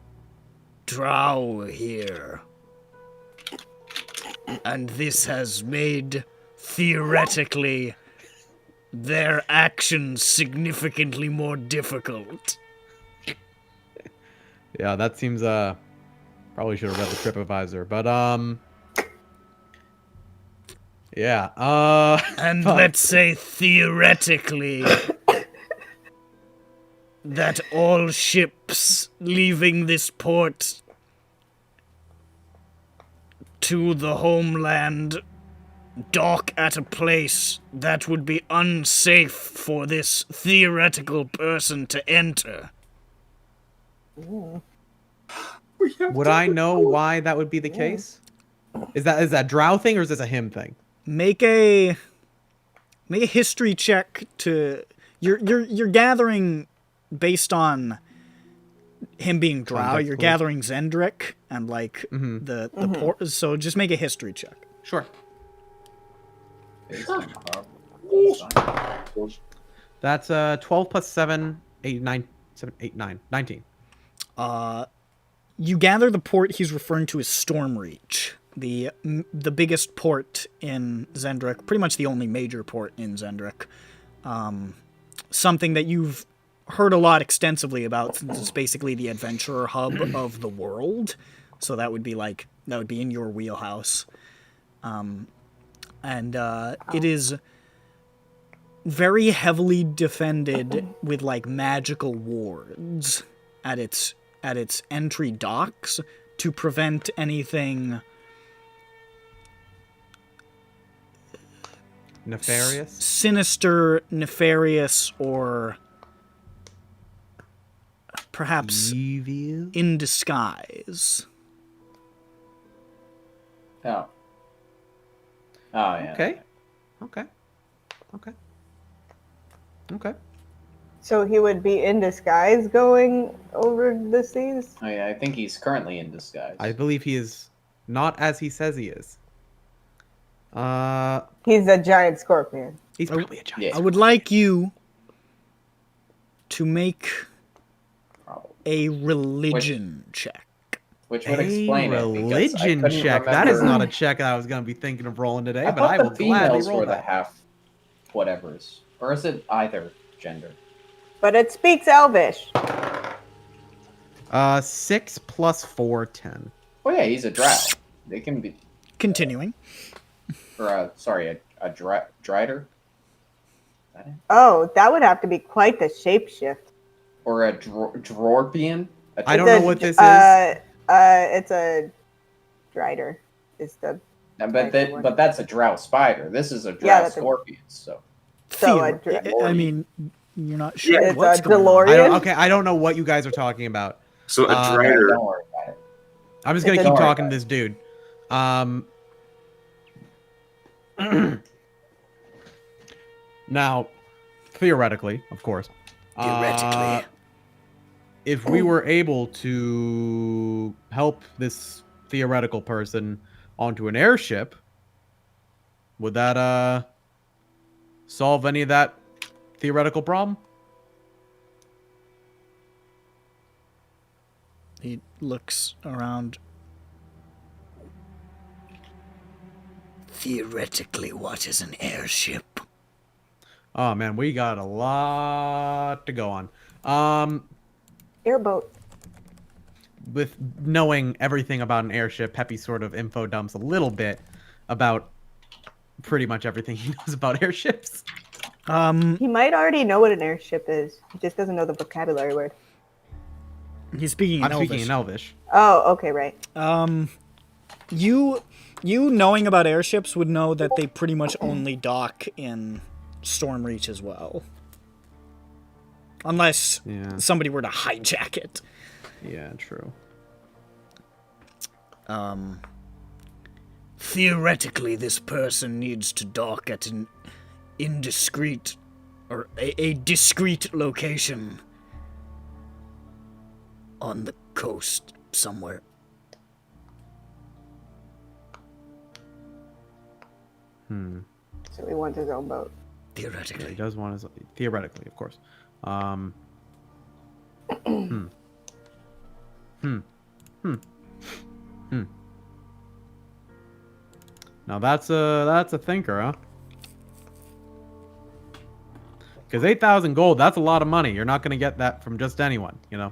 Speaker 8: drow here. And this has made, theoretically, their actions significantly more difficult.
Speaker 3: Yeah, that seems, probably should have read the TripAdvisor, but, yeah,
Speaker 8: And let's say, theoretically, that all ships leaving this port to the homeland dock at a place that would be unsafe for this theoretical person to enter.
Speaker 3: would I know why that would be the case? Is that drow thing or is this a him thing?
Speaker 1: Make a history check to you're gathering based on him being drow.
Speaker 3: Context,
Speaker 1: You're
Speaker 3: please.
Speaker 1: gathering Zendrick and like the port. So just make a history check.
Speaker 3: Sure. That's 12 plus 7, 8, 9, 7, 8, 9, 19.
Speaker 1: You gather the port he's referring to as Stormreach, the biggest port in Zendrick, pretty much the only major port in Zendrick. Something that you've heard a lot extensively about, since it's basically the adventurer hub of the world. So that would be in your wheelhouse. It is very heavily defended with like magical wards at its entry docks to prevent anything
Speaker 3: nefarious,
Speaker 1: sinister, nefarious, or perhaps
Speaker 3: evil
Speaker 1: in disguise.
Speaker 10: Oh. Oh, yeah.
Speaker 3: Okay. Okay.
Speaker 5: So he would be in disguise going over the seas?
Speaker 10: Oh, yeah, I think he's currently in disguise.
Speaker 3: I believe he is not as he says he is.
Speaker 5: He's a giant scorpion.
Speaker 3: He's probably a giant.
Speaker 10: Yeah.
Speaker 1: I would like you to make a religion check.
Speaker 10: Which would explain it.
Speaker 3: Religion check. That is not a check I was going to be thinking of rolling today, but I will
Speaker 10: the
Speaker 3: gladly
Speaker 10: females
Speaker 3: roll
Speaker 10: were the
Speaker 3: that.
Speaker 10: half whatevers. Or is it either gender?
Speaker 5: But it speaks Elvish.
Speaker 3: 6 plus 4, 10.
Speaker 10: Oh yeah, he's a drow. They can be.
Speaker 1: Continuing.
Speaker 10: Or sorry, a drider.
Speaker 5: Oh, that would have to be quite the shapeshift.
Speaker 10: Or a Drorpian.
Speaker 3: I don't know what this is.
Speaker 5: It's a drider. It's the.
Speaker 10: But that's a drow spider. This is a drow scorpion.
Speaker 1: I mean, you're not sure
Speaker 5: It's
Speaker 1: what's
Speaker 5: a
Speaker 1: going
Speaker 5: DeLorean.
Speaker 1: on.
Speaker 3: I don't know what you guys are talking about.
Speaker 2: So a
Speaker 10: Don't
Speaker 2: drider.
Speaker 10: worry about it.
Speaker 3: I'm just gonna keep talking to this dude. Now, theoretically, of course.
Speaker 8: Theoretically.
Speaker 3: If we were able to help this theoretical person onto an airship, would that solve any of that theoretical problem?
Speaker 1: He looks around.
Speaker 8: Theoretically, what is an airship?
Speaker 3: Oh man, we got a lot to go on.
Speaker 5: Airboat.
Speaker 3: With knowing everything about an airship, Peppy sort of info dumps a little bit about pretty much everything he knows about airships.
Speaker 5: He might already know what an airship is. He just doesn't know the vocabulary word.
Speaker 1: He's speaking in
Speaker 3: I'm
Speaker 1: Elvish.
Speaker 3: speaking in Elvish.
Speaker 5: Oh, okay, right.
Speaker 1: You knowing about airships would know that they pretty much only dock in Stormreach as well. Unless
Speaker 3: Yeah.
Speaker 1: somebody were to hijack it.
Speaker 3: Yeah, true.
Speaker 8: Theoretically, this person needs to dock at an indiscreet or a discreet location on the coast somewhere.
Speaker 5: So we want his own boat.
Speaker 3: Yeah,
Speaker 8: Theoretically.
Speaker 3: he does want his theoretically, of course. Now that's a thinker, huh? Because 8,000 gold, that's a lot of money. You're not gonna get that from just anyone, you know.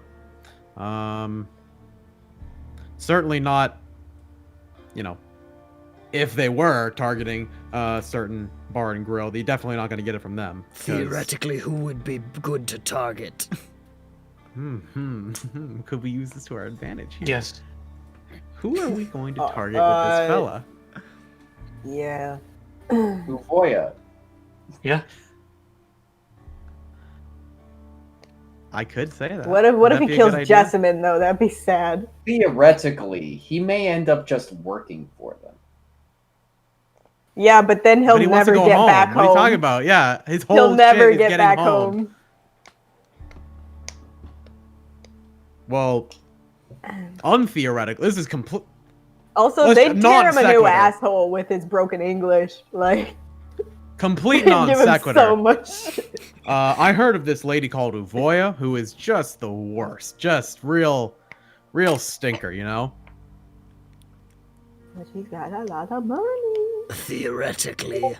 Speaker 3: Certainly not, you know, if they were targeting a certain bar and grill, they're definitely not gonna get it from them. 'Cause-
Speaker 8: Theoretically, who would be good to target?
Speaker 3: Could we use this to our advantage here?
Speaker 7: Yes.
Speaker 3: Who are we going to target with this fella?
Speaker 5: Yeah.
Speaker 10: Uvoya.
Speaker 7: Yeah.
Speaker 3: I could say that.
Speaker 5: What if
Speaker 3: Would
Speaker 5: he
Speaker 3: that be a
Speaker 5: kills
Speaker 3: good idea?
Speaker 5: Jessamine though? That'd be sad.
Speaker 10: Theoretically, he may end up just working for them.
Speaker 5: Yeah, but then he'll
Speaker 3: But he wants to
Speaker 5: never
Speaker 3: go
Speaker 5: get
Speaker 3: home.
Speaker 5: back
Speaker 3: What are you talking
Speaker 5: home.
Speaker 3: about? Yeah, his whole
Speaker 5: He'll never
Speaker 3: shit is
Speaker 5: get
Speaker 3: getting
Speaker 5: back
Speaker 3: home.
Speaker 5: home.
Speaker 3: Well, untheoretical. This is complete.
Speaker 5: Also,
Speaker 3: Let's-
Speaker 5: they'd tear him a
Speaker 3: non-sequitur.
Speaker 5: new asshole with his broken English. Like,
Speaker 3: Complete
Speaker 5: give
Speaker 3: non
Speaker 5: him
Speaker 3: sequitur.
Speaker 5: so much.
Speaker 3: I heard of this lady called Uvoya, who is just the worst. Just real stinker, you know?
Speaker 5: But she's got a lot of money.
Speaker 8: Theoretically,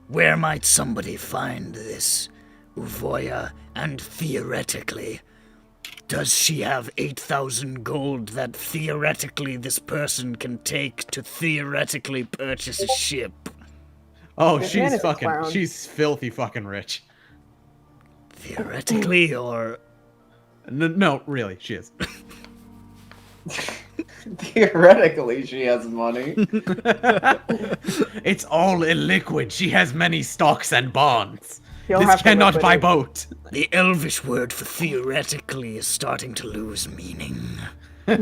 Speaker 8: where might somebody find this Uvoya? And theoretically, does she have 8,000 gold that theoretically this person can take to theoretically purchase a ship?
Speaker 3: Oh,
Speaker 5: This man is a clown.
Speaker 3: she's filthy fucking rich.
Speaker 8: Theoretically, or
Speaker 3: No, really, she is.
Speaker 10: Theoretically, she has money.
Speaker 3: It's all illiquid. She has many stocks and bonds.
Speaker 5: He'll
Speaker 3: This
Speaker 5: have to
Speaker 3: cannot
Speaker 5: liquidate.
Speaker 3: buy boat.
Speaker 8: the elvish word for theoretically is starting to lose meaning.
Speaker 7: What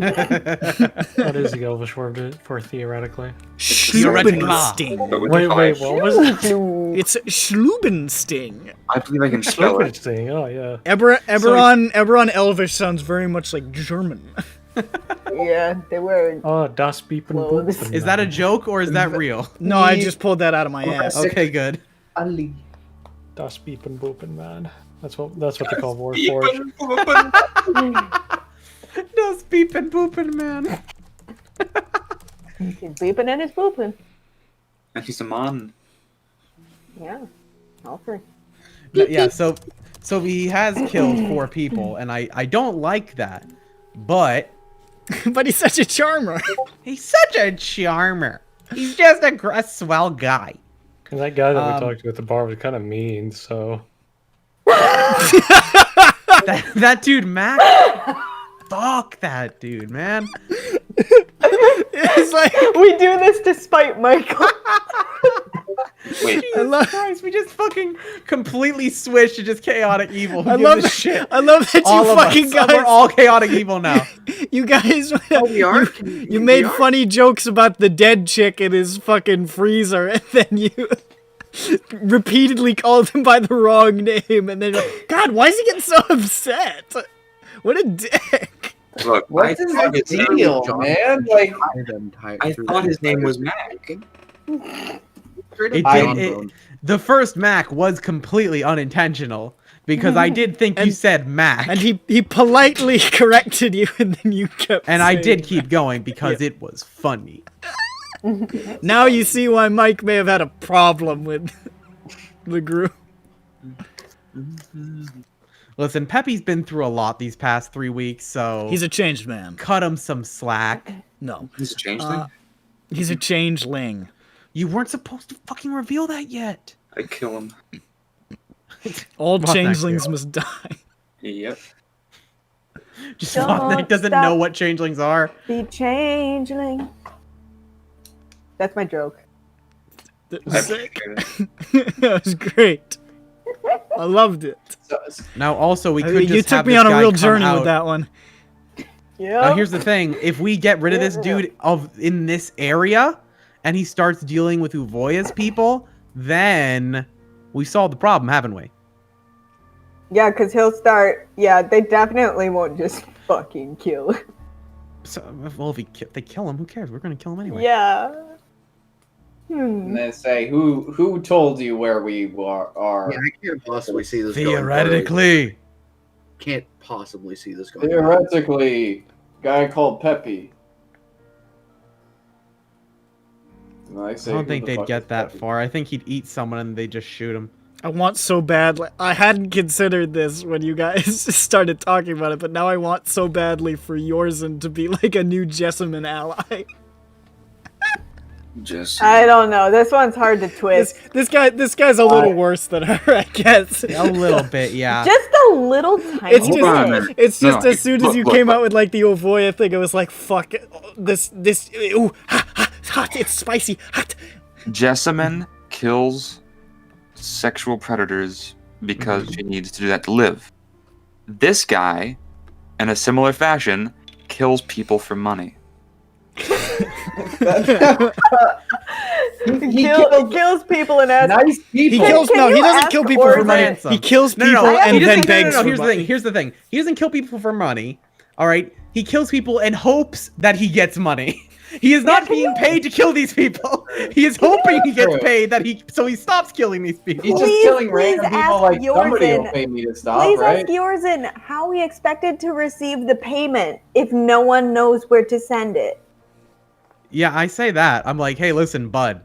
Speaker 7: is the Elvish word for theoretically?
Speaker 1: Schlubenstein.
Speaker 2: But with
Speaker 7: Wait,
Speaker 2: the
Speaker 7: wait,
Speaker 2: five.
Speaker 7: what was it?
Speaker 1: It's Schlubenstein.
Speaker 2: I believe I can spell it.
Speaker 7: Interesting. Oh, yeah.
Speaker 1: Eberron Elvish sounds very much like German.
Speaker 5: Yeah, they were.
Speaker 7: Oh, Das Beep and Boop.
Speaker 5: Clothes.
Speaker 3: Is that a joke or is that real?
Speaker 1: No, I just pulled that out of my ass.
Speaker 3: Okay, good.
Speaker 10: Ali.
Speaker 7: Das Beep and Boopin', man. That's what they call Warforged.
Speaker 3: Does beepin' boopin', man.
Speaker 5: He's beeping and he's booping.
Speaker 2: And he's a man.
Speaker 5: Yeah, all three.
Speaker 3: Yeah, so he has killed 4 people, and I don't like that. But
Speaker 1: But he's such a charmer.
Speaker 3: he's such a charmer. He's just a swell guy.
Speaker 7: And that guy that we talked to at the bar was kind of mean, so.
Speaker 3: That dude, Mac. Fuck that dude, man.
Speaker 1: It's like
Speaker 5: We do this to spite Michael.
Speaker 2: Wait,
Speaker 3: Jesus Christ, we just fucking completely switched to just chaotic evil. Who
Speaker 1: I
Speaker 3: gives
Speaker 1: love
Speaker 3: a
Speaker 1: that.
Speaker 3: shit.
Speaker 1: I love that
Speaker 3: All
Speaker 1: you
Speaker 3: of
Speaker 1: fucking
Speaker 3: us.
Speaker 1: guys.
Speaker 3: We're all chaotic evil now.
Speaker 1: You guys.
Speaker 2: we are.
Speaker 1: You made funny jokes about the dead chick in his fucking freezer, and then you repeatedly called him by the wrong name, and then you're like, God, why is he getting so upset? What a dick.
Speaker 2: Look,
Speaker 10: What's his deal, man? Like,
Speaker 2: I thought his name was Mac.
Speaker 3: The first Mac was completely unintentional because I did think you said Mac,
Speaker 1: And he politely corrected you, and then you kept.
Speaker 3: and I
Speaker 1: saying
Speaker 3: did
Speaker 1: that.
Speaker 3: keep going because it was funny.
Speaker 1: Now you see why Mike may have had a problem with the group.
Speaker 3: Listen, Peppy's been through a lot these past 3 weeks, so
Speaker 1: He's a changed man.
Speaker 3: cut him some slack.
Speaker 1: No,
Speaker 2: He's a changeling.
Speaker 1: he's a changeling.
Speaker 3: You weren't supposed to fucking reveal that yet.
Speaker 2: I kill him.
Speaker 1: All
Speaker 3: Rough neck,
Speaker 1: changelings
Speaker 3: yeah.
Speaker 1: must die.
Speaker 2: Yep.
Speaker 3: Just
Speaker 5: Don't
Speaker 3: Rough doesn't
Speaker 5: stop.
Speaker 3: know what changelings are.
Speaker 5: The changeling. That's my joke.
Speaker 1: That
Speaker 2: I
Speaker 1: was,
Speaker 2: appreciate it.
Speaker 1: that was great. I loved it.
Speaker 3: Now, also, we could just
Speaker 1: You took
Speaker 3: have
Speaker 1: me
Speaker 3: this
Speaker 1: on a
Speaker 3: guy
Speaker 1: real
Speaker 3: come
Speaker 1: journey
Speaker 3: out.
Speaker 1: with that one.
Speaker 5: Yeah.
Speaker 3: Now, here's the thing: if we get rid of this dude in this area, and he starts dealing with Uvoya's people, then we solved the problem, haven't we?
Speaker 5: Yeah, because he'll start. Yeah, they definitely won't just fucking kill him.
Speaker 3: So, well, if they kill him, who cares? We're gonna kill him anyway.
Speaker 5: Yeah.
Speaker 10: And then say, who told you where we are?
Speaker 6: Yeah, I can't possibly see this
Speaker 3: Theoretically.
Speaker 6: Can't possibly see this going.
Speaker 10: Theoretically, guy called Peppy.
Speaker 3: I don't think they'd get that far. I think he'd eat someone and they'd just shoot him.
Speaker 1: I want so badly. I hadn't considered this when you guys started talking about it, but now I want so badly for Yorzen to be like a new Jessamine ally.
Speaker 5: I don't know. This one's hard to twist.
Speaker 1: This guy's a little worse than her, I guess.
Speaker 3: A little bit, yeah.
Speaker 5: Just a little tiny
Speaker 1: It's just, it's just as soon as you came out with like the Ovoya thing, it was like, fuck it. This, ooh, hot, it's spicy, hot.
Speaker 2: Jessamine kills sexual predators because she needs to do that to live. This guy, in a similar fashion, kills people for money.
Speaker 5: He kills people and asks
Speaker 10: nice people.
Speaker 1: He doesn't kill people for money. He kills people and then begs for money.
Speaker 3: Here's the thing. He doesn't kill people for money. All right. He kills people and hopes that he gets money. He is not being paid to kill these people. He is hoping he gets paid so he stops killing these people.
Speaker 10: He's just killing random people like somebody
Speaker 5: Yorzen.
Speaker 10: will pay me to stop,
Speaker 5: Please
Speaker 10: right?
Speaker 5: ask Yorzen how he expected to receive the payment if no one knows where to send it.
Speaker 3: Yeah, I say that. I'm like, hey, listen, bud.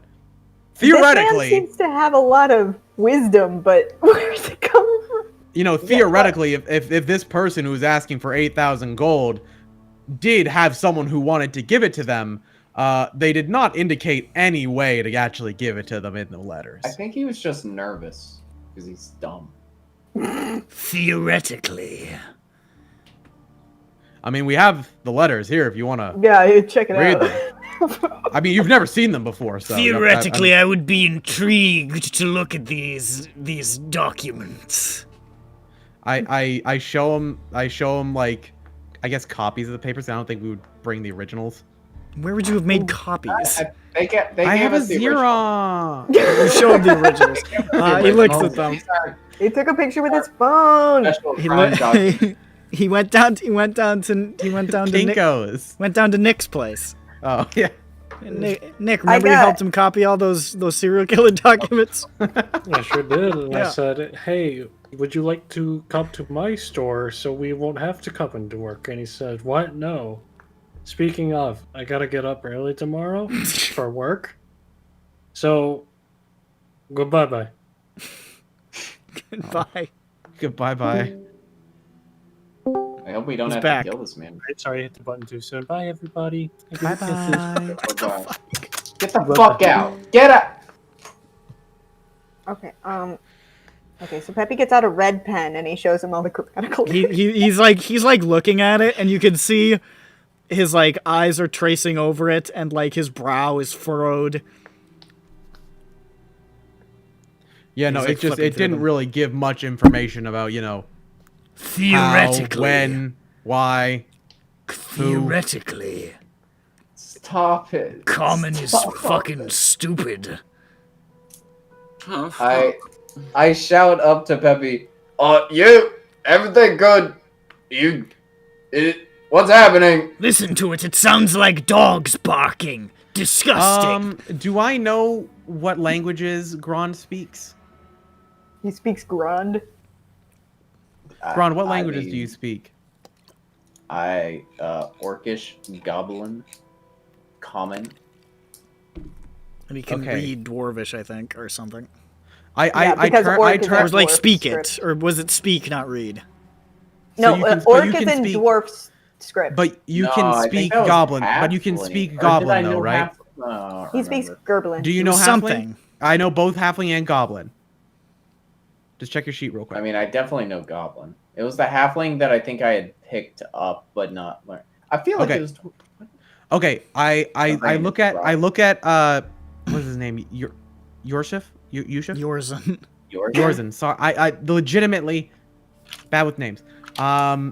Speaker 3: Theoretically,
Speaker 5: this man seems to have a lot of wisdom, but where's it coming from?
Speaker 3: You know, theoretically, if this person who's asking for 8,000 gold did have someone who wanted to give it to them, they did not indicate any way to actually give it to them in the letters.
Speaker 10: I think he was just nervous because he's dumb.
Speaker 8: Theoretically.
Speaker 3: I mean, we have the letters here if you want to
Speaker 5: check it
Speaker 3: read
Speaker 5: out.
Speaker 3: them. I mean, you've never seen them before, so
Speaker 8: Theoretically, I would be intrigued to look at these documents.
Speaker 3: I show him like, I guess, copies of the papers. I don't think we would bring the originals.
Speaker 1: Where would you have made copies?
Speaker 3: I have a Xerox.
Speaker 1: You show him the originals. He looks at them.
Speaker 5: He took a picture with his phone.
Speaker 1: He went down to
Speaker 3: Kinko's.
Speaker 1: Went down to Nick's place.
Speaker 3: Oh yeah.
Speaker 1: Nick, remember you helped him copy all those serial killer documents?
Speaker 7: I sure did. And
Speaker 1: Yeah.
Speaker 7: I said, hey, would you like to come to my store so we won't have to come into work? And he said, what? No. Speaking of, I gotta get up early tomorrow for work. So, goodbye-bye.
Speaker 1: Goodbye.
Speaker 3: Goodbye-bye.
Speaker 10: I hope we don't
Speaker 1: He's
Speaker 10: have
Speaker 1: back.
Speaker 10: to kill this man.
Speaker 7: Sorry, I hit the button too soon. Bye, everybody.
Speaker 3: Bye-bye.
Speaker 10: Get the fuck out. Get out.
Speaker 5: Okay. Okay. So Peppy gets out a red pen and he shows him all the grammatical.
Speaker 1: He's like looking at it, and you can see his like eyes are tracing over it, and like his brow is furrowed.
Speaker 3: Yeah, no,
Speaker 1: He's, like,
Speaker 3: it just
Speaker 1: flipping
Speaker 3: it
Speaker 1: through
Speaker 3: didn't
Speaker 1: them.
Speaker 3: really give much information about, you know,
Speaker 8: Theoretically.
Speaker 3: how, when, why, who.
Speaker 8: Theoretically.
Speaker 10: Stop it.
Speaker 8: Common is fucking stupid.
Speaker 10: I shout up to Peppy. You, everything good? What's happening?
Speaker 8: Listen to it. It sounds like dogs barking. Disgusting.
Speaker 3: Do I know what languages Grond speaks?
Speaker 5: He speaks Grond.
Speaker 3: Grond, what languages do you speak?
Speaker 10: Orcish, Goblin, Common.
Speaker 1: And he can read Dwarvish, I think, or something.
Speaker 3: I
Speaker 1: Or like speak it, or was it speak, not read?
Speaker 5: No, Orc is in
Speaker 3: speak,
Speaker 5: dwarf script.
Speaker 3: But you can speak Goblin. But you can speak Goblin, though, right?
Speaker 5: He speaks Gerblin.
Speaker 3: Do you know Halfling?
Speaker 1: something?
Speaker 3: I know both Halfling and Goblin. Just check your sheet real quick.
Speaker 10: I mean, I definitely know Goblin. It was the Halfling that I think I had picked up, but not learned. I feel like it was.
Speaker 3: Okay, I look at what is his name? Yorshif? Yushif?
Speaker 1: Yorzen.
Speaker 3: Yorzen. Sorry, I legitimately bad with names. I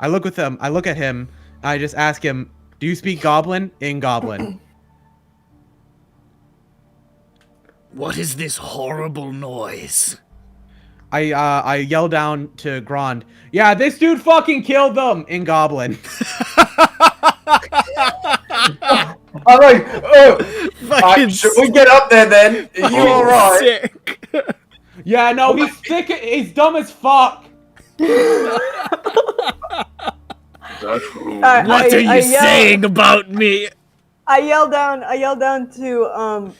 Speaker 3: look at him. I just ask him, "Do you speak Goblin?" In Goblin.
Speaker 8: What is this horrible noise?
Speaker 3: I yell down to Grond. Yeah, this dude fucking killed them in Goblin.
Speaker 10: I'm like, should we get up there then? Are you alright?
Speaker 8: Sick.
Speaker 3: Yeah, no, he's thick. He's dumb as fuck.
Speaker 8: What are you saying about me?
Speaker 5: I yell down to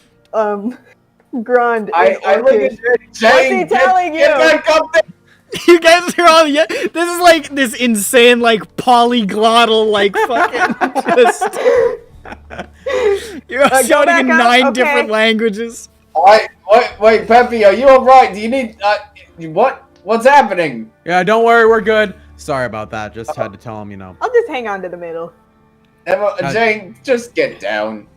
Speaker 5: Grond.
Speaker 10: I look at Jane.
Speaker 5: What's he telling you?
Speaker 10: Get back up there.
Speaker 1: You guys are all this is like this insane like polyglottal like fucking just you're all shouting in 9 different languages.
Speaker 10: Wait, Peppy, are you alright? Do you need what's happening?
Speaker 3: Yeah, don't worry, we're good. Sorry about that. Just had to tell him,
Speaker 5: I'll just hang on to the middle.
Speaker 10: Jane, just get down.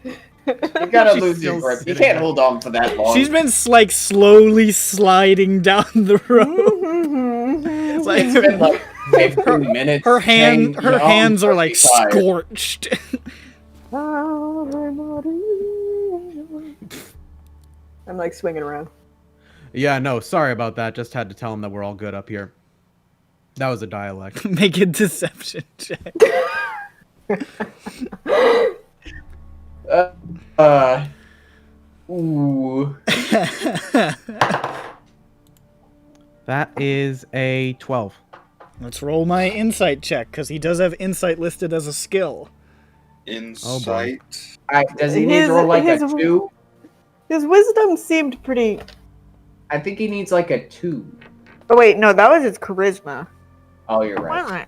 Speaker 10: You gotta lose your grip. You can't hold on for that long.
Speaker 1: She's been like slowly sliding down the road.
Speaker 10: It's been like 15 minutes.
Speaker 1: Her hands are like scorched.
Speaker 5: I'm like swinging around.
Speaker 3: Yeah, no, sorry about that. Just had to tell him that we're all good up here. That was a dialect.
Speaker 1: Make a deception check.
Speaker 10: Ooh.
Speaker 3: That is a 12.
Speaker 1: Let's roll my insight check, because he does have insight listed as a skill.
Speaker 2: Insight.
Speaker 10: Does he need to roll like a 2?
Speaker 5: His wisdom seemed pretty...
Speaker 10: I think he needs like a 2.
Speaker 5: Oh wait, no, that was his charisma.
Speaker 10: Oh, you're right.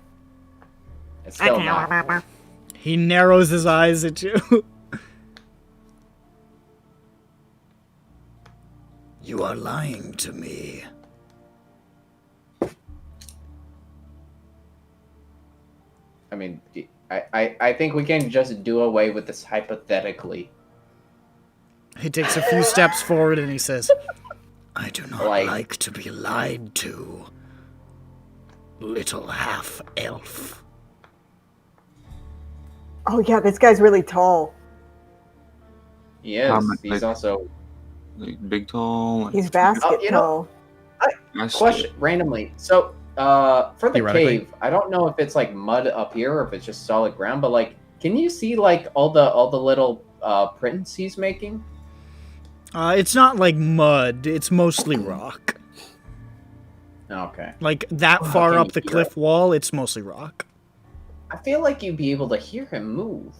Speaker 10: It's
Speaker 5: I
Speaker 10: still
Speaker 5: can't
Speaker 10: not.
Speaker 5: remember.
Speaker 1: He narrows his eyes at you.
Speaker 8: You are lying to me.
Speaker 10: I mean, I think we can just do away with this hypothetically.
Speaker 1: He takes a few steps forward and he says,
Speaker 8: I do not like to be lied to, little half-elf.
Speaker 5: Oh yeah, this guy's really tall.
Speaker 10: He is. He's also
Speaker 2: big, tall.
Speaker 5: He's basket tall.
Speaker 10: Question randomly. So, for the cave, I don't know if it's like mud up here or if it's just solid ground, but like, can you see like all the little prints he's making?
Speaker 1: it's not like mud, it's mostly rock.
Speaker 10: Okay.
Speaker 1: Like that far up the cliff wall, it's mostly rock.
Speaker 10: I feel like you'd be able to hear him move.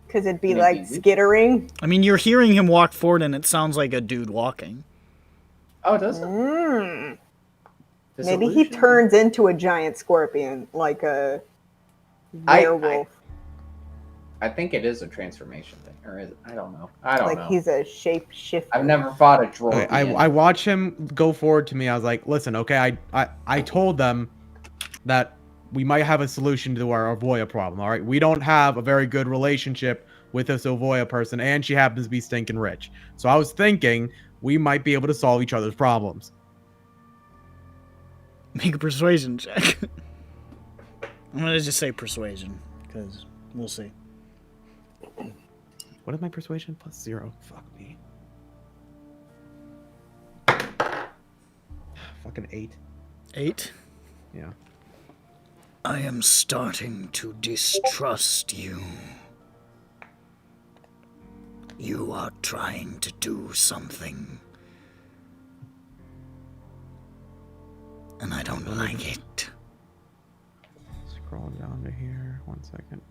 Speaker 5: Because it'd be like skittering.
Speaker 1: I mean, you're hearing him walk forward and it sounds like a dude walking.
Speaker 10: Oh, does it?
Speaker 5: Maybe he turns into a giant scorpion, like a werewolf.
Speaker 10: I think it is a transformation thing, or is it? I don't know. I don't know.
Speaker 5: Like he's a shapeshifter.
Speaker 10: I've never fought a droid.
Speaker 3: Okay, I watch him go forward to me. I was like, listen, okay, I told them that we might have a solution to our Ovoya problem, all right? We don't have a very good relationship with this Ovoya person, and she happens to be stinking rich. So I was thinking we might be able to solve each other's problems.
Speaker 1: Make a persuasion check. I'm gonna just say persuasion, because we'll see.
Speaker 3: What is my persuasion? +0. Fuck me. Fucking 8.
Speaker 1: 8?
Speaker 3: Yeah.
Speaker 8: I am starting to distrust you. You are trying to do something. And I don't like it.
Speaker 3: Scroll down to here. 1 second.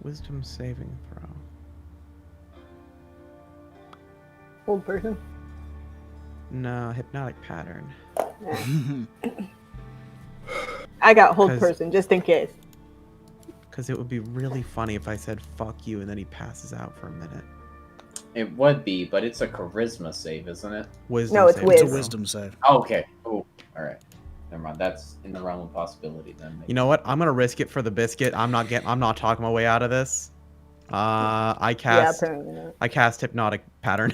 Speaker 3: Wisdom saving throw.
Speaker 5: Old person?
Speaker 3: No, hypnotic pattern.
Speaker 5: I got hold person, just in case.
Speaker 3: Because it would be really funny if I said fuck you and then he passes out for a minute.
Speaker 10: It would be, but it's a charisma save, isn't it?
Speaker 3: Wisdom
Speaker 5: no, it's
Speaker 3: save.
Speaker 1: It's a wisdom save.
Speaker 10: Oh, okay. Oh, all right. Never mind. That's in the realm of possibility then. Maybe.
Speaker 3: You know what? I'm gonna risk it for the biscuit. I'm not talking my way out of this. I cast hypnotic pattern.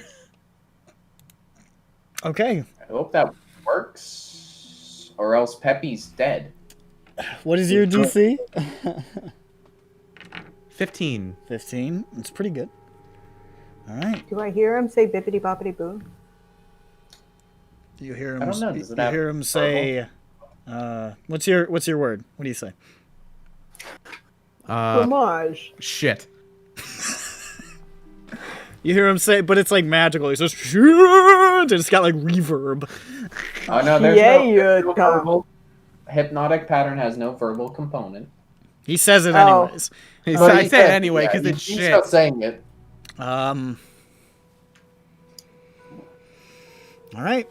Speaker 1: Okay.
Speaker 10: I hope that works, or else Peppy's dead.
Speaker 1: What is your DC?
Speaker 3: 15.
Speaker 1: 15. It's pretty good. All right.
Speaker 5: Do I hear him say bippity boppity boo?
Speaker 1: You hear him.
Speaker 10: I don't know. Does it
Speaker 1: You
Speaker 10: have
Speaker 1: hear him say, "What's your word? What do you say?"
Speaker 5: Fromage.
Speaker 3: Shit.
Speaker 1: You hear him say, but it's like magical. He says, "Shit!" And it's got like reverb.
Speaker 10: Oh no, there's
Speaker 5: Yeah,
Speaker 10: no
Speaker 5: you
Speaker 10: verbal. Hypnotic pattern has no verbal component.
Speaker 1: He says it anyways.
Speaker 3: I say it anyway because it's
Speaker 10: he's
Speaker 3: shit.
Speaker 10: not saying it.
Speaker 1: All right.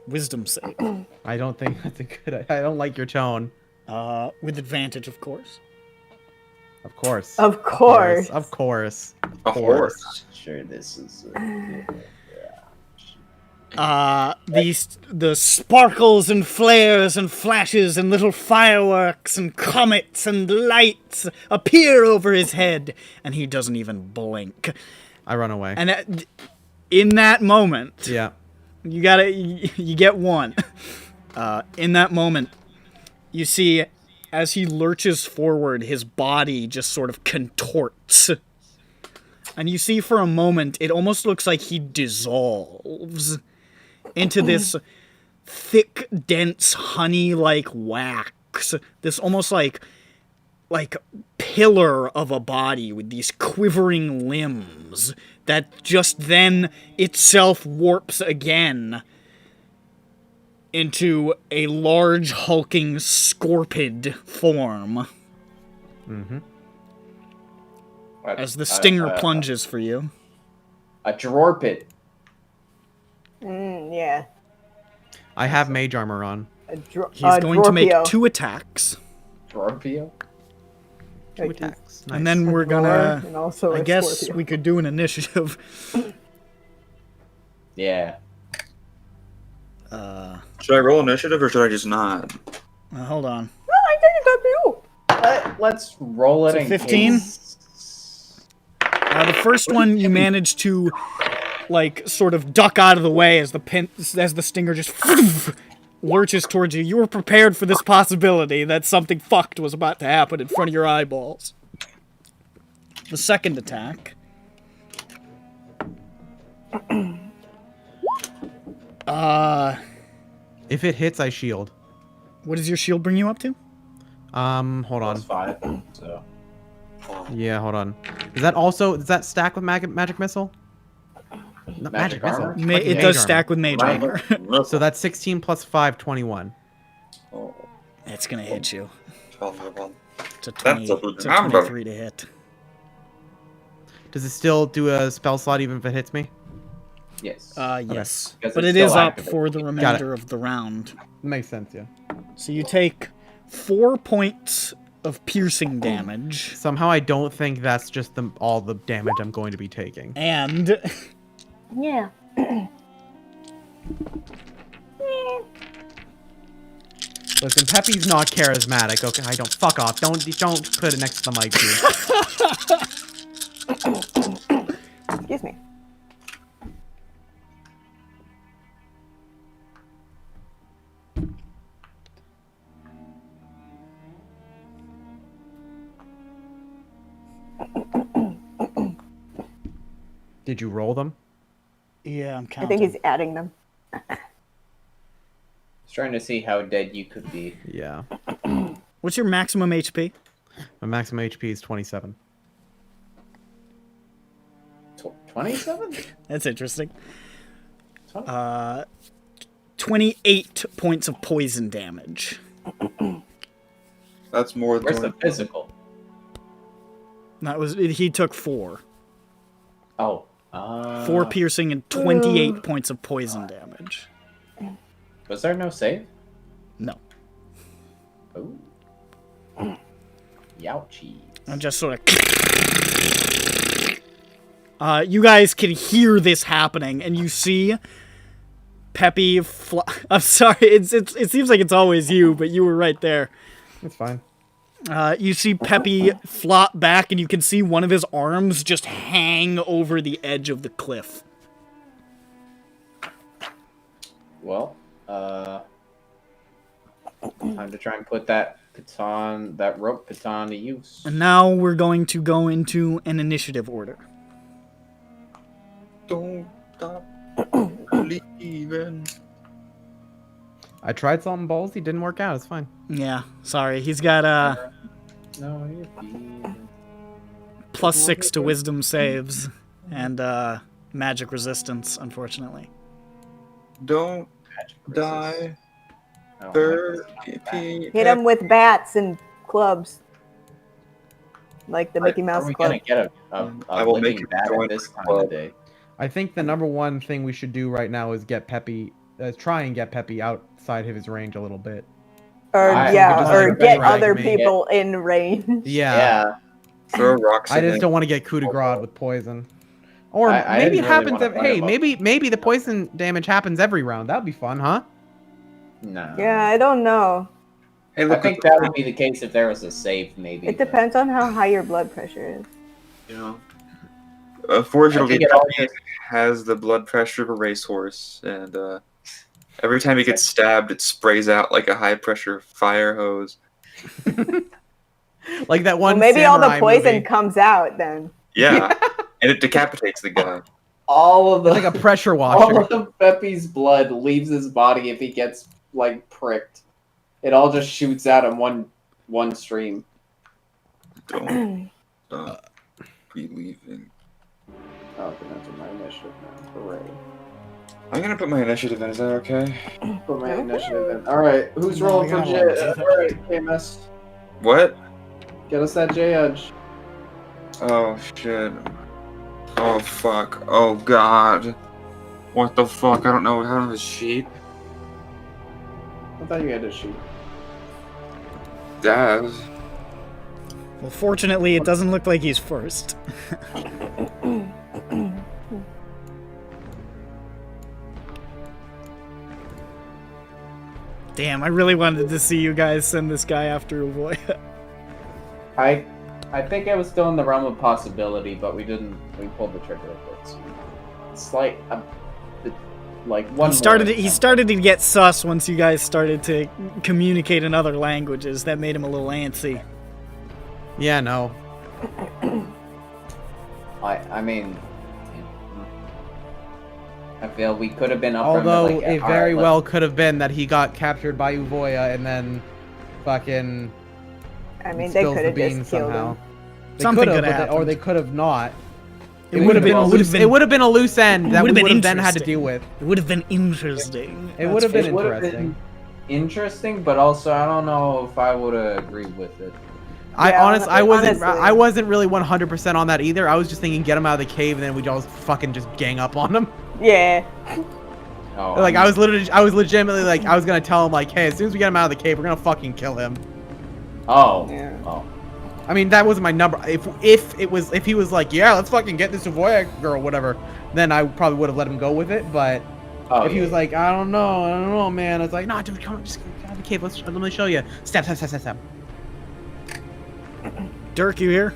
Speaker 1: Wisdom save.
Speaker 3: I don't think that's a good. I don't like your tone.
Speaker 1: With advantage, of course.
Speaker 3: Of course.
Speaker 5: Of course.
Speaker 3: Of course.
Speaker 2: Of course.
Speaker 10: Sure, this is.
Speaker 1: The sparkles and flares and flashes and little fireworks and comets and lights appear over his head, and he doesn't even blink.
Speaker 3: I run away.
Speaker 1: And in that moment,
Speaker 3: Yeah.
Speaker 1: you get one. In that moment, you see, as he lurches forward, his body just sort of contorts. And you see for a moment, it almost looks like he dissolves into this thick, dense, honey-like wax. This almost like pillar of a body with these quivering limbs that just then itself warps again into a large, hulking, scorpid form.
Speaker 3: Mm-hmm.
Speaker 1: As the stinger plunges for you.
Speaker 10: A drawer pit.
Speaker 5: Yeah.
Speaker 3: I have mage armor on.
Speaker 1: He's going to make 2 attacks.
Speaker 10: Dwarpio?
Speaker 3: 2 attacks. Nice.
Speaker 1: And then we're gonna...
Speaker 5: and also
Speaker 1: I
Speaker 5: a
Speaker 1: guess
Speaker 5: Scorpio.
Speaker 1: we could do an initiative.
Speaker 10: Yeah.
Speaker 2: Should I roll initiative or should I just not?
Speaker 1: Hold on.
Speaker 5: No, I think it's up to you.
Speaker 10: Let's roll it
Speaker 1: So
Speaker 10: in
Speaker 1: 15?
Speaker 10: case.
Speaker 1: The first one you managed to, like, sort of duck out of the way as the stinger just lurches towards you. You were prepared for this possibility that something fucked was about to happen in front of your eyeballs. The second attack.
Speaker 3: If it hits, I shield.
Speaker 1: What does your shield bring you up to?
Speaker 3: Hold on.
Speaker 10: Plus 5. So.
Speaker 3: Yeah, hold on. Does that stack with magic missile? Not
Speaker 10: Magic
Speaker 3: magic
Speaker 10: armor?
Speaker 3: missile.
Speaker 1: It
Speaker 3: Mage
Speaker 1: does
Speaker 3: armor.
Speaker 1: stack with mage armor.
Speaker 3: So that's 16 plus 5, 21.
Speaker 1: It's gonna hit you.
Speaker 2: 12.
Speaker 1: It's a
Speaker 2: That's a
Speaker 1: 23 to hit.
Speaker 3: Does it still do a spell slot even if it hits me?
Speaker 10: Yes.
Speaker 1: Yes.
Speaker 10: Because
Speaker 1: But
Speaker 10: it's
Speaker 1: it is
Speaker 10: still
Speaker 1: up
Speaker 10: active.
Speaker 1: for the remainder of the round.
Speaker 3: Makes sense, yeah.
Speaker 1: So you take 4 points of piercing damage.
Speaker 3: Somehow I don't think that's just all the damage I'm going to be taking.
Speaker 1: And...
Speaker 5: Yeah.
Speaker 3: Listen, Peppy's not charismatic. Okay, I don't. Fuck off. Don't put it next to the mic, dude.
Speaker 5: Excuse me.
Speaker 3: Did you roll them?
Speaker 1: Yeah, I'm
Speaker 5: I
Speaker 1: counting.
Speaker 5: think he's adding them.
Speaker 10: Trying to see how dead you could be.
Speaker 3: Yeah.
Speaker 1: What's your maximum HP?
Speaker 3: My maximum HP is 27.
Speaker 10: 27?
Speaker 1: That's interesting. 28 points of poison damage.
Speaker 2: That's more
Speaker 10: Where's
Speaker 2: than...
Speaker 10: the physical?
Speaker 1: He took 4.
Speaker 10: Oh.
Speaker 1: 4 piercing and 28 points of poison damage.
Speaker 10: Was there no save?
Speaker 1: No.
Speaker 10: Oh. Youchie.
Speaker 1: I'm just sort of... you guys can hear this happening, and you see Peppy I'm sorry, it seems like it's always you, but you were right there.
Speaker 3: It's fine.
Speaker 1: You see Peppy flop back, and you can see one of his arms just hang over the edge of the cliff.
Speaker 10: Well, time to try and put that rope baton to use.
Speaker 1: And now we're going to go into an initiative order.
Speaker 2: Don't stop believing.
Speaker 3: I tried something ballsy, didn't work out. It's fine.
Speaker 1: Yeah, sorry. He's got
Speaker 10: No, you're fine.
Speaker 1: +6 to wisdom saves and magic resistance, unfortunately.
Speaker 2: Don't die.
Speaker 5: Hit him with bats and clubs. Like the Mickey Mouse
Speaker 4: Are we
Speaker 5: Club.
Speaker 4: gonna get
Speaker 2: I will make
Speaker 4: living
Speaker 2: it
Speaker 4: bat
Speaker 2: join
Speaker 4: at this
Speaker 2: the
Speaker 4: time of
Speaker 2: club.
Speaker 4: day?
Speaker 3: I think the number one thing we should do right now is get Peppy, try and get Peppy outside of his range a little bit.
Speaker 5: Or
Speaker 3: just,
Speaker 5: or
Speaker 3: like,
Speaker 5: get
Speaker 3: drag
Speaker 5: other
Speaker 3: me.
Speaker 5: people in range.
Speaker 3: Yeah.
Speaker 2: Throw rocks
Speaker 3: I
Speaker 2: at
Speaker 3: just
Speaker 2: him.
Speaker 3: don't want to get coup de grace with poison. Or
Speaker 10: I
Speaker 3: maybe it
Speaker 10: didn't really
Speaker 3: happens.
Speaker 10: wanna fight
Speaker 3: Hey,
Speaker 10: him up.
Speaker 3: maybe the poison damage happens every round. That'd be fun, huh?
Speaker 10: No.
Speaker 5: Yeah, I don't know.
Speaker 2: Hey,
Speaker 4: I
Speaker 2: look,
Speaker 4: think that would be the case if there was a save, maybe.
Speaker 5: It depends on how high your blood pressure is.
Speaker 2: you know. Fortunately,
Speaker 4: I think it all
Speaker 2: Peppy has the blood pressure of a racehorse, and every time he gets stabbed, it sprays out like a high-pressure fire hose.
Speaker 3: Like that
Speaker 5: Well,
Speaker 3: one.
Speaker 5: maybe all the
Speaker 3: samurai
Speaker 5: poison
Speaker 3: movie.
Speaker 5: comes out then.
Speaker 2: Yeah, and it decapitates the guy.
Speaker 10: All of the
Speaker 3: It's like a pressure
Speaker 10: all
Speaker 3: washer.
Speaker 10: of Peppy's blood leaves his body if he gets like pricked. It all just shoots out in one stream.
Speaker 2: Don't stop believing.
Speaker 10: Oh, okay, that's my initiative now. Hooray.
Speaker 2: I'm gonna put my initiative in. Is that okay?
Speaker 10: Put my initiative in. Alright, who's
Speaker 1: No,
Speaker 10: rolling
Speaker 1: we
Speaker 10: for
Speaker 1: gotta
Speaker 10: J?
Speaker 1: do that.
Speaker 10: Alright, KMS.
Speaker 2: What?
Speaker 10: Get us that J edge.
Speaker 2: Oh shit. Oh fuck. Oh god. What the fuck? I don't know. I don't have a sheet.
Speaker 10: I thought you had a sheet.
Speaker 2: Daz.
Speaker 1: Well, fortunately, it doesn't look like he's first. Damn, I really wanted to see you guys send this guy after Uvoya.
Speaker 10: I think it was still in the realm of possibility, but we didn't. We pulled the trigger a bit. So it's like one.
Speaker 1: He started to get sus once you guys started to communicate in other languages. That made him a little antsy.
Speaker 3: Yeah, no.
Speaker 10: I mean, I feel we could have been up.
Speaker 3: Although
Speaker 10: from the,
Speaker 3: it very well could have been that he got captured by Uvoya and then fucking.
Speaker 5: I mean, they
Speaker 3: spills
Speaker 5: could
Speaker 3: the
Speaker 5: have
Speaker 3: beans
Speaker 5: just killed
Speaker 3: somehow.
Speaker 5: him.
Speaker 3: They
Speaker 1: Something
Speaker 3: could
Speaker 1: could
Speaker 3: have,
Speaker 1: have
Speaker 3: or
Speaker 1: happened.
Speaker 3: they could have not.
Speaker 1: It would have been a loose.
Speaker 3: It would have been a loose end that we would have then had to
Speaker 1: interesting.
Speaker 3: deal with.
Speaker 1: It would have been interesting.
Speaker 3: It would have been
Speaker 10: It would have
Speaker 3: interesting.
Speaker 10: been interesting, but also I don't know if I would have agreed with it.
Speaker 5: Yeah,
Speaker 3: I
Speaker 5: honestly.
Speaker 3: wasn't really 100% on that either. I was just thinking get him out of the cave and then we'd all fucking just gang up on him.
Speaker 5: Yeah.
Speaker 10: Oh,
Speaker 3: Like I was legitimately like I was gonna tell him like, hey, as soon as we get him out of the cave, we're gonna fucking kill him.
Speaker 10: Oh.
Speaker 5: Yeah.
Speaker 10: Oh.
Speaker 3: I mean that wasn't my number. If he was like, yeah, let's fucking get this Savoya girl, whatever, then I probably would have let him go with it. But
Speaker 10: Oh,
Speaker 3: if he
Speaker 10: yeah.
Speaker 3: was like, I don't know, man, I was like, nah, dude, come on, just get out of the cave. Let me show you. Step.
Speaker 1: Dirk, you here?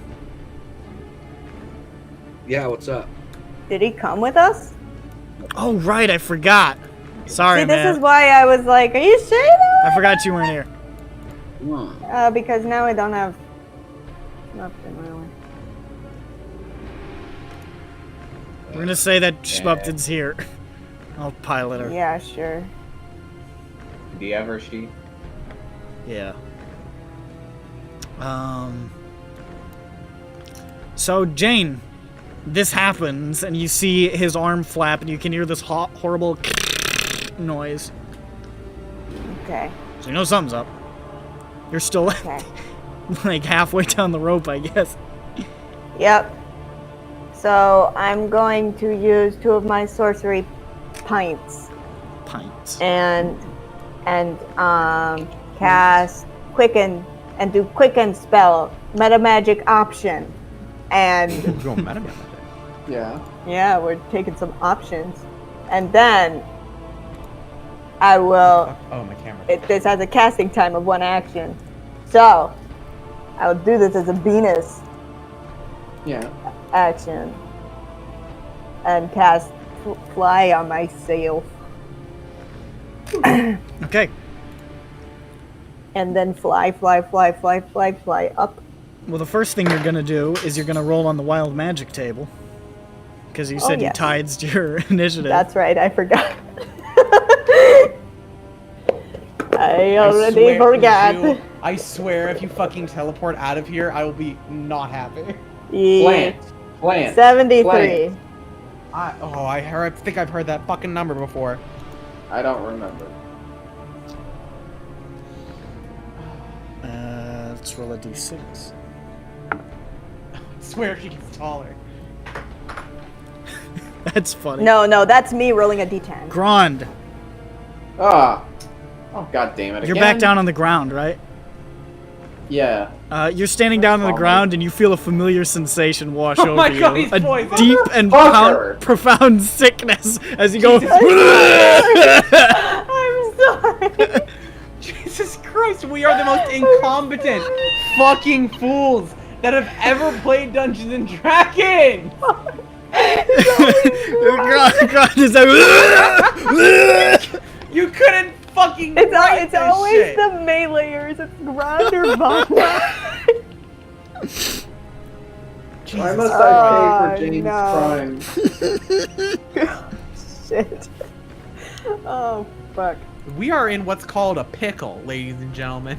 Speaker 6: Yeah, what's up?
Speaker 5: Did he come with us?
Speaker 1: Oh right, I forgot. Sorry,
Speaker 5: See, this
Speaker 1: man.
Speaker 5: is why I was like, are you sure
Speaker 1: I forgot you weren't here.
Speaker 5: though? Because now I don't have nothing really.
Speaker 1: We're gonna say that Schmup'ten's here. I'll pilot her.
Speaker 5: Yeah, sure.
Speaker 10: Do you ever she?
Speaker 1: Yeah. So Jane, this happens, and you see his arm flap, and you can hear this horrible noise.
Speaker 5: Okay.
Speaker 1: So you know something's up. You're still
Speaker 5: Okay.
Speaker 1: like halfway down the rope, I guess.
Speaker 5: Yep. So I'm going to use 2 of my sorcery pints
Speaker 1: Pints.
Speaker 5: and cast quicken and do quicken spell meta magic option and
Speaker 10: Yeah.
Speaker 5: yeah, we're taking some options, and then I will.
Speaker 3: Oh, my camera.
Speaker 5: This has a casting time of 1 action, so I will do this as a Venus
Speaker 10: Yeah.
Speaker 5: action and cast fly on myself.
Speaker 1: Okay.
Speaker 5: And then fly up.
Speaker 1: Well, the first thing you're gonna do is you're gonna roll on the wild magic table. Because you said you
Speaker 5: yes.
Speaker 1: tidesed your initiative.
Speaker 5: That's right, I forgot. I already forgot.
Speaker 3: Jules, I swear, if you fucking teleport out of here, I will be not happy.
Speaker 5: Yeah.
Speaker 10: Plant.
Speaker 5: 73.
Speaker 10: Plant.
Speaker 3: I think I've heard that fucking number before.
Speaker 10: I don't remember.
Speaker 1: Let's roll a d6.
Speaker 3: I swear she gets taller.
Speaker 1: That's funny.
Speaker 5: No, that's me rolling a d10.
Speaker 1: Grand.
Speaker 10: Ah. Oh, god damn it.
Speaker 1: You're
Speaker 10: again?
Speaker 1: back down on the ground, right?
Speaker 10: Yeah.
Speaker 1: You're standing down on the ground and you feel a familiar sensation wash over
Speaker 3: my God,
Speaker 1: you.
Speaker 3: he's
Speaker 1: A
Speaker 3: poisoned.
Speaker 1: deep and profound sickness as you go.
Speaker 5: I'm sorry.
Speaker 3: Jesus Christ, we are the most incompetent fucking fools that have ever played Dungeons and Dragons!
Speaker 1: Grand is like.
Speaker 3: You couldn't fucking
Speaker 5: It's
Speaker 3: write this
Speaker 5: always
Speaker 3: shit.
Speaker 5: the meleeers. It's Grand or Vanya.
Speaker 10: Why must I pay for Jane's crimes?
Speaker 5: Shit. Oh, fuck.
Speaker 3: We are in what's called a pickle, ladies and gentlemen.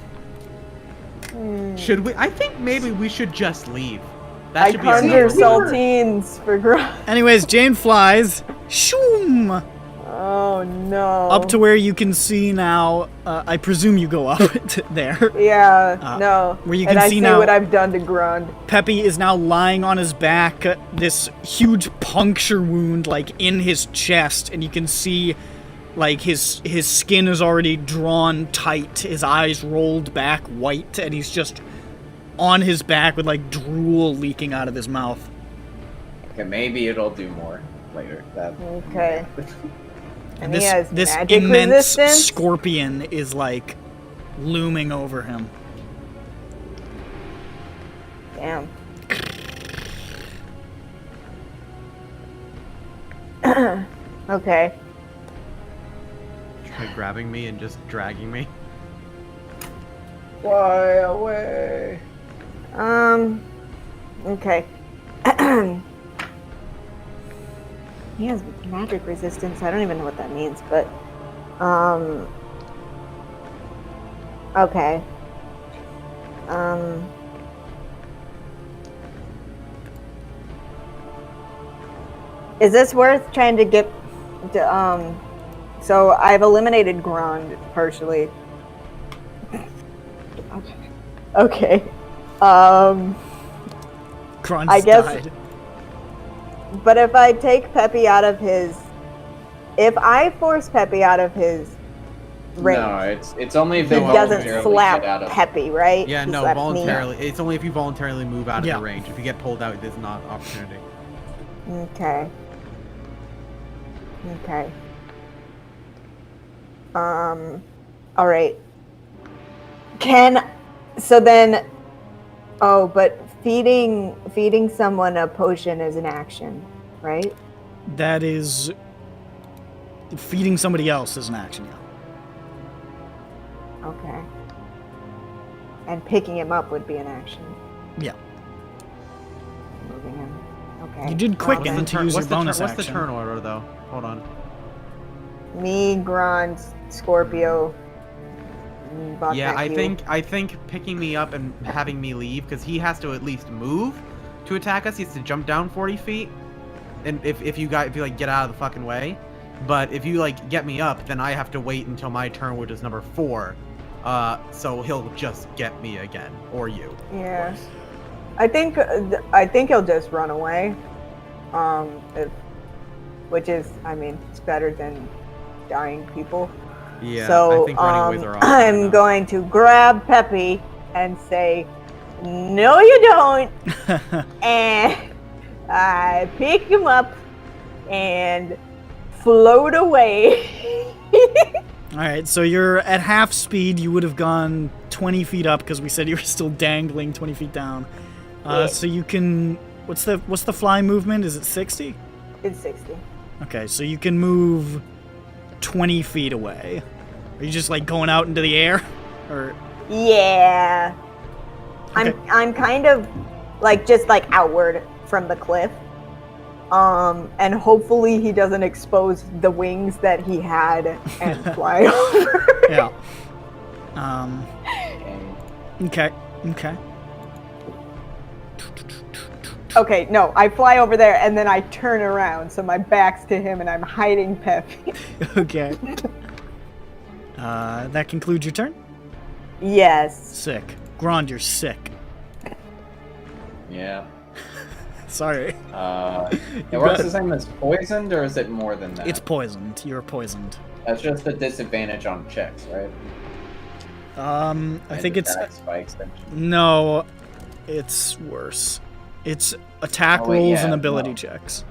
Speaker 3: Should we? I think maybe we should just leave. That
Speaker 5: I
Speaker 3: should
Speaker 5: conjure
Speaker 3: be a
Speaker 5: saltines for Grand.
Speaker 1: Anyways, Jane flies. Shoom!
Speaker 5: Oh no.
Speaker 1: Up to where you can see now. I presume you go up there.
Speaker 5: Yeah, no.
Speaker 1: Where you can
Speaker 5: and I
Speaker 1: see
Speaker 5: see
Speaker 1: now.
Speaker 5: what I've done to Grand.
Speaker 1: Peppy is now lying on his back, this huge puncture wound like in his chest, and you can see like his skin is already drawn tight, his eyes rolled back white, and he's just on his back with like drool leaking out of his mouth.
Speaker 10: Okay, maybe it'll do more later.
Speaker 5: Okay. And he
Speaker 1: this
Speaker 5: has
Speaker 1: this
Speaker 5: magic
Speaker 1: immense
Speaker 5: resistance?
Speaker 1: scorpion is like looming over him.
Speaker 5: Damn. Okay.
Speaker 3: Try grabbing me and just dragging me.
Speaker 10: Fly away.
Speaker 5: Okay. He has magic resistance. I don't even know what that means, but okay. Is this worth trying to get so I've eliminated Grand partially. Okay.
Speaker 1: Grand's
Speaker 5: I guess
Speaker 1: died.
Speaker 5: But if I take Peppy out of his, if I force Peppy out of his range,
Speaker 10: No, it's only if
Speaker 5: he
Speaker 10: they
Speaker 5: doesn't
Speaker 10: voluntarily
Speaker 5: slap
Speaker 10: get out of.
Speaker 5: Peppy, right?
Speaker 3: Yeah,
Speaker 5: He
Speaker 3: no,
Speaker 5: slaps me.
Speaker 3: voluntarily. It's only if you voluntarily move out of
Speaker 1: Yeah.
Speaker 3: the range. If you get pulled out, there's not opportunity.
Speaker 5: Okay. Okay. All right. So then, oh, but feeding someone a potion is an action, right?
Speaker 1: That is feeding somebody else is an action. Yeah.
Speaker 5: Okay. And picking him up would be an action.
Speaker 1: Yeah.
Speaker 5: Moving him. Okay.
Speaker 1: You did quicken
Speaker 3: What's the
Speaker 1: to
Speaker 3: turn-
Speaker 1: use your
Speaker 3: what's the
Speaker 1: bonus
Speaker 3: turn- What's
Speaker 1: action.
Speaker 3: the turn order, though? Hold on.
Speaker 5: Me, Grand, Scorpio.
Speaker 3: Yeah, I
Speaker 5: Vodka Q.
Speaker 3: think picking me up and having me leave, because he has to at least move to attack us. He has to jump down 40 feet, and if you like get out of the fucking way. But if you like get me up, then I have to wait until my turn, which is number 4. So he'll just get me again, or you.
Speaker 5: Yeah. I think he'll just run away. Which is, I mean, it's better than dying people.
Speaker 3: Yeah.
Speaker 5: So
Speaker 3: I think running ways are awesome
Speaker 5: I'm
Speaker 3: enough.
Speaker 5: going to grab Peppy and say, "No, you don't," and I pick him up and float away.
Speaker 1: All right, so you're at half speed. You would have gone 20 feet up because we said you were still dangling 20 feet down. So you can. What's the fly movement? Is it 60?
Speaker 5: It's 60.
Speaker 1: Okay, so you can move 20 feet away. Are you just like going out into the air, or?
Speaker 5: Yeah.
Speaker 1: Okay.
Speaker 5: I'm kind of like just like outward from the cliff. And hopefully he doesn't expose the wings that he had and fly over.
Speaker 1: Yeah. Okay.
Speaker 5: Okay, no, I fly over there and then I turn around, so my back's to him and I'm hiding Peppy.
Speaker 1: Okay. That concludes your turn?
Speaker 5: Yes.
Speaker 1: Sick. Grand, you're sick.
Speaker 10: Yeah.
Speaker 1: Sorry.
Speaker 10: It works the same as poisoned, or is it more than that?
Speaker 1: It's poisoned. You're poisoned.
Speaker 10: That's just a disadvantage on checks, right?
Speaker 1: I think it's...
Speaker 10: Spikes,
Speaker 1: No, it's worse. It's attack rolls and ability checks.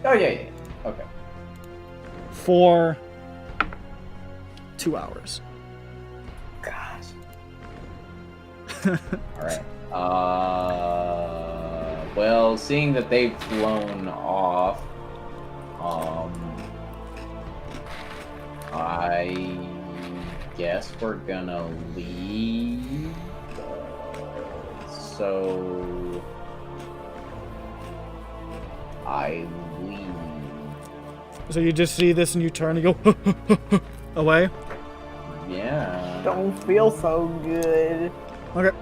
Speaker 10: Oh, yeah. Okay.
Speaker 1: For 2 hours.
Speaker 5: Gosh.
Speaker 10: Alright. Well, seeing that they've flown off, I guess we're gonna leave. So I leave.
Speaker 1: So you just see this and you turn and go away?
Speaker 10: Yeah.
Speaker 5: Don't feel so good.
Speaker 1: Okay.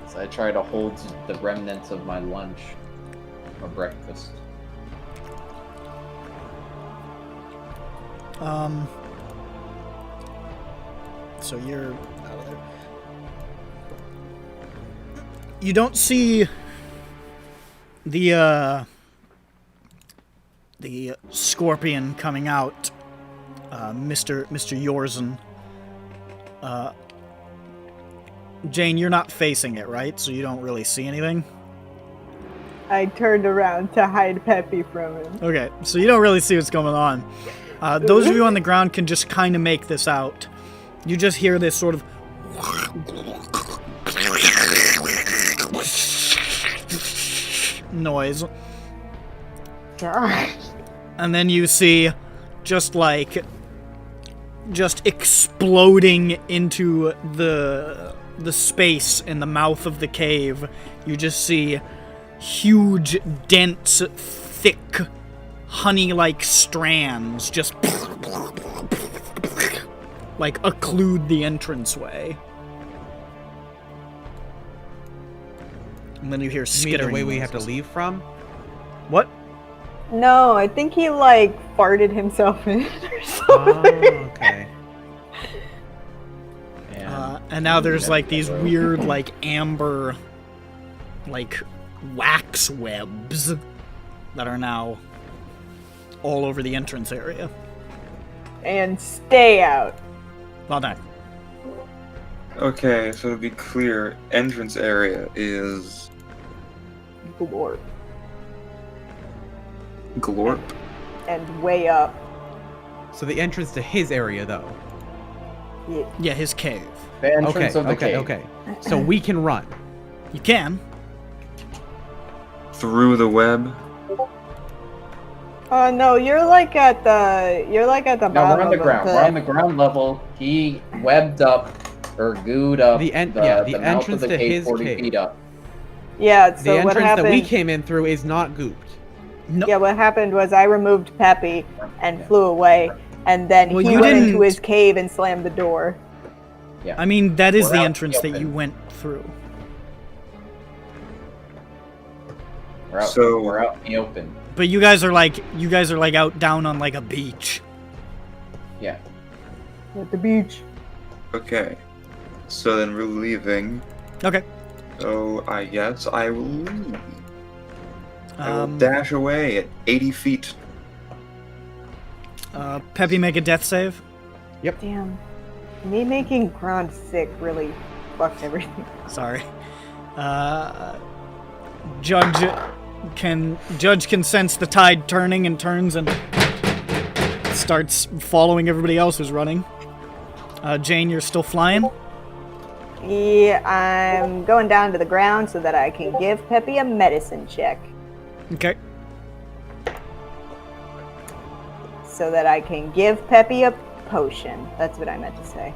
Speaker 10: So I try to hold the remnants of my lunch or breakfast.
Speaker 1: So you're out of there. You don't see the scorpion coming out, Mr. Yorzen. Jane, you're not facing it, right? So you don't really see anything?
Speaker 5: I turned around to hide Peppy from him.
Speaker 1: Okay, so you don't really see what's going on. Those of you on the ground can just kind of make this out. You just hear this sort of noise.
Speaker 5: Gosh.
Speaker 1: And then you see just exploding into the space in the mouth of the cave. You just see huge, dense, thick, honey-like strands just like occlude the entranceway. And then you hear
Speaker 3: You mean
Speaker 1: skittering
Speaker 3: the way we
Speaker 1: noises.
Speaker 3: have to leave from?
Speaker 1: What?
Speaker 5: No, I think he like farted himself in or something.
Speaker 3: Oh, okay.
Speaker 1: And now there's like these weird like amber like wax webs that are now all over the entrance area.
Speaker 5: And stay out.
Speaker 1: Well done.
Speaker 2: Okay, so to be clear, entrance area is
Speaker 5: Glorp.
Speaker 2: Glorp.
Speaker 5: And way up.
Speaker 3: So the entrance to his area, though.
Speaker 1: Yeah, his cave.
Speaker 10: The entrance of the cave.
Speaker 3: Okay. So we can run.
Speaker 1: You can.
Speaker 2: Through the web.
Speaker 5: Oh no, you're like at the
Speaker 10: No,
Speaker 5: bottom.
Speaker 10: we're on the
Speaker 5: of
Speaker 10: ground. We're on the ground level. He webbed up or gooed up
Speaker 3: the
Speaker 10: mouth
Speaker 3: entrance
Speaker 10: of the
Speaker 3: to
Speaker 10: cave
Speaker 3: his
Speaker 10: 40
Speaker 3: cave.
Speaker 10: feet up.
Speaker 5: Yeah,
Speaker 3: The
Speaker 5: so what
Speaker 3: entrance
Speaker 5: happened?
Speaker 3: that we came in through is not gooped.
Speaker 1: No.
Speaker 5: Yeah, what happened was I removed Peppy and flew away, and then
Speaker 1: Well,
Speaker 5: he
Speaker 1: you
Speaker 5: went into
Speaker 1: didn't-
Speaker 5: his cave and slammed the door.
Speaker 10: Yeah.
Speaker 1: I mean, that is
Speaker 10: We're
Speaker 1: the
Speaker 10: out in
Speaker 1: entrance
Speaker 10: the
Speaker 1: that you
Speaker 10: open.
Speaker 1: went through.
Speaker 10: We're out,
Speaker 2: So-
Speaker 10: we're out in the open.
Speaker 1: But you guys are like out down on like a beach.
Speaker 10: Yeah.
Speaker 5: At the beach.
Speaker 2: Okay. So then we're leaving.
Speaker 1: Okay.
Speaker 2: So I guess I will leave. I will dash away at 80 feet.
Speaker 1: Peppy, make a death save.
Speaker 5: Damn. Me making Grand sick really fucked everything.
Speaker 1: Sorry. Judge can sense the tide turning and turns and starts following everybody else who's running. Jane, you're still flying?
Speaker 5: Yeah, I'm going down to the ground so that I can give Peppy a medicine check.
Speaker 1: Okay.
Speaker 5: so that I can give Peppy a potion. That's what I meant to say.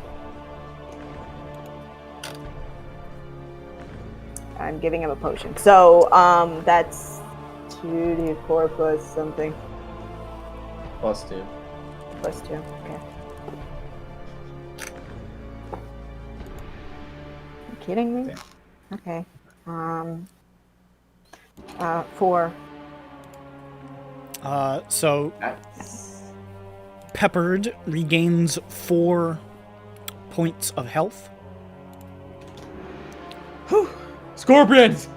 Speaker 5: I'm giving him a potion. So, that's 2d4 plus something.
Speaker 4: +2.
Speaker 5: +2, okay. You kidding me? Okay. 4.
Speaker 1: So Peppered regains 4 points of health.
Speaker 3: Scorpions!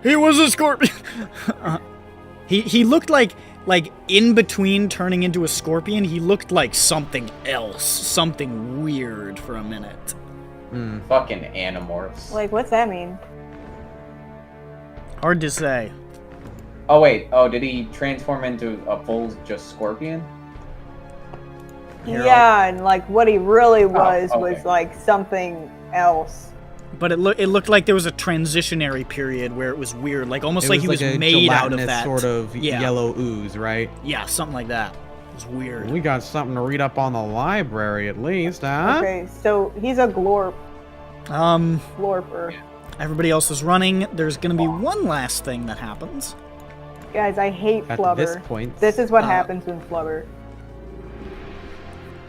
Speaker 1: He was a scorpion. He looked like in between turning into a scorpion, he looked like something else, something weird for a minute.
Speaker 4: Fucking animorphs.
Speaker 5: Like, what's that mean?
Speaker 1: Hard to say.
Speaker 10: Oh wait, did he transform into a full just scorpion?
Speaker 5: Yeah, and like what he really was
Speaker 10: okay.
Speaker 5: was like something else.
Speaker 1: But it looked like there was a transitionary period where it was weird, like almost
Speaker 3: It
Speaker 1: like he was
Speaker 3: a
Speaker 1: made out of
Speaker 3: gelatinous
Speaker 1: that
Speaker 3: sort of yellow ooze, right?
Speaker 1: Yeah, something like that. It was weird.
Speaker 3: We got something to read up on the library, at least, huh?
Speaker 5: Okay, so he's a glorp. Glorper.
Speaker 1: Everybody else is running. There's gonna be one last thing that happens.
Speaker 5: Guys, I hate
Speaker 3: At
Speaker 5: flubber.
Speaker 3: this point,
Speaker 5: This is what happens when flubber.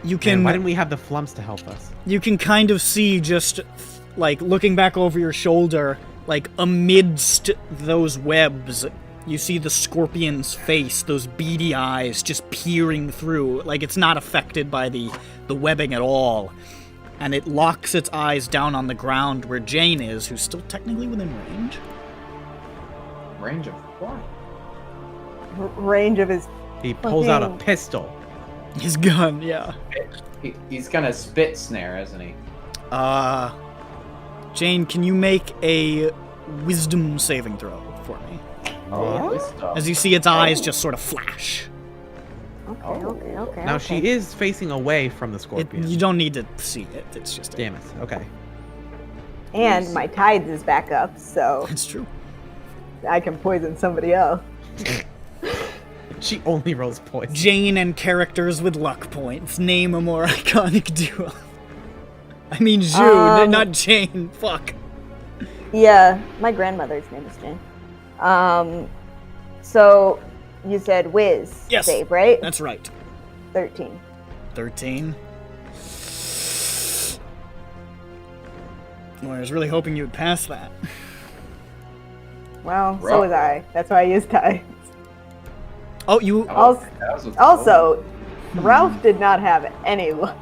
Speaker 1: You can.
Speaker 3: Man, why didn't we have the flumps to help us?
Speaker 1: You can kind of see just like looking back over your shoulder, like amidst those webs, you see the scorpion's face, those beady eyes just peering through, like it's not affected by the webbing at all. And it locks its eyes down on the ground where Jane is, who's still technically within range.
Speaker 10: Range of what?
Speaker 5: Range of his.
Speaker 3: He pulls out a
Speaker 5: fucking-
Speaker 3: pistol.
Speaker 1: His gun, yeah.
Speaker 10: He's gonna spit snare, isn't he?
Speaker 1: Jane, can you make a wisdom saving throw for me? As you see its eyes just sort of flash.
Speaker 5: Okay.
Speaker 3: Now she is facing away from the scorpion.
Speaker 1: You don't need to see it. It's just.
Speaker 3: Damn it. Okay.
Speaker 5: And my tides is back up, so
Speaker 1: It's true.
Speaker 5: I can poison somebody else.
Speaker 3: She only rolls points.
Speaker 1: Jane and characters with luck points. Name a more iconic duo. I mean, June, not Jane. Fuck.
Speaker 5: Yeah, my grandmother's name is Jane. So you said whiz
Speaker 1: Yes.
Speaker 5: save, right?
Speaker 1: That's right.
Speaker 5: 13.
Speaker 1: 13. Well, I was really hoping you would pass that.
Speaker 5: Well, so was I. That's why I used tides.
Speaker 1: Oh, you.
Speaker 5: Also, Ralph did not have any luck.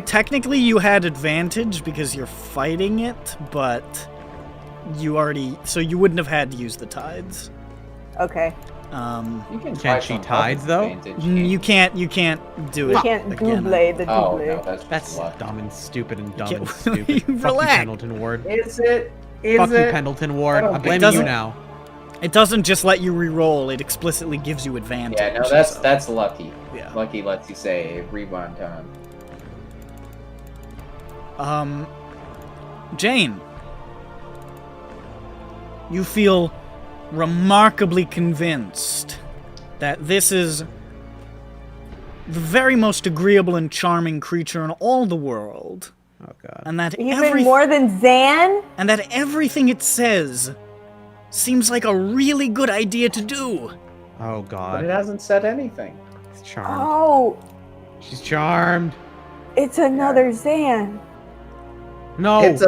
Speaker 1: Technically, you had advantage because you're fighting it, but you already. So you wouldn't have had to use the tides.
Speaker 5: Okay.
Speaker 10: You can
Speaker 3: Can't she tides though?
Speaker 1: You can't do it.
Speaker 5: You can't
Speaker 1: again.
Speaker 5: double the
Speaker 10: Oh,
Speaker 5: double.
Speaker 10: no,
Speaker 3: That's dumb and stupid and dumb
Speaker 1: Yeah,
Speaker 3: and stupid. Fuck you,
Speaker 1: relax.
Speaker 3: Pendleton Ward.
Speaker 10: Is it?
Speaker 3: Fuck you, Pendleton Ward.
Speaker 10: I don't
Speaker 3: I'm
Speaker 10: think
Speaker 3: blaming you
Speaker 1: doesn't-
Speaker 3: now.
Speaker 1: It doesn't just let you re-roll; it explicitly gives you advantage.
Speaker 4: Yeah, no,
Speaker 1: so-
Speaker 4: that's lucky.
Speaker 1: Yeah.
Speaker 4: Lucky lets you say rewind time.
Speaker 1: Jane, you feel remarkably convinced that this is the very most agreeable and charming creature in all the world.
Speaker 3: Oh god.
Speaker 1: And that
Speaker 5: Even more than Zan?
Speaker 1: and that everything it says seems like a really good idea to do.
Speaker 3: Oh
Speaker 10: But
Speaker 3: god.
Speaker 10: it hasn't said anything.
Speaker 3: It's charmed.
Speaker 5: Oh,
Speaker 3: She's charmed.
Speaker 5: it's another Zan.
Speaker 3: No.
Speaker 10: It's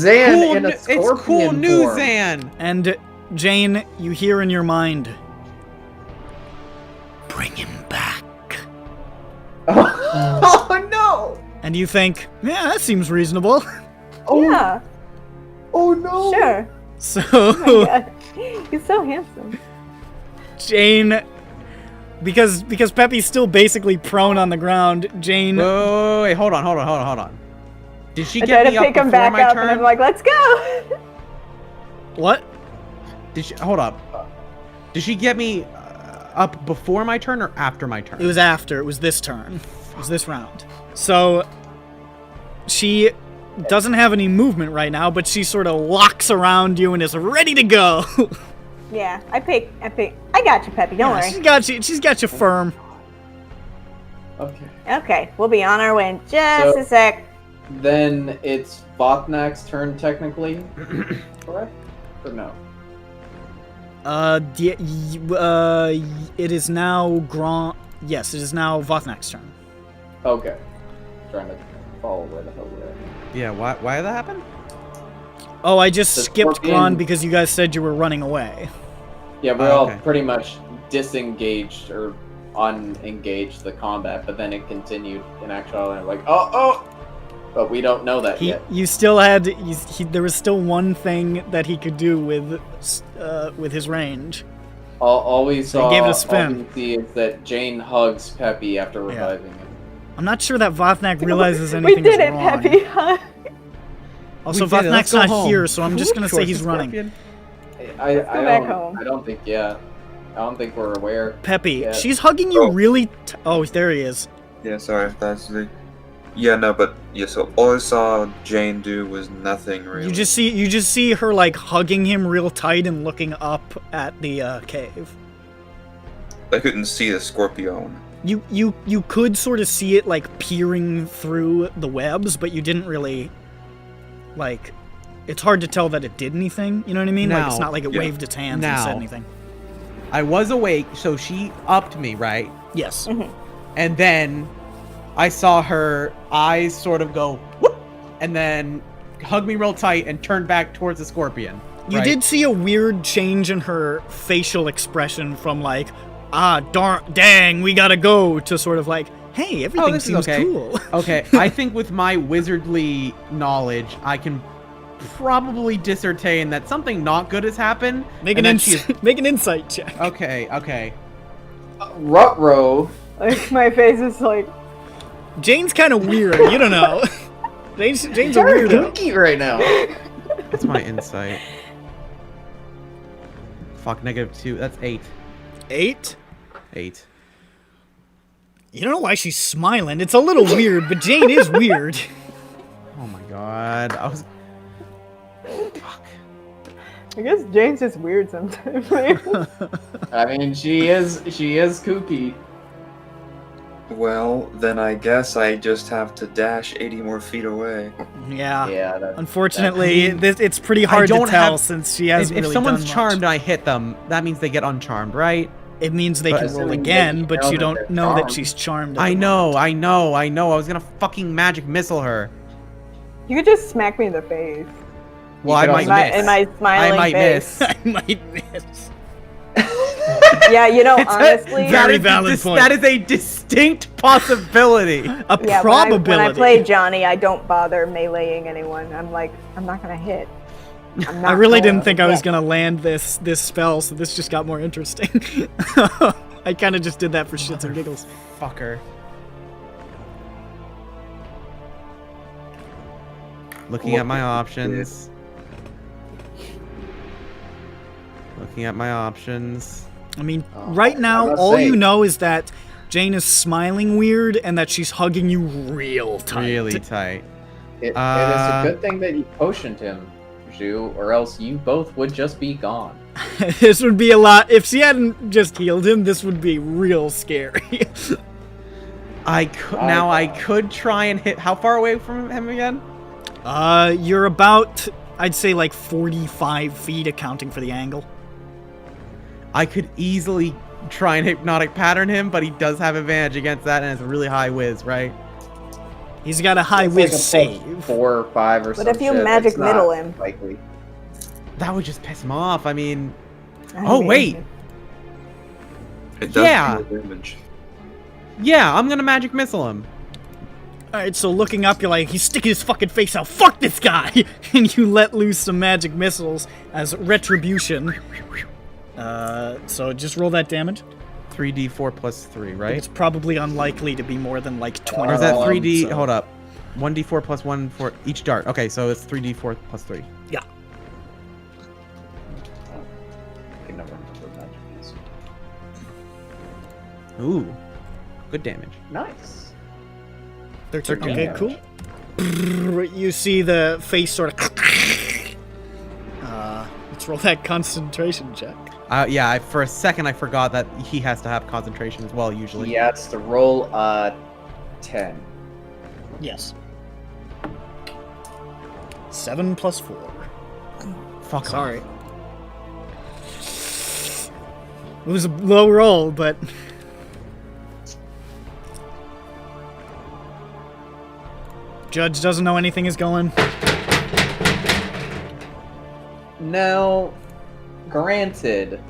Speaker 10: Zan in a scorpion
Speaker 3: It's cool new
Speaker 10: form.
Speaker 3: Zan.
Speaker 1: And Jane, you hear in your mind,
Speaker 9: Bring him back.
Speaker 10: Oh no!
Speaker 1: and you think, yeah, that seems reasonable.
Speaker 10: Oh,
Speaker 5: Yeah,
Speaker 10: oh no!
Speaker 5: sure.
Speaker 1: So,
Speaker 5: Oh my God. He's so handsome.
Speaker 1: Jane, because Peppy's still basically prone on the ground, Jane.
Speaker 3: Whoa, wait, hold on. Did she
Speaker 5: I
Speaker 3: get
Speaker 5: try
Speaker 3: me
Speaker 5: to
Speaker 3: up
Speaker 5: pick him
Speaker 3: before
Speaker 5: back
Speaker 3: my
Speaker 5: up,
Speaker 3: turn?
Speaker 5: and I'm like, let's go.
Speaker 1: What?
Speaker 3: Did she hold up? Did she get me up before my turn or after my turn?
Speaker 1: It was after. It was this turn. It was this round. So she doesn't have any movement right now, but she sort of locks around you and is ready to go.
Speaker 5: Yeah, I got you, Peppy. Don't worry.
Speaker 1: She's got you firm.
Speaker 10: Okay.
Speaker 5: Okay, we'll be on our way in just a sec.
Speaker 10: Then it's Vothnak's turn, technically. Correct? Or no?
Speaker 1: It is now Yes, it is now Vothnak's turn.
Speaker 10: Okay. Trying to follow where the hell we're at.
Speaker 3: Yeah, why did that happen?
Speaker 1: Oh, I just
Speaker 10: The
Speaker 1: skipped
Speaker 10: scorpion-
Speaker 1: Gron because you guys said you were running away.
Speaker 10: Yeah, we're all
Speaker 3: okay.
Speaker 10: pretty much disengaged or unengaged the combat, but then it continued in actuality. I'm like, oh! But we don't know that yet.
Speaker 1: You still had. There was still one thing that he could do with his range.
Speaker 10: All we saw,
Speaker 1: gave it a
Speaker 10: all
Speaker 1: spin.
Speaker 10: we see is that Jane hugs Peppy after reviving him.
Speaker 1: I'm not sure that Vothnak realizes
Speaker 5: We
Speaker 1: anything
Speaker 5: did
Speaker 1: is
Speaker 5: it,
Speaker 1: wrong.
Speaker 5: Peppy.
Speaker 1: Also,
Speaker 3: We did it. Let's
Speaker 1: Vothnak's
Speaker 3: go
Speaker 1: not
Speaker 3: home.
Speaker 1: here, so I'm just gonna say
Speaker 3: Towards
Speaker 1: he's
Speaker 3: the
Speaker 1: running.
Speaker 3: scorpion.
Speaker 10: I
Speaker 5: go back
Speaker 10: don't.
Speaker 5: home.
Speaker 10: I don't think. Yeah, I don't think we're aware.
Speaker 1: Peppy,
Speaker 10: yet.
Speaker 1: she's hugging you really. Oh, there he is.
Speaker 2: Yeah, sorry if that's the. Yeah, no, but yeah. So all I saw Jane do was nothing really.
Speaker 1: You just see her like hugging him real tight and looking up at the cave.
Speaker 2: I couldn't see the Scorpion.
Speaker 1: You could sort of see it like peering through the webs, but you didn't really like. It's hard to tell that it did anything. You know what I mean? Like it's
Speaker 3: Now-
Speaker 1: not like it
Speaker 2: Yeah.
Speaker 1: waved its hands and
Speaker 3: Now.
Speaker 1: said anything.
Speaker 3: I was awake, so she upped me, right?
Speaker 1: Yes.
Speaker 3: And then I saw her eyes sort of go whoop, and then hug me real tight and turn back towards the scorpion.
Speaker 1: You
Speaker 3: right?
Speaker 1: did see a weird change in her facial expression from like, dang, we gotta go, to sort of like, hey, everything
Speaker 3: this is
Speaker 1: seems
Speaker 3: okay.
Speaker 1: cool.
Speaker 3: Okay, I think with my wizardly knowledge, I can probably discertain that something not good has happened.
Speaker 1: Make
Speaker 3: and
Speaker 1: an
Speaker 3: that she is-
Speaker 1: make an insight check.
Speaker 3: Okay.
Speaker 10: Ruh-roh.
Speaker 5: Like, my face is like.
Speaker 1: Jane's kind of weird. You don't know. Jane's a
Speaker 10: Very
Speaker 1: weirdo.
Speaker 10: kooky right now.
Speaker 3: That's my insight. Fuck, -2. That's 8.
Speaker 1: 8?
Speaker 3: 8.
Speaker 1: You don't know why she's smiling. It's a little weird, but Jane is weird.
Speaker 3: Oh my god. I was. Fuck.
Speaker 5: I guess Jane's just weird sometimes.
Speaker 10: I mean, she is kooky.
Speaker 2: Well, then I guess I just have to dash 80 more feet away.
Speaker 1: Yeah.
Speaker 10: Yeah.
Speaker 1: Unfortunately, it's pretty
Speaker 3: I
Speaker 1: hard to
Speaker 3: don't
Speaker 1: tell
Speaker 3: have-
Speaker 1: since she hasn't
Speaker 3: If
Speaker 1: really
Speaker 3: someone's
Speaker 1: done much.
Speaker 3: charmed and I hit them, that means they get uncharmed, right?
Speaker 1: It means they
Speaker 10: But
Speaker 1: can roll
Speaker 10: assuming
Speaker 1: again,
Speaker 10: they
Speaker 1: but
Speaker 10: know
Speaker 1: you
Speaker 10: that
Speaker 1: don't
Speaker 10: they're
Speaker 1: know that
Speaker 10: charmed.
Speaker 1: she's charmed. at
Speaker 3: I
Speaker 1: the
Speaker 3: know.
Speaker 1: moment.
Speaker 3: I was gonna fucking magic missile her.
Speaker 5: You could just smack me in the face.
Speaker 3: Well, I
Speaker 10: could
Speaker 3: might
Speaker 10: also-
Speaker 3: miss.
Speaker 5: In my smiling
Speaker 3: I might
Speaker 5: face.
Speaker 3: miss.
Speaker 1: I might miss.
Speaker 5: Yeah, you know,
Speaker 3: It's a
Speaker 5: honestly.
Speaker 1: Very
Speaker 3: that is
Speaker 1: valid
Speaker 3: dis-
Speaker 1: point.
Speaker 3: That is a distinct possibility.
Speaker 1: A
Speaker 5: Yeah,
Speaker 1: probability.
Speaker 5: when I play Johnny, I don't bother meleeing anyone. I'm like, I'm not gonna hit. I'm not
Speaker 1: I really
Speaker 5: gonna
Speaker 1: didn't think I was
Speaker 5: hit.
Speaker 1: gonna land this spell, so this just got more interesting. I kind of just did that for shits and giggles.
Speaker 3: Fucker. Looking at my options. Looking at my options.
Speaker 1: I mean, right now,
Speaker 10: must
Speaker 1: all
Speaker 10: say-
Speaker 1: you know is that Jane is smiling weird and that she's hugging you real tight.
Speaker 3: Really tight.
Speaker 10: It is a good thing that you potioned him, Zhu, or else you both would just be gone.
Speaker 1: This would be a lot. If she hadn't just healed him, this would be real scary.
Speaker 3: I could try and hit. How far away from him again?
Speaker 1: You're about, I'd say, like 45 feet, accounting for the angle.
Speaker 3: I could easily try and hypnotic pattern him, but he does have advantage against that, and it's a really high whiz, right?
Speaker 1: He's got a high
Speaker 10: It's
Speaker 1: whiz
Speaker 10: like a
Speaker 1: save.
Speaker 10: 4 or 5 or
Speaker 5: But
Speaker 10: something.
Speaker 5: if you magic middle him?
Speaker 10: Likely.
Speaker 3: That would just piss him off. I mean,
Speaker 5: I
Speaker 3: oh
Speaker 5: mean,
Speaker 3: wait,
Speaker 2: It does
Speaker 3: Yeah.
Speaker 2: deal damage.
Speaker 3: yeah, I'm gonna magic missile him.
Speaker 1: Alright, so looking up, you're like, he's sticking his fucking face out. Fuck this guy! And you let loose some magic missiles as retribution. So just roll that damage.
Speaker 3: 3d4 plus 3, right?
Speaker 1: It's probably unlikely to be more than like 20.
Speaker 3: Or is that 3d?
Speaker 1: so-
Speaker 3: Hold up. 1d4 plus 1 for each dart. Okay, so it's 3d4 plus 3.
Speaker 1: Yeah.
Speaker 10: I can never remember what magic is.
Speaker 3: Ooh, good damage.
Speaker 10: Nice.
Speaker 1: 13.
Speaker 3: 13
Speaker 1: Okay,
Speaker 10: damage.
Speaker 1: cool. You see the face sort of... Let's roll that concentration check.
Speaker 3: Yeah, for a second I forgot that he has to have concentration as well, usually.
Speaker 10: He has to roll 10.
Speaker 1: Yes. 7 plus 4.
Speaker 3: Fuck.
Speaker 1: Sorry. It was a low roll, but... Judge doesn't know anything is going.
Speaker 10: Now, granted,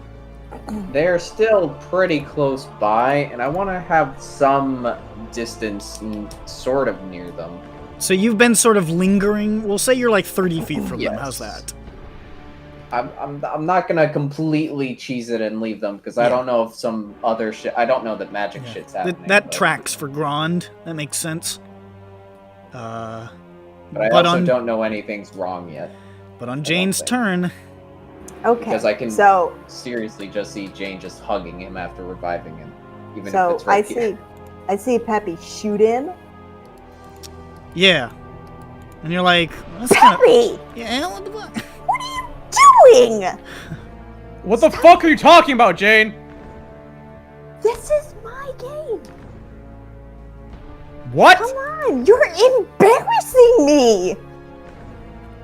Speaker 10: they're still pretty close by, and I want to have some distance sort of near them.
Speaker 1: So you've been sort of lingering. We'll say you're like 30 feet from them. How's that?
Speaker 10: I'm not gonna completely cheese it and leave them because I don't know if some other shit. I don't know that magic shit's happening.
Speaker 1: That tracks for Grond. That makes sense.
Speaker 10: But I also don't know anything's wrong yet.
Speaker 1: But on Jane's turn.
Speaker 5: Okay.
Speaker 10: Because I can seriously just see Jane just hugging him after reviving him, even if it's right here.
Speaker 5: I see Peppy shoot in.
Speaker 1: Yeah. And you're like,
Speaker 5: Peppy!
Speaker 1: Yeah,
Speaker 5: what are you doing?
Speaker 3: What the fuck are you talking about, Jane?
Speaker 5: This is my game.
Speaker 3: What?
Speaker 5: Come on, you're embarrassing me.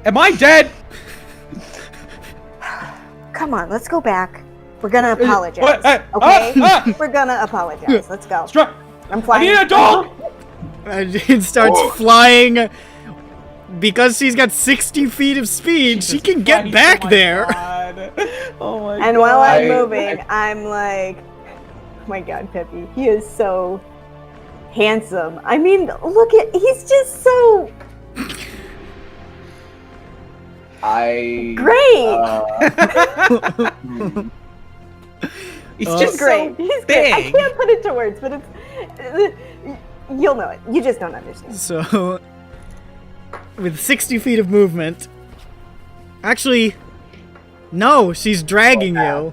Speaker 3: Am I dead?
Speaker 5: Come on, let's go back. We're gonna apologize.
Speaker 3: What?
Speaker 5: Okay? We're gonna apologize. Let's go. I'm flying.
Speaker 3: I need a dog!
Speaker 1: Jane starts flying. Because she's got 60 feet of speed, she can get back there.
Speaker 3: Oh my god.
Speaker 5: And while I'm moving, I'm like, oh my god, Peppy, he is so handsome. I mean, look at, he's just so... Great!
Speaker 3: He's
Speaker 5: just great.
Speaker 3: So
Speaker 5: He's
Speaker 3: big.
Speaker 5: great. I can't put it to words, but it's... You'll know it. You just don't understand.
Speaker 1: So, with 60 feet of movement... Actually, no, she's dragging you.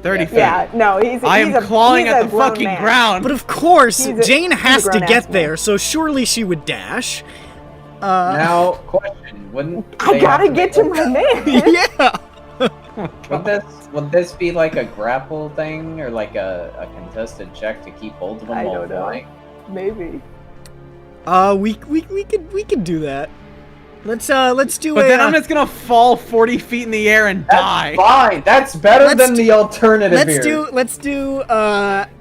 Speaker 3: 30 feet.
Speaker 5: Yeah, no, he's
Speaker 3: I am clawing at the fucking
Speaker 5: man.
Speaker 3: ground.
Speaker 1: But of course, Jane has to
Speaker 5: grown-ass
Speaker 1: get
Speaker 5: man.
Speaker 1: there, so surely she would dash.
Speaker 10: Now, question: wouldn't
Speaker 5: I
Speaker 10: they
Speaker 5: gotta
Speaker 10: have
Speaker 5: get to my man.
Speaker 1: Yeah.
Speaker 10: Would this be like a grapple thing or like a contested check to keep hold of them
Speaker 5: I
Speaker 10: while
Speaker 5: don't know.
Speaker 10: flying?
Speaker 5: Maybe.
Speaker 1: We could do that. Let's do
Speaker 3: But
Speaker 1: a.
Speaker 3: then I'm just gonna fall 40 feet in the air and die.
Speaker 10: Fine, that's better than the alternative here.
Speaker 1: Let's do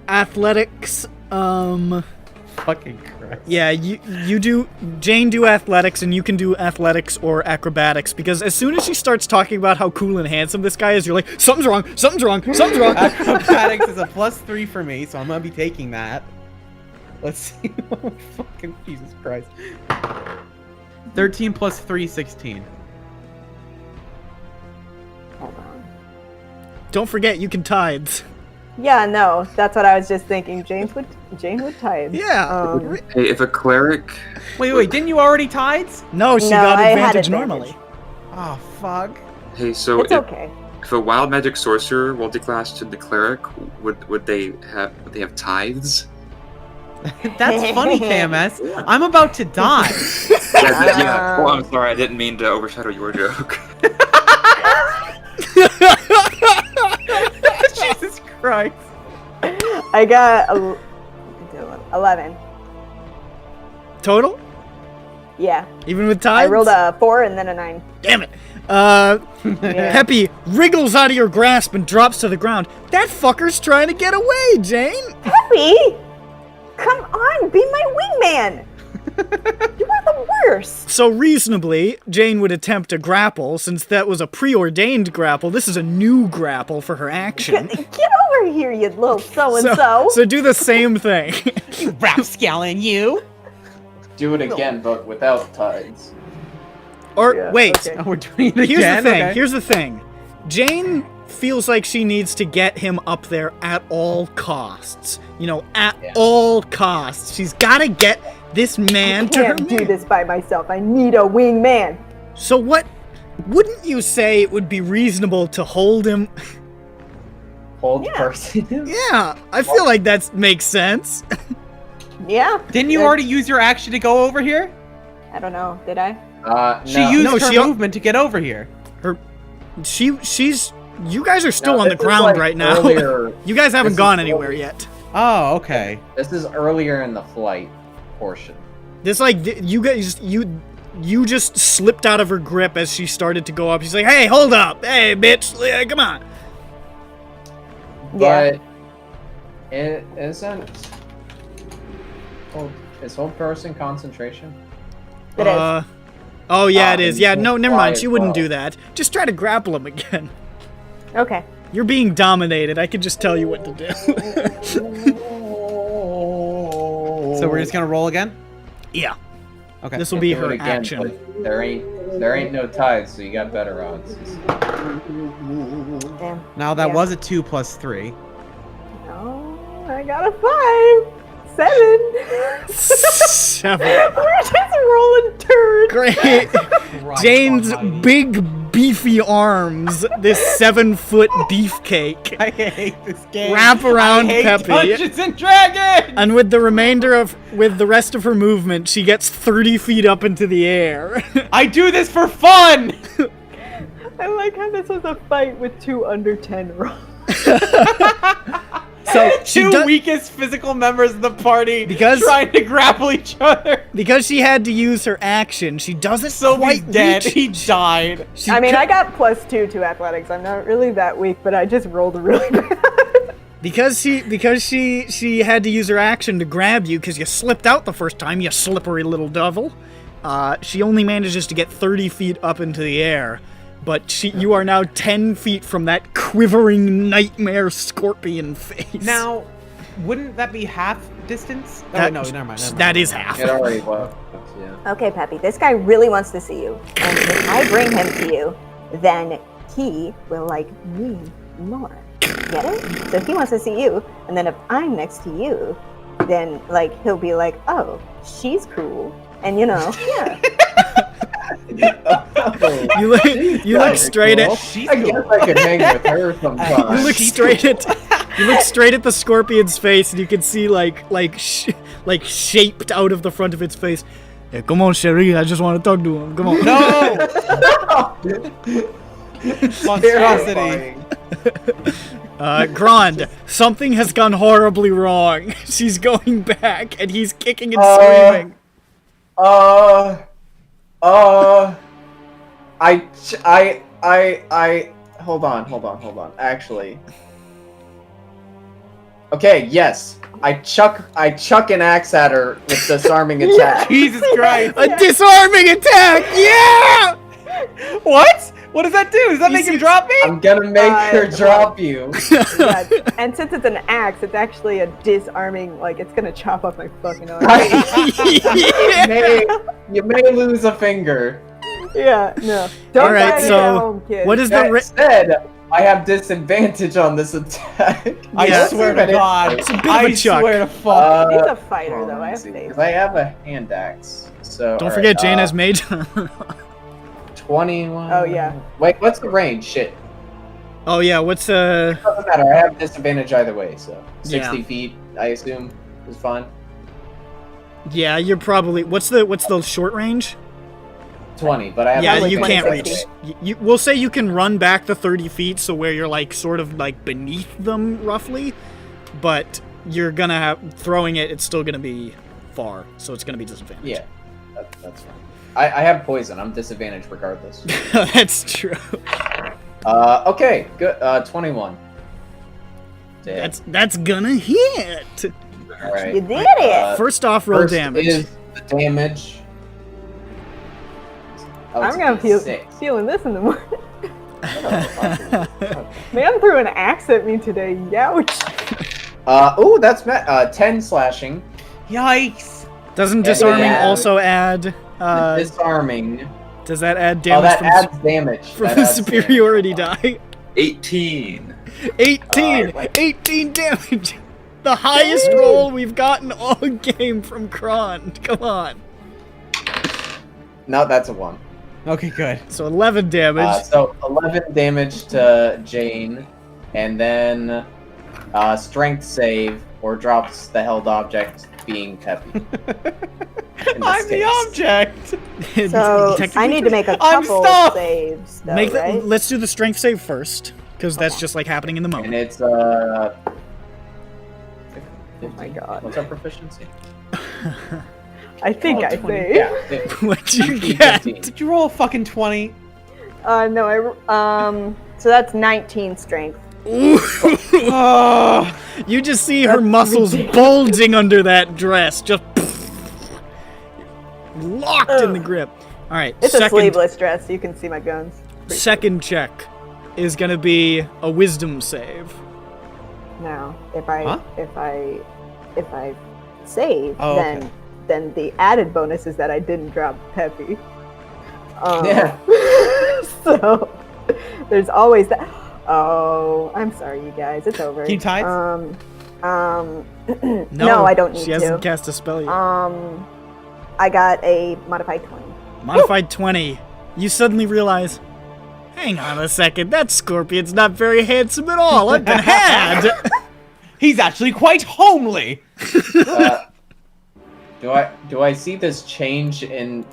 Speaker 1: athletics.
Speaker 3: Fucking Christ.
Speaker 1: Yeah, you do. Jane do athletics, and you can do athletics or acrobatics, because as soon as she starts talking about how cool and handsome this guy is, you're like, something's wrong, something's wrong, something's wrong.
Speaker 3: Acrobatics is a +3 for me, so I'm gonna be taking that. Let's see. Oh, fucking Jesus Christ. 13 plus 3, 16.
Speaker 5: Hold on.
Speaker 1: Don't forget, you can tides.
Speaker 5: Yeah, no, that's what I was just thinking. Jane would tide.
Speaker 1: Yeah.
Speaker 2: Hey, if a cleric...
Speaker 3: Wait, didn't you already tides?
Speaker 1: No, she got advantage normally.
Speaker 3: Oh, fuck.
Speaker 2: Hey, so
Speaker 5: It's okay.
Speaker 2: if a wild magic sorcerer multiclassed to the cleric, would they have tithes?
Speaker 3: That's funny, KMS. I'm about to die.
Speaker 2: Yeah. Well, I'm sorry, I didn't mean to overshadow your joke.
Speaker 3: Jesus Christ.
Speaker 5: I got 11.
Speaker 1: Total?
Speaker 5: Yeah.
Speaker 1: Even with tides?
Speaker 5: I rolled a 4 and then a 9.
Speaker 1: Damn it.
Speaker 5: Yeah.
Speaker 1: Peppy wriggles out of your grasp and drops to the ground. That fucker's trying to get away, Jane.
Speaker 5: Peppy! Come on, be my wingman! You are the worst!
Speaker 1: So reasonably, Jane would attempt a grapple, since that was a preordained grapple. This is a new grapple for her action.
Speaker 5: Get over here, you little so-and-so!
Speaker 1: So do the same thing.
Speaker 3: You rapscallion, you!
Speaker 10: Do it again, but without tides.
Speaker 1: Or, wait.
Speaker 5: Okay.
Speaker 3: Oh, we're doing it
Speaker 1: Here's
Speaker 3: again?
Speaker 1: the thing.
Speaker 3: Okay.
Speaker 1: Here's the thing. Jane feels like she needs to get him up there at all costs. You know, at all costs. She's got to get this man to her
Speaker 5: I can't do
Speaker 1: man.
Speaker 5: this by myself. I need a wingman.
Speaker 1: So what? Wouldn't you say it would be reasonable to hold him?
Speaker 10: Hold person.
Speaker 1: Yeah, I feel like that makes sense.
Speaker 5: Yeah.
Speaker 3: Didn't you already use your action to go over here?
Speaker 5: I don't know. Did I?
Speaker 3: She used her movement to get over here.
Speaker 1: She's. You guys are still
Speaker 4: No,
Speaker 1: on the
Speaker 4: this is,
Speaker 1: ground
Speaker 4: like,
Speaker 1: right now.
Speaker 4: earlier-
Speaker 1: You guys haven't
Speaker 4: this is
Speaker 1: gone
Speaker 4: earlier.
Speaker 1: anywhere yet.
Speaker 3: Oh, okay.
Speaker 4: This is earlier in the flight portion.
Speaker 1: This you guys you just slipped out of her grip as she started to go up. She's like, "Hey, hold up! Hey, bitch, come on!"
Speaker 5: Yeah.
Speaker 4: But it isn't. Is hold person concentration?
Speaker 5: It is.
Speaker 1: Oh yeah, it is. Yeah,
Speaker 4: and
Speaker 1: no, never
Speaker 4: fly
Speaker 1: mind.
Speaker 4: as
Speaker 1: She wouldn't
Speaker 4: well.
Speaker 1: do that. Just try to grapple him again.
Speaker 5: Okay.
Speaker 1: You're being dominated. I could just tell you what to do.
Speaker 3: So we're just gonna roll again?
Speaker 1: Yeah.
Speaker 3: Okay.
Speaker 1: This will be
Speaker 4: Do it
Speaker 1: her
Speaker 4: again,
Speaker 1: action.
Speaker 4: but there ain't no tides, so you got better odds.
Speaker 5: Damn.
Speaker 3: Now that
Speaker 5: Yeah.
Speaker 3: was a 2 plus 3.
Speaker 5: Oh, I got a 5. 7.
Speaker 1: 7.
Speaker 5: We're just rolling turds.
Speaker 1: Great. Jane's big, beefy arms, this 7-foot beefcake,
Speaker 3: I hate this game.
Speaker 1: wrap around
Speaker 3: I hate
Speaker 1: Peppy.
Speaker 3: Dungeons and Dragons!
Speaker 1: And with the rest of her movement, she gets 30 feet up into the air.
Speaker 3: I do this for fun!
Speaker 5: I like how this was a fight with 2 under 10 rolls.
Speaker 1: So she
Speaker 3: Two
Speaker 1: does,
Speaker 3: weakest physical members of the party
Speaker 1: Because-
Speaker 3: trying to grapple each other.
Speaker 1: because she had to use her action, she doesn't
Speaker 3: So he's
Speaker 1: quite
Speaker 3: dead.
Speaker 1: reach.
Speaker 3: He died.
Speaker 1: She
Speaker 5: I mean,
Speaker 1: cou-
Speaker 5: I got +2 to athletics. I'm not really that weak, but I just rolled really bad.
Speaker 1: because she had to use her action to grab you because you slipped out the first time, you slippery little devil. She only manages to get 30 feet up into the air. But you are now 10 feet from that quivering nightmare scorpion face.
Speaker 3: Now, wouldn't that be half distance? Oh,
Speaker 1: That-
Speaker 3: no, never mind.
Speaker 1: that is half.
Speaker 4: It already was. Yeah.
Speaker 5: Okay, Peppy, this guy really wants to see you. And if I bring him to you, then he will like me more. Get it? So he wants to see you, and then if I'm next to you, then like he'll be like, oh, she's cool. And yeah.
Speaker 1: You look straight at
Speaker 4: I guess I could hang with her sometimes.
Speaker 1: you look straight at the scorpion's face, and you can see like shaped out of the front of its face. Hey, come on, Sherry. I just want to talk to him. Come on.
Speaker 3: No! Monstrosity.
Speaker 1: Grand, something has gone horribly wrong. She's going back, and he's kicking and screaming.
Speaker 4: Hold on. Actually. Okay, yes. I chuck an axe at her with disarming attack.
Speaker 3: Jesus Christ.
Speaker 1: A disarming attack! Yeah!
Speaker 3: What? What does that do? Does that make him drop me?
Speaker 4: I'm gonna make her drop you.
Speaker 5: Yeah. And since it's an axe, it's actually a disarming, like it's gonna chop off my fucking arm.
Speaker 4: You may lose a finger.
Speaker 5: Yeah, no. Don't
Speaker 1: All right,
Speaker 5: try to
Speaker 1: so
Speaker 5: get home, kid.
Speaker 1: what is the
Speaker 4: That said, I have disadvantage on this attack.
Speaker 3: I
Speaker 1: Yeah.
Speaker 3: swear to God.
Speaker 1: It's a bit of
Speaker 3: I
Speaker 1: a chuck.
Speaker 3: swear to fuck.
Speaker 5: He's a fighter, though. I have faith.
Speaker 4: Because I have a hand axe. So
Speaker 1: Don't
Speaker 4: all
Speaker 1: forget,
Speaker 4: right,
Speaker 1: Jane has mage armor.
Speaker 4: 21.
Speaker 5: Oh, yeah.
Speaker 4: Wait, what's the range? Shit.
Speaker 1: Oh yeah, what's
Speaker 4: Doesn't matter. I have disadvantage either way. So 60
Speaker 1: Yeah.
Speaker 4: feet, I assume, is fine.
Speaker 1: Yeah, you're probably what's the short range?
Speaker 4: 20, but I have.
Speaker 1: Yeah,
Speaker 5: like
Speaker 1: you can't
Speaker 5: 26.
Speaker 1: reach. We'll say you can run back the 30 feet, so where you're like sort of like beneath them roughly, but you're gonna have throwing it. It's still gonna be far, so it's gonna be disadvantage.
Speaker 4: Yeah, that's fine. I have poison. I'm disadvantaged regardless.
Speaker 1: That's true.
Speaker 4: Okay, good. 21. Dead.
Speaker 1: That's gonna hit.
Speaker 4: All right.
Speaker 5: You did it!
Speaker 1: First off, roll
Speaker 4: First
Speaker 1: damage.
Speaker 4: is the damage. Oh, it's
Speaker 5: I'm gonna
Speaker 4: a
Speaker 5: feel
Speaker 4: D6.
Speaker 5: feeling this in the morning. Man threw an axe at me today. Youch.
Speaker 4: Oh, that's 10 slashing.
Speaker 3: Yikes.
Speaker 1: Doesn't disarming
Speaker 4: Yeah.
Speaker 1: also add?
Speaker 4: Disarming.
Speaker 1: Does that add
Speaker 4: Oh,
Speaker 1: damage
Speaker 4: that
Speaker 1: from
Speaker 4: adds damage.
Speaker 1: from
Speaker 4: That
Speaker 1: the
Speaker 4: adds
Speaker 1: superiority
Speaker 4: damage.
Speaker 1: die?
Speaker 2: 18.
Speaker 1: 18! 18 damage! The highest roll we've gotten all game from Kron. Come on.
Speaker 4: No, that's a 1.
Speaker 3: Okay, good.
Speaker 1: So 11 damage.
Speaker 4: So 11 damage to Jane, and then strength save
Speaker 10: or drops the held object, being Peppy.
Speaker 3: I'm the object.
Speaker 5: So I need to make a
Speaker 3: I'm
Speaker 5: couple
Speaker 3: stuck.
Speaker 5: saves, though,
Speaker 1: Make
Speaker 5: right?
Speaker 1: let's do the strength save first, because that's just like happening in the
Speaker 10: And
Speaker 1: moment.
Speaker 10: it's
Speaker 5: Oh my god.
Speaker 10: What's our proficiency?
Speaker 5: I think I
Speaker 3: 20.
Speaker 5: saved.
Speaker 10: Yeah.
Speaker 1: What'd you
Speaker 10: 15.
Speaker 1: get?
Speaker 3: Did you roll a fucking 20?
Speaker 5: No, so that's 19 strength.
Speaker 3: Oh,
Speaker 1: You just see her
Speaker 5: That's
Speaker 1: muscles
Speaker 5: ridiculous.
Speaker 1: bulging under that dress, just locked in the grip. All right,
Speaker 5: It's a sleeveless dress, so you can see my guns.
Speaker 1: second check is gonna be a wisdom save.
Speaker 5: Now, if
Speaker 3: Huh?
Speaker 5: I save,
Speaker 3: Oh, okay.
Speaker 5: then the added bonus is that I didn't drop Peppy.
Speaker 10: Yeah.
Speaker 5: So there's always that. Oh, I'm sorry, you guys. It's over.
Speaker 3: Keep tides?
Speaker 5: No, I don't need
Speaker 1: She hasn't
Speaker 5: to.
Speaker 1: cast a spell yet.
Speaker 5: I got a modified 20.
Speaker 1: Modified 20. You suddenly realize, hang on a second, that scorpion's not very handsome at all. I've been had.
Speaker 3: he's actually quite homely.
Speaker 10: Do I see this change in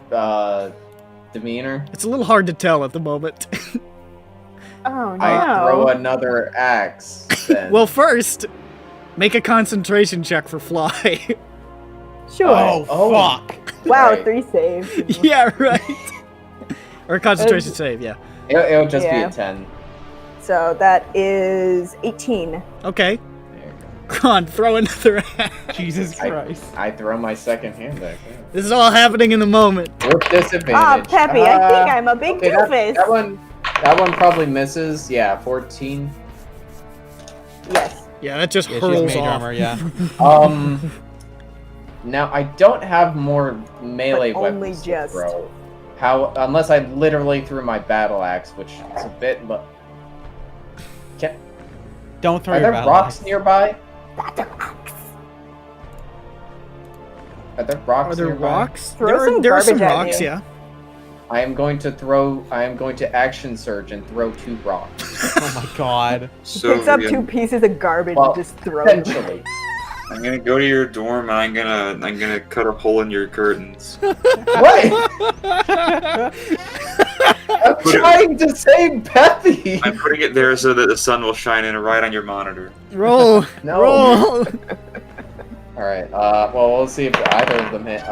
Speaker 10: demeanor?
Speaker 1: It's a little hard to tell at the moment.
Speaker 5: Oh no.
Speaker 10: I throw another axe. Then.
Speaker 1: Well, first, make a concentration check for fly.
Speaker 5: Sure.
Speaker 3: Oh, fuck.
Speaker 5: Wow,
Speaker 10: right.
Speaker 5: 3 saves.
Speaker 1: Yeah, right. Or a concentration save, yeah.
Speaker 10: It'll just be
Speaker 5: Yeah.
Speaker 10: a 10.
Speaker 5: So that is 18.
Speaker 1: Okay.
Speaker 10: There you
Speaker 1: Come on, throw another axe.
Speaker 3: Jesus Christ.
Speaker 10: go. I throw my second hand back. Yeah.
Speaker 1: This is all happening in the moment.
Speaker 10: With disadvantage.
Speaker 5: Ah, Peppy, I think I'm a big
Speaker 10: okay,
Speaker 5: doofus.
Speaker 10: that one probably misses. Yeah, 14.
Speaker 5: Yes.
Speaker 1: Yeah, that just
Speaker 3: Yeah, she has
Speaker 1: hurls
Speaker 3: mage
Speaker 1: off.
Speaker 3: armor, yeah.
Speaker 10: Now I don't have more melee
Speaker 5: But only
Speaker 10: weapons
Speaker 5: just.
Speaker 10: to throw. Unless I literally threw my battle axe, which is a bit, but
Speaker 3: Don't throw
Speaker 10: are
Speaker 3: your
Speaker 10: there
Speaker 3: battle
Speaker 10: rocks
Speaker 3: axe.
Speaker 10: nearby? Are there rocks
Speaker 1: Are there
Speaker 10: nearby?
Speaker 1: rocks?
Speaker 5: Throw some
Speaker 1: there are some
Speaker 5: garbage at
Speaker 1: rocks,
Speaker 5: you.
Speaker 1: yeah.
Speaker 10: I am going to action surge and throw 2 rocks.
Speaker 3: Oh my god.
Speaker 2: So
Speaker 5: Picks up
Speaker 2: yeah,
Speaker 5: 2 pieces of garbage
Speaker 10: Well,
Speaker 5: and just throws them.
Speaker 10: Potentially.
Speaker 2: I'm gonna go to your dorm and I'm gonna cut a hole in your curtains.
Speaker 10: What? I'm trying to save Peppy!
Speaker 2: I'm putting it there so that the sun will shine in right on your monitor.
Speaker 1: Roll.
Speaker 10: No.
Speaker 1: Roll.
Speaker 10: Alright, well, we'll see if either of them hit.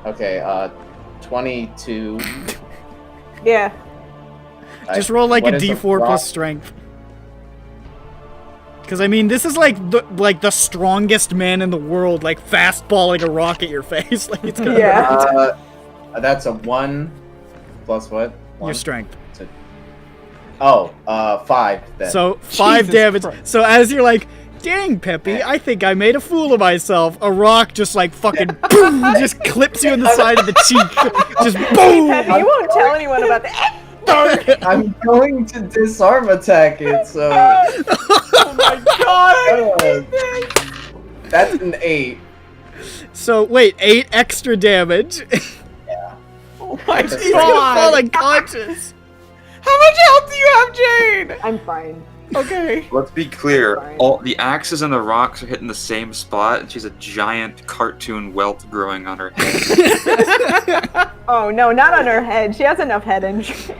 Speaker 10: Okay, 22.
Speaker 5: Yeah.
Speaker 1: Just roll like a
Speaker 10: What is
Speaker 1: d4
Speaker 10: rock?
Speaker 1: plus strength. Because I mean, this is like the strongest man in the world, like fastballing a rock at your face. Like it's gonna
Speaker 5: Yeah.
Speaker 1: hurt.
Speaker 10: That's a 1 plus what?
Speaker 1: Your
Speaker 10: 1?
Speaker 1: strength.
Speaker 10: Oh, 5 then.
Speaker 1: So 5
Speaker 3: Jesus
Speaker 1: damage.
Speaker 3: Christ.
Speaker 1: So as you're like, dang, Peppy, I think I made a fool of myself. A rock just like fucking boom, just clips you in the side of the cheek. Just boom.
Speaker 5: Peppy, you won't tell anyone about that.
Speaker 10: I'm going to disarm attack it, so.
Speaker 3: Oh my god!
Speaker 10: That's an 8.
Speaker 1: So wait, 8 extra damage.
Speaker 3: Oh my
Speaker 10: He's
Speaker 1: He's gonna fall
Speaker 3: god!
Speaker 1: unconscious.
Speaker 3: How much health do you have, Jane?
Speaker 5: I'm fine.
Speaker 3: Okay.
Speaker 2: Let's be clear,
Speaker 5: Fine.
Speaker 2: all the axes and the rocks are hitting the same spot, and she's a giant cartoon welt growing on her head.
Speaker 5: Oh no, not on her head. She has enough head injuries.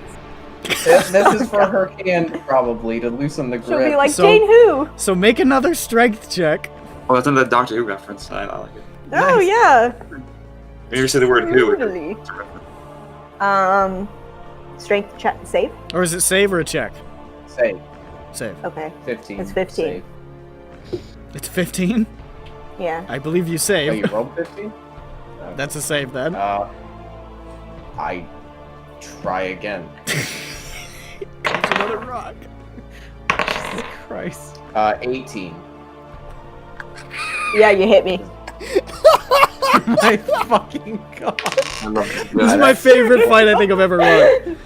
Speaker 10: This is for her hand, probably, to loosen the grip.
Speaker 5: She'll be like,
Speaker 1: So-
Speaker 5: Jane who?
Speaker 1: So make another strength check.
Speaker 2: Oh, that's another Doctor Who reference. I like it.
Speaker 5: Oh yeah.
Speaker 2: When you say the word who,
Speaker 5: Totally.
Speaker 2: it's a reference.
Speaker 5: Strength check save.
Speaker 1: Or is it save or a check?
Speaker 10: Save.
Speaker 1: Save.
Speaker 5: Okay.
Speaker 10: 15.
Speaker 5: It's 15.
Speaker 10: Save.
Speaker 1: It's 15?
Speaker 5: Yeah.
Speaker 1: I believe you
Speaker 10: Oh,
Speaker 1: save.
Speaker 10: you rolled 15?
Speaker 1: That's a save then.
Speaker 10: I try again.
Speaker 1: Comes another rock.
Speaker 3: Jesus Christ.
Speaker 10: 18.
Speaker 5: Yeah, you hit me.
Speaker 3: My fucking god.
Speaker 2: I love it.
Speaker 1: This is my favorite fight I think I've ever run.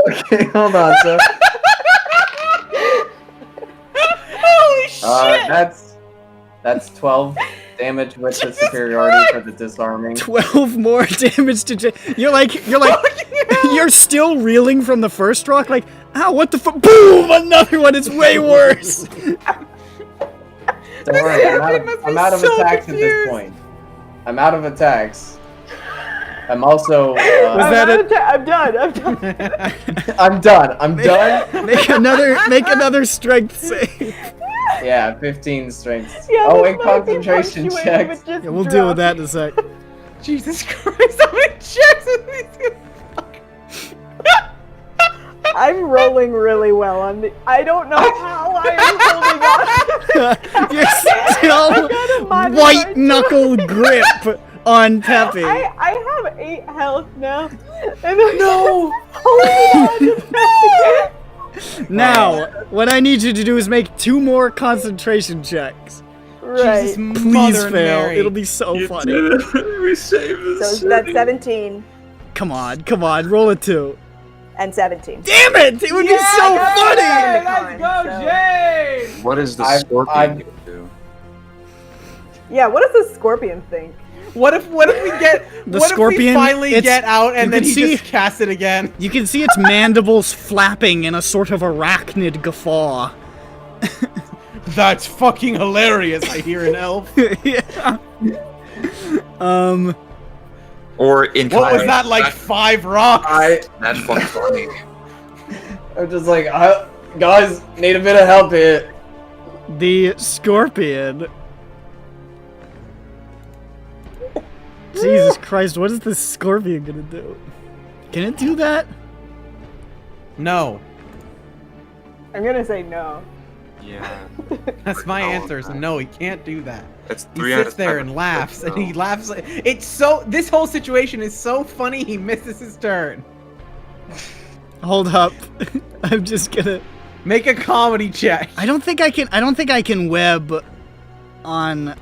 Speaker 10: Okay, hold on, so.
Speaker 3: Holy shit!
Speaker 10: That's 12 damage with the superiority for the disarming.
Speaker 1: 12 more damage to you're like you're still reeling from the first rock, like Ow, what the fuck? Boom! Another one, it's way worse!
Speaker 10: Don't worry, I'm out of attacks at this point. I'm out of attacks. I'm also.
Speaker 1: Was that
Speaker 5: I'm done.
Speaker 10: I'm done. I'm done.
Speaker 1: Make another strength save.
Speaker 10: Yeah, 15 strength.
Speaker 5: Yeah,
Speaker 10: oh,
Speaker 5: this
Speaker 10: and
Speaker 5: might be
Speaker 10: concentration
Speaker 5: fluctuating,
Speaker 10: checks.
Speaker 5: but just
Speaker 1: Yeah, we'll deal with that in a sec.
Speaker 3: Jesus Christ, how many checks are these?
Speaker 5: I'm rolling really well on the. I don't know how I am holding on.
Speaker 1: You're still white knuckle grip on Peppy.
Speaker 5: I have 8 health now. And I'm holding on to Peppy.
Speaker 1: Now, what I need you to do is make 2 more concentration checks.
Speaker 5: Right.
Speaker 3: Jesus,
Speaker 1: Please
Speaker 3: Mother and
Speaker 1: fail.
Speaker 3: Mary.
Speaker 1: It'll be so funny.
Speaker 2: We saved this.
Speaker 5: So that's 17
Speaker 1: Come on, roll a 2.
Speaker 5: and 17.
Speaker 1: Damn it! It would be so funny!
Speaker 10: Let's go, Jay!
Speaker 2: What is the
Speaker 10: I've-
Speaker 2: scorpion gonna do?
Speaker 5: Yeah, what does the scorpion think?
Speaker 3: What if we get
Speaker 1: The
Speaker 3: what
Speaker 1: scorpion,
Speaker 3: if we finally
Speaker 1: it's-
Speaker 3: get out
Speaker 1: you
Speaker 3: and then
Speaker 1: can
Speaker 3: he
Speaker 1: see-
Speaker 3: just casts it again?
Speaker 1: You can see its mandibles flapping in a sort of arachnid guffaw.
Speaker 3: That's fucking hilarious, I hear an elf.
Speaker 1: Yeah.
Speaker 2: Or in
Speaker 3: What was that, like 5 rocks?
Speaker 2: That's fucking funny.
Speaker 10: I'm just like, guys, need a bit of help here.
Speaker 1: The scorpion. Jesus Christ, what is this scorpion gonna do? Can it do that?
Speaker 3: No.
Speaker 5: I'm gonna say no.
Speaker 2: Yeah.
Speaker 3: That's my
Speaker 2: Oh,
Speaker 3: answer, so no, he can't do that.
Speaker 2: That's
Speaker 3: He
Speaker 2: 3 out
Speaker 3: sits
Speaker 2: of
Speaker 3: there
Speaker 2: 7.
Speaker 3: and laughs, and he laughs like it's so. This whole situation is so funny. He misses his turn.
Speaker 1: Hold up. I'm just gonna
Speaker 3: Make a comedy check.
Speaker 1: I don't think I can web on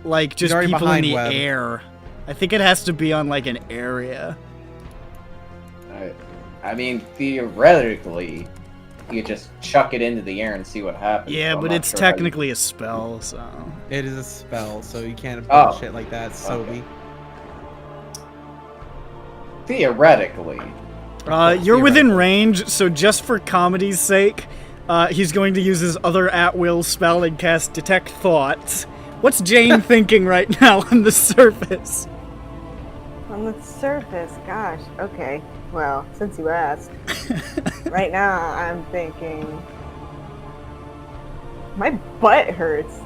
Speaker 1: like just
Speaker 3: already
Speaker 1: people in
Speaker 3: behind
Speaker 1: the
Speaker 3: web.
Speaker 1: air. I think it has to be on like an area.
Speaker 10: I mean, theoretically, you could just chuck it into the air and see what happens.
Speaker 1: Yeah,
Speaker 10: I'm
Speaker 1: but
Speaker 10: not
Speaker 1: it's
Speaker 10: sure how you-
Speaker 1: technically a spell, so
Speaker 3: It is a spell, so you can't
Speaker 10: Oh.
Speaker 3: build shit like that, Sobe.
Speaker 10: Theoretically.
Speaker 1: you're within range, so just for comedy's sake, he's going to use his other at-will spell and cast Detect Thoughts. What's Jane thinking right now on the surface?
Speaker 5: On the surface, gosh. Okay. Well, since you asked, right now I'm thinking my butt hurts.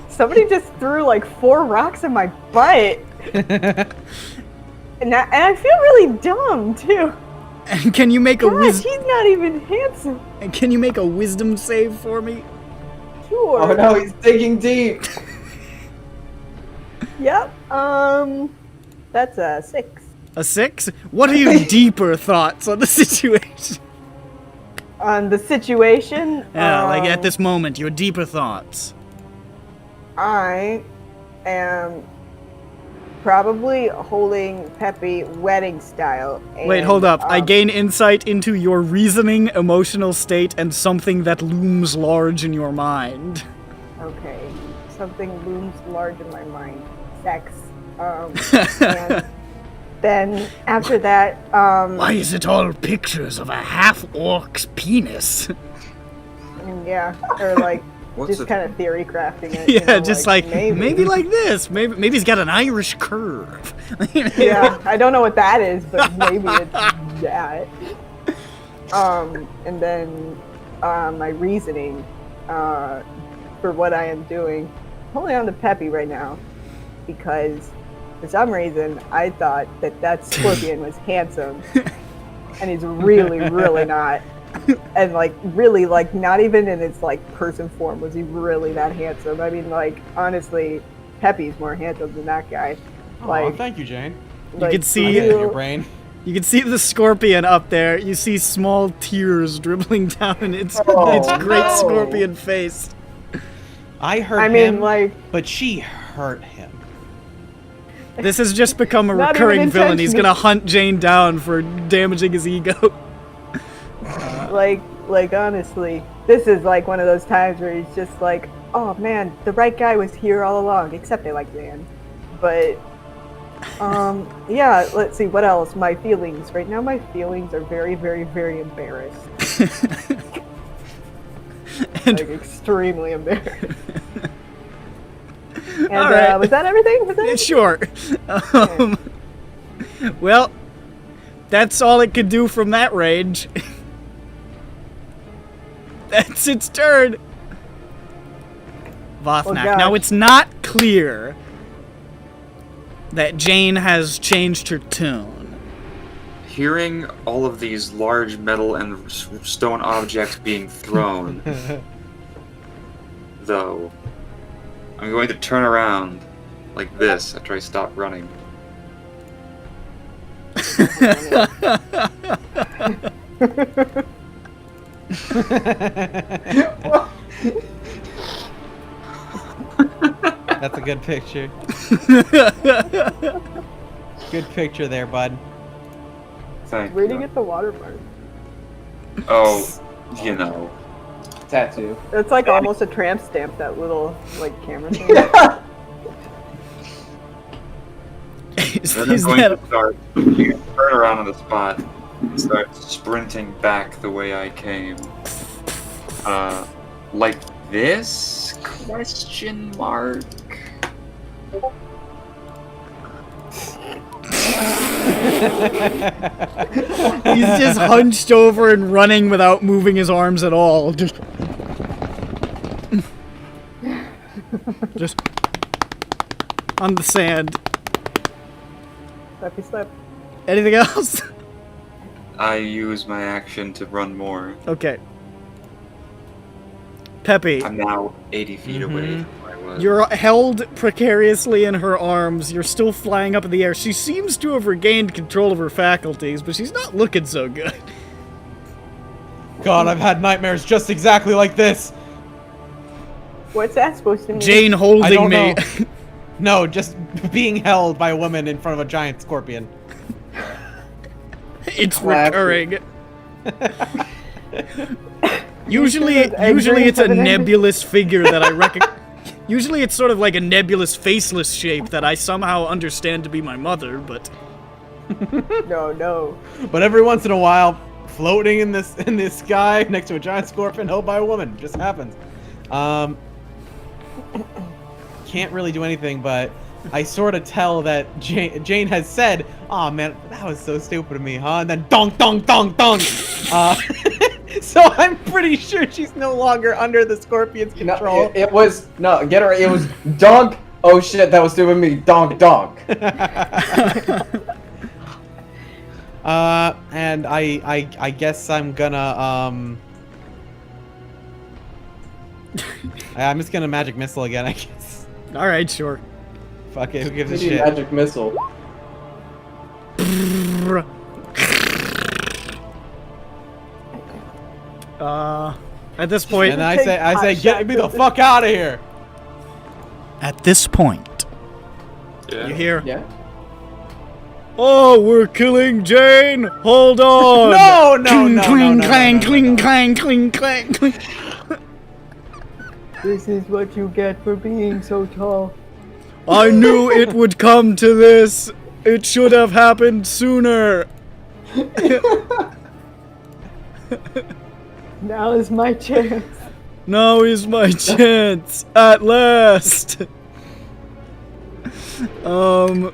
Speaker 5: Somebody just threw like 4 rocks in my butt, and I feel really dumb too.
Speaker 1: And can you make a
Speaker 5: Gosh, he's not even handsome.
Speaker 1: And can you make a wisdom save for me?
Speaker 5: Sure.
Speaker 10: Oh no, he's digging deep.
Speaker 5: Yep. That's a 6.
Speaker 1: A 6? What are your deeper thoughts on the situation?
Speaker 5: On the situation.
Speaker 1: Yeah, like at this moment, your deeper thoughts.
Speaker 5: I am probably holding Peppy wedding style.
Speaker 1: Wait,
Speaker 5: and,
Speaker 1: hold up. I gain insight into your reasoning, emotional state, and something that looms large in your mind.
Speaker 5: Okay. Something looms large in my mind. Sex. And then after that,
Speaker 8: Why is it all pictures of a half-orc's penis?
Speaker 5: yeah, or like
Speaker 2: What's
Speaker 5: just
Speaker 2: it-
Speaker 5: kind of theory crafting it.
Speaker 1: Yeah,
Speaker 5: you know,
Speaker 1: just like maybe
Speaker 5: like
Speaker 1: like this. Maybe he's got an Irish curve.
Speaker 5: yeah, I don't know what that is, but maybe it's that. And then my reasoning for what I am doing, holding on to Peppy right now, because for some reason I thought that scorpion was handsome, and he's really, really not. And like really, like not even in its like person form was he really that handsome. I mean, like honestly, Peppy's more handsome than that guy.
Speaker 3: Like, thank you, Jane.
Speaker 1: You
Speaker 5: Like,
Speaker 1: can see
Speaker 3: Your brain.
Speaker 1: You can see the scorpion up there. You see small tears dribbling down its great
Speaker 3: no.
Speaker 1: scorpion face.
Speaker 3: I hurt
Speaker 5: I mean,
Speaker 3: him,
Speaker 5: like,
Speaker 3: but she hurt him.
Speaker 1: This has just become a
Speaker 5: Not
Speaker 1: recurring
Speaker 5: even
Speaker 1: villain. He's
Speaker 5: intentionally.
Speaker 1: gonna hunt Jane down for damaging his ego.
Speaker 5: like honestly, this is like one of those times where he's just like, oh man, the right guy was here all along. Except I like Dan, but Yeah, let's see, what else? My feelings. Right now, my feelings are very, very, very embarrassed.
Speaker 1: And
Speaker 5: like, extremely embarrassed. And,
Speaker 1: all right.
Speaker 5: Was that everything? Was that everything?
Speaker 1: Sure. Well, that's all it could do from that range. That's its turn. Vothnak.
Speaker 5: gosh.
Speaker 1: Now, it's not clear that Jane has changed her tune.
Speaker 2: Hearing all of these large metal and stone objects being thrown, though, I'm going to turn around like this after I stop running.
Speaker 3: That's a good picture. Good picture there, bud.
Speaker 2: Thank
Speaker 5: Where'd you
Speaker 2: you.
Speaker 5: get the watermark?
Speaker 2: Oh, you know.
Speaker 10: Tattoo.
Speaker 5: It's like almost a tramp stamp, that little, like, camera thing.
Speaker 2: Then I'm going to start turn around on the spot and start sprinting back the way I came. Like this? Question mark?
Speaker 1: He's just hunched over and running without moving his arms at all. Just on the sand.
Speaker 5: Slappy slap.
Speaker 1: Anything else?
Speaker 2: I use my action to run more.
Speaker 1: Okay. Peppy.
Speaker 2: I'm now 80 feet away from where I was.
Speaker 1: You're held precariously in her arms. You're still flying up in the air. She seems to have regained control of her faculties, but she's not looking so good.
Speaker 3: God, I've had nightmares just exactly like this.
Speaker 5: What's that supposed to mean?
Speaker 1: Jane holding
Speaker 3: I don't
Speaker 1: me.
Speaker 3: know. No, just being held by a woman in front of a giant scorpion.
Speaker 1: It's recurring. Usually it's a nebulous figure that I recognize. Usually it's sort of like a nebulous, faceless shape that I somehow understand to be my mother, but...
Speaker 5: No.
Speaker 3: But every once in a while, floating in this sky next to a giant scorpion held by a woman. Just happens. Can't really do anything, but I sort of tell that Jane has said, "Aw, man, that was so stupid of me, huh?" And then donk, donk, donk, donk. So I'm pretty sure she's no longer under the scorpion's control.
Speaker 10: No, it was no. Get her. It was donk. Oh shit, that was stupid of me. Donk, donk.
Speaker 3: And I guess I'm gonna I'm just gonna magic missile again, I guess.
Speaker 1: All right, sure.
Speaker 3: Fuck it, who gives a
Speaker 10: Maybe
Speaker 3: shit?
Speaker 10: magic missile.
Speaker 1: At this point,
Speaker 3: And I say, get me the fuck out of here.
Speaker 9: At this point,
Speaker 1: you hear?
Speaker 10: Yeah.
Speaker 1: Oh, we're killing Jane! Hold on!
Speaker 3: No,
Speaker 1: Cling, clang, cling, clang, cling, clang, cling.
Speaker 5: This is what you get for being so tall.
Speaker 1: I knew it would come to this. It should have happened sooner.
Speaker 5: Now is my chance.
Speaker 1: Now is my chance, at last. Let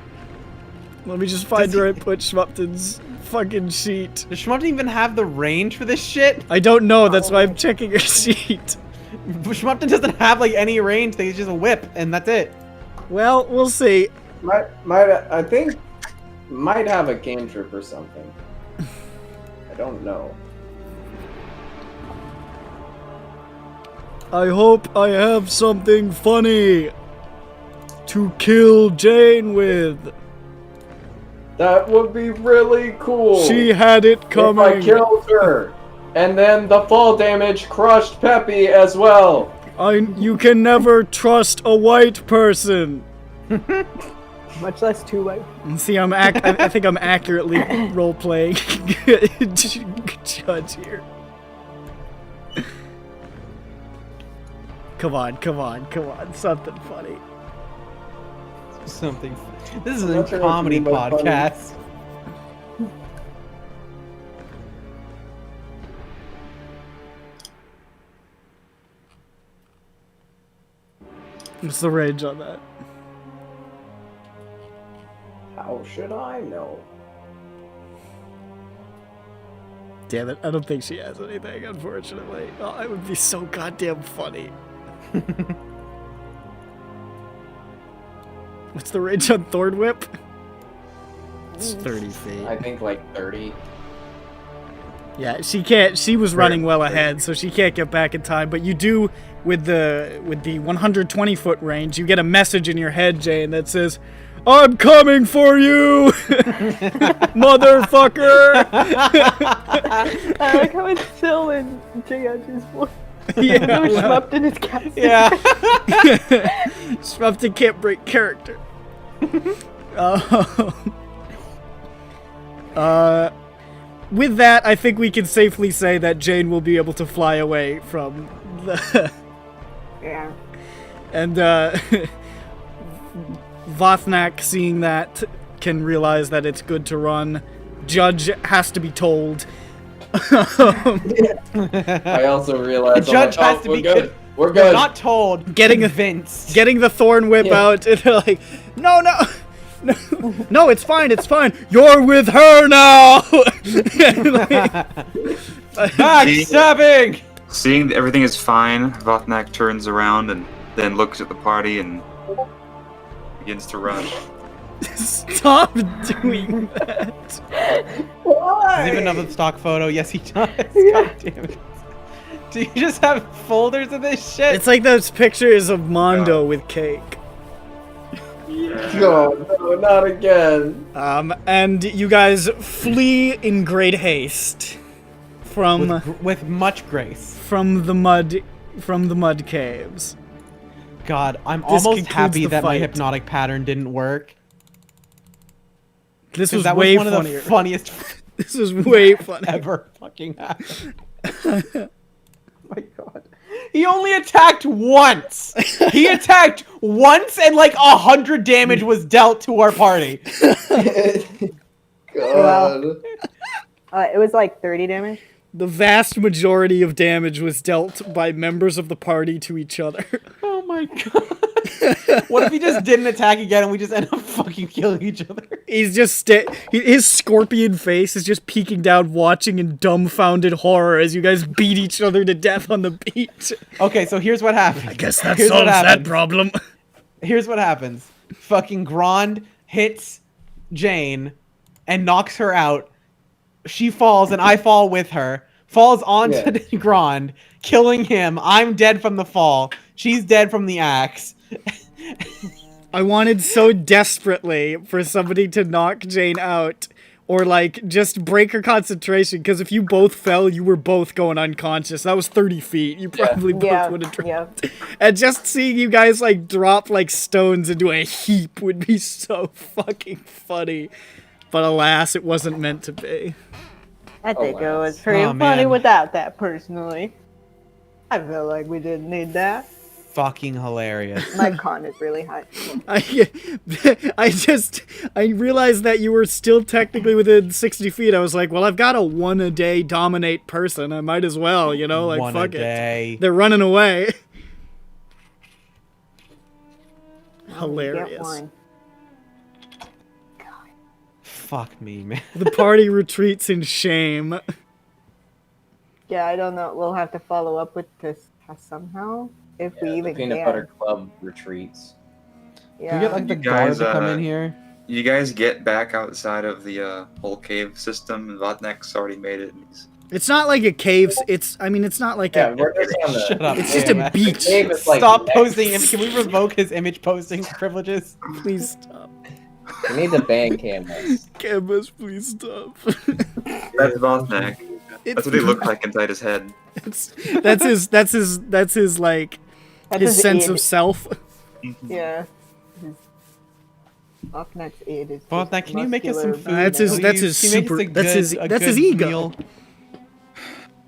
Speaker 1: me just find where I put Schmup'ten's fucking sheet.
Speaker 3: Does Schmup'ten even have the range for this shit?
Speaker 1: I don't know, that's why I'm checking her sheet.
Speaker 3: Schmup'ten doesn't have like any range, he's just a whip, and that's it.
Speaker 1: Well, we'll see.
Speaker 10: I think might have a cantrip or something. I don't know.
Speaker 1: I hope I have something funny to kill Jane with.
Speaker 10: That would be really cool.
Speaker 1: She had it coming.
Speaker 10: If I killed her, and then the fall damage crushed Peppy as well.
Speaker 1: You can never trust a white person.
Speaker 5: Much less two white.
Speaker 1: See, I think I'm accurately role-playing judge here. Come on, something funny.
Speaker 3: Something. This is
Speaker 10: I'm
Speaker 3: a
Speaker 10: not sure what to
Speaker 3: comedy
Speaker 10: do about funny.
Speaker 3: podcast.
Speaker 1: What's the range on that?
Speaker 10: How should I know?
Speaker 1: Damn it, I don't think she has anything, unfortunately. Oh, it would be so goddamn funny. What's the range on Thorn Whip? It's 30 feet.
Speaker 4: I think like 30.
Speaker 1: Yeah, she can't. She was running well ahead, so she can't get back in time. But you do with the 120 foot range. You get a message in your head, Jane, that says, "I'm coming for you, motherfucker."
Speaker 5: I like how it's still in J.H.'s voice.
Speaker 1: Yeah,
Speaker 5: Schmup'ten is casting.
Speaker 3: Yeah.
Speaker 1: Schmup'ten can't break character. With that, I think we can safely say that Jane will be able to fly away from the...
Speaker 5: Yeah.
Speaker 1: And, Vothnak, seeing that, can realize that it's good to run. Judge has to be told.
Speaker 10: I also realized
Speaker 3: The judge has to
Speaker 10: we're
Speaker 3: be
Speaker 10: good. We're
Speaker 3: They're
Speaker 10: good.
Speaker 3: not told.
Speaker 1: Getting
Speaker 3: convinced.
Speaker 1: Getting the thorn whip out, and they're like, no, it's fine, it's fine. You're with her now!
Speaker 3: Backstabbing!
Speaker 2: Seeing that everything is fine, Vothnak turns around and then looks at the party and begins to run.
Speaker 1: Stop doing that.
Speaker 5: Why?
Speaker 3: Does he have another stock photo? Yes, he does. God damn it. Do you just have folders of this shit?
Speaker 1: It's like those pictures of Mondo with cake.
Speaker 10: Oh, no, not again.
Speaker 1: And you guys flee in great haste from
Speaker 3: with much grace
Speaker 1: from the mud caves.
Speaker 3: God, I'm
Speaker 1: This
Speaker 3: almost
Speaker 1: concludes
Speaker 3: happy
Speaker 1: the
Speaker 3: that my
Speaker 1: fight.
Speaker 3: hypnotic pattern didn't work.
Speaker 1: This was
Speaker 3: that
Speaker 1: way
Speaker 3: was one
Speaker 1: funnier.
Speaker 3: of the funniest.
Speaker 1: This was way funnier.
Speaker 3: Ever fucking happened. My God. He only attacked once. He attacked once, and like 100 damage was dealt to our party.
Speaker 10: God.
Speaker 5: It was like 30 damage.
Speaker 1: The vast majority of damage was dealt by members of the party to each other.
Speaker 3: Oh my God. What if he just didn't attack again and we just end up fucking killing each other?
Speaker 1: He's just his scorpion face is just peeking down, watching in dumbfounded horror as you guys beat each other to death on the beach.
Speaker 3: Okay, so here's what happens.
Speaker 1: I guess that
Speaker 3: Here's what
Speaker 1: solves that
Speaker 3: happens.
Speaker 1: problem.
Speaker 3: Here's what happens. Fucking Grand hits Jane and knocks her out. She falls and I fall with her. Falls onto Grand, killing him. I'm dead from the fall. She's dead from the axe.
Speaker 1: I wanted so desperately for somebody to knock Jane out or like just break her concentration, because if you both fell, you were both going unconscious. That was 30 feet. You probably both would have dropped. And just seeing you guys like drop like stones into a heap would be so fucking funny. But alas, it wasn't meant to be.
Speaker 5: I think it was pretty funny without that, personally. I feel like we didn't need that.
Speaker 3: Fucking hilarious.
Speaker 5: My con is really high.
Speaker 1: I realized that you were still technically within 60 feet. I was like, well, I've got a one-a-day dominate person. I might as well, you know, like,
Speaker 3: One
Speaker 1: fuck
Speaker 3: a day.
Speaker 1: it. They're running away.
Speaker 5: Get
Speaker 1: Hilarious.
Speaker 5: one.
Speaker 3: Fuck me, man.
Speaker 1: The party retreats in shame.
Speaker 5: Yeah, I don't know. We'll have to follow up with this somehow. If we
Speaker 4: The
Speaker 5: even
Speaker 4: Peanut
Speaker 5: can.
Speaker 4: Butter Club retreats.
Speaker 5: Yeah.
Speaker 3: Can we get like the guard to come in here?
Speaker 2: You guys get back outside of the whole cave system, and Vodnek's already made it.
Speaker 1: It's not like a cave. It's not like a...
Speaker 4: we're just on the
Speaker 3: Shut up.
Speaker 1: It's just a beach.
Speaker 3: Stop posting him. Can we revoke his image posting privileges?
Speaker 1: Please stop.
Speaker 4: We need to ban Canvas.
Speaker 1: Canvas, please stop.
Speaker 2: That's Vothnek. That's what he looked like inside his head.
Speaker 1: That's his like
Speaker 5: That's
Speaker 1: his
Speaker 5: his
Speaker 1: sense
Speaker 5: id.
Speaker 1: of self.
Speaker 5: Yeah. Offnet's id is.
Speaker 3: Vothnek, can you make us some food?
Speaker 1: That's his
Speaker 3: please? Can you make us
Speaker 1: super.
Speaker 3: a
Speaker 1: That's his.
Speaker 3: good- a
Speaker 1: That's his
Speaker 3: good
Speaker 1: ego.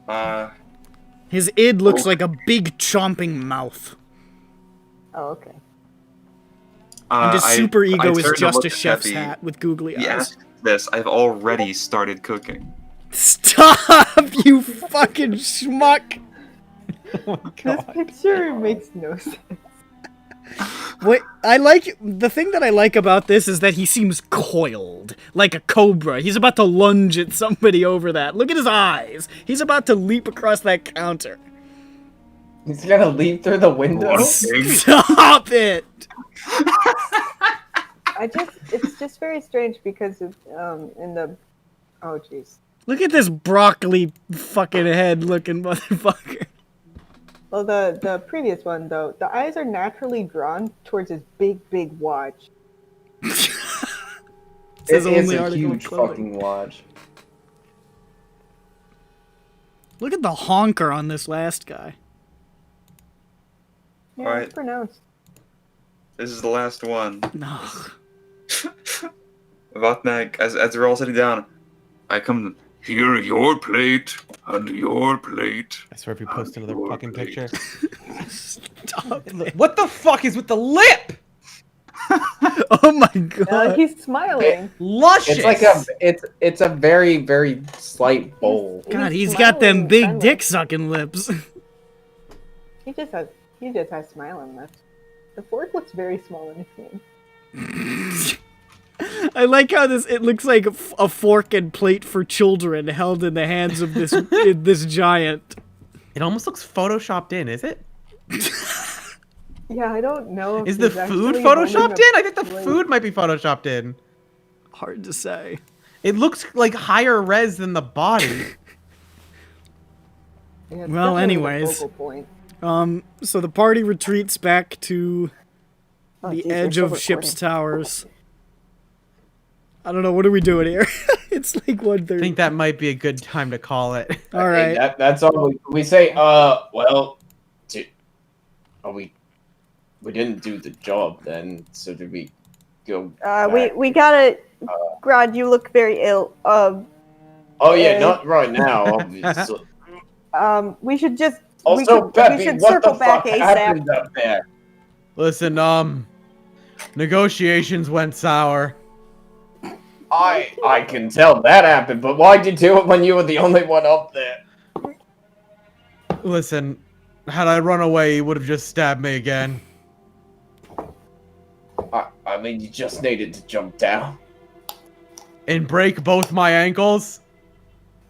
Speaker 3: meal?
Speaker 1: His id looks like a big chomping mouth.
Speaker 5: Oh, okay.
Speaker 1: And his super ego
Speaker 2: I
Speaker 1: is
Speaker 2: turned to
Speaker 1: just
Speaker 2: look
Speaker 1: a
Speaker 2: at
Speaker 1: chef's
Speaker 2: Peppy.
Speaker 1: hat with googly
Speaker 2: He
Speaker 1: eyes.
Speaker 2: asked this. I've already started cooking.
Speaker 1: Stop, you fucking schmuck!
Speaker 5: This picture makes no sense.
Speaker 1: What the thing that I like about this is that he seems coiled, like a cobra. He's about to lunge at somebody over that. Look at his eyes. He's about to leap across that counter.
Speaker 4: He's gonna leap through the window.
Speaker 1: Stop it!
Speaker 5: It's just very strange because of, in the, oh jeez.
Speaker 1: Look at this broccoli fucking head looking motherfucker.
Speaker 5: Well, the previous one though, the eyes are naturally drawn towards his big watch.
Speaker 4: It is a huge fucking watch.
Speaker 1: Look at the honker on this last guy.
Speaker 5: Yeah,
Speaker 2: Alright.
Speaker 5: it's pronounced.
Speaker 2: This is the last one.
Speaker 1: No.
Speaker 2: Vatnak, as we're all sitting down, I come.
Speaker 12: Here, your plate, and your plate.
Speaker 3: I swear if you post another fucking picture.
Speaker 1: Stop it.
Speaker 3: What the fuck is with the lip?
Speaker 1: Oh my god.
Speaker 5: He's smiling.
Speaker 3: Luscious.
Speaker 4: It's like it's a very slight bowl.
Speaker 1: God, he's got them big dick sucking lips.
Speaker 5: He just has smiling lips. The fork looks very small in his hand.
Speaker 1: I like how it looks like a fork and plate for children held in the hands of this this giant.
Speaker 3: It almost looks photoshopped in, is it?
Speaker 5: Yeah, I don't know. If
Speaker 3: Is the
Speaker 5: he's
Speaker 3: food
Speaker 5: actually
Speaker 3: photoshopped
Speaker 5: holding
Speaker 3: in?
Speaker 5: a
Speaker 3: I think the
Speaker 5: plate.
Speaker 3: food might be photoshopped in.
Speaker 1: Hard to say.
Speaker 3: It looks like higher res than the body.
Speaker 5: Yeah, it's
Speaker 1: Well,
Speaker 5: definitely the
Speaker 1: anyways.
Speaker 5: focal point.
Speaker 1: So the party retreats back to
Speaker 5: Oh,
Speaker 1: the
Speaker 5: geez, we're
Speaker 1: edge
Speaker 5: still
Speaker 1: of ship's
Speaker 5: recording.
Speaker 1: towers. I don't know, what are we doing here? It's like 1:30.
Speaker 3: I think that might be a good time to call it.
Speaker 1: All right.
Speaker 4: That's all we say. Well, we didn't do the job then. So did we go?
Speaker 5: We gotta. Grod, you look very ill.
Speaker 4: Oh yeah, not right now. Obviously.
Speaker 5: We should just.
Speaker 4: Also,
Speaker 5: we
Speaker 4: Peppy,
Speaker 5: should
Speaker 4: what
Speaker 5: circle
Speaker 4: the
Speaker 5: back
Speaker 4: fuck
Speaker 5: ASAP.
Speaker 4: happened up there?
Speaker 3: Listen, negotiations went sour.
Speaker 4: I can tell that happened, but why'd you do it when you were the only one up there?
Speaker 3: Listen, had I run away, he would have just stabbed me again.
Speaker 4: I mean, you just needed to jump down.
Speaker 3: And break both my ankles?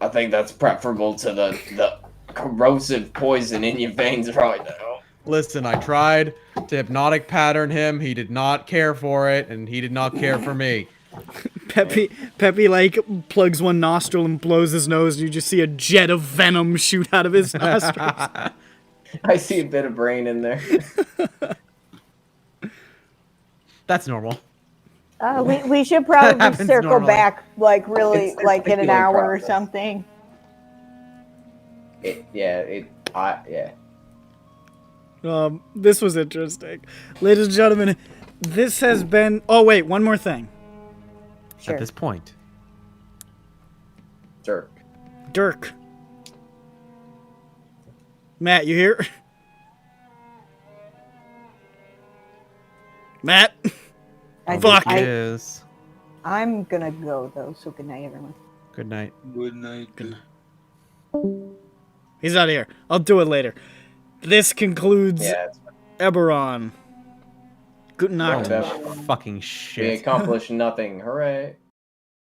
Speaker 4: I think that's preferable to the corrosive poison in your veins right now.
Speaker 3: Listen, I tried to hypnotic pattern him. He did not care for it, and he did not care for me.
Speaker 1: Peppy like plugs one nostril and blows his nose, and you just see a jet of venom shoot out of his nostrils.
Speaker 4: I see a bit of brain in there.
Speaker 3: That's normal.
Speaker 5: We should probably
Speaker 3: happens
Speaker 5: circle
Speaker 3: normally.
Speaker 5: back, like really,
Speaker 4: It's
Speaker 5: like in an
Speaker 4: regular
Speaker 5: hour or
Speaker 4: process.
Speaker 5: something.
Speaker 4: Yeah.
Speaker 1: This was interesting. Ladies and gentlemen, this has been... Oh, wait, one more thing.
Speaker 5: Sure.
Speaker 3: At this point.
Speaker 1: Dirk. Matt, you here? Matt? Fuck.
Speaker 3: Yes.
Speaker 5: I'm gonna go though, so good night, everyone.
Speaker 3: Good night.
Speaker 2: Good night.
Speaker 1: He's not here. I'll do it later. This concludes EBERRON. Guten Nacht.
Speaker 3: Fucking
Speaker 4: We
Speaker 3: shit.
Speaker 4: accomplished nothing. Hooray.